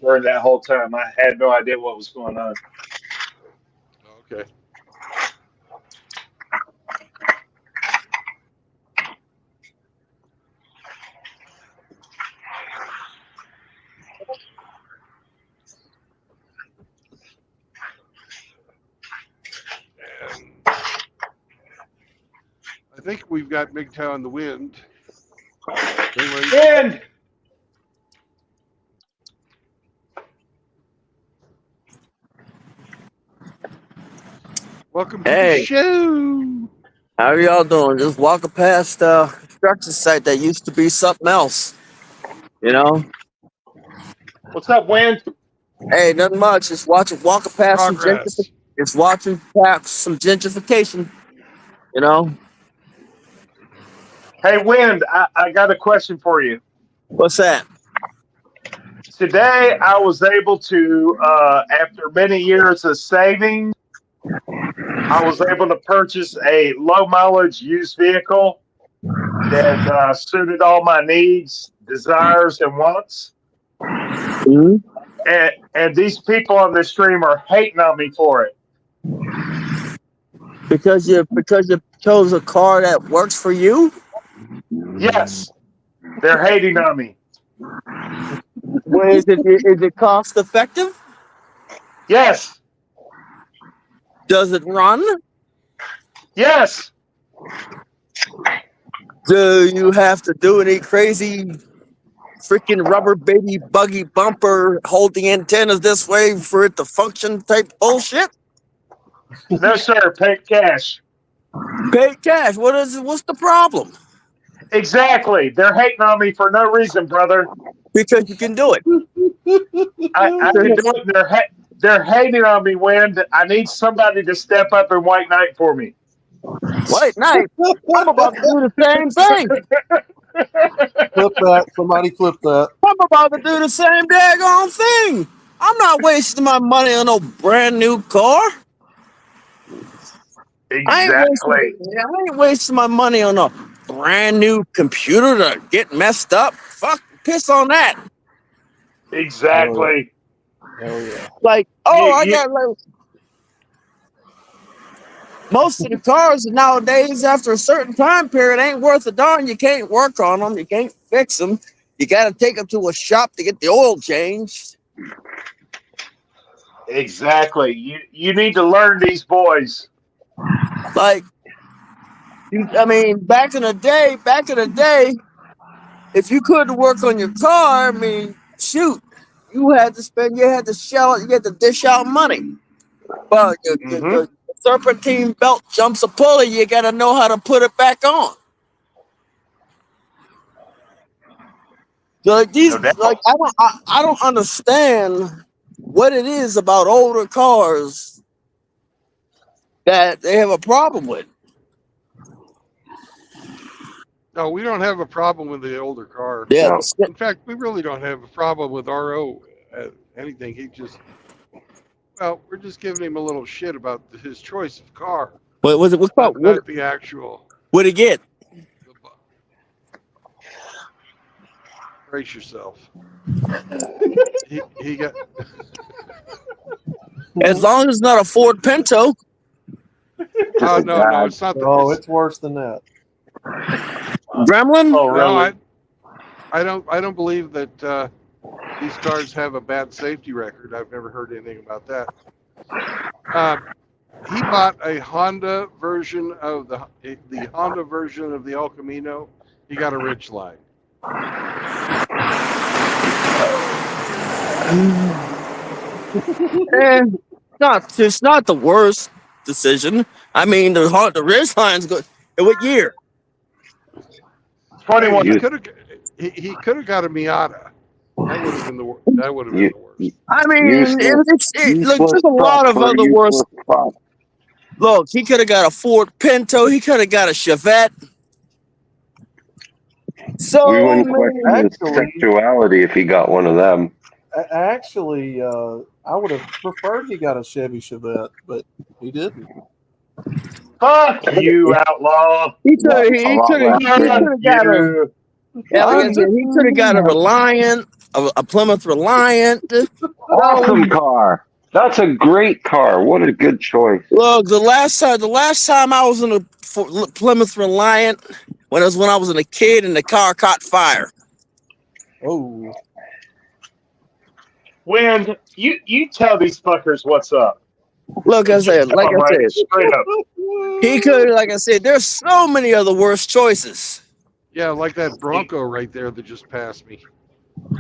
during that whole time. I had no idea what was going on. Okay. I think we've got MGTOW in the wind. Wind! Welcome to the show. How are y'all doing? Just walking past a construction site that used to be something else. You know? What's up, Wind? Hey, nothing much. Just walking past some Progress. It's watching past some gentrification. You know Hey, Wind, I got a question for you. what's that? Today, I was able to, after many years of saving, I was able to purchase a low mileage used vehicle that suited all my needs, desires, and wants. Mhm. And these people on this stream are hating on me for it. Because you chose a car that works for you. Yes, they're hating on me. Well, is it cost effective? Yes, Does it run? yes. Do you have to do any crazy freaking rubber baby buggy bumper, hold the antennas this way for it to function type bullshit? No, sir. Pay cash. Pay cash. What's the problem? Exactly. They're hating on me for no reason, brother. Because you can do it. I can do it. They're hating on me, Wind. I need somebody to step up and white knight for me. White knight? I'm about to do the same thing. Clip that. Somebody clip that. I'm about to do the same daggone thing. I'm not wasting my money on no brand new car. Exactly. I ain't wasting my money on a brand new computer to get messed up. Fuck, piss on that. Exactly. Hell yeah. Like, I got like most of the cars nowadays after a certain time period ain't worth a darn. You can't work on them. You can't fix them. You got to take them to a shop to get the oil changed. Exactly. You need to learn these boys. Like, I mean, back in the day, if you couldn't work on your car, I mean, shoot, you had to dish out money. But the serpentine belt jumps a pulley, you got to know how to put it back on. Like I don't understand what it is about older cars that they have a problem with. No, we don't have a problem with the older car. Yeah. In fact, we really don't have a problem with RO anything. We're just giving him a little shit about his choice of car. What was it? Not the actual. What'd he get? Brace yourself. he got. As long as it's not a Ford Pinto. Oh no, it's not. It's worse than that. Gremlin? Oh, really? No, I don't believe that these cars have a bad safety record. I've never heard anything about that. He bought a Honda version of the Honda version of the El Camino. He got a Ridgeline. It's not the worst decision. I mean, the Ridgeline's good. What year? 21. He could have got a Miata. That would have been the worst. I mean, look, there's a lot of other worse. Look, he could have got a Ford Pinto. He could have got a Chevette. So we wouldn't question his sexuality if he got one of them. Actually, I would have preferred he got a Chevy Chevette, but he didn't. Fuck you, outlaw! He could have got a. He could have got a Reliant, a Plymouth Reliant. Awesome car. That's a great car. What a good choice. Look, the last time I was in a Plymouth Reliant, when I was a kid and the car caught fire. Oh. Wind, you tell these fuckers what's up. Look, straight up. He could, like I said, there's so many other worse choices. Yeah, like that Bronco right there that just passed me.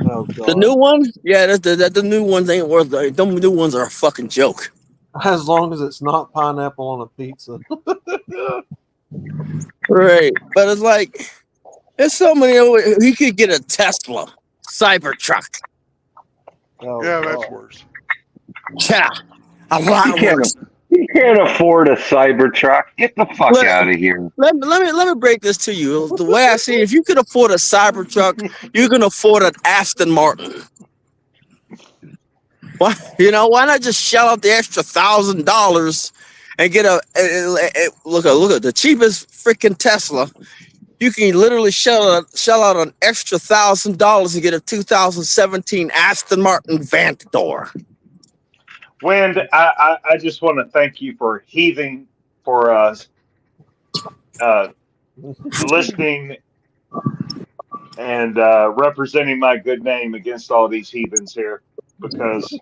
Oh, God. The new one? Yeah, the new ones ain't worth it. Them new ones are a fucking joke. As long as it's not pineapple on a pizza. Right. But it's like, there's so many. He could get a Tesla Cybertruck. Oh, Yeah, that's God. worse. Yeah, a lot worse. You can't afford a Cybertruck. Get the fuck Let, out of here. let me break this to you. The way I see it, if you can afford a Cybertruck, you can afford an Aston Martin. Why not just shell out the extra $1,000 and get look at the cheapest freaking Tesla. You can literally shell out an extra $1,000 and get a 2017 Aston Martin Vantador. Wind, I just want to thank you for heaving, for listening and representing my good name against all these heathens here, because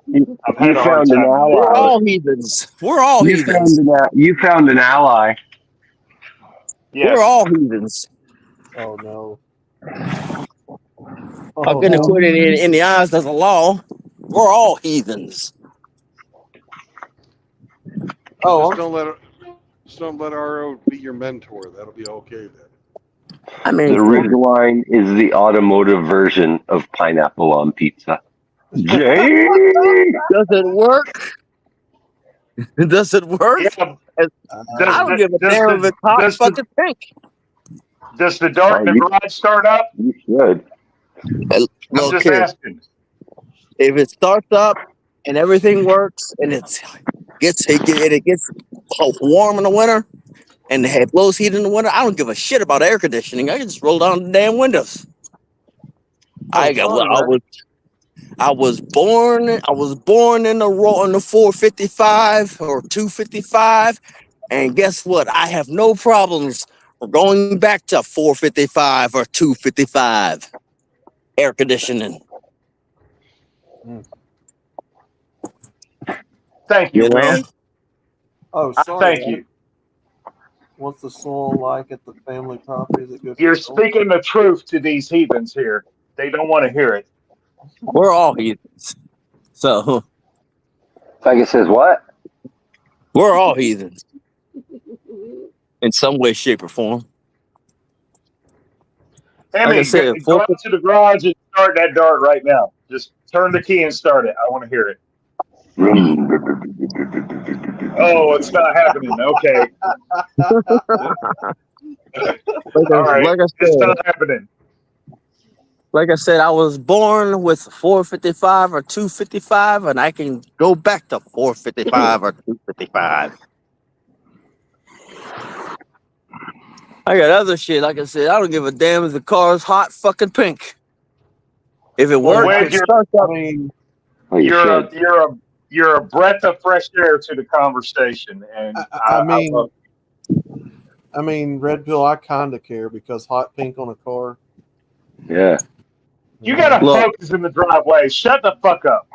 I've had You a hard found an time. ally. We're all heathens. We're all You heathens. you found an ally. Yes. We're all heathens. Oh no. I'm gonna put it in the eyes of the law. We're all heathens. Oh, Just don't let RO be your mentor. That'll be okay then. I mean, The Ridgeline is the automotive version of pineapple on pizza. Jay! Does it work? Does it work? Yeah. I don't give a damn if it's hot fucking pink. Does the garage start up? You should. I'm Look just here. asking. If it starts up and everything works and it gets warm in the winter and it blows heat in the winter, I don't give a shit about air conditioning. I can just roll down the damn windows. I was born in the 455 or 255, and guess what? I have no problems going back to 455 or 255 air conditioning. Thank you, Will. Oh, sorry. Thank you. What's the soil like at the family property that goes? You're speaking the truth to these heathens here. They don't want to hear it. We're all heathens. So. Like it says what? We're all heathens. In some way, shape, or form. Emmy, go out to the garage and start that dart right now. Just turn the key and start it. I want to hear it. Oh, it's not happening. Okay. All right. It's not happening. Like I said, I was born with 455 or 255, and I can go back to 455 or 255. I got other shit. Like I said, I don't give a damn if the car's hot fucking pink. If it works, it starts up. You're a breath of fresh air to the conversation, and I mean, Red Pill, I kind of care because hot pink on a car. Yeah. You got to focus in the driveway. Shut the fuck up.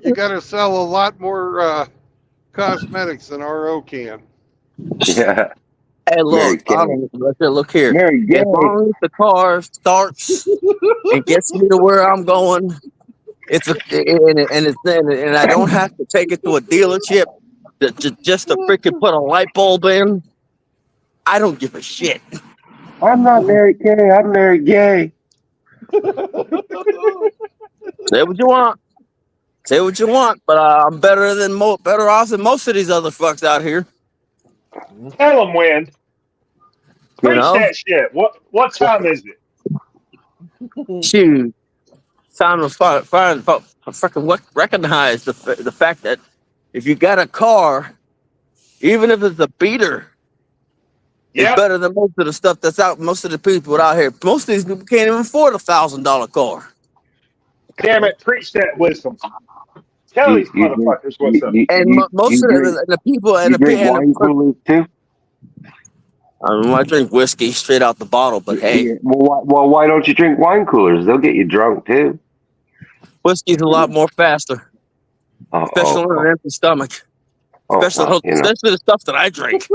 You got to sell a lot more cosmetics than RO can. Yeah. Hey, look here. As long as the car starts and gets me to where I'm going, and I don't have to take it to a dealership just to freaking put a light bulb in. I don't give a shit. I'm not Mary Kay. I'm Mary Gay. Say what you want. Say what you want, but I'm better off than most of these other fucks out here. Tell them when. Preach that shit. What time is it? Shoot. Time to fucking recognize the fact that if you got a car, even if it's a beater, it's better than most of the stuff that's out. Most of the people out here, most of these people can't even afford $1,000 car. Damn it! Preach that wisdom. Tell these motherfuckers what's up. And most of the people and you drink wine coolers too. I drink whiskey straight out the bottle, but hey. Yeah. Well, why don't you drink wine coolers? They'll get you drunk too. Whiskey's a lot more faster, especially on an empty stomach. Especially the stuff that I drink.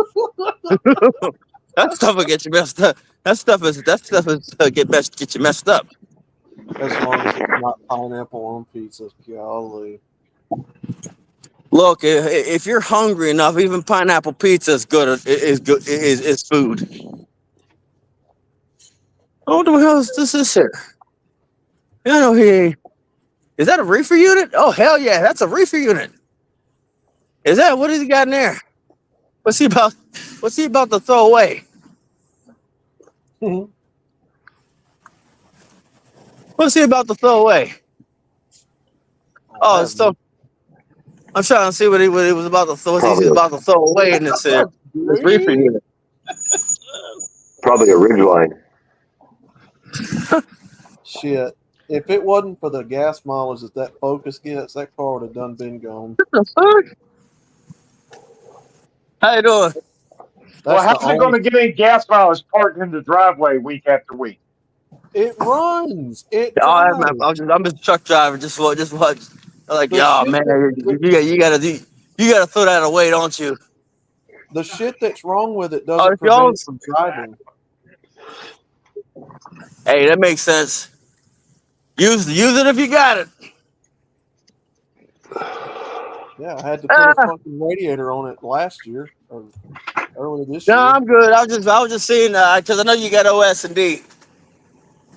That stuff will get you messed up. That stuff is get you messed up. As long as it's not pineapple on pizza, golly. Look, if you're hungry enough, even pineapple pizza is good. Is food. Oh, what the hell is this here? I know he Is that a reefer unit? Oh hell yeah, that's a reefer unit. Is that what has he got in there? What's he about to throw away? What's he about to throw away? Oh, it's so I'm trying to see what he was about to throw. What he's about to throw away in this reefer unit. Probably a Ridgeline. Shit. If it wasn't for the gas mileage that Focus gets, that car would have done been gone. What the fuck? How you doing? Well, how's it going to get any gas mileage parked in the driveway week after week? It runs. I'm just a truck driver. Just watch. Like, The shit man, that- you gotta throw that away, don't you? The shit that's wrong with it doesn't if y'all- prevent it from driving. Hey, that makes sense. Use it if you got it. Yeah, I had to put a fucking radiator on it last year or earlier this year. No, I'm good. I was just seeing because I know you got OS&D.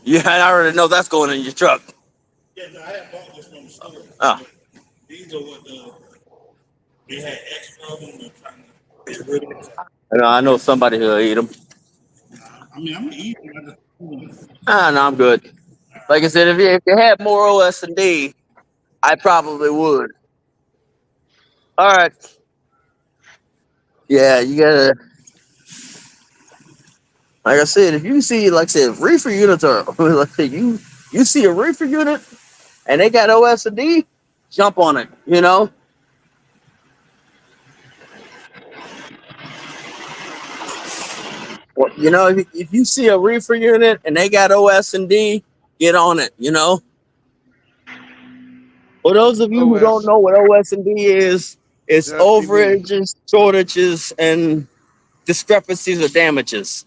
Yeah, I already know that's going in your truck. Yeah, no, I had bought this from the store. Oh. These are what they had extra of them and trying to get rid of it. I know somebody who'll eat them. I mean, I'm eating. I just No, I'm good. Like I said, if you had more OS&D, I probably would. All right. Yeah, you gotta. Like I said, if you see, like I said, reefer units are like you see a reefer unit and they got OS&D, jump on it. You know. Well, you know, if you see a reefer unit and they got OS&D, get on it. You know. For those of you who don't know what OS&D is, it's overages, shortages, and discrepancies or damages.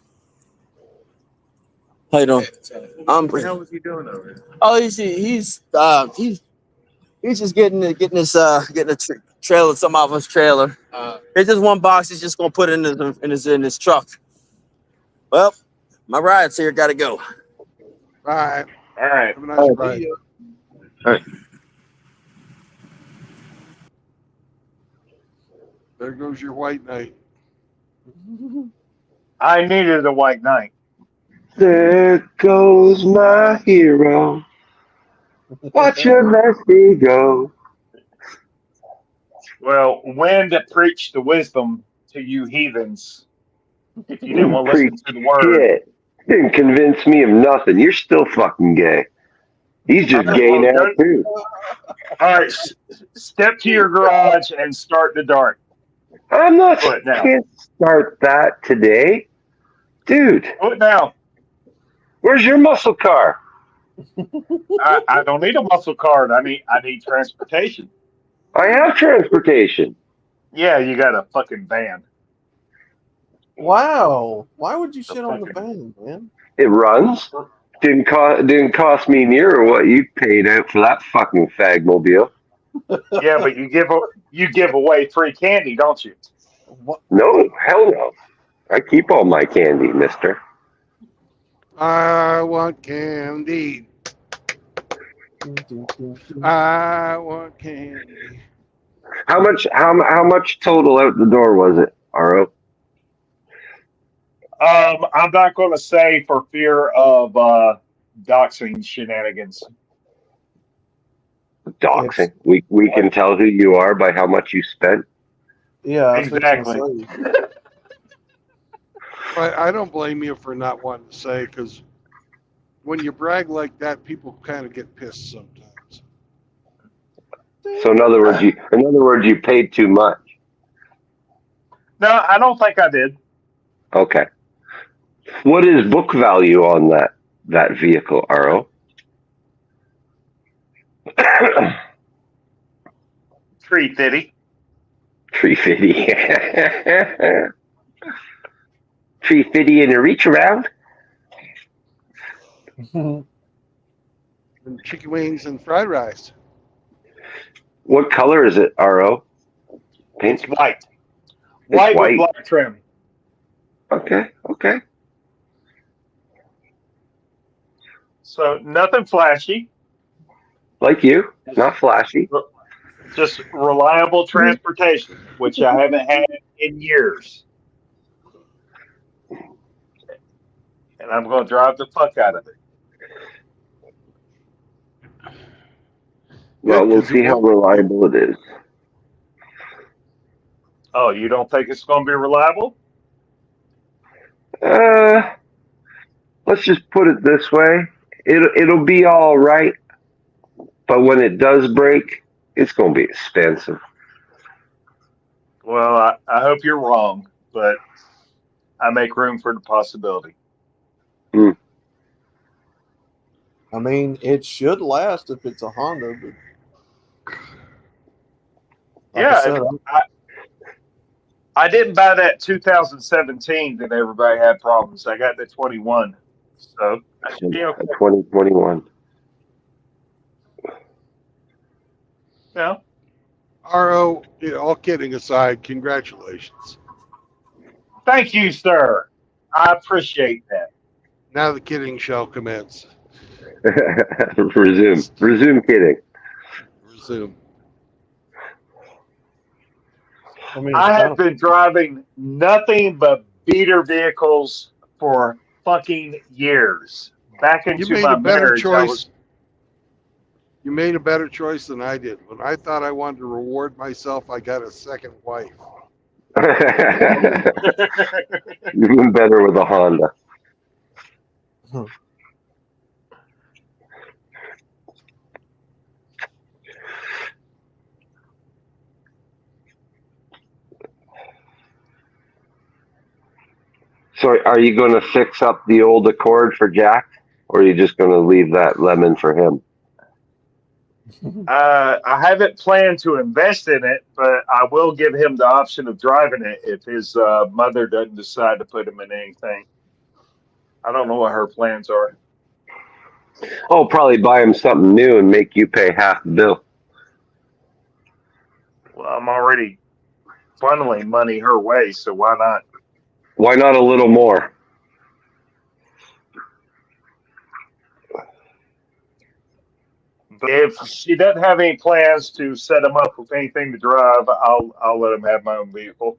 How you doing? What the hell was he doing over here? Oh, he's just getting a trailer, some of his trailer. It's just one box. He's just gonna put it in his truck. Well, my ride's here. Gotta go. All right. All right. Have a nice ride. All right. There goes your white knight. I needed a white knight. There goes my hero. Watch your bestie go. Well, when to preach the wisdom to you heathens, if you didn't want to listen to the word. Shit. Didn't convince me of nothing. You're still fucking gay. He's just gay now too. All right, step to your garage and start the dart. I'm not. Do it now. Can't start that today, dude. Do it now. Where's your muscle car? I don't need a muscle card. I need transportation. I have transportation. Yeah, you got a fucking van. Wow. Why would you shit on the van, man? It runs. Didn't cost me near what you paid out for that fucking fagmobile. Yeah, but you give away free candy, don't you? What? No, hell no. I keep all my candy, mister. I want candy. I want candy. How much total out the door was it, Aro? I'm not going to say for fear of doxing shenanigans. Doxing. We can tell who you are by how much you spent. Yeah, exactly. I don't blame you for not wanting to say, because when you brag like that, people kind of get pissed sometimes. So in other words, you paid too much. No, I don't think I did. Okay. What is book value on that vehicle, Aro? $350. $350 in a reach around. And chicken wings and fried rice. What color is it, Aro? Paint? It's white. White with black trim. Okay. So nothing flashy. Like you, not flashy. Just reliable transportation, which I haven't had in years. And I'm going to drive the fuck out of it. Well, we'll see how reliable it is. Oh, you don't think it's going to be reliable? Let's just put it this way: it'll be all right, but when it does break, it's going to be expensive. Well, I hope you're wrong, but I make room for the possibility. I mean, it should last if it's a Honda, but like I said, I didn't buy that 2017 that everybody had problems. I got the 21, so I should be okay. 2021. Yeah. RO, all kidding aside, congratulations. Thank you, sir. I appreciate that. Now the kidding shall commence. Resume kidding. Resume. I have been driving nothing but beater vehicles for fucking years. Back into You made my a better marriage, choice. You made a better choice than I did. When I thought I wanted to reward myself, I got a second wife. Even better with a Honda. So are you going to fix up the old Accord for Jack, or are you just going to leave that lemon for him? I haven't planned to invest in it, but I will give him the option of driving it if his mother doesn't decide to put him in anything. I don't know what her plans are. Oh, probably buy him something new and make you pay half the bill. Well, I'm already funneling money her way, so why not? Why not a little more? But if she doesn't have any plans to set him up with anything to drive, I'll let him have my own vehicle.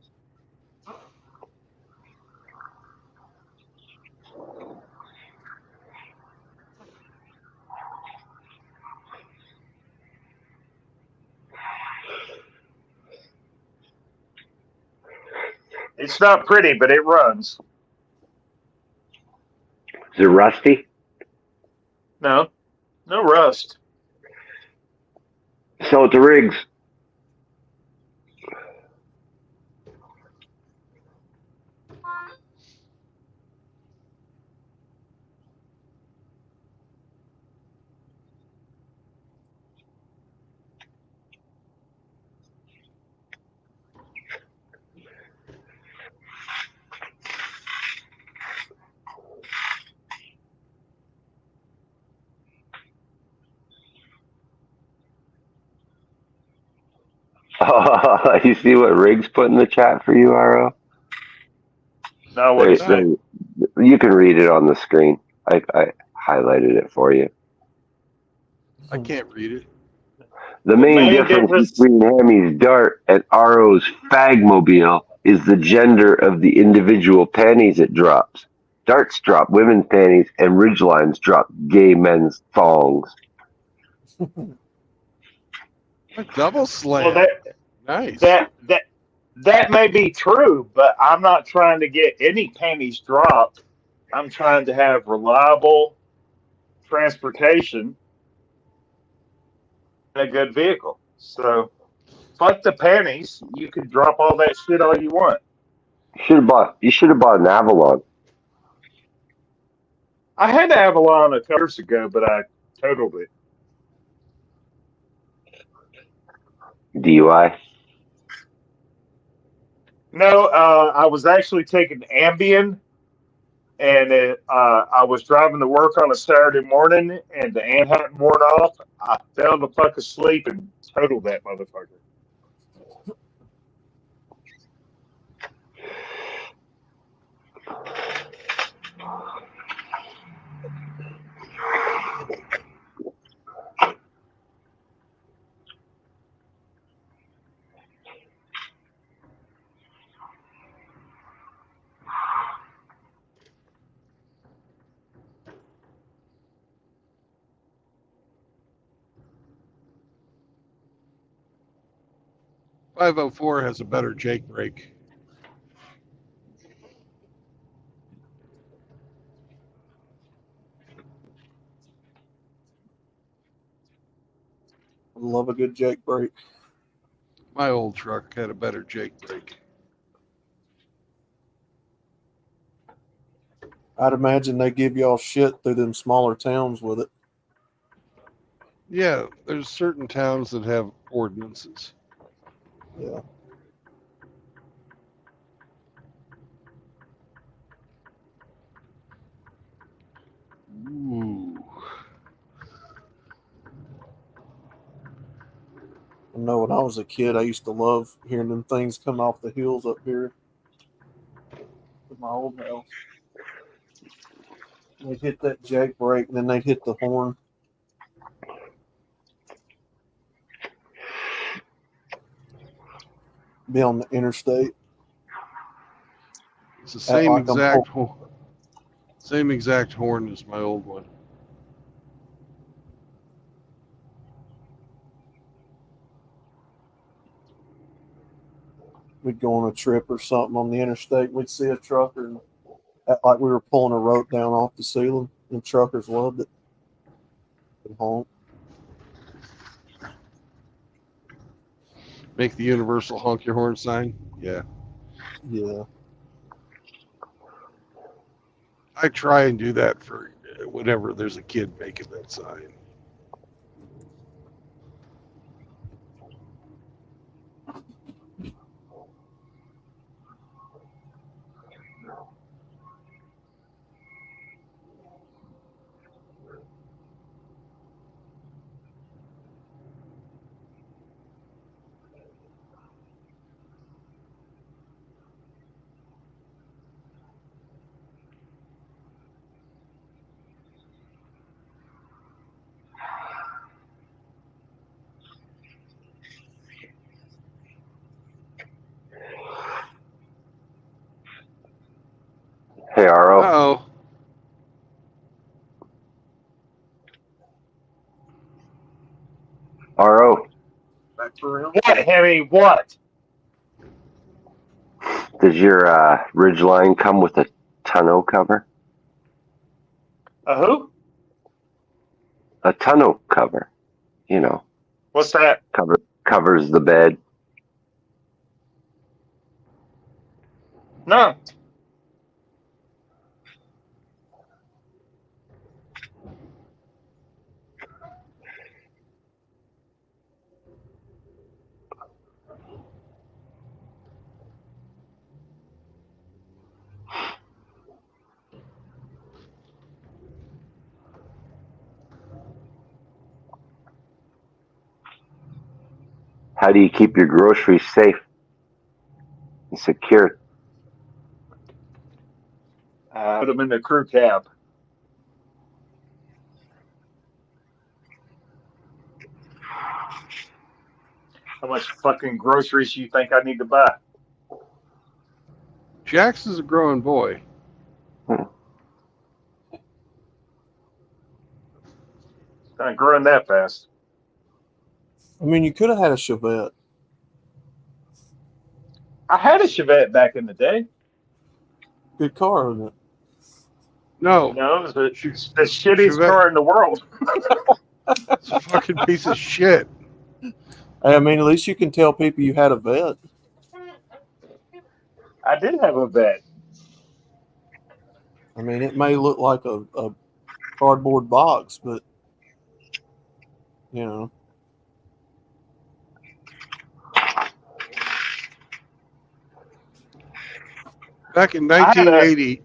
It's not pretty, but it runs. Is it rusty? No rust. Sell it to Riggs. Oh, you see what Riggs put in the chat for you, RO? No, what is that? You can read it on the screen. I highlighted it for you. I can't read it. The main difference between Hemi's Dart and RO's Fagmobile is the gender of the individual panties it drops. Darts drop women's panties and Ridgelines drop gay men's thongs. A double slam. Well, nice. That may be true, but I'm not trying to get any panties dropped. I'm trying to have reliable transportation and a good vehicle. So, fuck the panties. You can drop all that shit all you want. You should have bought an Avalon. I had an Avalon a couple years ago, but I totaled it. DUI? No, I was actually taking Ambien, and I was driving to work on a Saturday morning, and the ant hadn't worn off. I fell the fuck asleep and totaled that motherfucker. 504 has a better Jake brake. I love a good Jake brake. My old truck had a better Jake brake. I'd imagine they give y'all shit through them smaller towns with it. Yeah, there's certain towns that have ordinances. Yeah. Ooh. I know when I was a kid, I used to love hearing them things come off the hills up here at my old house. They'd hit that Jake brake, and then they'd hit the horn. Be on the interstate. It's the same exact horn as my old one. We'd go on a trip or something on the interstate. We'd see a trucker and act like we were pulling a rope down off the ceiling. And truckers loved it. They'd honk. Make the universal honk your horn sign. Yeah. Yeah. I try and do that for whenever there's a kid making that sign. Hey, Aro. Uh-oh. Aro, Back for real? What, Hemi? What? does your Ridgeline come with a tonneau cover? A who? A tonneau cover. You know, What's that? covers the bed. No. How do you keep your groceries safe and secure? Put them in the crew cab. How much fucking groceries do you think I need to buy? Jax is a growing boy. Not growing that fast. I mean, you could have had a Chevette. I had a Chevette back in the day. Good car, isn't it? No. No, it's the shittiest Chevette. car in the world. It's a fucking piece of shit. I mean, at least you can tell people you had a vet. I did have a vet. I mean, it may look like a cardboard box, but, you know. Back in 1980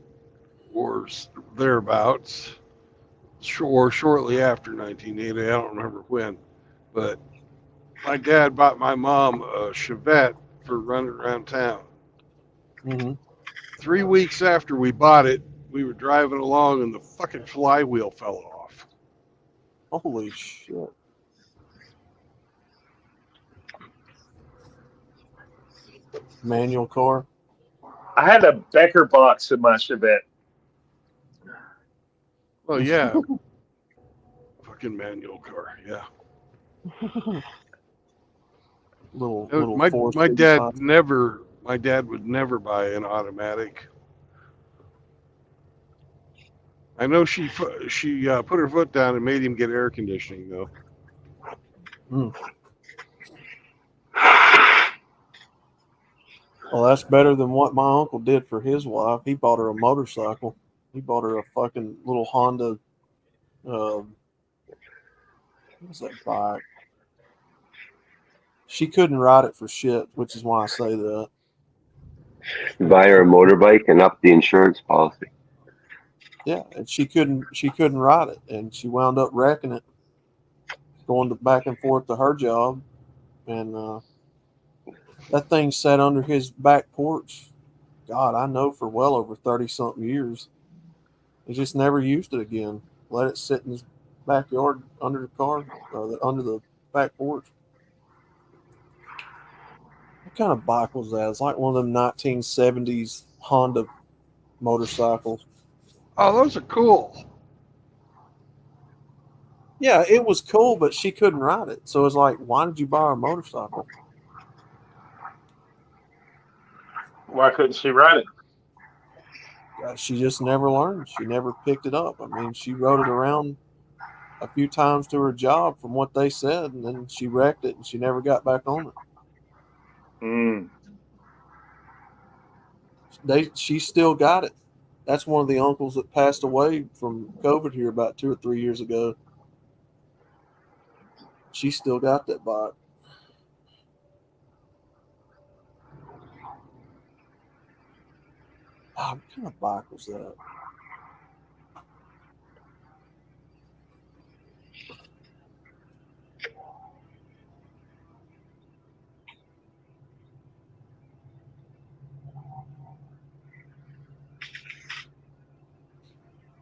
or thereabouts, or shortly after 1980, I don't remember when, but my dad bought my mom a Chevette for running around town. Mm-hmm. 3 weeks after we bought it, we were driving along and the fucking flywheel fell off. Holy shit. Manual car? I had a Becker box in my Chevette. Well, yeah. Fucking manual car, yeah. little My force. dad would never buy an automatic. I know she put her foot down and made him get air conditioning though. Well, that's better than what my uncle did for his wife. He bought her a motorcycle. He bought her a fucking little Honda. What was that bike? She couldn't ride it for shit, which is why I say that. Buy her a motorbike and up the insurance policy. Yeah, and she couldn't ride it, and she wound up wrecking it, going back and forth to her job, and that thing sat under his back porch. God, I know for well over 30-something years. He just never used it again. Let it sit in his backyard under the car, under the back porch. What kind of bike was that? It's like one of them 1970s Honda motorcycles. Oh, those are cool. Yeah, it was cool, but she couldn't ride it. So it's like, why did you buy her a motorcycle? Why couldn't she ride it? She just never learned. She never picked it up. I mean, she rode it around a few times to her job from what they said, and then she wrecked it and she never got back on it. She still got it. That's one of the uncles that passed away from COVID here about 2 or 3 years ago. She still got that bike. Oh, what kind of bike was that?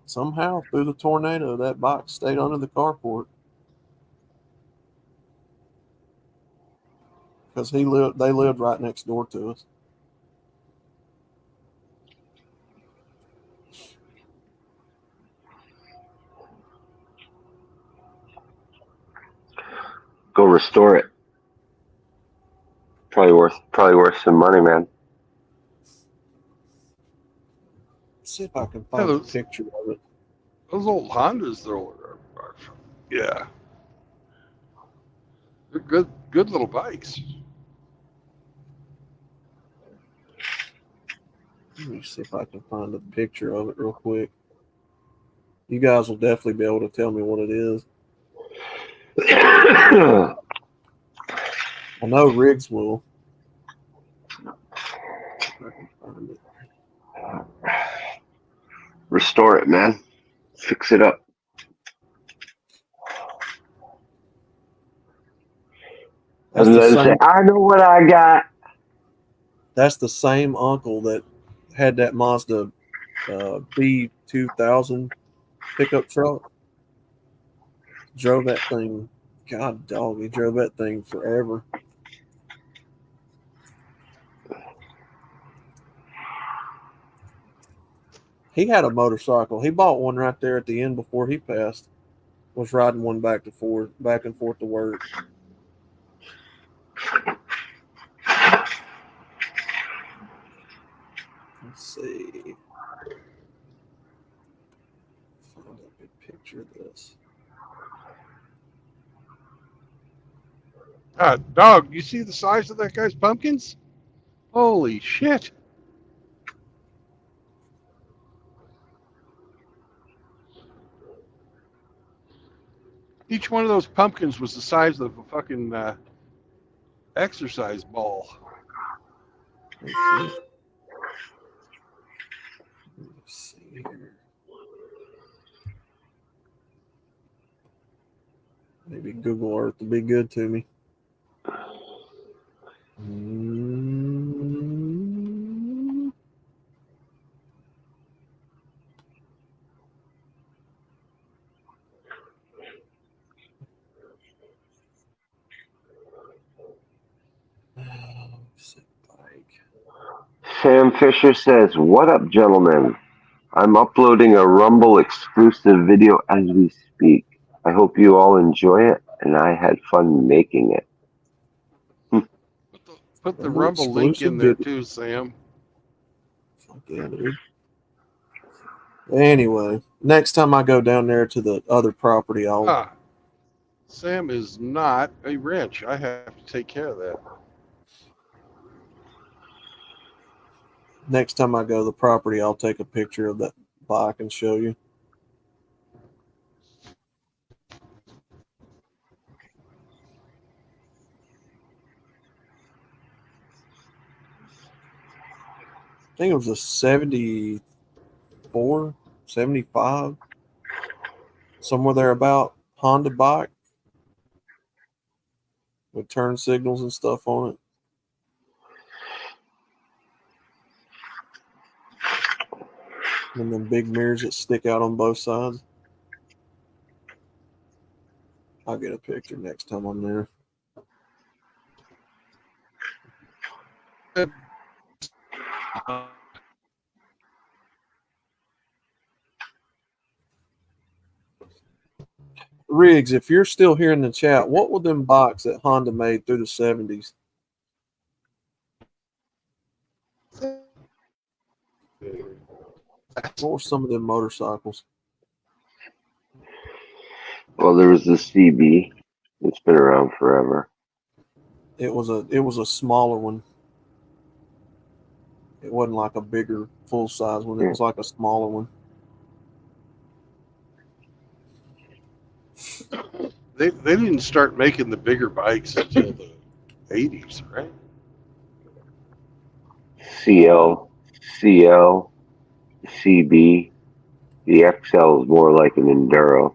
Somehow, through the tornado, that bike stayed under the carport. Because they lived right next door to us. Go restore it. Probably worth some money, man. Let's see if I can find a picture of it. Those old Hondas, yeah, they're good little bikes. Let me see if I can find a picture of it real quick. You guys will definitely be able to tell me what it is. I know Riggs will. If I can find it. Restore it, man. Fix it up. I know what I got. That's the same uncle that had that Mazda B2000 pickup truck. Drove that thing. God dog, he drove that thing forever. He had a motorcycle. He bought one right there at the end before he passed. Was riding one back and forth to work. Let's see. Find a good picture of this. Dog, you see the size of that guy's pumpkins? Holy shit. Each one of those pumpkins was the size of a fucking exercise ball. Let's see here. Maybe Google Earth will be good to me. Sam Fisher says, "What up, gentlemen? I'm uploading a Rumble exclusive video as we speak. I hope you all enjoy it, and I had fun making it." Put the No Rumble link in exclusive there video. too, Sam. Fuck yeah, dude. Anyway, next time I go down there to the other property, I'll Sam is not a wrench. I have to take care of that. next time I go to the property, I'll take a picture of that bike and show you. I think it was a 74, 75, somewhere there about Honda bike with turn signals and stuff on it. And then big mirrors that stick out on both sides. I'll get a picture next time I'm there. Riggs, if you're still here in the chat, what were them bikes that Honda made through the 70s? What were some of them motorcycles? Well, there was the CB. It's been around forever. It was a smaller one. It wasn't like a bigger full size one. It was like a smaller one. They didn't start making the bigger bikes until the 80s, right? CL, CB. The XL is more like an enduro.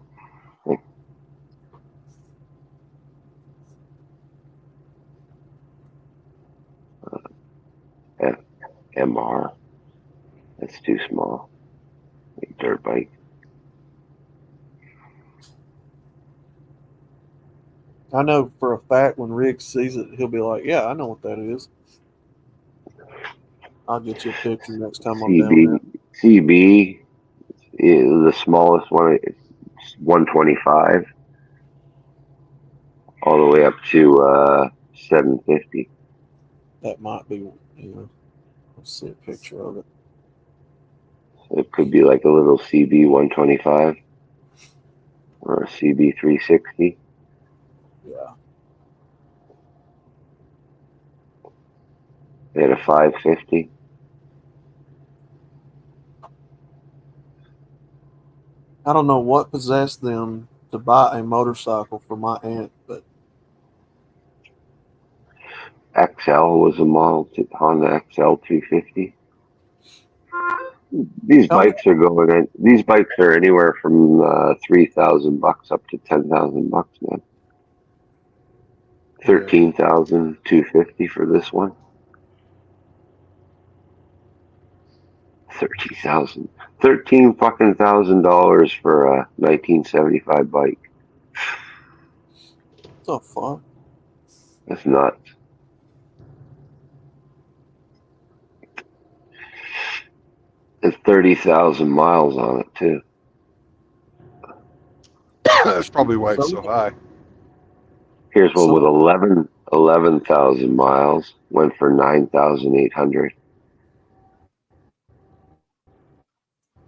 MR. That's too small. Like dirt bike. I know for a fact when Riggs sees it, he'll be like, "Yeah, I know what that is." I'll get you a picture next time I'm down there. CB is the smallest one. It's 125, all the way up to 750. That might be. Let's see a picture of it. So it could be like a little CB 125 or a CB 360. Yeah. They had a 550. I don't know what possessed them to buy a motorcycle for my aunt, but XL was a model, Honda XL 250. These bikes are going in. These bikes are anywhere from $3,000 up to $10,000, man. 13,250 for this one. 13 fucking $1,000 for a 1975 bike. the fuck? That's nuts. It's 30,000 miles on it too. That's probably why it's so high. Here's one with 11,000 miles. Went for 9,800.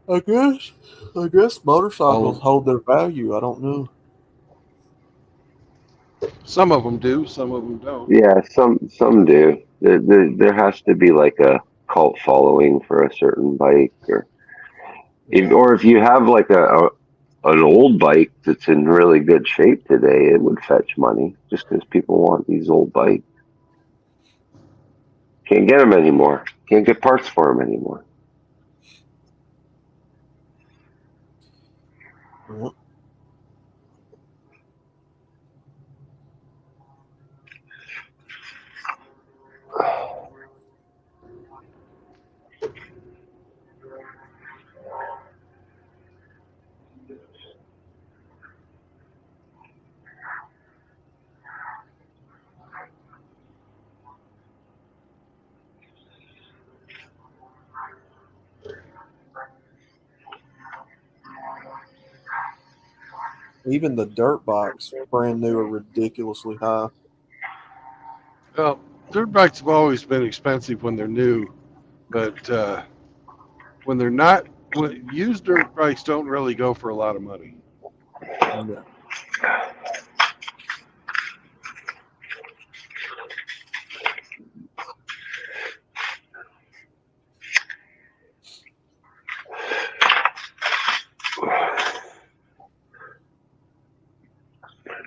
I guess motorcycles hold their value. I don't know. Some of them do, some of them don't. Yeah, some do. There has to be like a cult following for a certain bike, or if you have like an old bike that's in really good shape today, it would fetch money just because people want these old bikes. Can't get them anymore. Can't get parts for them anymore. Yep. Even the dirt bikes, brand new, are ridiculously high. Well, Dirt bikes have always been expensive when they're new, but when they're not, used dirt bikes don't really go for a lot of money. Yeah.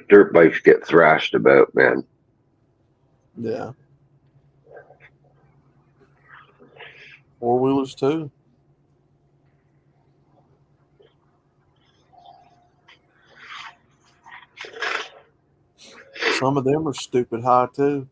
Dirt bikes get thrashed about, man. Yeah. Four wheelers too. Some of them are stupid high too.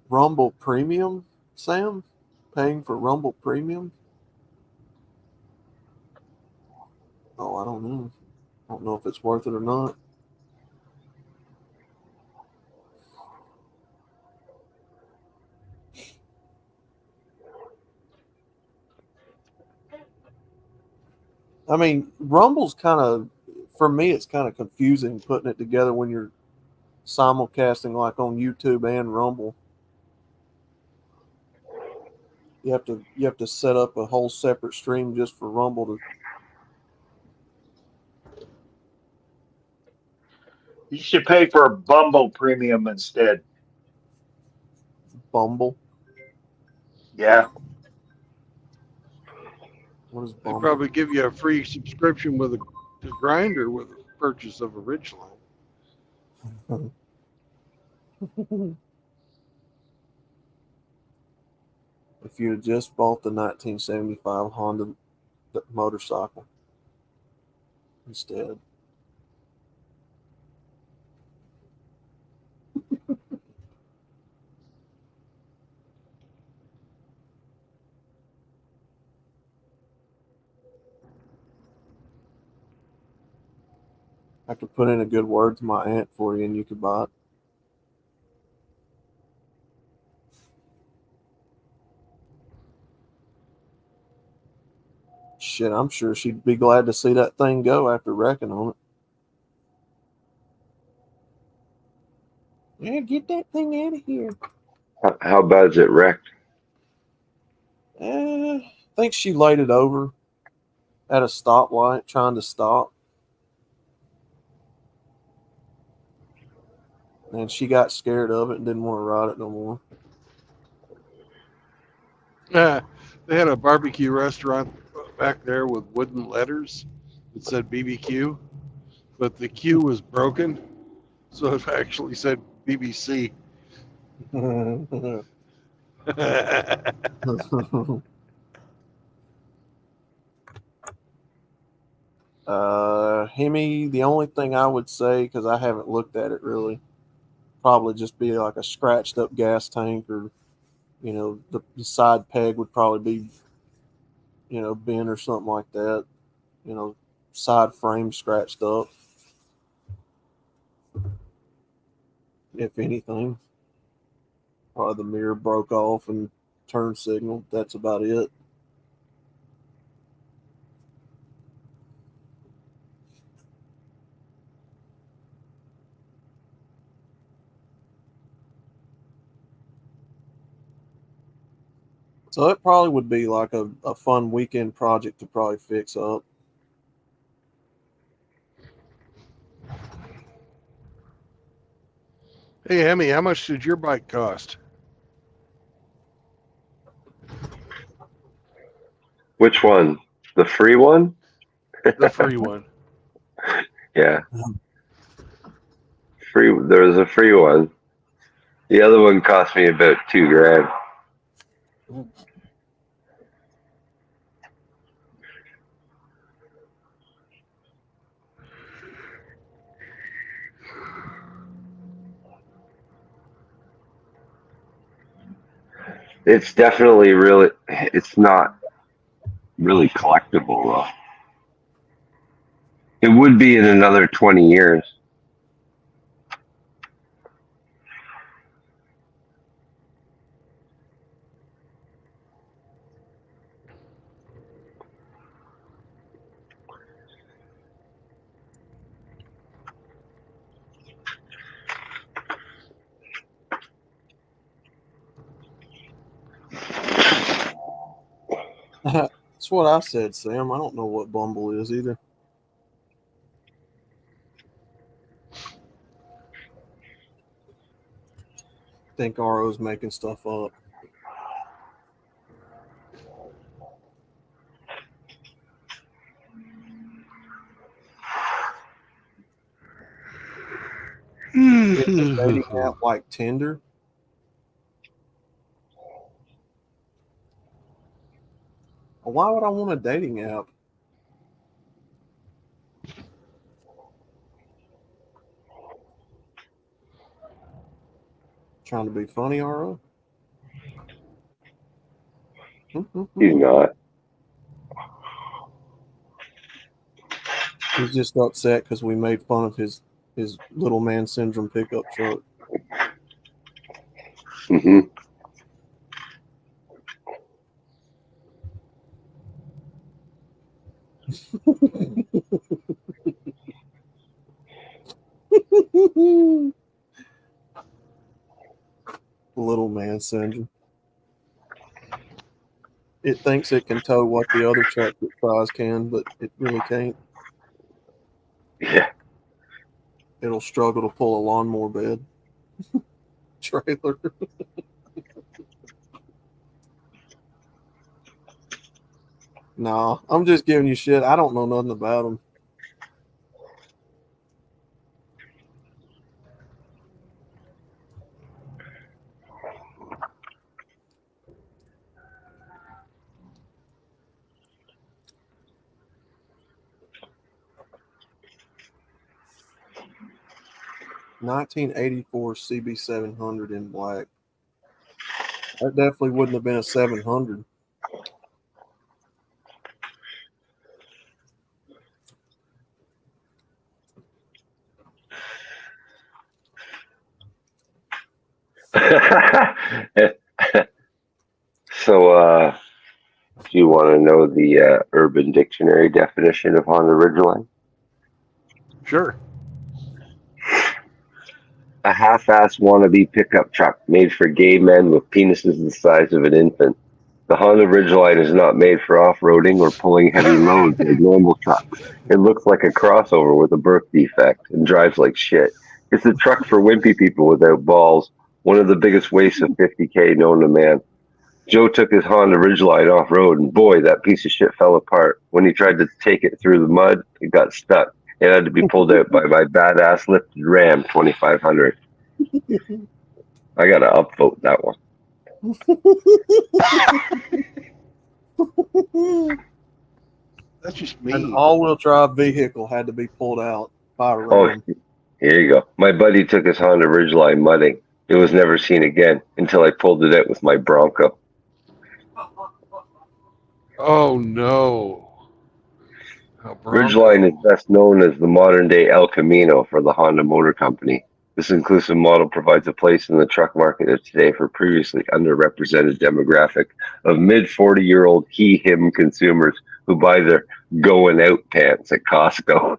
Rumble Premium, Sam? Paying for Rumble Premium? Oh, I don't know. I don't know if it's worth it or not. I mean, Rumble's kind of, for me, it's kind of confusing putting it together when you're simulcasting like on YouTube and Rumble. You have to set up a whole separate stream just for Rumble to. You should pay for a Bumble Premium instead. Bumble? Yeah. What is They Bumble? probably give you a free subscription with a grinder with a purchase of a Ridgeline. If you had just bought the 1975 Honda motorcycle instead. I could put in a good word to my aunt for you and you could buy it. Shit, I'm sure she'd be glad to see that thing go after wrecking on it. Yeah, get that thing out of here. How bad is it wrecked? I think she laid it over at a stoplight trying to stop. And she got scared of it and didn't want to ride it no more. They had a barbecue restaurant back there with wooden letters that said BBQ, but the Q was broken, so it actually said BBC. Hemi, the only thing I would say, because I haven't looked at it really, probably just be like a scratched up gas tank, or the side peg would probably be bent or something like that, side frame scratched up, if anything. Probably the mirror broke off and turn signal. That's about it. So it probably would be like a fun weekend project to probably fix up. Hey, Emmy, how much did your bike cost? Which one? The free one? The free one. Yeah. There was a free one. The other one cost me about $2,000. It's definitely really, it's not really collectible though. It would be in another 20 years. That's what I said, Sam. I don't know what Bumble is either. Think RO's making stuff up. Is a dating app like Tinder? Well, why would I want a dating app? Trying to be funny, RO? He's not. He's just upset because we made fun of his little man syndrome pickup truck. Mm-hmm. Little man syndrome. It thinks it can tow what the other truck it tries can, but it really can't. Yeah. It'll struggle to pull a lawnmower bed trailer. Nah, I'm just giving you shit. I don't know nothing about them. (1984) CB700 in black. That definitely wouldn't have been a 700. So, do you want to know the Urban Dictionary definition of Honda Ridgeline? Sure. A half-assed wannabe pickup truck made for gay men with penises the size of an infant. The Honda Ridgeline is not made for off-roading or pulling heavy loads like normal trucks. It looks like a crossover with a birth defect and drives like shit. It's a truck for wimpy people without balls, one of the biggest wastes of 50K known to man. Joe took his Honda Ridgeline off-road, and boy, that piece of shit fell apart. When he tried to take it through the mud, it got stuck. It had to be pulled out by my badass lifted Ram 2500. I got to upvote that one. That's just me. An all-wheel drive vehicle had to be pulled out by a Oh, Ram. here you go. My buddy took his Honda Ridgeline mudding. It was never seen again until I pulled it out with my Bronco. Oh, no. Ridgeline is best known as the modern-day El Camino for the Honda Motor Company. This inclusive model provides a place in the truck market of today for previously underrepresented demographic of mid-40-year-old he/him consumers who buy their going-out pants at Costco.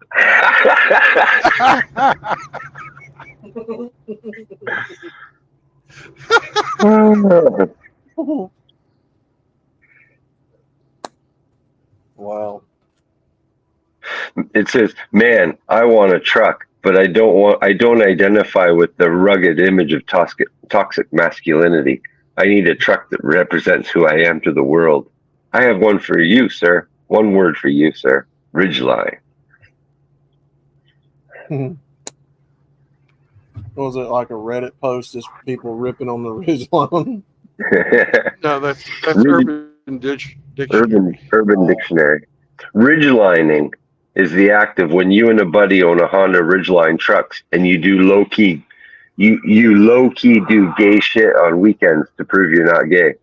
Wow. It says, "Man, I want a truck, but I don't identify with the rugged image of toxic masculinity. I need a truck that represents who I am to the world. I have one for you, sir. One word for you, sir. Ridgeline." Was it like a Reddit post, just people ripping on the Ridgeline? No, that's Urban Dictionary. Urban Dictionary. Ridgelining is the act of when you and a buddy own a Honda Ridgeline trucks and you do low key do gay shit on weekends to prove you're not gay.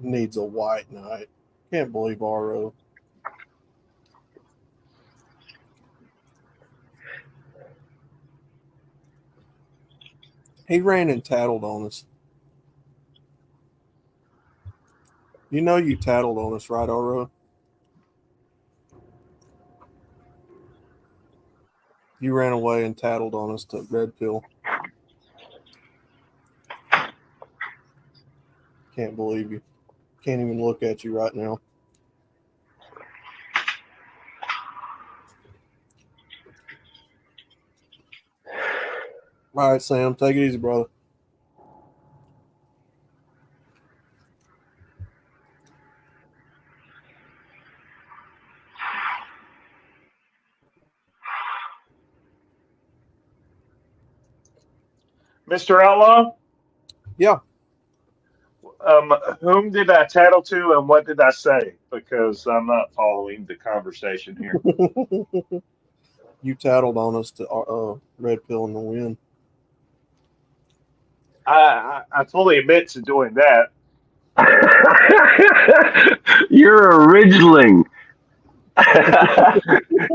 Needs a white knight. Can't believe RO. He ran and tattled on us. You know you tattled on us, right, RO? You ran away and tattled on us to Red Pill. Can't believe you. Can't even look at you right now. All right, Sam, take it easy, brother. Mr. Outlaw? Yeah. Whom did I tattle to and what did I say? Because I'm not following the conversation here. You tattled on us to Red Pill in the Wind. I fully admit to doing that. You're a ridgeling.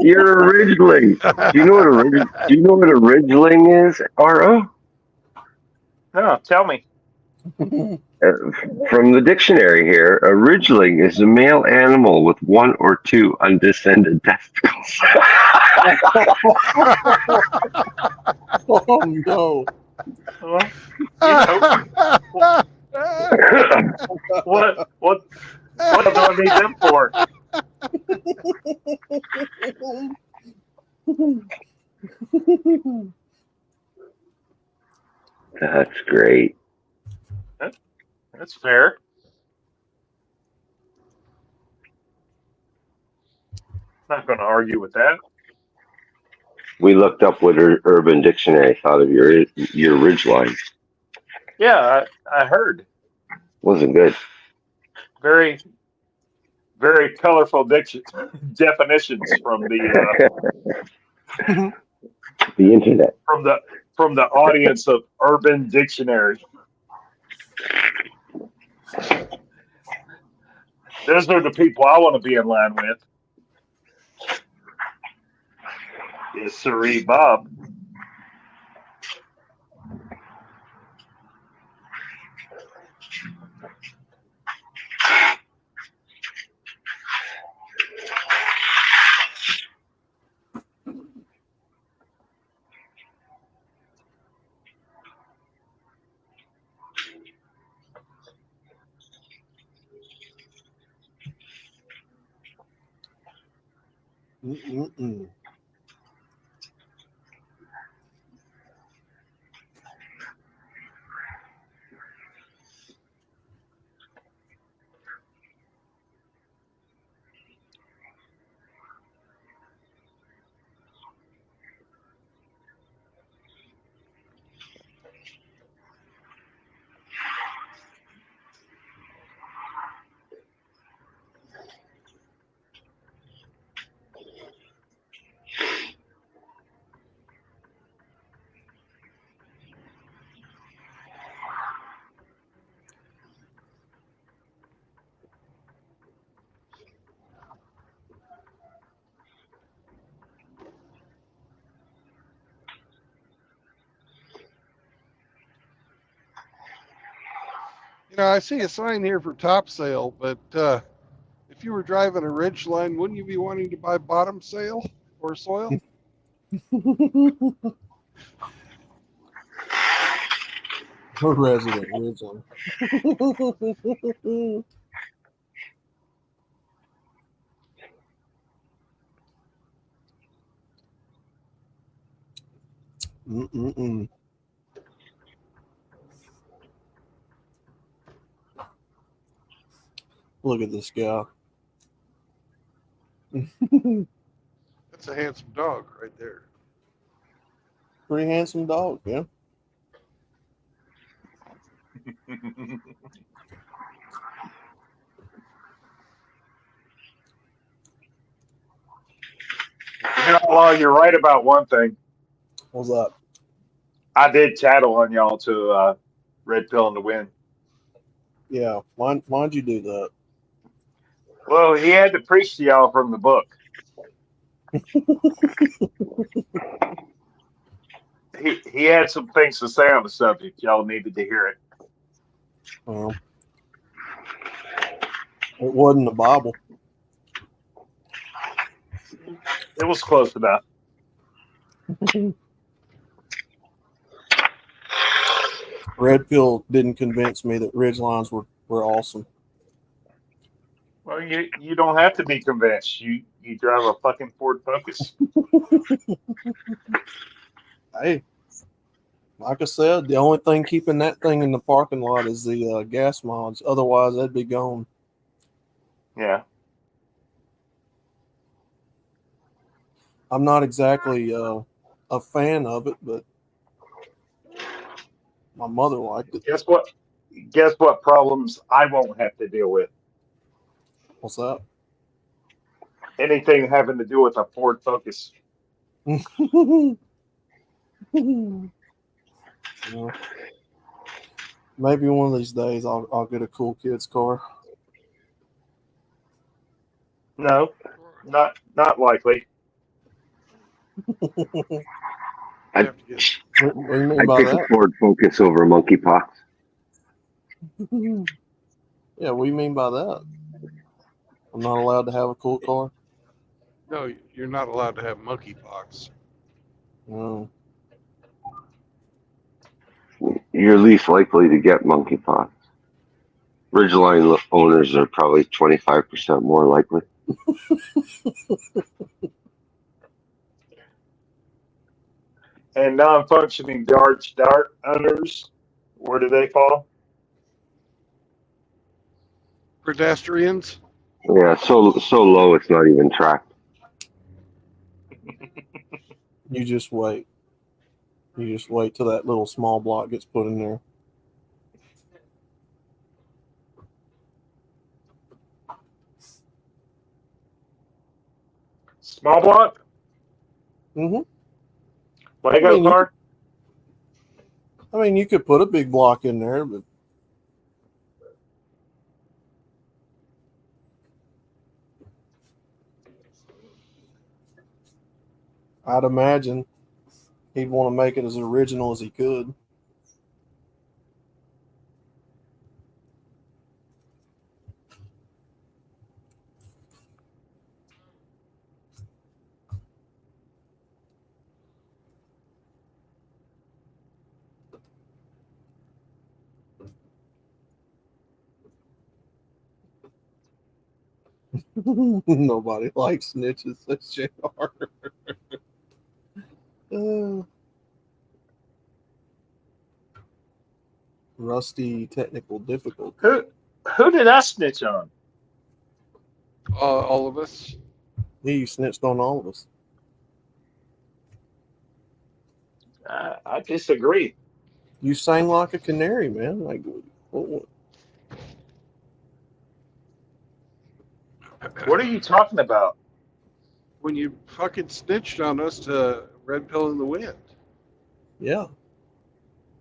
You're a ridgeling. Do you know what a ridgeling is, RO? No, tell me. From the dictionary here, a ridgeling is a male animal with one or two undescended testicles. Oh no! What do I need them for? That's great. That's fair. Not going to argue with that. We looked up what Urban Dictionary thought of your ridgeline. Yeah, I heard. Wasn't good. Very, very colorful definitions from the the internet. From the audience of Urban Dictionary. Those are the people I want to be in line with. Yes, sirree, Bob. You know, I see a sign here for top sale, but if you were driving a Ridgeline, wouldn't you be wanting to buy bottom sale or soil? Her resident Ridgeline. Look at this guy. That's a handsome dog right there. Pretty handsome dog, yeah. Outlaw, you're right about one thing. What's up? I did tattle on y'all to Red Pill in the Wind. Yeah, why'd you do that? Well, he had to preach to y'all from the book. He had some things to say on the subject. Y'all needed to hear it. It wasn't the Bible. It was close enough. Red Pill didn't convince me that Ridgelines were awesome. Well, you don't have to be convinced. You drive a fucking Ford Focus. Hey, like I said, the only thing keeping that thing in the parking lot is the gas mods. Otherwise, that'd be gone. Yeah. I'm not exactly a fan of it, but my mother liked it. Guess what? Guess what problems I won't have to deal with? What's that? Anything having to do with a Ford Focus. Well, maybe one of these days I'll get a cool kid's car. No, not likely. I'd What do you mean by take a that? Ford Focus over monkeypox. Yeah, what do you mean by that? I'm not allowed to have a cool car? No, you're not allowed to have monkeypox. No. You're least likely to get monkeypox. Ridgeline owners are probably 25% more likely. And non-functioning dart owners, where do they fall? Pedestrians? Yeah, so low it's not even tracked. You just wait. You just wait till that little small block gets put in there. Small block? Mm-hmm. Lego car? I mean, you could put a big block in there, but I'd imagine he'd want to make it as original as he could. Nobody likes snitches, says JR. Rusty technical difficulty. Who did I snitch on? All of us. Yeah, you snitched on all of us. I disagree. You sang like a canary, man. Like, what? What are you talking about? When you fucking snitched on us to Red Pill in the Wind. Yeah.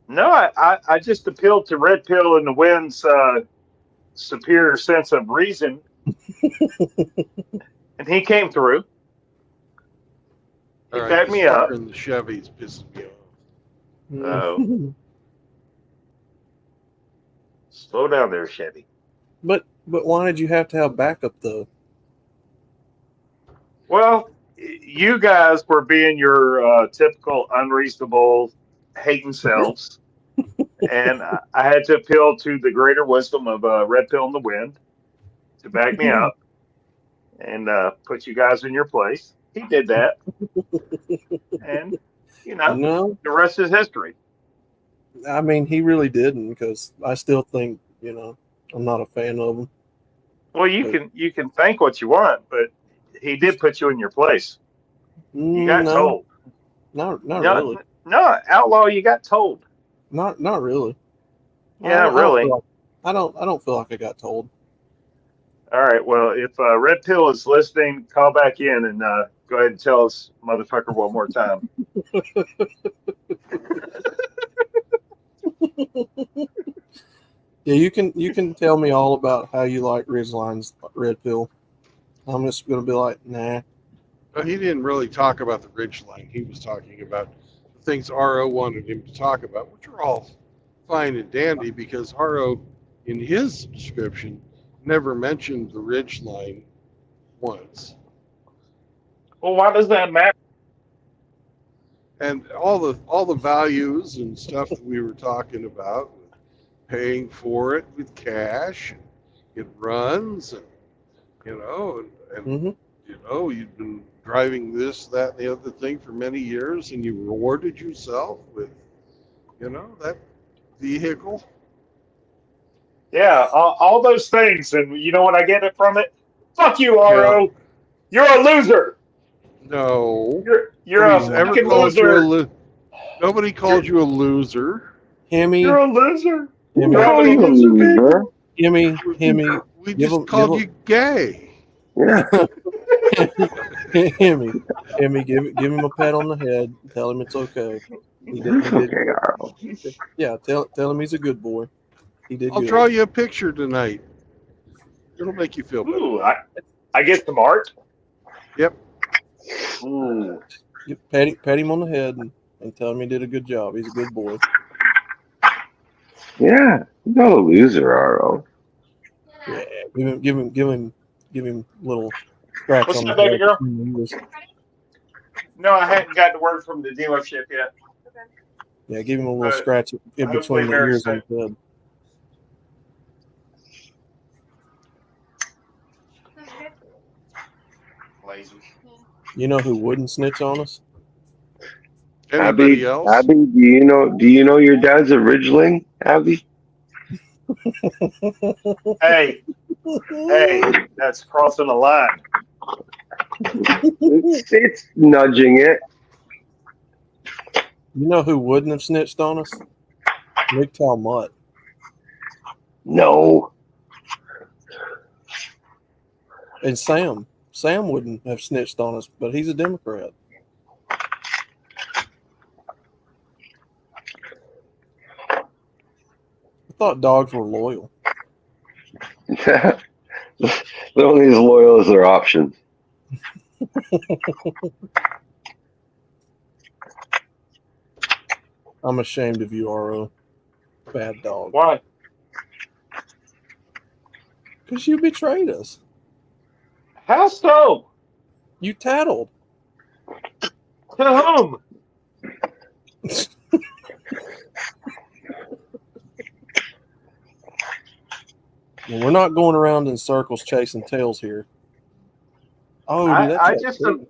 No, I just appealed to Red Pill and the Wind's superior sense of reason. And he came through. He backed me up. And the Chevy's pissing me off. Oh. Slow down there, Chevy. But why did you have to have backup though? Well, you guys were being your typical unreasonable, hating selves. And I had to appeal to the greater wisdom of Red Pill in the Wind to back me up and put you guys in your place. He did that. And, No. the rest is history. I mean, he really didn't, because I still think, I'm not a fan of him. Well, you can think what you want, but he did put you in your place. You got told. Not really. No, Outlaw, you got told. Not really. Yeah, really. I don't feel like I got told. All right. Well, if Red Pill is listening, call back in and go ahead and tell us, motherfucker, one more time. Yeah, you can tell me all about how you like Ridgeline's Red Pill. I'm just gonna be like, nah. But he didn't really talk about the Ridgeline. He was talking about the things RO wanted him to talk about, which are all fine and dandy, because RO, in his description, never mentioned the Ridgeline once. Well, why does that matter? And all the values and stuff that we were talking about, paying for it with cash, it runs, and Mm-hmm. you've been driving this, that, and the other thing for many years, and you rewarded yourself with, that vehicle. Yeah, all those things, and you know what I get it from it? Fuck you, RO. You're a loser. No. You're a Nobody's ever fucking called loser. Nobody called you a loser. Hemi. You're a loser. Hemi. You're a loser. Hemi. We just called you gay. Yeah. Hemi, give him a pat on the head. Tell him it's okay. He did. Yeah, tell him he's a good boy. He did. I'll good. draw you a picture tonight. It'll make you feel better. Ooh, I get some art. Yep. Ooh. Pat him on the head and tell him he did a good job. He's a good boy. Yeah, you're not a loser, RO. Yeah, give him a little scratch What's on up, the baby head. girl? No, I hadn't gotten the word from the dealership yet. Yeah, give him a little scratch in hopefully between the very ears soon. on the head. Lazy. You know who wouldn't snitch on us? Anybody else? Abby, do you know your dad's a Ridgeling, Abby? Hey, that's crossing the line. It's nudging it. You know who wouldn't have snitched on us? Rick Talmott. No. And Sam. Sam wouldn't have snitched on us, but he's a Democrat. I thought dogs were loyal. They're only as loyal as their options. I'm ashamed of you, RO. Bad dog. Why? Because you betrayed us. How so? You tattled. To whom? Well, we're not going around in circles chasing tails here. Oh, dude,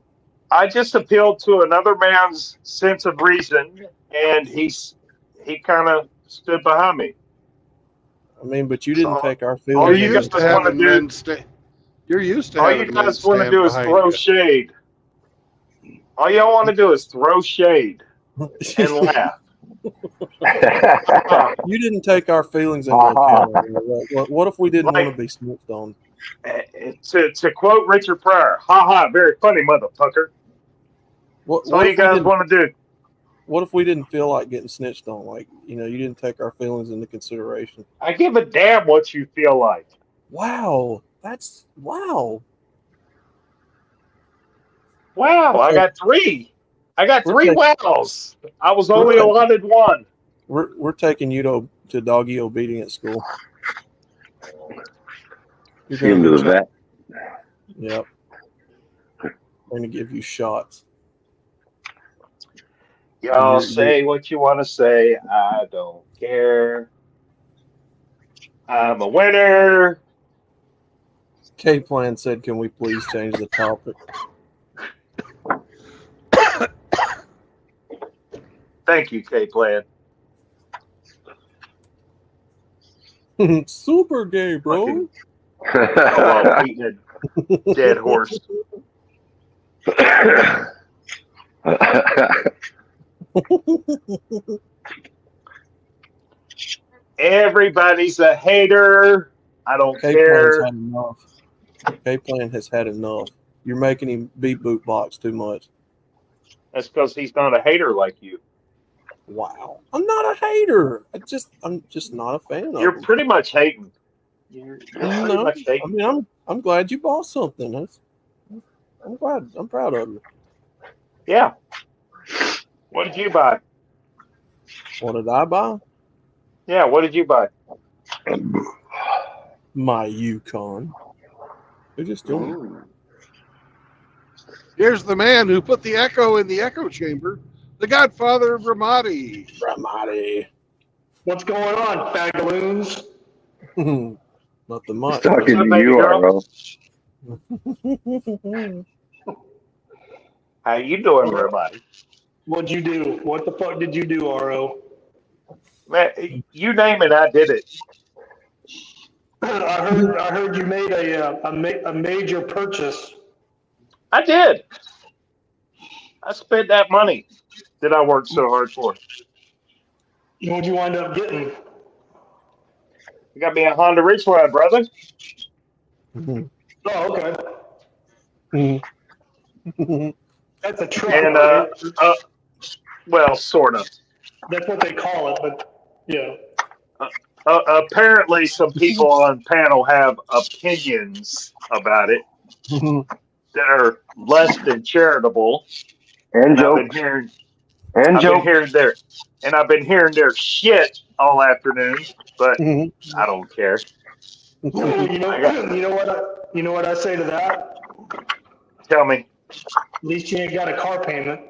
I just appealed to another man's sense of reason, and he kind of stood behind me. I mean, but you didn't take our All feelings. you guys want to do, You're used to all having you men guys want to stand do is behind throw you. shade. All y'all want to do is throw shade and laugh. You didn't take our feelings into account. What if we didn't want to be snitched on? To quote Richard Pryor, "Ha ha, very funny, motherfucker." That's all you guys want to do. What if we didn't feel like getting snitched on? Like, you didn't take our feelings into consideration. I give a damn what you feel like. Wow. That's wow. Wow, I got three. I got three wows. I was only taking- allotted one. We're taking you to doggy obedience school. You're See him to the vet. Yep. We're gonna give you shots. Y'all say what you want to say. I don't care. I'm a winner. K-Plan said, "Can we please change the topic?" Thank you, K-Plan. Super gay, bro. Oh, eating a dead horse. Everybody's a hater. I don't care. Had enough. K-Plan has had enough. You're making him beat boot box too much. That's because he's not a hater like you. Wow. I'm not a hater. I'm just not a fan of You're him. pretty much hating. You're pretty No, much hating. I mean, I'm glad you bought something. I'm glad. I'm proud of you. Yeah. What did you buy? What did I buy? Yeah, what did you buy? My Yukon. They're just doing it. Here's the man who put the echo in the echo chamber the Godfather of Ramadi. Ramadi. What's going on, fagaloons? Nothing much. Talking to you, Arlo. How you doing, everybody? What'd you do? What the fuck did you do, RO? Man, you name it, I did it. I heard you made a major purchase. I did. I spent that money that I worked so hard for. What'd you wind up getting? You got me a Honda Ridgeline, brother. Oh, okay. That's a truck. And right? well, sort of. That's what they call it, but yeah. Apparently, some people on panel have opinions about it that are less than charitable. And I've been hearing their shit all afternoon, but I don't care. You know what I say to that? Tell me. At least you ain't got a car payment.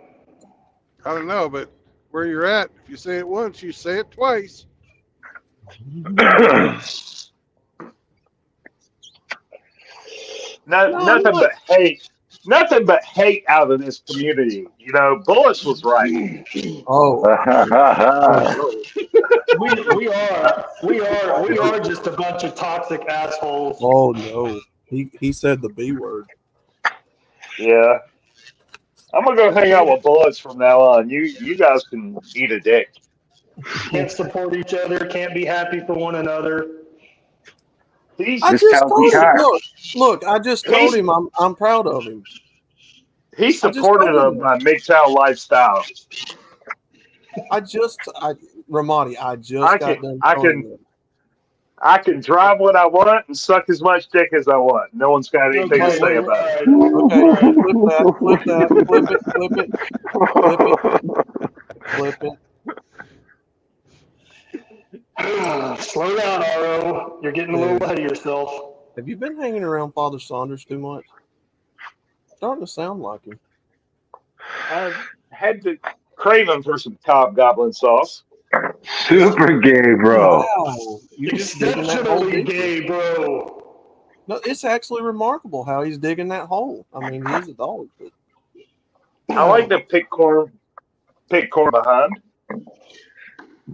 I don't know, but where you're at, if you say it once, you say it twice. Nothing but hate. Nothing but hate out of this community. You know, Bullets was right. Oh. we are just a bunch of toxic assholes. Oh no. He said the B word. Yeah. I'm gonna go hang out with Bullets from now on. You guys can eat a dick. Can't support each other, can't be happy for one another. I just told him, look, I just told him I'm proud of him. He supported my MGTOW lifestyle. Ramadi, I can drive what I want and suck as much dick as I want. No one's got anything to say about it. Okay, flip it. Slow down, RO. You're getting a little ahead of yourself. Have you been hanging around Father Saunders too much? Starting to sound like him. I had to craving for some Top Goblin sauce. Super gay, bro. Wow. Exceptionally gay, bro. No, it's actually remarkable how he's digging that hole. I mean, he's a dog. But... I like to pick corn behind.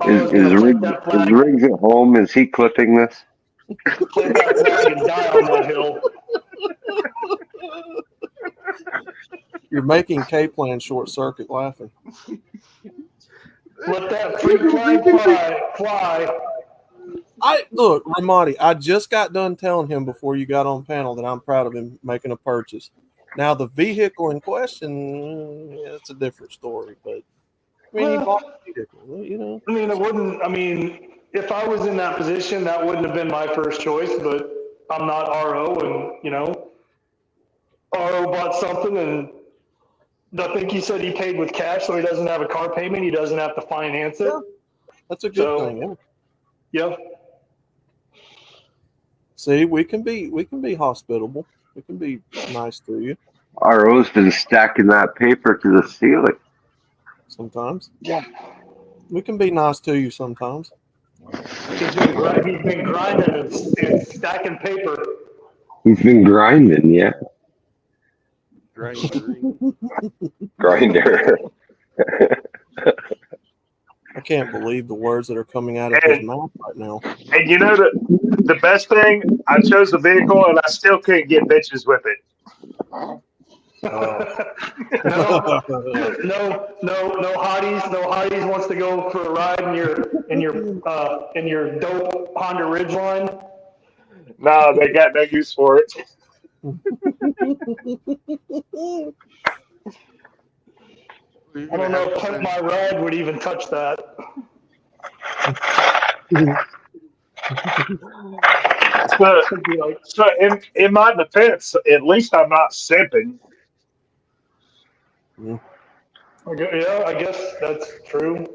Is Riggs at home? Is he clipping this? Plant that flag and die on that hill. You're making K-Plan short circuit laughing. Let that freak fly. Look, Ramadi, I just got done telling him before you got on panel that I'm proud of him making a purchase. Now the vehicle in question, it's a different story, but I mean, he bought a vehicle, you know. I mean, if I was in that position, that wouldn't have been my first choice, but I'm not RO, and, RO bought something, and I think he said he paid with cash, so he doesn't have a car payment. He doesn't have to finance it. Yeah, that's a good thing. Yeah. See, we can be hospitable. We can be nice to you. RO's been stacking that paper to the ceiling. Sometimes. Yeah. We can be nice to you sometimes. He's been grinding and stacking paper. He's been grinding, yeah. Grinder. I can't believe the words that are coming out of his mouth right now. And you know the best thing, I chose the vehicle and I still couldn't get bitches with it. No hotties. No hotties wants to go for a ride in your dope Honda Ridgeline. No, they got no use for it. I don't know if Pimp My Ride would even touch that. So in my defense, at least I'm not simping. Yeah, I guess that's true.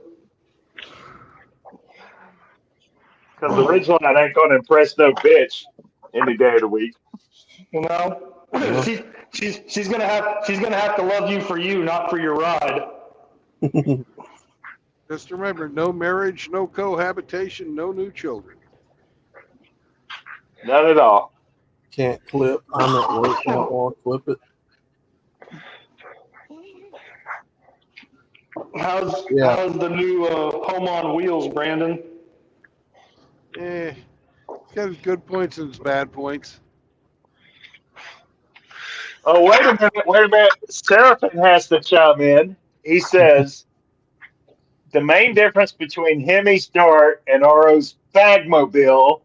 Because the Ridgeline ain't going to impress no bitch any day of the week. You know, she's gonna have to love you for you, not for your ride. Just remember, no marriage, no cohabitation, no new children. None at all. Can't clip. I'm at work. Don't want to clip it. How's the new Home on Wheels, Brandon? It's got its good points and its bad points. Oh, wait a minute. Seraphin has to chime in. He says, the main difference between Hemi's Dart and RO's Fagmobile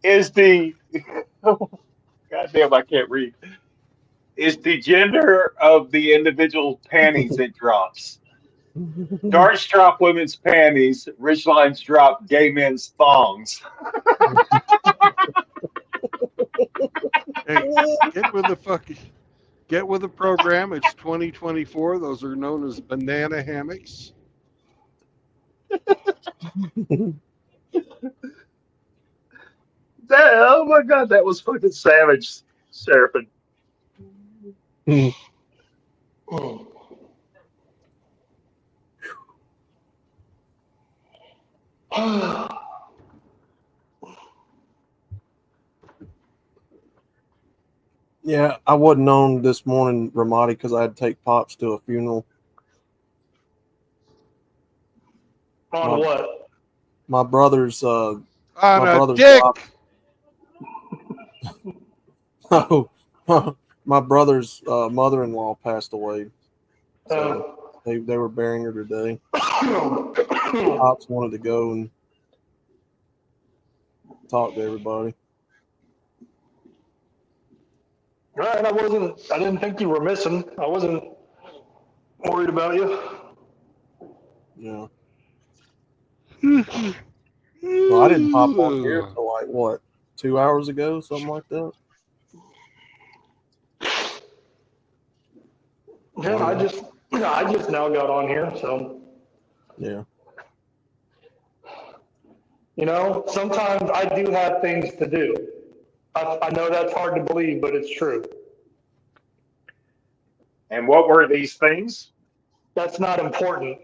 is the goddamn, I can't read. Is the gender of the individual panties it drops. Darts drop women's panties. Ridgelines drop gay men's thongs. Hey, get with the program. It's 2024. Those are known as banana hammocks. Oh my God, that was fucking savage, Seraphin. Yeah, I wasn't on this morning, Ramadi, because I had to take Pops to a funeral. On what? My brother's On a dick. Oh, my brother's mother-in-law passed away. So they were burying her today. Pops wanted to go and talk to everybody. All right, I didn't think you were missing. I wasn't worried about you. Yeah. Well, I didn't hop on here until like what, 2 hours ago, something like that. Yeah, I just now got on here, so yeah. You know, sometimes I do have things to do. I know that's hard to believe, but it's true. And what were these things? That's not important.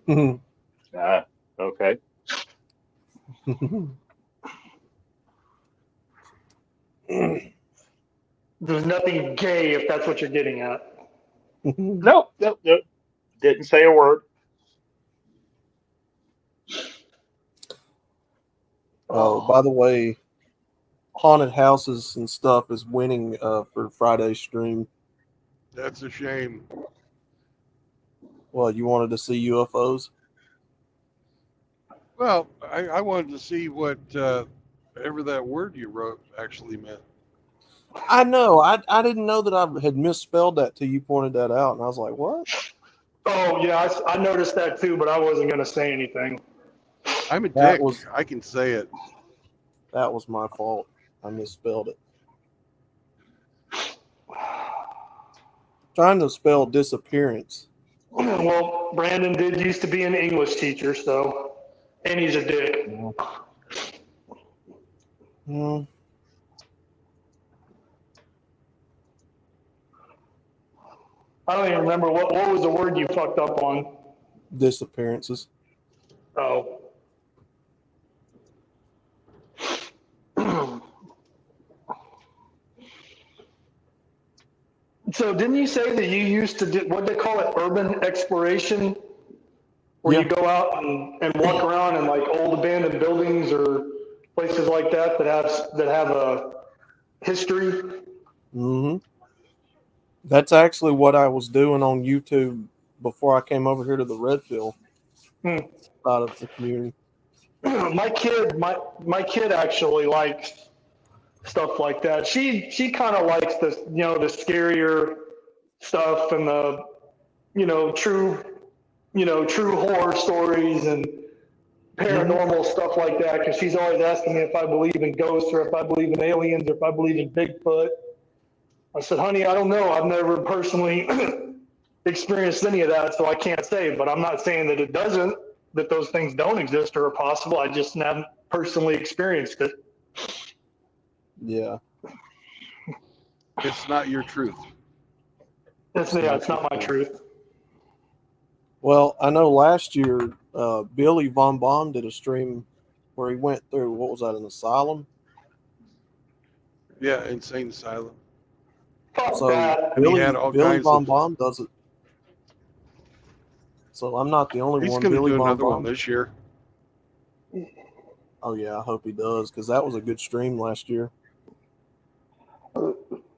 Okay. There's nothing gay if that's what you're getting at. Nope. Didn't say a word. Oh, by the way, haunted houses and stuff is winning for Friday's stream. That's a shame. Well, you wanted to see UFOs? Well, I wanted to see what ever that word you wrote actually meant. I know. I didn't know that I had misspelled that till you pointed that out, and I was like, what? Oh, yeah, I noticed that too, but I wasn't going to say anything. I'm a dick. I can say it. That was my fault. I misspelled it. Trying to spell disappearance. Well, Brandon did used to be an English teacher, so, and he's a dick. Yeah. I don't even remember what was the word you fucked up on. Disappearances. Oh. So didn't you say that you used to do, what they call it, urban exploration? Where you go out and walk around in like old abandoned buildings or places like that have a history? Mm-hmm. That's actually what I was doing on YouTube before I came over here to the Redfield side of the community. My kid actually likes stuff like that. She kind of likes the the scarier stuff and the true horror stories and paranormal stuff like that, because she's always asking me if I believe in ghosts or if I believe in aliens or if I believe in Bigfoot. I said, honey, I don't know. I've never personally experienced any of that, so I can't say. But I'm not saying that those things don't exist or are possible. I just haven't personally experienced it. Yeah. It's not your truth. It's not my truth. Well, I know last year Billy Von Baum did a stream where he went through, what was that, an asylum? Yeah, insane asylum. So And he had all Billy kinds Von of. Baum does it. So I'm not the only He's one. going to Billy do Von another one Baum. this year. Oh yeah, I hope he does, because that was a good stream last year.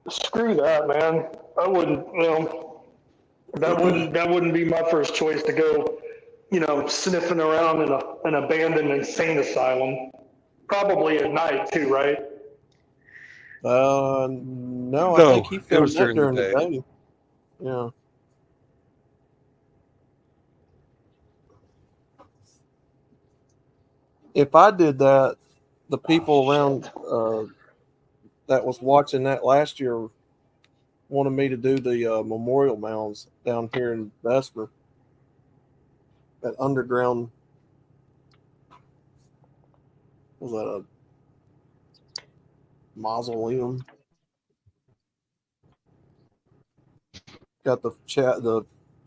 Screw that, man. I wouldn't. That wouldn't be my first choice to go. Sniffing around in an abandoned insane asylum, probably at night too, right? No, I think he filmed that during the day. Yeah. If I did that, the people around that was watching that last year wanted me to do the memorial mounds down here in Vesper. That underground, was that a mausoleum? Got the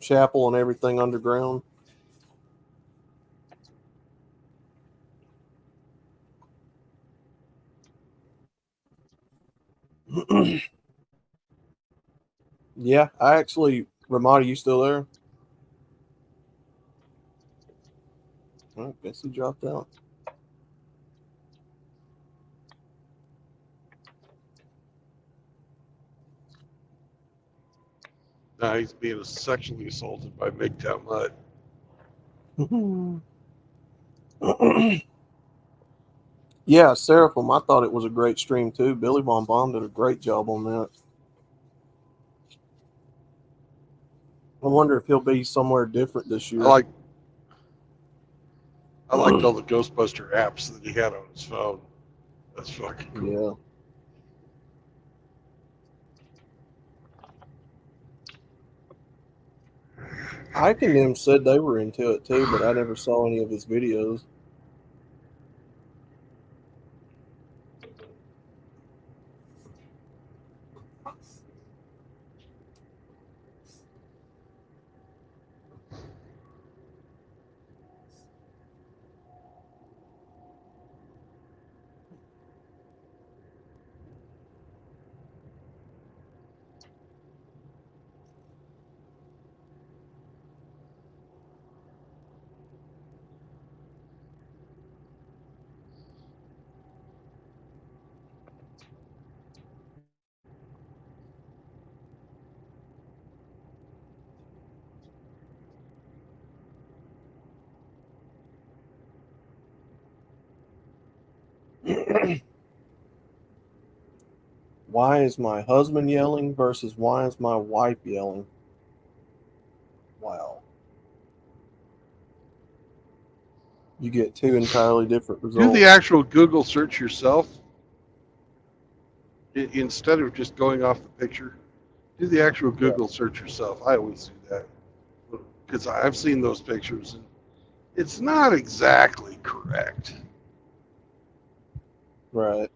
chapel and everything underground. Yeah, I actually, Ramadi, you still there? I guess he dropped out. Now he's being sexually assaulted by MGTOW Mutt. Yeah, Seraphim, I thought it was a great stream too. Billy Von Baum did a great job on that. I wonder if he'll be somewhere different this year. I liked all the Ghostbuster apps that he had on his phone. That's fucking cool. Yeah. Ike and them said they were into it too, but I never saw any of his videos. Why is my husband yelling versus why is my wife yelling? Wow. You get two entirely different results. Do the actual Google search yourself. Instead of just going off the picture, do the actual Google search yourself. I always do that because I've seen those pictures and it's not exactly correct. Right.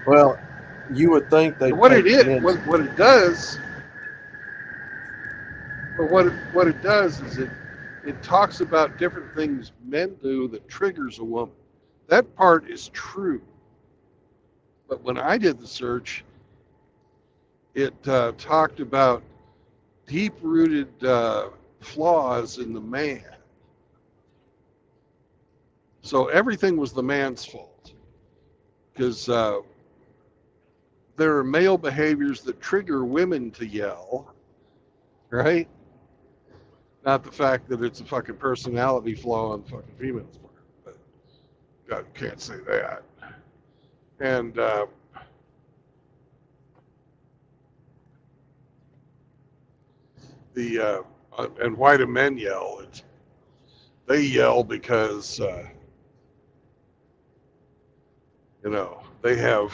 Well, you would think they. What it is, what it does, or what it does is it talks about different things men do that triggers a woman. That part is true. But when I did the search, it talked about deep-rooted flaws in the man. So everything was the man's fault. Because there are male behaviors that trigger women to yell, right? Not the fact that it's a fucking personality flaw on the fucking female's part. But God, can't say that. And and why do men yell? They yell because they have,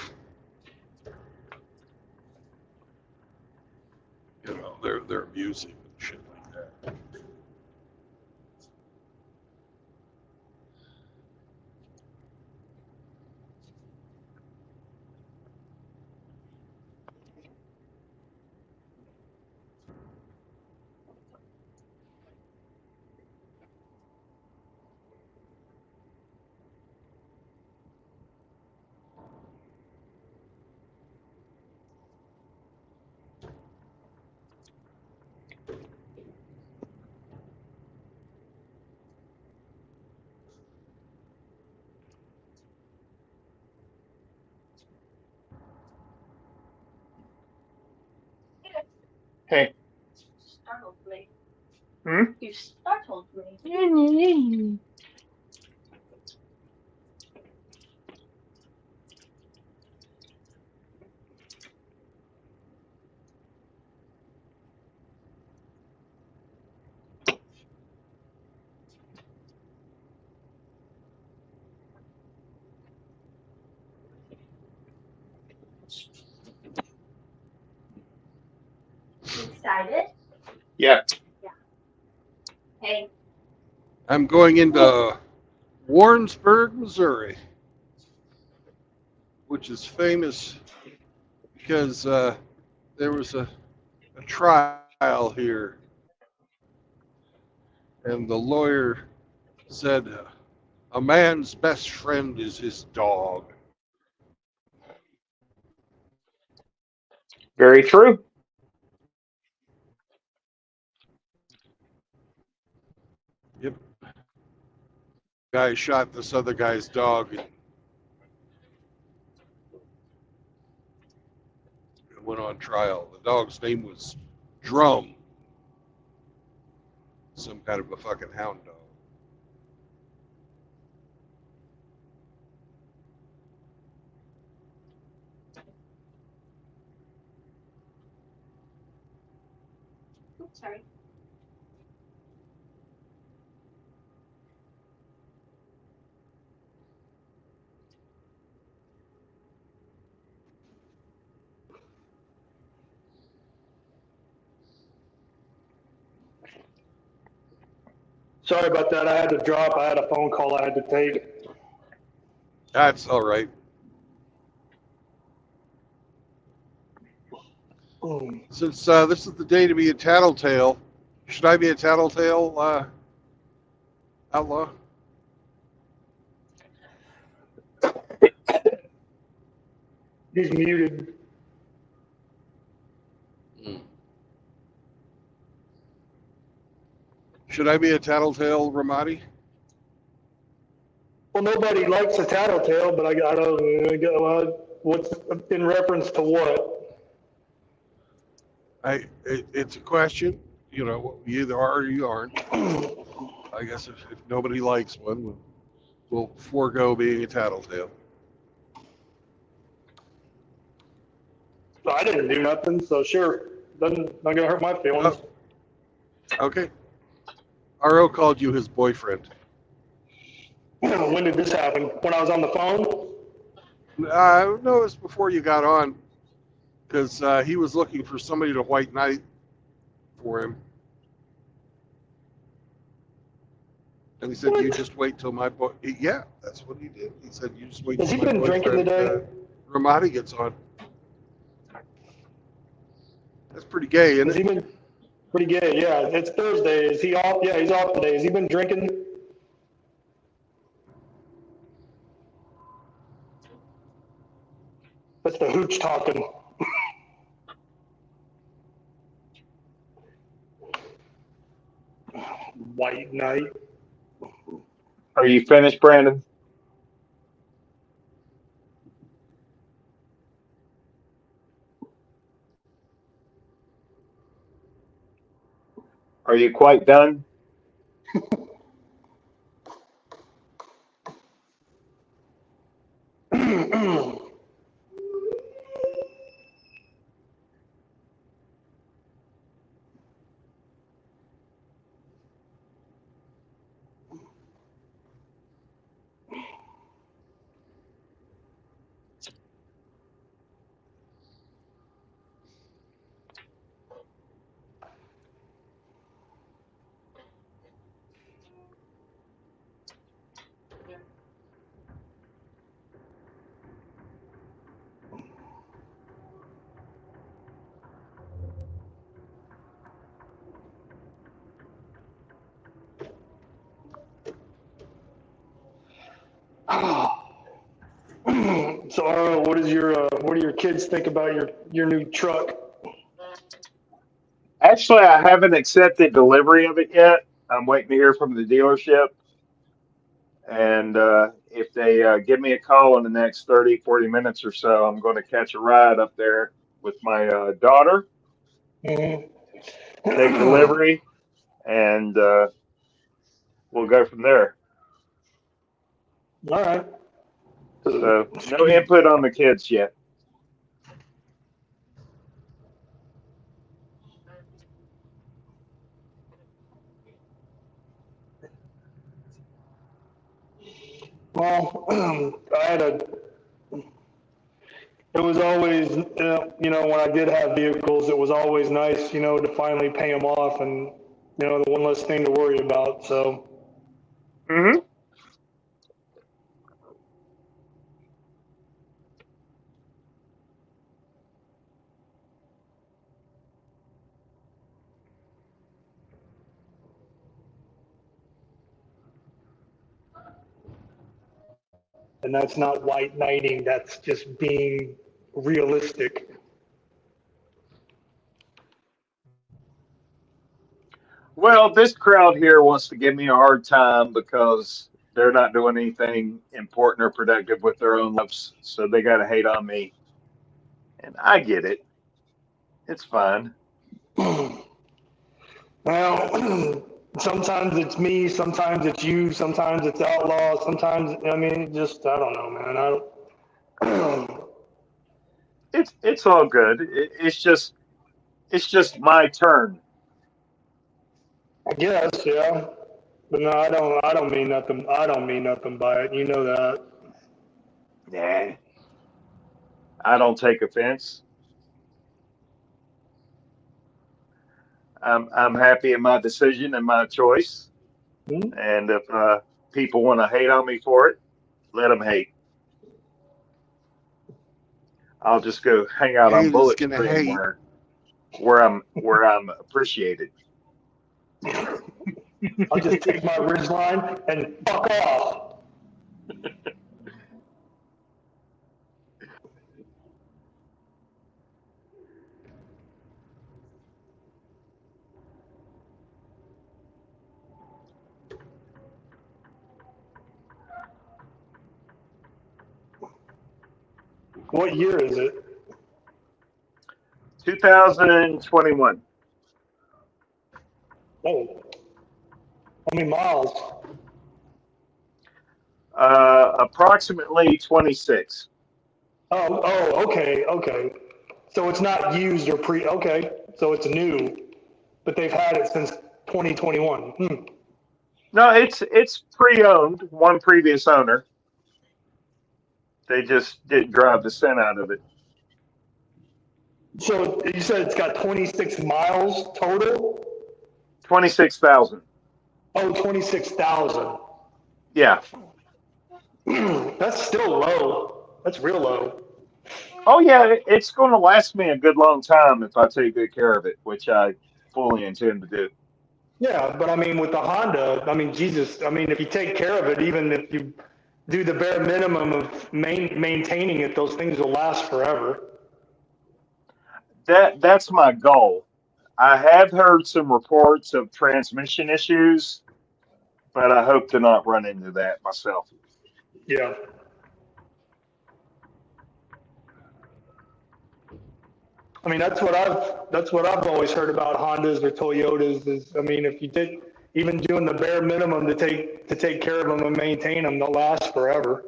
they're abusive and shit like that. Hey. Startled me. Hmm? You startled me. Excited? Yeah. Yeah. Hey. I'm going into Warrensburg, Missouri, which is famous because there was a trial here, and the lawyer said a man's best friend is his dog. Very true. Yep. Guy shot this other guy's dog and went on trial. The dog's name was Drum, some kind of a fucking hound dog. Oops, sorry. Sorry about that. I had to drop. I had a phone call I had to take. That's all right. Since this is the day to be a tattletale, should I be a tattletale outlaw? He's muted. Should I be a tattletale, Ramadi? Well, nobody likes a tattletale, but I don't. What's in reference to what? It's a question. You know, you either are or you aren't. I guess if nobody likes one, we'll forego being a tattletale. I didn't do nothing, so sure. Not gonna hurt my feelings. Okay. RO called you his boyfriend. When did this happen? When I was on the phone? No, it was before you got on, because he was looking for somebody to white knight for him. And he said, "You just wait till my boy." Yeah, that's what he did. He said, "You just wait till Has he my been drinking boyfriend, today? Ramadi gets on." That's pretty gay, isn't Has he been pretty gay? Yeah, it's Thursday. Is he off? Yeah, he's off today. Has he been drinking? That's the hooch talking. White knight. Are you finished, Brandon? Are you quite done? So, what do your kids think about your new truck? Actually, I haven't accepted delivery of it yet. I'm waiting to hear from the dealership. And if they give me a call in the next 30, 40 minutes or so, I'm going to catch a ride up there with my daughter. Mm-hmm. take delivery, and we'll go from there. All right. So no input on the kids yet. Well, it was always, when I did have vehicles, it was always nice, to finally pay them off and, the one less thing to worry about. So. Mm-hmm. And that's not white knighting. That's just being realistic. Well, this crowd here wants to give me a hard time because they're not doing anything important or productive with their own lives, so they got to hate on me. And I get it. It's fine. Well, sometimes it's me, sometimes it's you, sometimes it's Outlaw, sometimes, I don't know, man. It's all good. It's just my turn. I guess, yeah. But no, I don't mean nothing. I don't mean nothing by it. You know that. Nah. I don't take offense. I'm happy in my decision and my choice. Mm-hmm. And if people want to hate on me for it, let them hate. I'll just go hang out on Bullet Stream where I'm appreciated. I'll just take my ridgeline and fuck off. What year is it? 2021. Oh. How many miles? Approximately 26. Oh, okay. So it's not used or okay. So it's new, but they've had it since 2021. No, it's pre-owned. One previous owner. They just didn't drive the cent out of it. So you said it's got 26 miles total? 26,000. Oh, 26,000. Yeah. That's still low. That's real low. Oh, yeah, it's going to last me a good long time if I take good care of it, which I fully intend to do. Yeah, but with the Honda, Jesus, if you take care of it, even if you do the bare minimum of maintaining it, those things will last forever. That's my goal. I have heard some reports of transmission issues, but I hope to not run into that myself. Yeah. That's what I've always heard about Hondas or Toyotas is, if you did even doing the bare minimum to take care of them and maintain them, they'll last forever.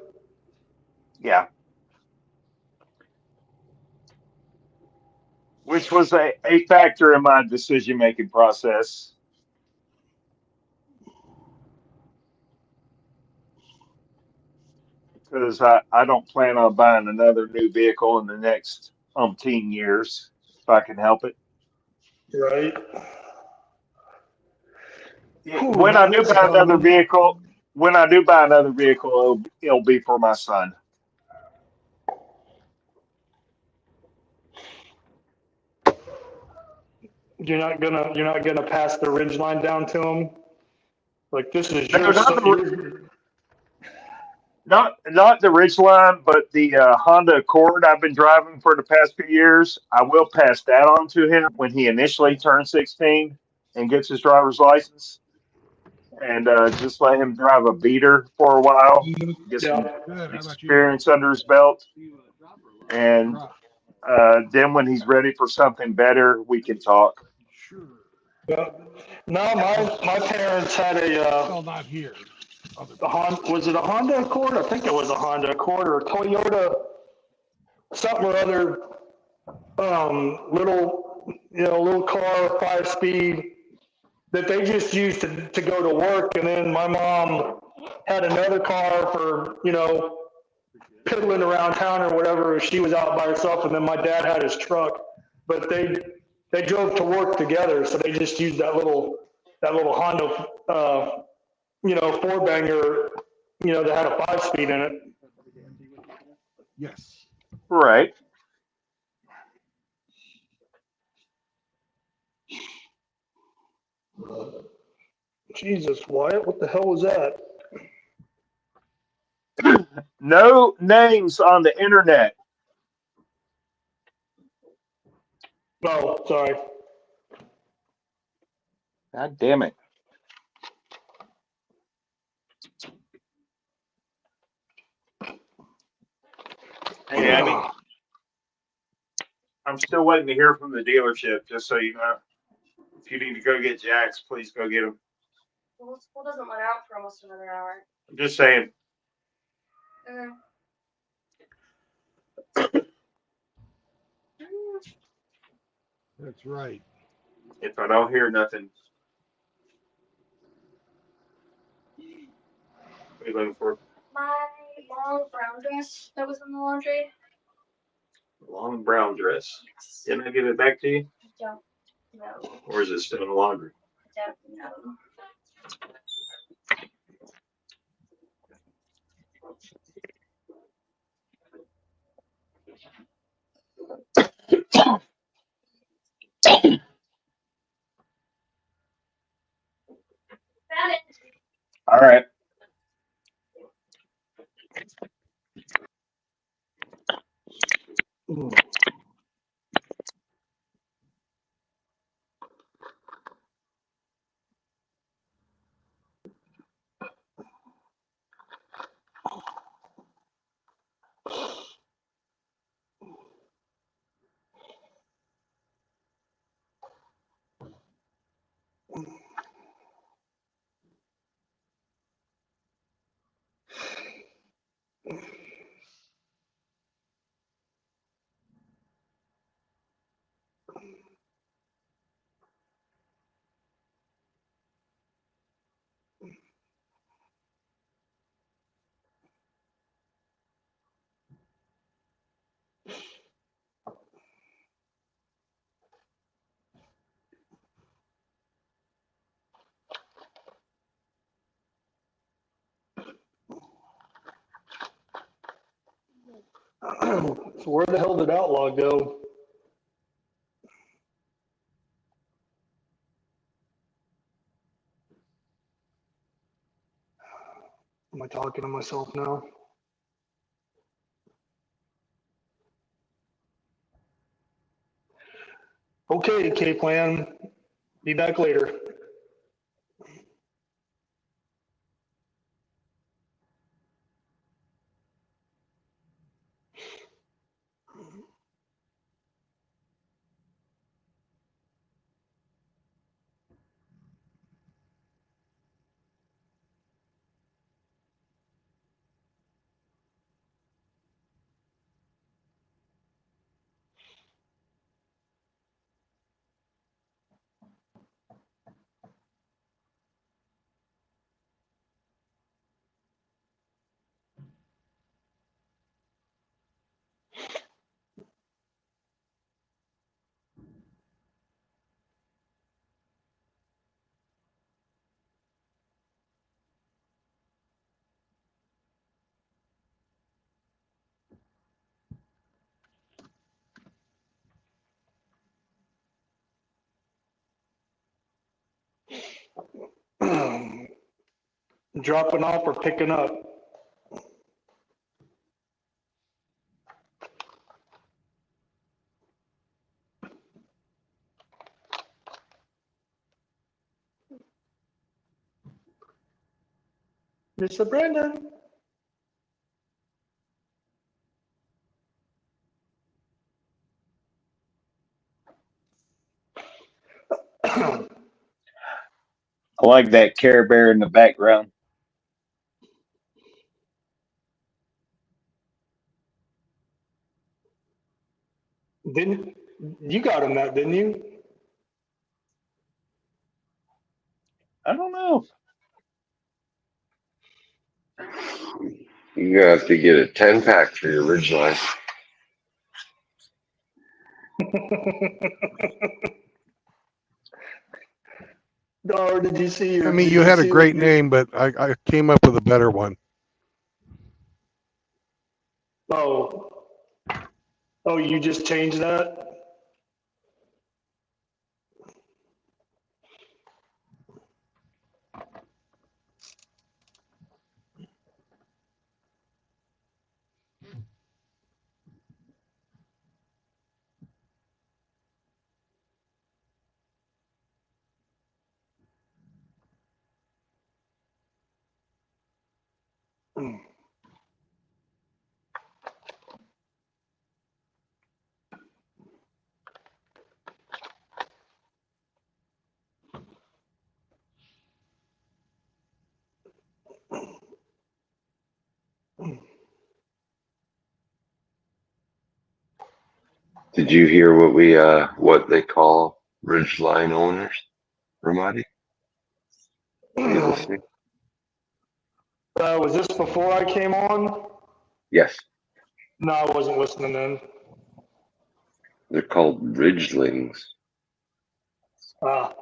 Yeah. Which was a factor in my decision-making process. Because I don't plan on buying another new vehicle in the next umpteen years, if I can help it. Right. When I do buy another vehicle, it'll be for my son. You're not gonna pass the ridgeline down to him. Like this is not the ridgeline, but the Honda Accord I've been driving for the past few years. I will pass that on to him when he initially turns 16 and gets his driver's license, and just let him drive a beater for a while, get some experience under his belt, and then when he's ready for something better, we can talk. Sure. Yeah. No, my parents had a Well, not here. was it a Honda Accord? I think it was a Honda Accord or a Toyota something or other. Little car, 5-speed that they just used to go to work. And then my mom had another car for, piddling around town or whatever. She was out by herself. And then my dad had his truck, but they drove to work together. So they just used that little Honda, 4-banger, that had a 5-speed in it. Yes. Right. Jesus, Wyatt, what the hell was that? No names on the internet. Oh, sorry. God damn it. Hey, Abby. I'm still waiting to hear from the dealership, just so you know. If you need to go get Jacks, please go get them. Well, school doesn't let out for almost another hour. I'm just saying. That's right. If I don't hear nothing. What are you looking for? My long brown dress that was in the laundry. Long brown dress. Yes. Didn't I give it back to you? I don't know. Or is it still in the laundry? I don't know. Found it. All right. So where the hell did Outlaw go? Am I talking to myself now? Okay, K-Plan. Be back later. Dropping off or picking up? Mr. Brandon. I like that Care Bear in the background. Didn't you got him that? Didn't you? I don't know. You're gonna have to get a 10-pack for your Ridgeline. Or did you see your? I mean, did you had a see great what- name, but I came up with a better one. Oh, you just changed that? Did you hear what they call Ridgeline owners, Ramadi? Was this before I came on? Yes, No, I wasn't listening then. they're called Ridgelings. Ah.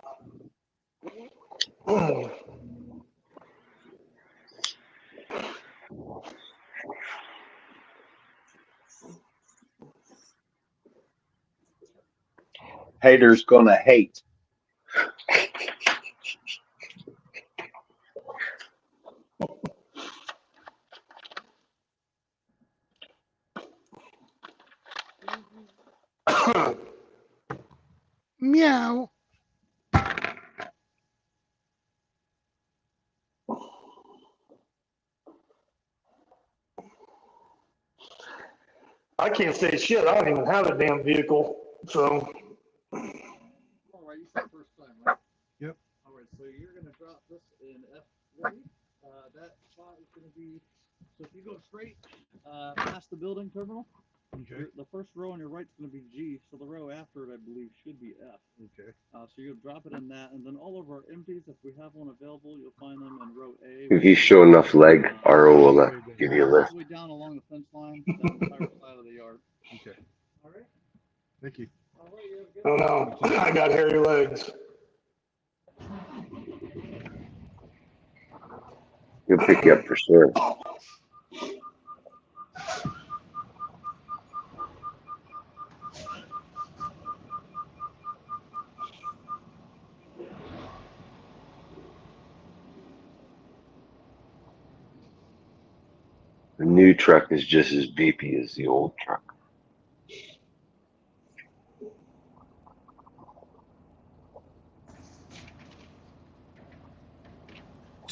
Haters gonna hate. Meow. I can't say shit. I don't even have a damn vehicle. So All right, you said first time, right? Yep. All right, so you're going to drop this in F3. That spot is going to be, so if you go straight past the building terminal, the first row on your right is going to be G, so the row after it, I believe, should be F. Okay. So you'll drop it in that, and then all of our empties, if we have one available, you'll find them in row A. If you show enough leg, RO will give you a lift. All the way down along the fence line, that entire side of the yard. Okay. All right. Thank you. oh no, I got hairy legs. He'll pick you up for sure. The new truck is just as beepy as the old truck.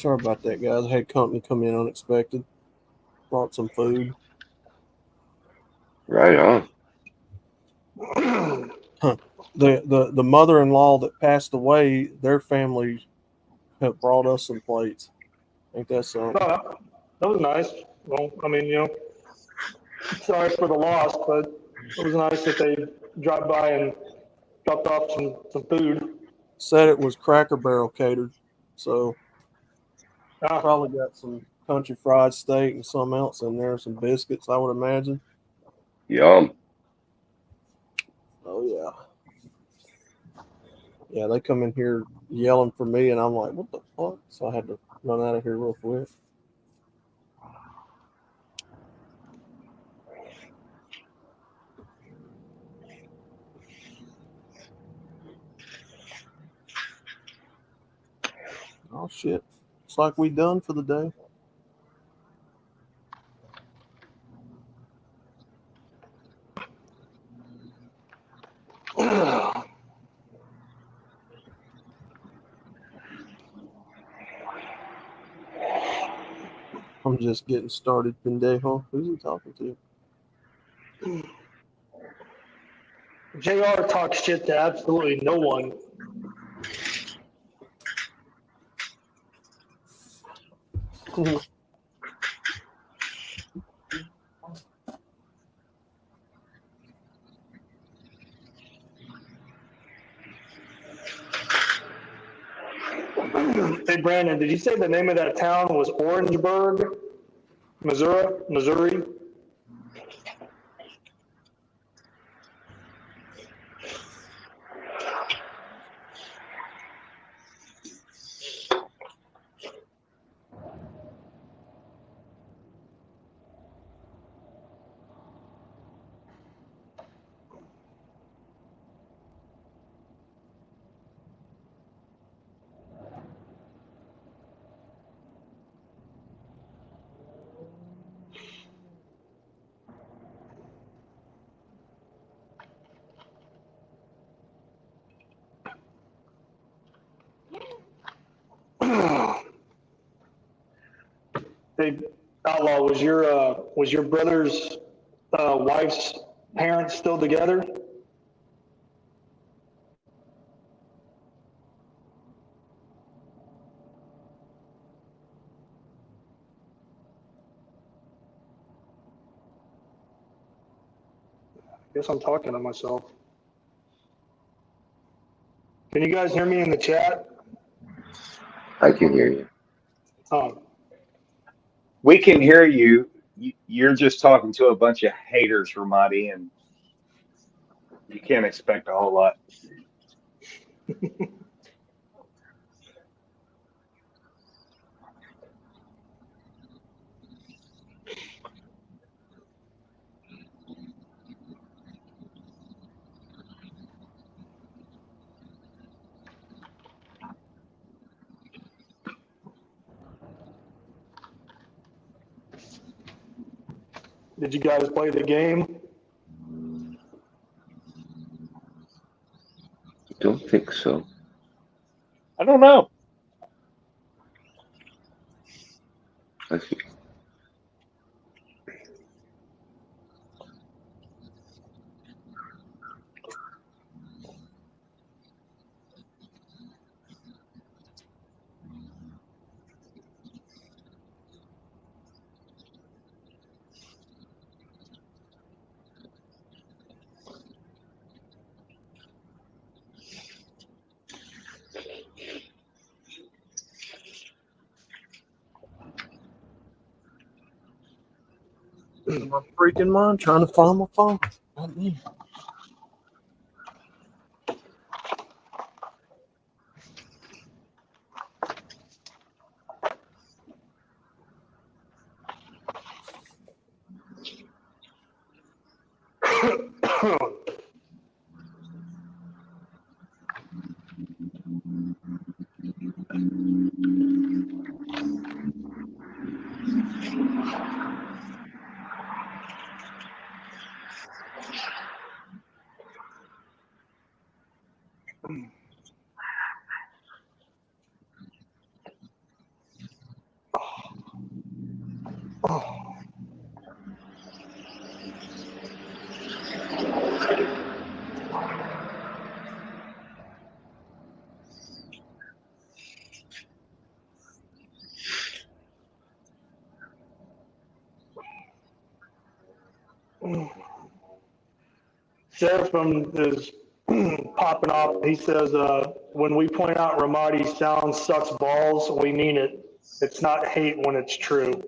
Sorry about that, guys. I had company come in unexpected. Brought some food. Right on. The mother-in-law that passed away, their family have brought us some plates. Ain't that something? Oh, that was nice. Well, I mean, sorry for the loss, but it was nice that they dropped by and dropped off some food. Said it was Cracker Barrel catered, so probably got some country fried steak and something else in there, some biscuits, I would imagine. Yum. Oh yeah. Yeah, they come in here yelling for me, and I'm like, what the fuck? So I had to run out of here real quick. Oh shit. It's like we done for the day. I'm just getting started, pendejo. Who's he talking to? JR talks shit to absolutely no one. Hey, Brandon, did you say the name of that town was Orangeburg, Missouri? Hey, Outlaw, was your brother's wife's parents still together? Guess I'm talking to myself. Can you guys hear me in the chat? I can hear you. Oh, We can hear you. You're just talking to a bunch of haters, Ramadi, and you can't expect a whole lot. did you guys play the game? Don't think so. I don't know. I see. My freaking mind trying to find my phone. Not me. Seraphim is popping off. He says, when we point out Ramadi's sound sucks balls, we mean it. It's not hate when it's true.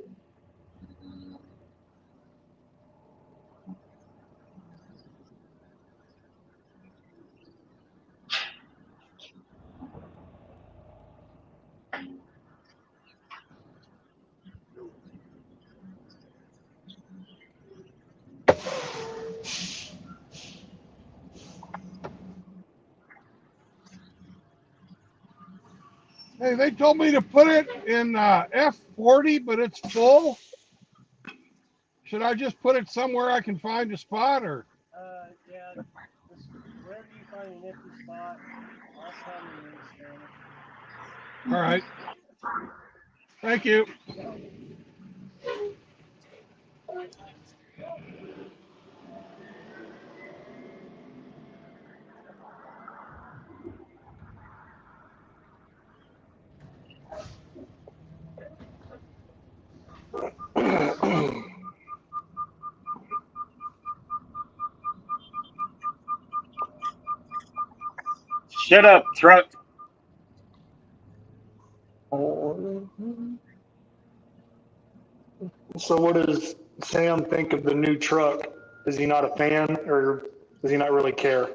Hey, they told me to put it in F40, but it's full. Should I just put it somewhere I can find a spot, or? Yeah, just wherever you find an empty spot, I'll come and stand it. All right. Thank you. Shut up, truck. So what does Sam think of the new truck? Is he not a fan, or does he not really care?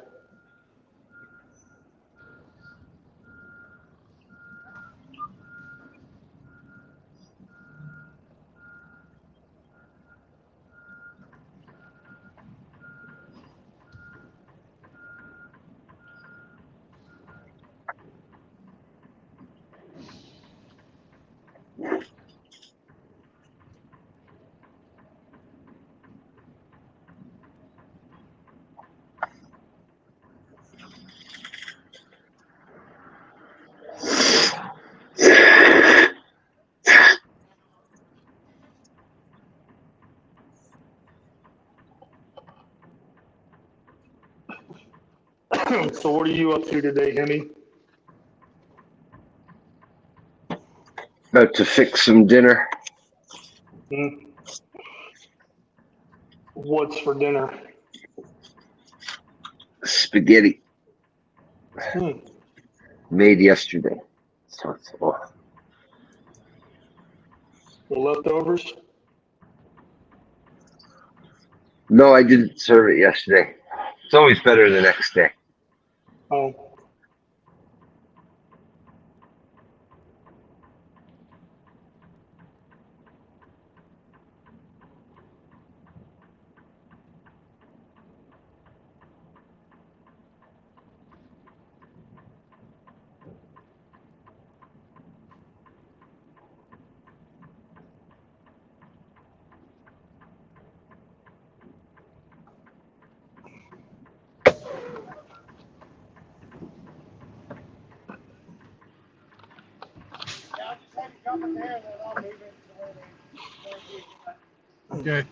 So what are you up to today, Hemi? About to fix some dinner. What's for dinner? Spaghetti. Made yesterday. So it's The leftovers? No, I didn't serve it yesterday. It's always better the next day. Oh. Okay.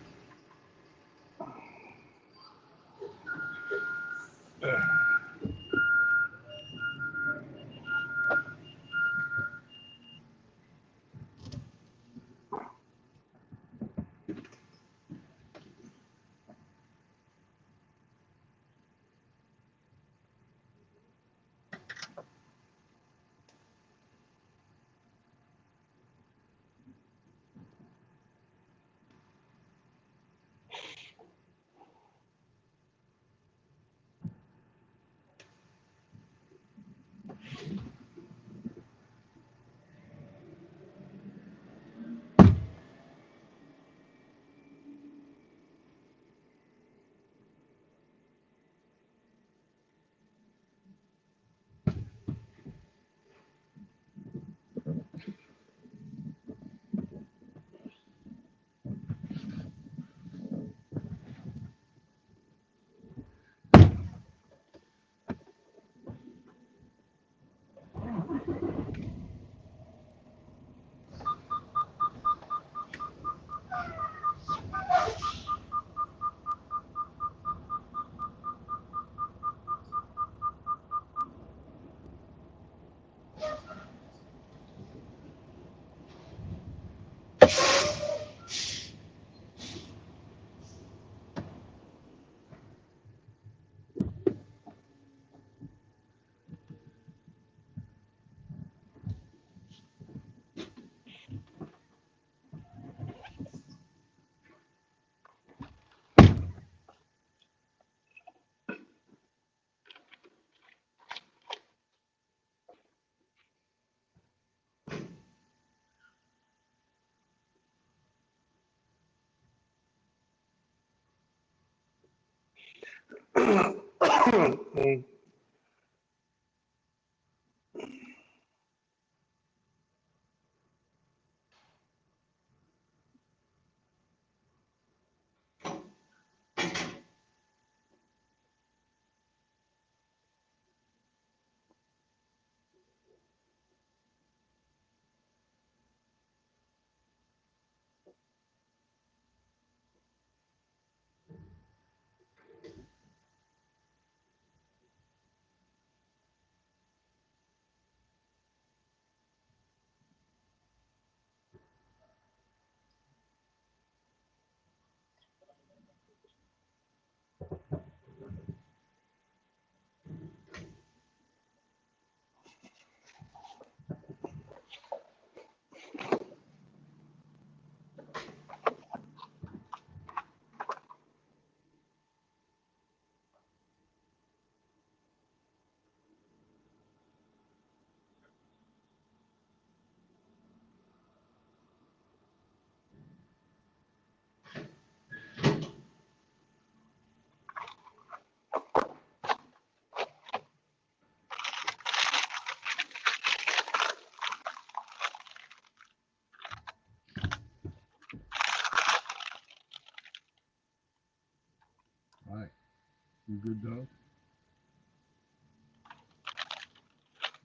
You good, dog?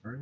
All right.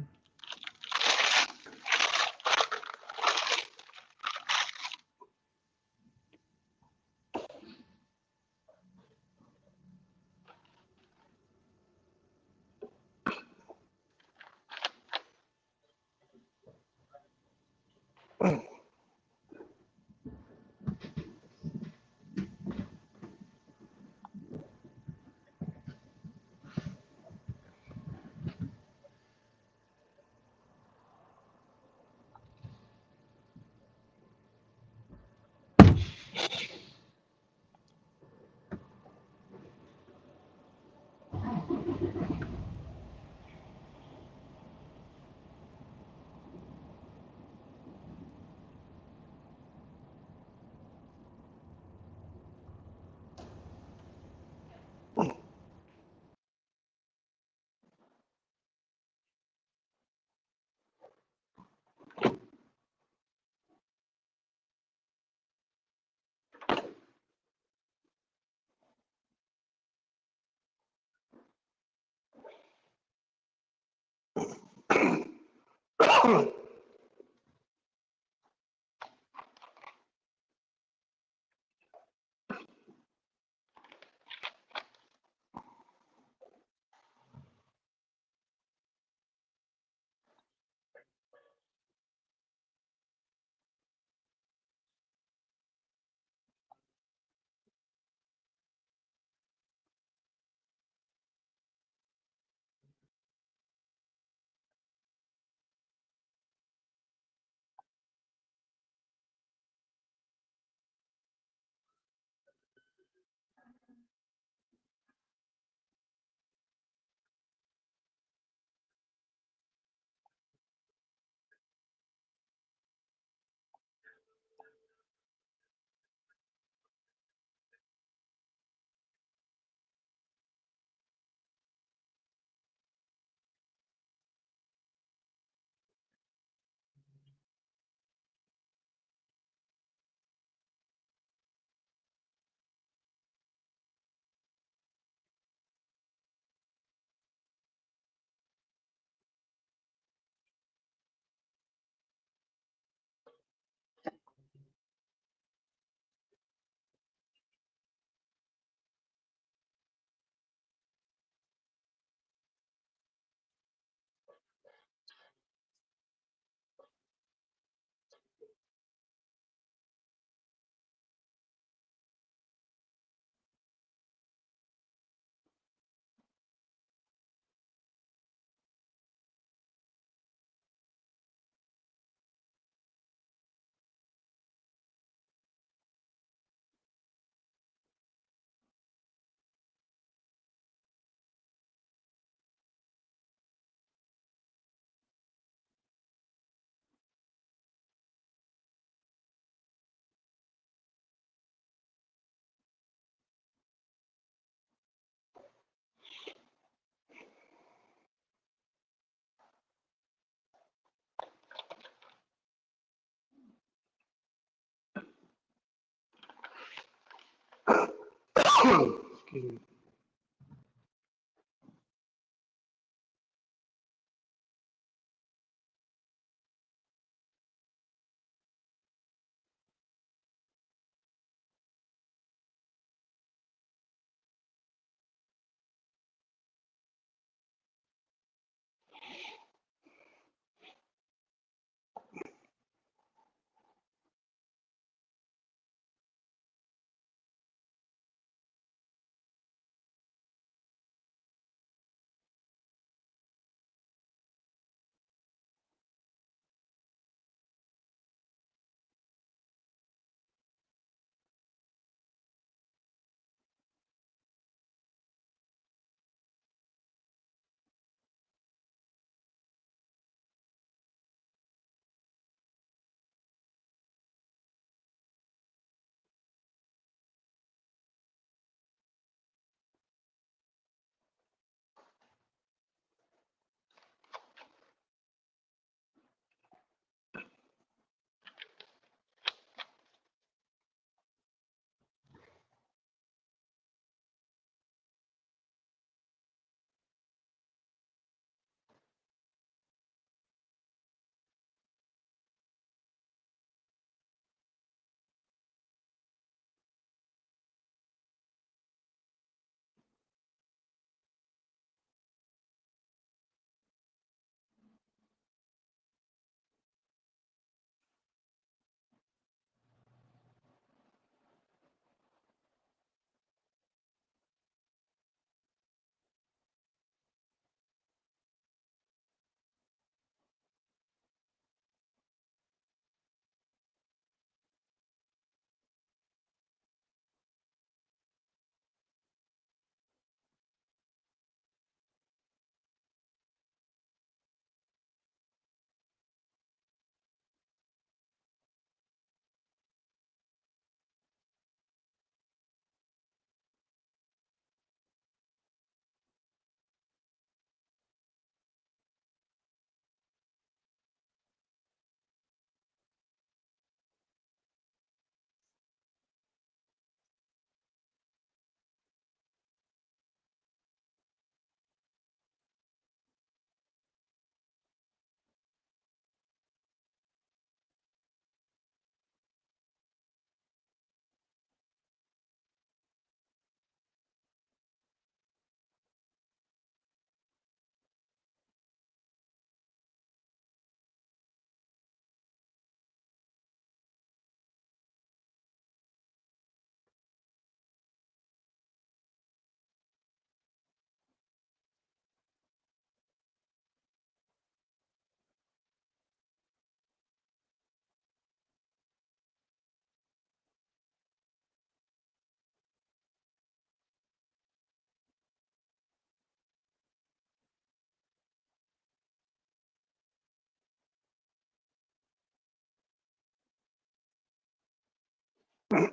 Hey,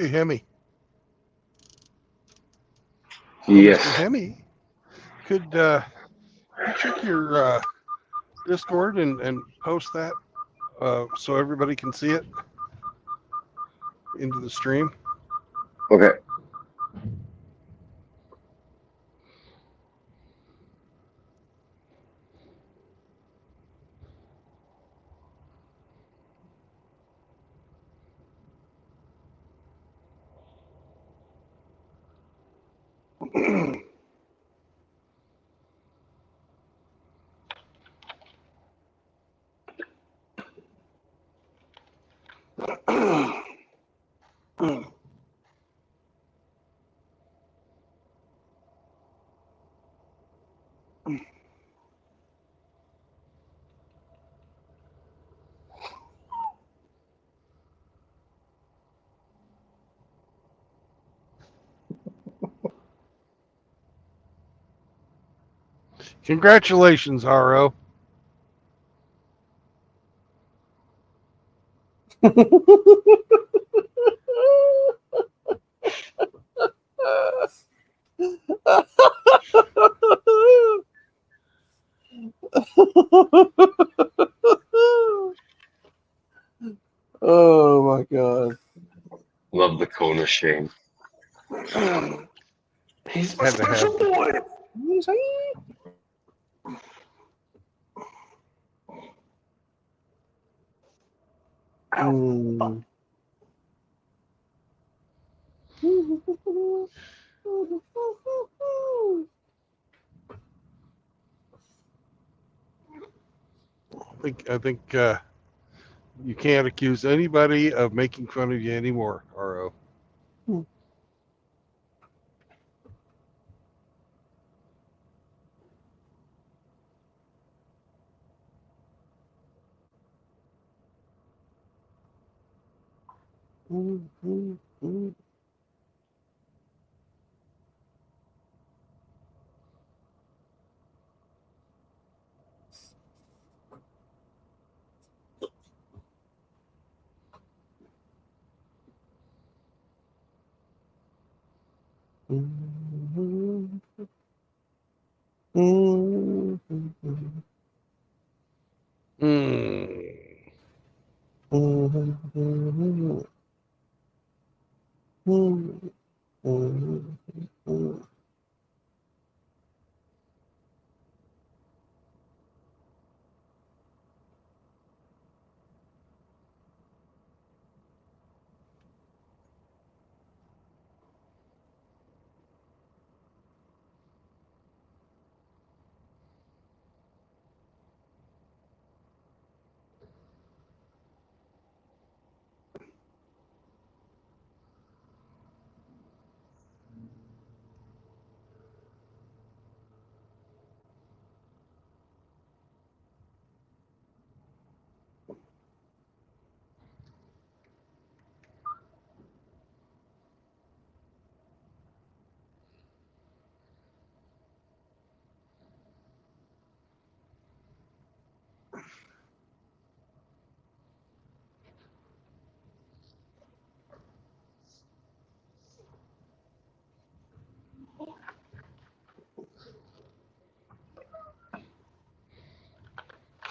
Hemi. Yes. Mr. Hemi, could check your Discord and post that so everybody can see it into the stream? Okay. Congratulations, RO. Oh my god. Love the cone of shame. He's my Had to have special boy. Mm. I think you can't accuse anybody of making fun of you anymore, RO.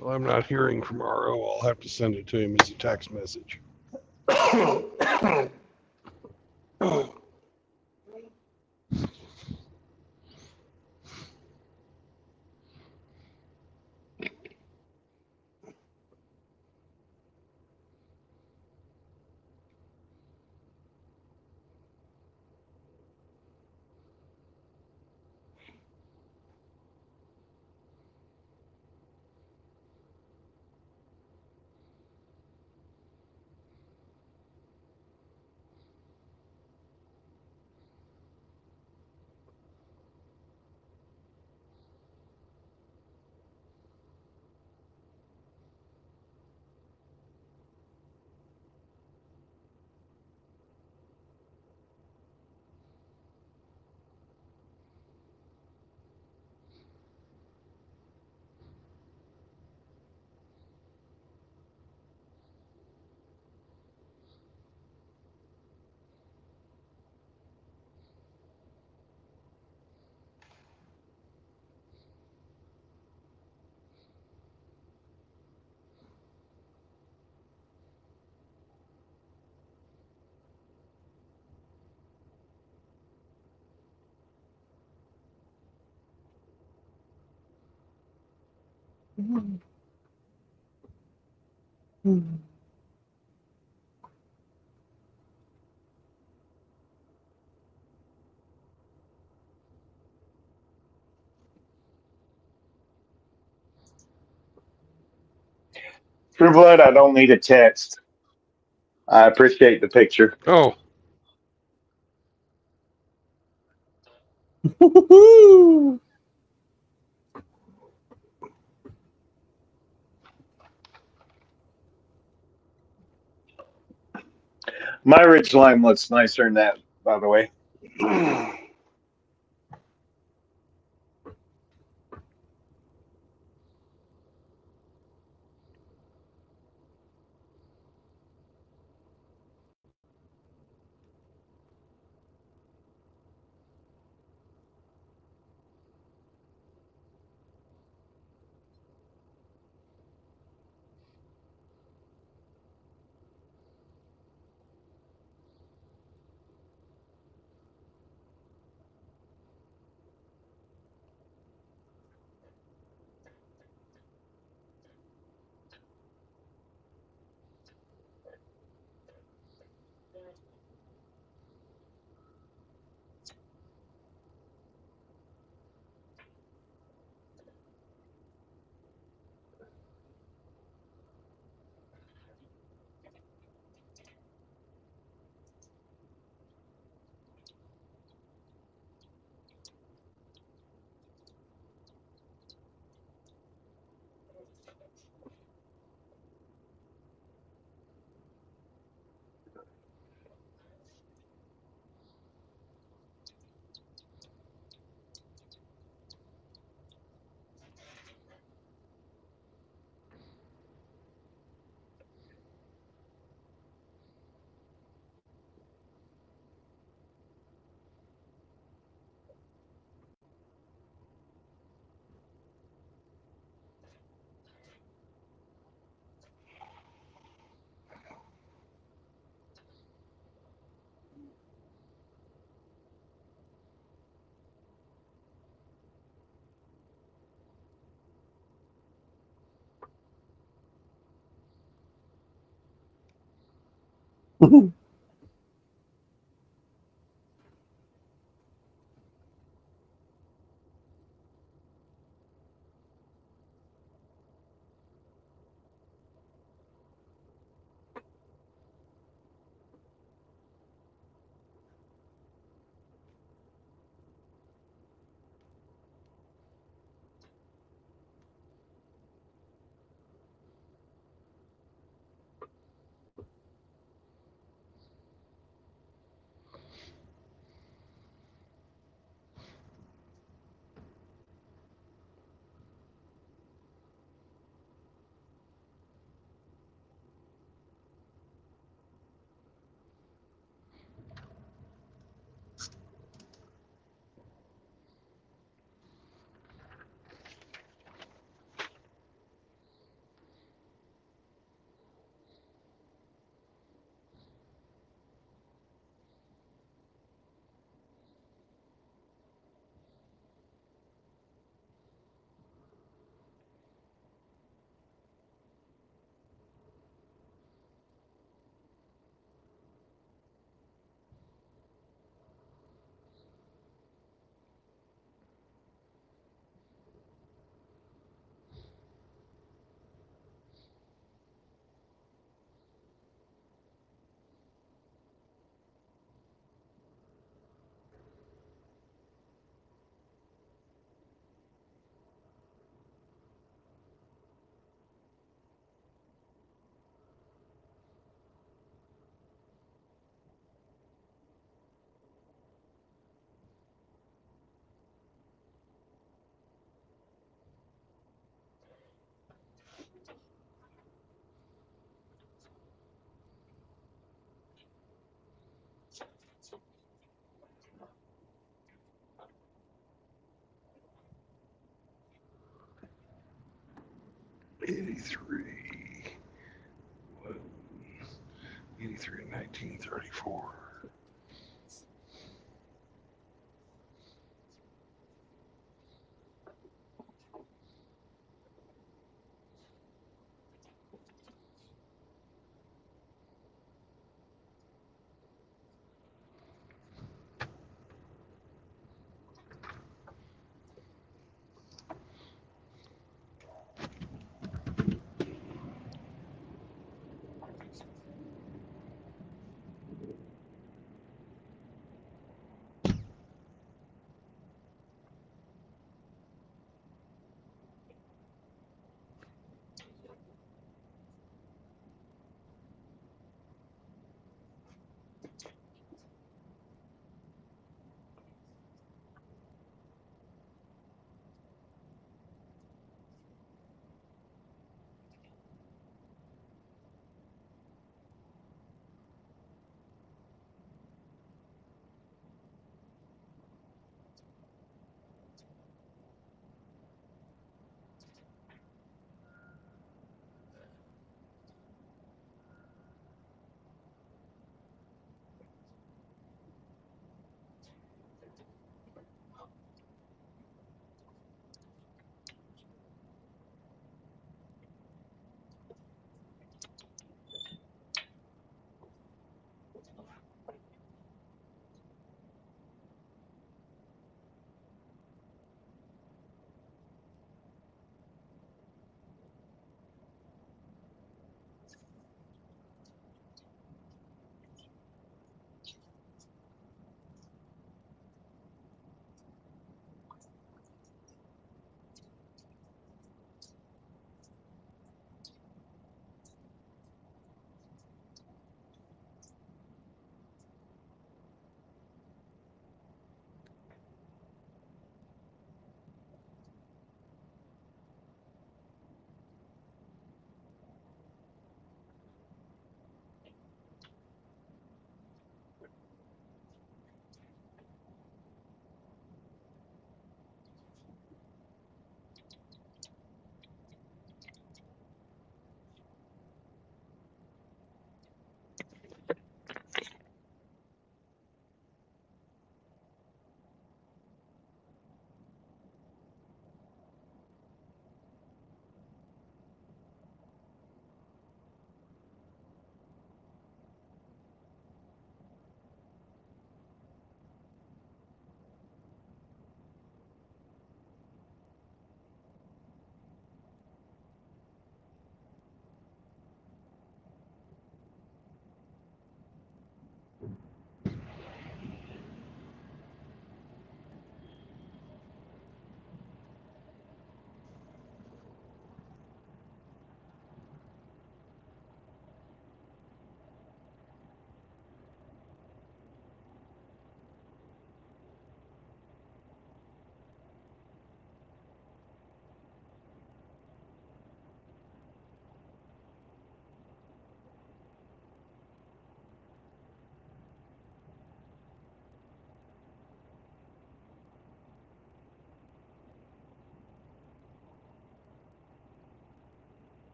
Well, I'm not hearing from RO. I'll have to send it to him as a text message. True Blood, I don't need a text. I appreciate the picture. Oh, My ridge line looks nicer than that, by the way. '83. '83 and 1934.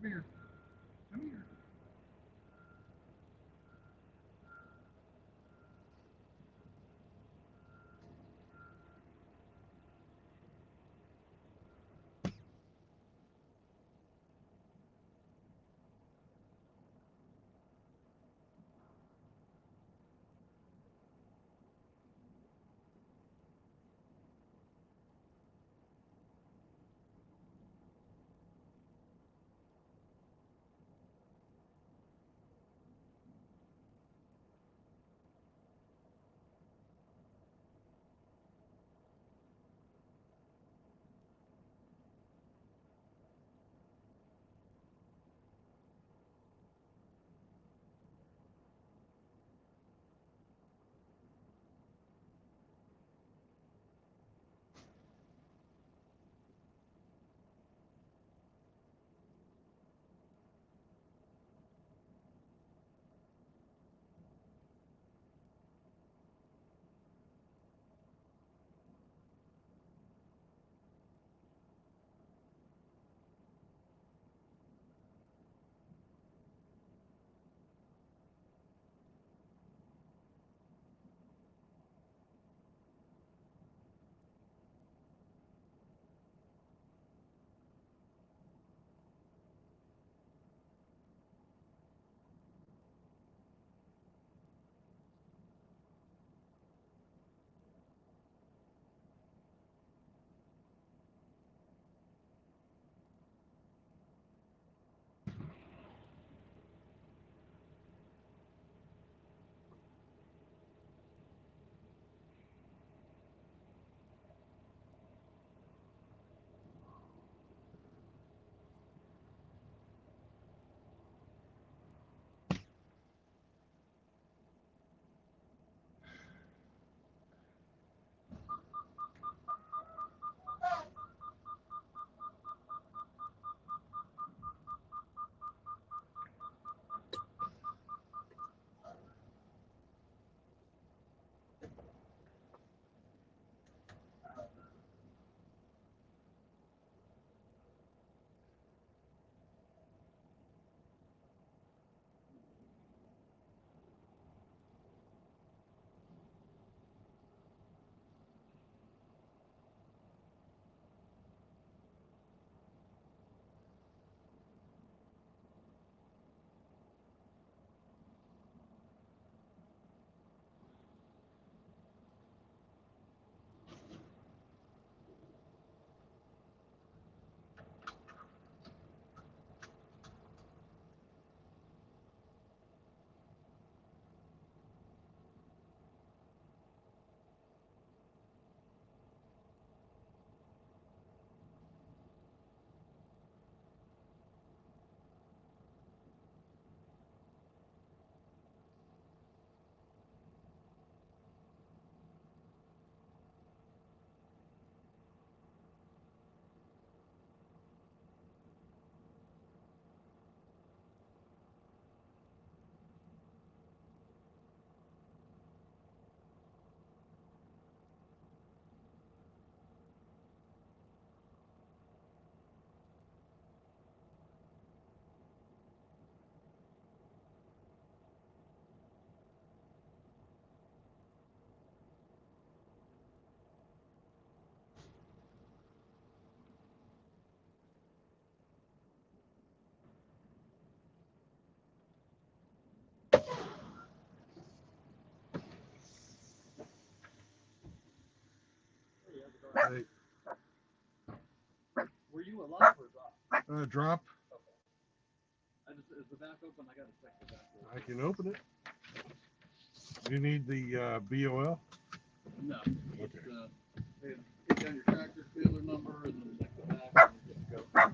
here. Come here. Hey, Were you alive or drop? drop. Is the back open? I gotta check the back door. I can open it. You need the BOL? No. Okay. Get down your tractor trailer number and then check the back and we're good to go.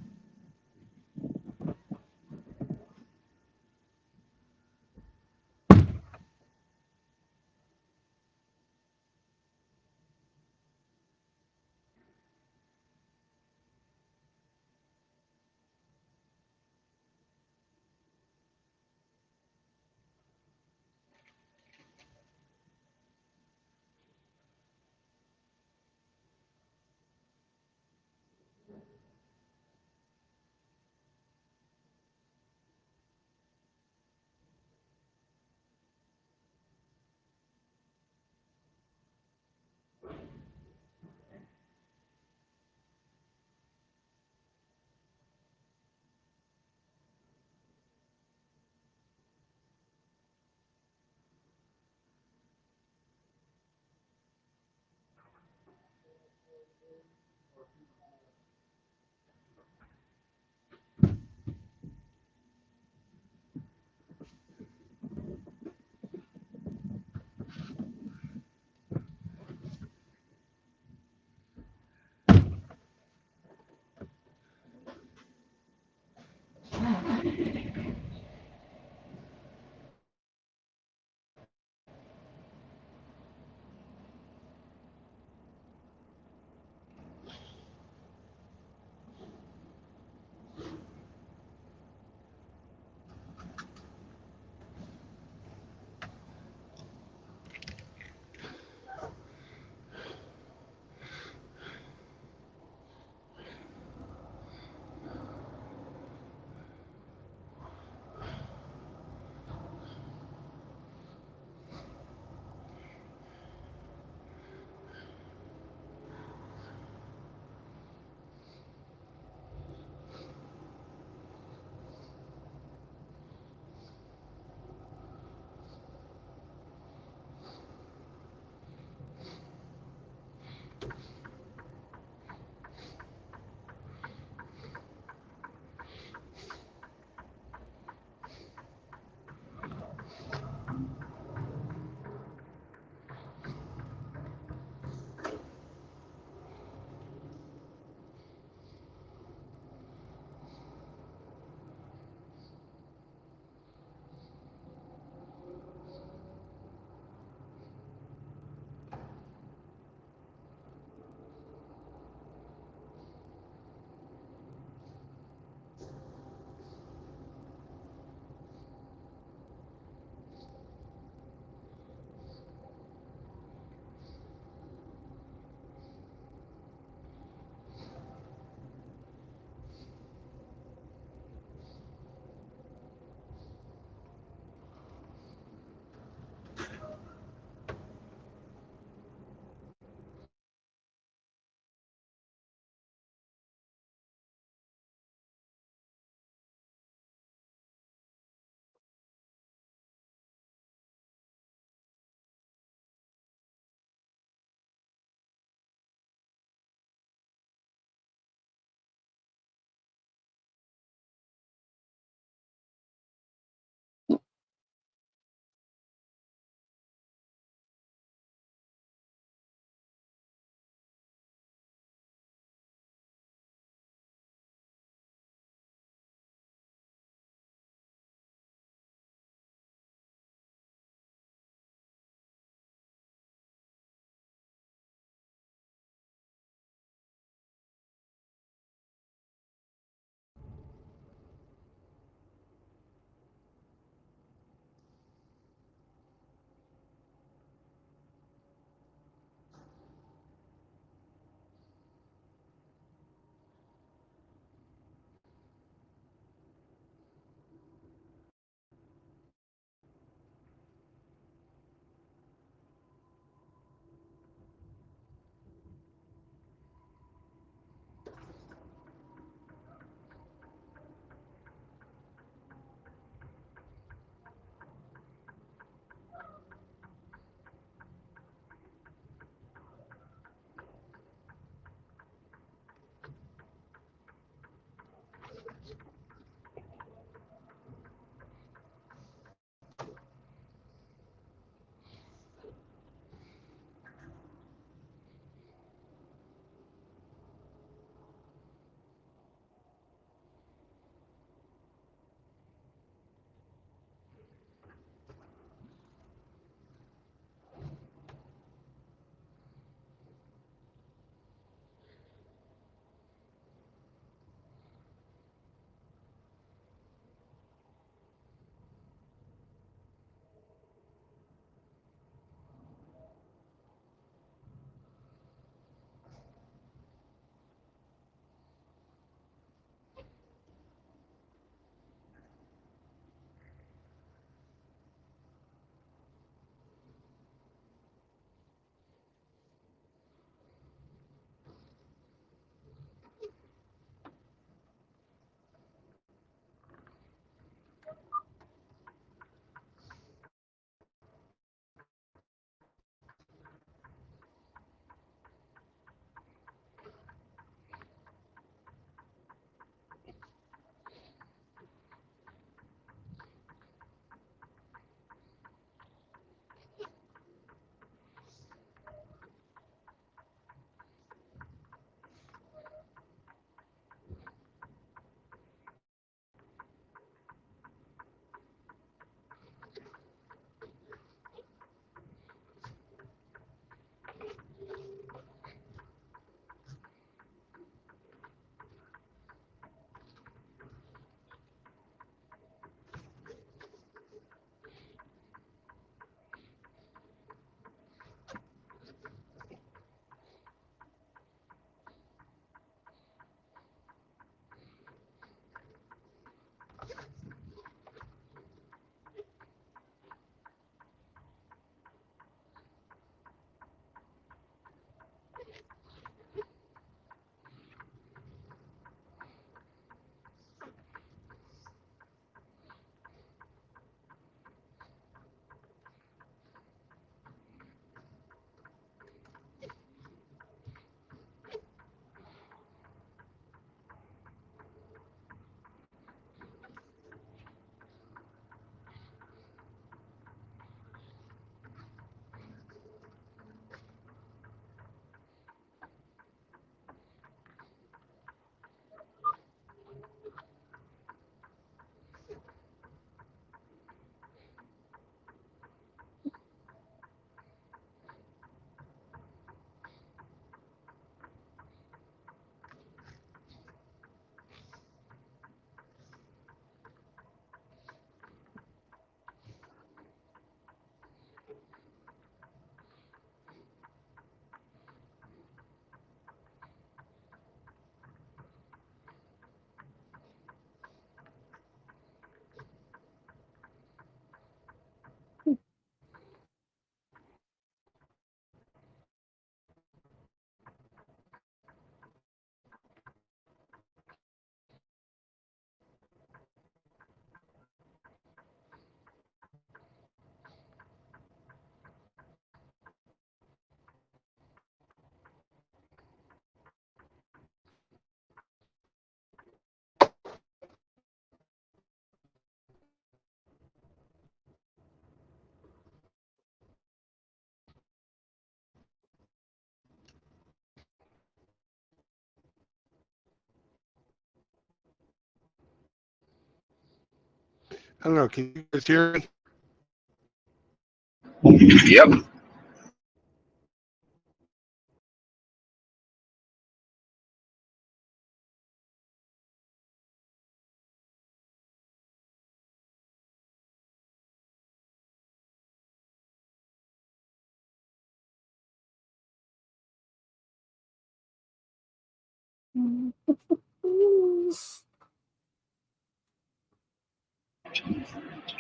I don't know. Can you guys hear me? Yep.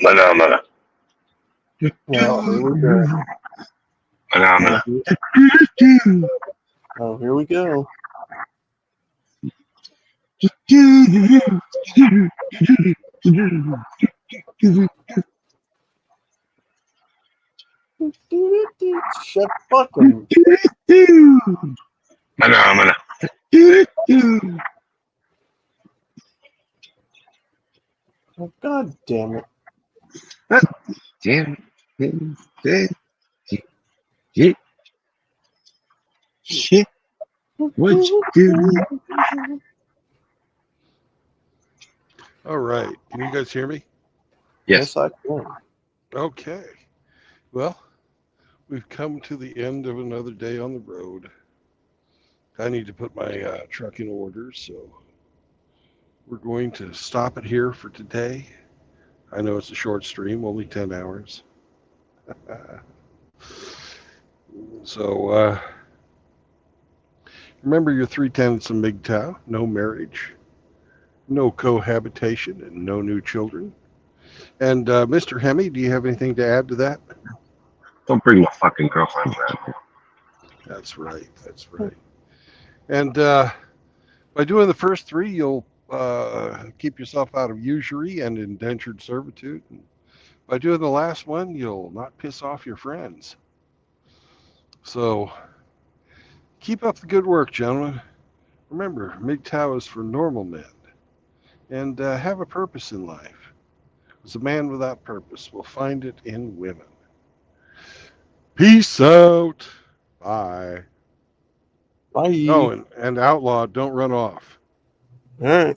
Phenomena. Well, here we go. Phenomena. Oh, here we go. Shut fucking. Phenomena. Oh, God damn it. Damn it. Shit. What you do? All right. Can you guys hear me? Yes. I can. Okay. Well, we've come to the end of another day on the road. I need to put my truck in order, so we're going to stop it here for today. I know it's a short stream, only 10 hours. So, remember your 3 tenets of MGTOW: no marriage, no cohabitation, and no new children. And Mr. Hemi, do you have anything to add to that? Don't bring my fucking girlfriend around here. That's right. That's right. And by doing the first 3, you'll keep yourself out of usury and indentured servitude. And by doing the last one, you'll not piss off your friends. So keep up the good work, gentlemen. Remember, MGTOW is for normal men. And have a purpose in life. Because a man without purpose will find it in women. Peace out. Bye. Bye. Oh, and Outlaw, don't run off. All right.